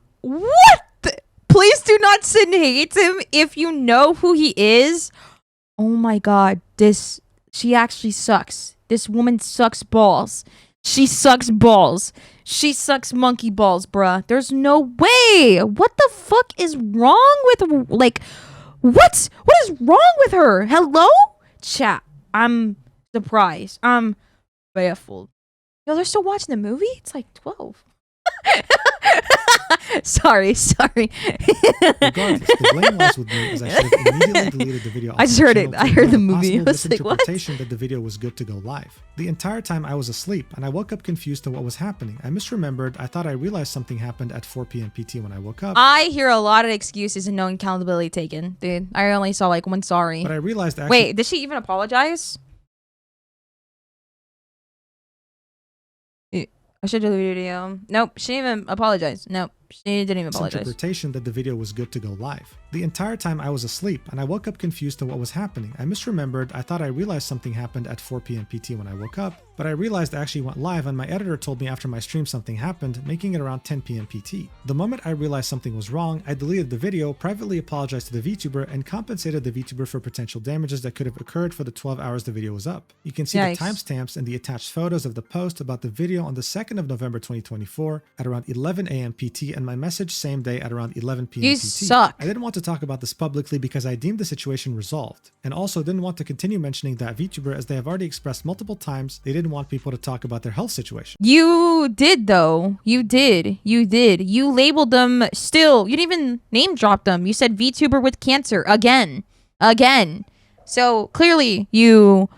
Please do not send hate to him if you know who he is. Oh my god, she actually sucks. This woman sucks balls. She sucks balls. She sucks monkey balls, bruh. There's no way. What the fuck is wrong with, like, what is wrong with her? Hello? Chat. I'm surprised. I'm baffled. Yo, they're still watching the movie? It's like 12. sorry. Regardless, the blame lies with me as I should have immediately deleted the video. I just heard it. I heard the movie. I was like, what? That the video was good to go live. The entire time I was asleep, and I woke up confused to what was happening. I misremembered. I thought I realized something happened at 4 p.m. PT when I woke up. I hear a lot of excuses and no accountability taken, dude. I only saw like one sorry. But I realized actually— Wait, did she even apologize? I should do the video. Nope, she didn't even apologize. Nope, she didn't even apologize. Interpretation that the video was good to go live. The entire time I was asleep, and I woke up confused to what was happening. I misremembered. I thought I realized something happened at 4 p.m. PT when I woke up, but I realized I actually went live, and my editor told me after my stream something happened, making it around 10 p.m. PT. The moment I realized something was wrong, I deleted the video, privately apologized to the Vtuber, and compensated the Vtuber for potential damages that could have occurred for the 12 hours the video was up. You can see the timestamps and the attached photos of the post about the video on the 2nd of November 2024 at around 11 a.m. PT, and my message same day at around 11 p.m. You PT. suck. I didn't want to talk about this publicly because I deemed the situation resolved, and also didn't want to continue mentioning that Vtuber, as they have already expressed multiple times they didn't want people to talk about their health situation. You did though. You did. You labeled them still. You didn't even name drop them. You said Vtuber with cancer again. So clearly you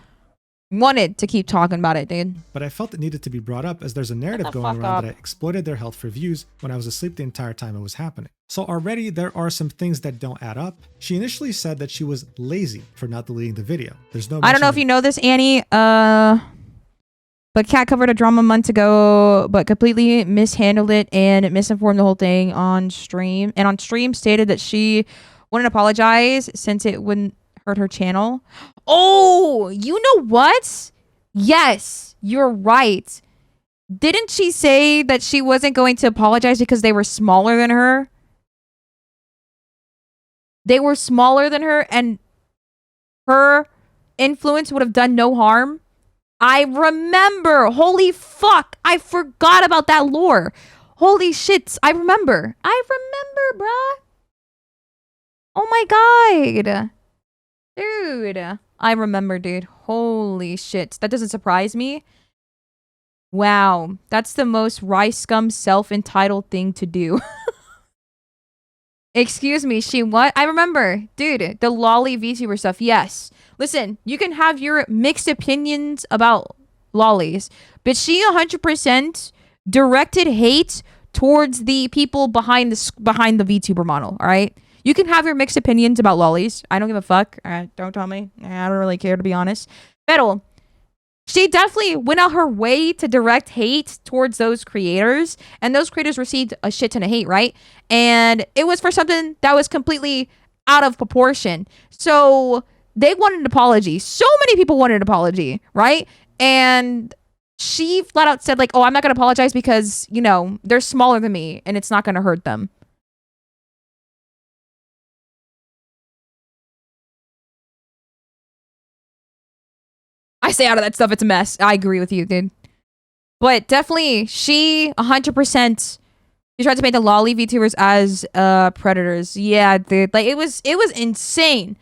wanted to keep talking about it, dude. But I felt it needed to be brought up as there's a narrative going around that I exploited their health for views when I was asleep the entire time it was happening. So already there are some things that don't add up. She initially said that she was lazy for not deleting the video. There's no— I don't know if you know this, Annie, but Kat covered a drama months ago, but completely mishandled it and misinformed the whole thing on stream. And on stream stated that she wouldn't apologize since it wouldn't hurt her channel. Oh, you know what? Yes, you're right. Didn't she say that she wasn't going to apologize because they were smaller than her? They were smaller than her and her influence would have done no harm. I remember. Holy fuck. I forgot about that lore. Holy shit. I remember. Bruh. Oh my god. Dude. I remember, dude. Holy shit. That doesn't surprise me. Wow. That's the most rice scum self-entitled thing to do. Excuse me, she what? I remember. Dude, the lolly VTuber stuff. Yes. Listen, you can have your mixed opinions about lollies, but she 100% directed hate towards the people behind the VTuber model, all right? You can have your mixed opinions about lollies. I don't give a fuck. Don't tell me. I don't really care, to be honest. Pero, she definitely went out her way to direct hate towards those creators, and those creators received a shit ton of hate, right? And it was for something that was completely out of proportion. So they wanted an apology. So many people wanted an apology, right? And she flat out said, like, oh, I'm not going to apologize because, you know, they're smaller than me and it's not going to hurt them. I stay out of that stuff. It's a mess. I agree with you, dude. But definitely, she 100% He tried to paint the lolly VTubers as predators. Yeah, dude. Like, it was insane.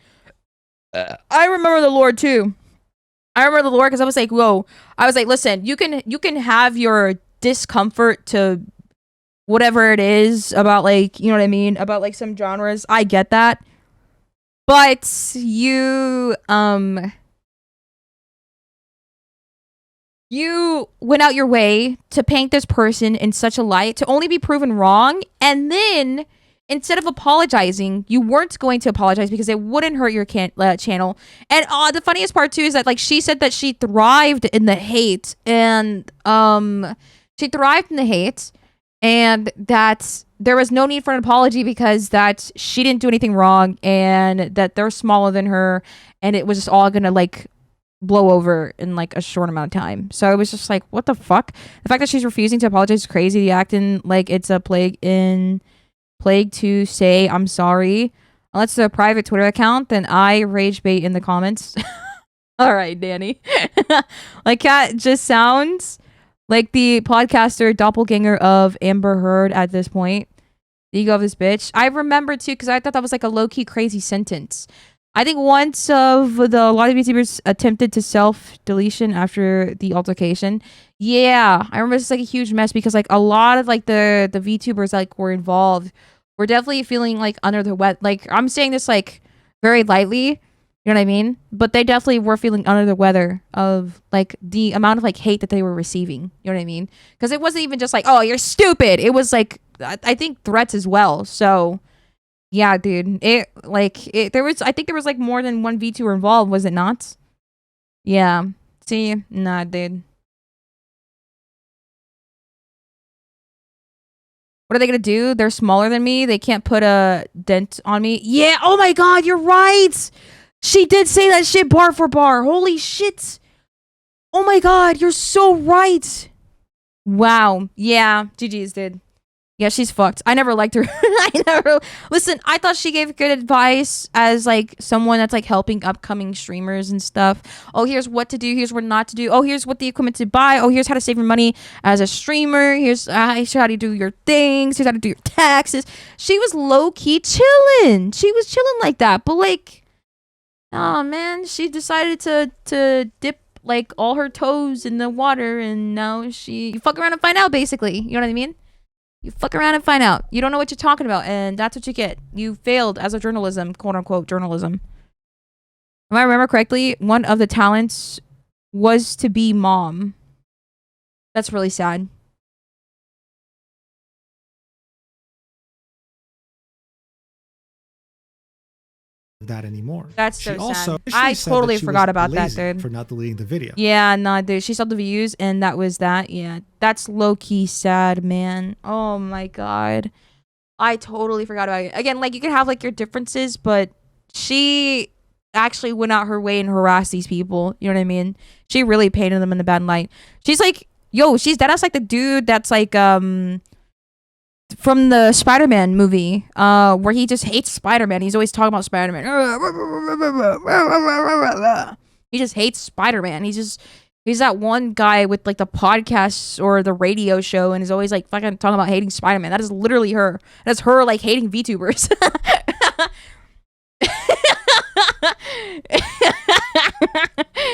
I remember the lore, too. I remember the lore because I was like, whoa. I was like, listen, you can have your discomfort to whatever it is about, like, you know what I mean? About, like, some genres. I get that. But you went out your way to paint this person in such a light to only be proven wrong, and then instead of apologizing, you weren't going to apologize because it wouldn't hurt your channel. And the funniest part too is that, like, she said that she thrived in the hate, and and that there was no need for an apology because that she didn't do anything wrong, and that they're smaller than her, and it was just all gonna, like, blow over in, like, a short amount of time. So it was just like, what the fuck? The fact that she's refusing to apologize is crazy. Acting like it's a plague to say I'm sorry. Unless it's a private Twitter account, then I rage bait in the comments. All right, Danny. Like, Kat just sounds like the podcaster doppelganger of Amber Heard at this point. The ego of this bitch. I remember too, because I thought that was like a low-key crazy sentence. I think once a lot of YouTubers attempted to self-deletion after the altercation. Yeah, I remember it's like a huge mess because, like, a lot of, like, the VTubers, like, were involved were definitely feeling, like, under the weather. Like, I'm saying this, like, very lightly, you know what I mean? But they definitely were feeling under the weather of, like, the amount of, like, hate that they were receiving, you know what I mean? Because it wasn't even just like, oh, you're stupid. It was, like, I think threats as well. So yeah, dude. I think there was, like, more than one VTuber involved, was it not? Yeah. See? Nah, dude. What are they gonna do? They're smaller than me. They can't put a dent on me. Yeah. Oh my god, you're right. She did say that shit bar for bar. Holy shit. Oh my god, you're so right. Wow. Yeah. GG's, dude. Yeah, she's fucked. I never liked her. Listen, I thought she gave good advice as, like, someone that's, like, helping upcoming streamers and stuff. Oh, here's what to do. Here's what not to do. Oh, here's what the equipment to buy. Oh, here's how to save your money as a streamer. Here's how to do your things. Here's how to do your taxes. She was low-key chilling. She was chilling like that. But, like, oh, man, she decided to dip, like, all her toes in the water, and now you fuck around and find out, basically. You know what I mean? You fuck around and find out. You don't know what you're talking about, and that's what you get. You failed as a journalism, quote-unquote journalism. If I remember correctly, one of the talents was to be mom. That's really sad. That anymore. That's so sad. I totally forgot about that, dude. For not deleting the video. Yeah, nah, dude. She saw the views, and that was that. Yeah, that's low-key sad, man. Oh my god. I totally forgot about it. Again, like, you can have, like, your differences, but she actually went out her way and harassed these people. You know what I mean? She really painted them in the bad light. She's like, yo, she's deadass like the dude that's, like, from the Spider-Man movie, where he just hates Spider-Man. He's always talking about Spider-Man. He just hates Spider-Man. He's that one guy with, like, the podcasts or the radio show, and is always, like, fucking talking about hating Spider-Man. That is literally her. That's her, like, hating VTubers.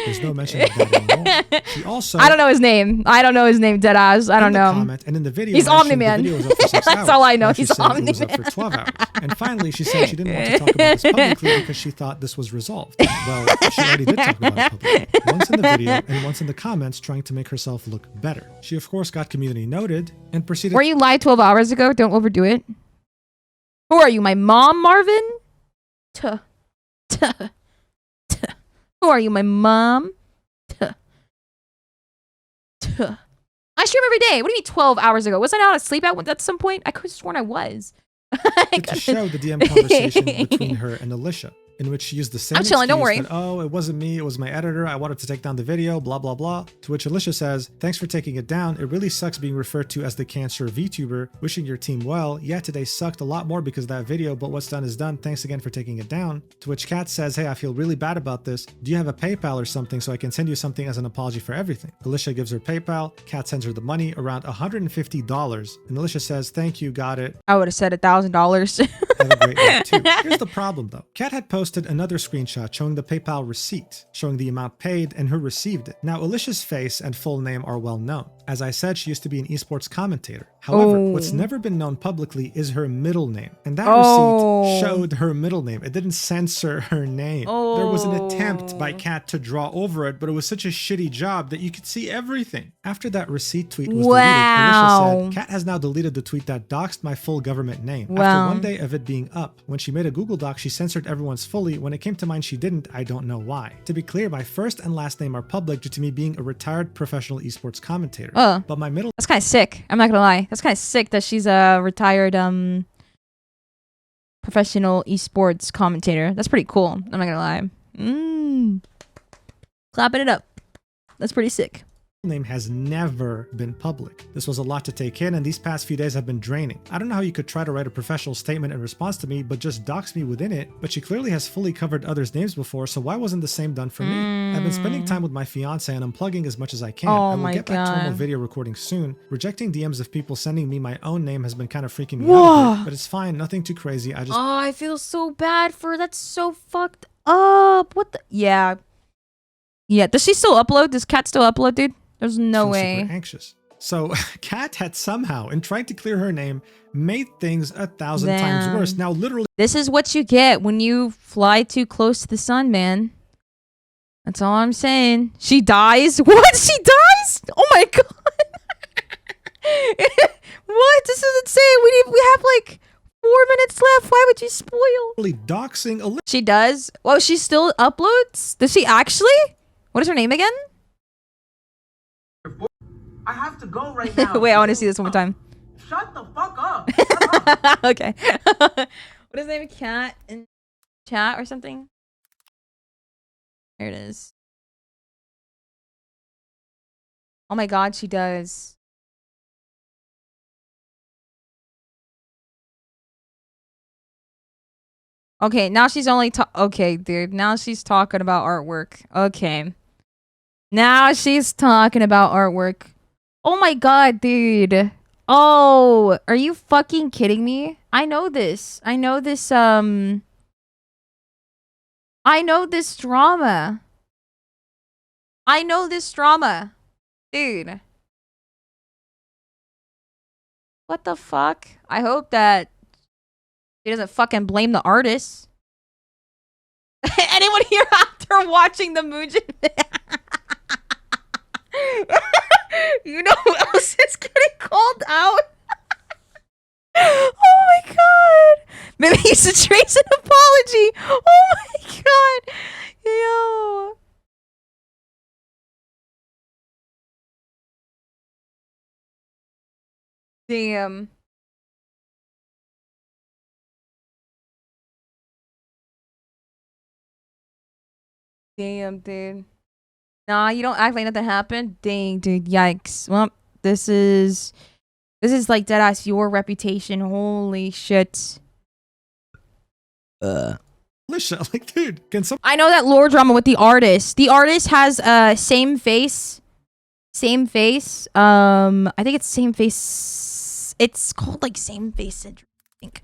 There's no mention of that anymore. She also, I don't know his name. Deadass. I don't know. Comment, and in the video, he's Omni-Man. That's all I know. Now He's Omni-Man. It was up for 12 hours. And finally, she said she didn't want to talk about this publicly because she thought this was resolved. Well, she already did talk about it publicly. Once in the video and once in the comments, trying to make herself look better. She, of course, got community noted and proceeded. Were you live 12 hours ago? Don't overdo it. Who are you, my mom, Marvin? Who are you, my mom? I stream every day. What do you mean 12 hours ago? Was I not asleep at some point? I could have sworn I was. To show the DM conversation between her and Alicia. in which she used the same I'm chilling, don't excuse worry. that, oh, it wasn't me, it was my editor, I wanted to take down the video, blah, blah, blah. To which Alicia says, thanks for taking it down. It really sucks being referred to as the cancer Vtuber. Wishing your team well. Yeah, today sucked a lot more because of that video, but what's done is done. Thanks again for taking it down. To which Kat says, hey, I feel really bad about this. Do you have a PayPal or something so I can send you something as an apology for everything? Alicia gives her PayPal. Kat sends her the money, around $150. And Alicia says, thank you, got it. I would have said $1,000. Have a great day too. Here's the problem though. Kat had posted another screenshot showing the PayPal receipt, showing the amount paid and who received it. Now Alicia's face and full name are well known. As I said, she used to be an esports commentator. However, what's never been known publicly is her middle name. And that receipt showed her middle name. It didn't censor her name. There was an attempt by Kat to draw over it, but it was such a shitty job that you could see everything. After that receipt tweet was deleted, Alicia said, Kat has now deleted the tweet that doxed my full government name. After one day of it being up, when she made a Google Doc, she censored everyone's fully. When it came to mine, she didn't. I don't know why. To be clear, my first and last name are public due to me being a retired professional esports commentator. But my middle— That's kind of sick. I'm not gonna lie. That's kind of sick that she's a retired professional esports commentator. That's pretty cool. I'm not gonna lie. Clapping it up. That's pretty sick. name has never been public. This was a lot to take in, and these past few days have been draining. I don't know how you could try to write a professional statement in response to me, but just dox me within it. But she clearly has fully covered others' names before, so why wasn't the same done for me? I've been spending time with my fiance and unplugging as much as I can. I will get back to normal video recording soon. Rejecting DMs of people sending me my own name has been kind of freaking me out a bit, but it's fine, nothing too crazy. I just— Oh, I feel so bad for her. That's so fucked up. What the— Yeah. Yeah. Does she still upload? Does Kat still upload, dude? There's no way. Super anxious. So Kat had somehow, in trying to clear her name, made things 1,000 times worse. Now, literally— This is what you get when you fly too close to the sun, man. That's all I'm saying. She dies? What? She dies? Oh my god. What? This is insane. We have like 4 minutes left. Why would you spoil? Doxing a— She does? Well, she still uploads? Does she actually? What is her name again? I have to go right now. Wait, I want to see this one more time. Shut the fuck up. Shut up. Okay. What is his name? Cat in chat or something? There it is. Oh my god, she does. Okay, now she's only okay, dude. Now she's talking about artwork. Okay. Now she's talking about artwork. Oh my god, dude. Oh, are you fucking kidding me? I know this. I know this drama. I know this drama. Dude. What the fuck? I hope that he doesn't fucking blame the artist. Anyone here after watching the Mujin? You know who else is getting called out? Oh my god. Maybe he should trace an apology. Oh my god. Yo. Damn. Damn, dude. Nah, you don't act like nothing happened. Dang, dude. Yikes. Well, this is like deadass your reputation. Holy shit. Alicia, like, dude, can some— I know that lore drama with the artist. The artist has same face. Same face. I think it's same face. It's called like same face syndrome, I think.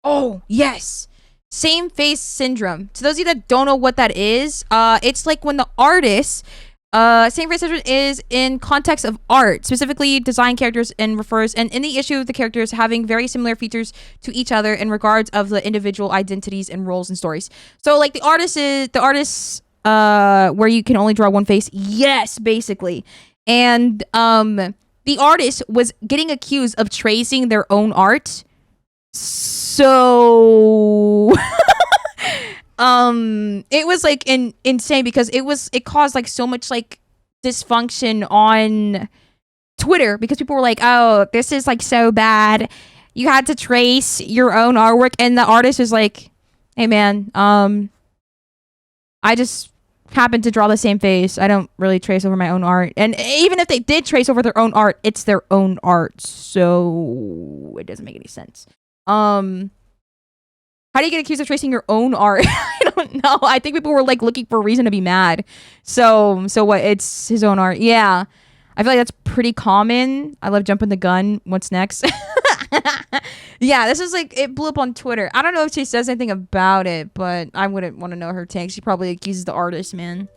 Oh, yes. Same face syndrome. To those of you that don't know what that is, it's like when the artist, same face syndrome is in context of art, specifically design characters and refers, and in the issue of the characters having very similar features to each other in regards of the individual identities and roles and stories. So like the artist, where you can only draw one face. Yes, basically. And, the artist was getting accused of tracing their own art. So it was like insane because it caused like so much like dysfunction on Twitter because people were like, oh, this is like so bad, you had to trace your own artwork, and the artist was like, Hey man, I just happen to draw the same face. I don't really trace over my own art. And even if they did trace over their own art, it's their own art. So it doesn't make any sense. How do you get accused of tracing your own art? I don't know. I think people were like looking for a reason to be mad. So what? It's his own art. Yeah. I feel like that's pretty common. I love jumping the gun. What's next? Yeah, this is like, it blew up on Twitter. I don't know if she says anything about it, but I wouldn't want to know her take. She probably accuses the artist, man.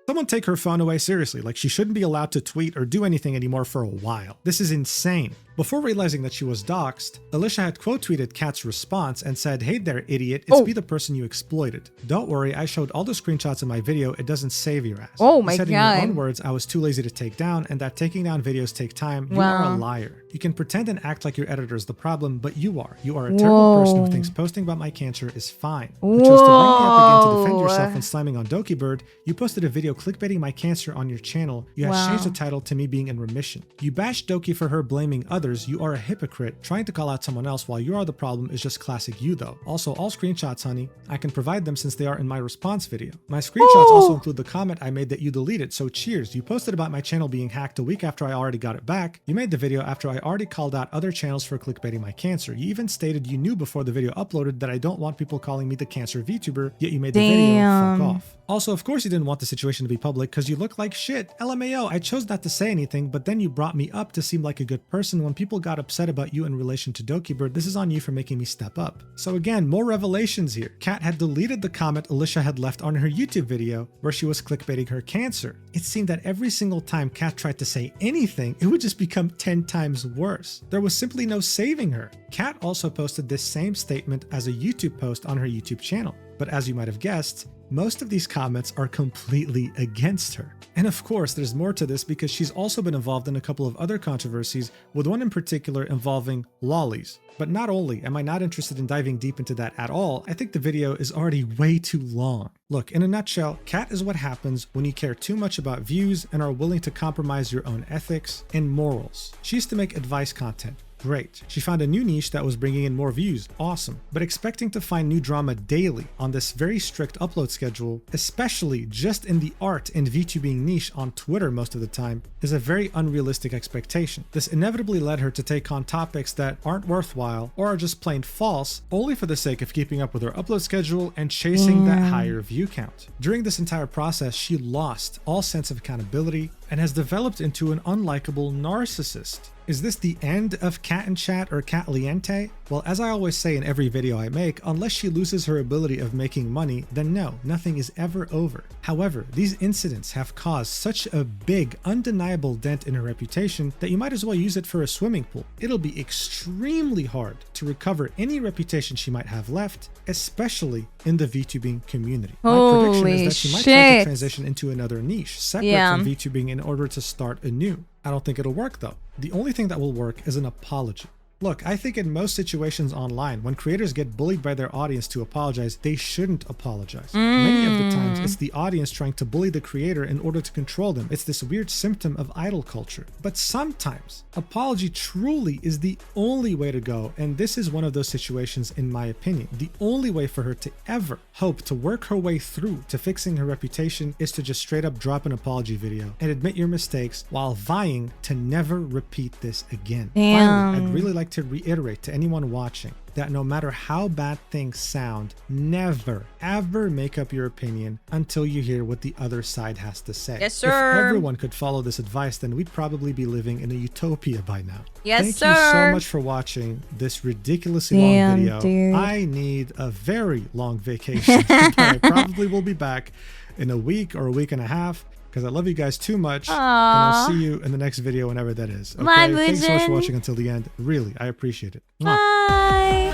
Someone take her phone away seriously, like she shouldn't be allowed to tweet or do anything anymore for a while. This is insane. Before realizing that she was doxxed, Alicia had quote tweeted Kat's response and said, "Hey there, idiot, it's me, the person you exploited. Don't worry, I showed all the screenshots in my video, it doesn't save your ass." Oh my you said god. In your own words, I was too lazy to take down, and that taking down videos take time. You are a liar. You can pretend and act like your editor is the problem, but you are. You are a terrible person who thinks posting about my cancer is fine. You chose to bring me up again to defend yourself when slamming on dokibird. You posted a video clickbaiting my cancer on your channel. You have changed the title to me being in remission. You bashed Doki for her blaming others. You are a hypocrite. Trying to call out someone else while you are the problem is just classic you though. Also, all screenshots, honey. I can provide them since they are in my response video. My screenshots also include the comment I made that you deleted, so cheers. You posted about my channel being hacked a week after I already got it back. You made the video after I already called out other channels for clickbaiting my cancer. You even stated you knew before the video uploaded that I don't want people calling me the cancer VTuber, yet you made the video. Fuck off. Also, of course you didn't want the situation to be public because you look like shit. LMAO, I chose not to say anything, but then you brought me up to seem like a good person when people got upset about you in relation to dokibird. This is on you for making me step up. So again, more revelations here. Kat had deleted the comment Alicia had left on her YouTube video where she was clickbaiting her cancer. It seemed that every single time Kat tried to say anything, it would just become 10 times worse. There was simply no saving her. Kat also posted this same statement as a YouTube post on her YouTube channel. But as you might have guessed, most of these comments are completely against her. And of course, there's more to this because she's also been involved in a couple of other controversies, with one in particular involving lollies. But not only am I not interested in diving deep into that at all, I think the video is already way too long. Look, in a nutshell, Kat is what happens when you care too much about views and are willing to compromise your own ethics and morals. She used to make advice content. Great. She found a new niche that was bringing in more views. Awesome. But expecting to find new drama daily on this very strict upload schedule, especially just in the art and VTubing niche on Twitter most of the time, is a very unrealistic expectation. This inevitably led her to take on topics that aren't worthwhile or are just plain false, only for the sake of keeping up with her upload schedule and chasing that higher view count. During this entire process, she lost all sense of accountability and has developed into an unlikable narcissist. Is this the end of KatnChat or Katliente? Well, as I always say in every video I make, unless she loses her ability of making money, then no, nothing is ever over. However, these incidents have caused such a big, undeniable dent in her reputation that you might as well use it for a swimming pool. It'll be extremely hard to recover any reputation she might have left, especially in the VTubing community. My prediction is that she might try to transition into another niche, separate from VTubing in order to start anew. I don't think it'll work though. The only thing that will work is an apology. Look, I think in most situations online, when creators get bullied by their audience to apologize, they shouldn't apologize. Many of the times, it's the audience trying to bully the creator in order to control them. It's this weird symptom of idol culture. But sometimes, apology truly is the only way to go, and this is one of those situations in my opinion. The only way for her to ever hope to work her way through to fixing her reputation is to just straight up drop an apology video and admit your mistakes while vying to never repeat this again. Finally, I'd really like to reiterate to anyone watching that no matter how bad things sound, never ever make up your opinion until you hear what the other side has to say. Yes, sir. If everyone could follow this advice, then we'd probably be living in a utopia by now. Yes, Thank you so much for watching this ridiculously long video. Dude. I need a very long vacation, but I probably will be back in a week or a week and a half, because I love you guys too much. Aww. And I'll see you in the next video, whenever that is. Okay? Bye, Thanks so much for Mujin. watching until the end. Really, I appreciate it. Mwah. Bye.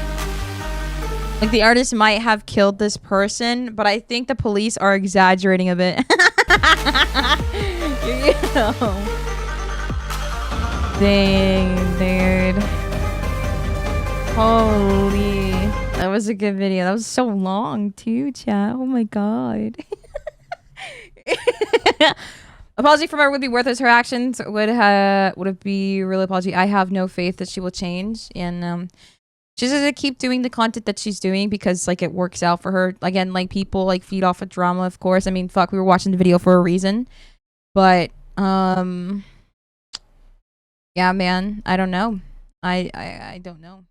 Like, the artist might have killed this person, but I think the police are exaggerating a bit. Dang, dude. Holy. That was a good video. That was so long, too, chat. Oh my god. Apology from her would be worthless. Her actions would it be real apology. I have no faith that she will change. And She's gonna keep doing the content that she's doing because like it works out for her. Again, like people like feed off of drama, of course. I mean, fuck, we were watching the video for a reason. But yeah, man, I don't know. I don't know.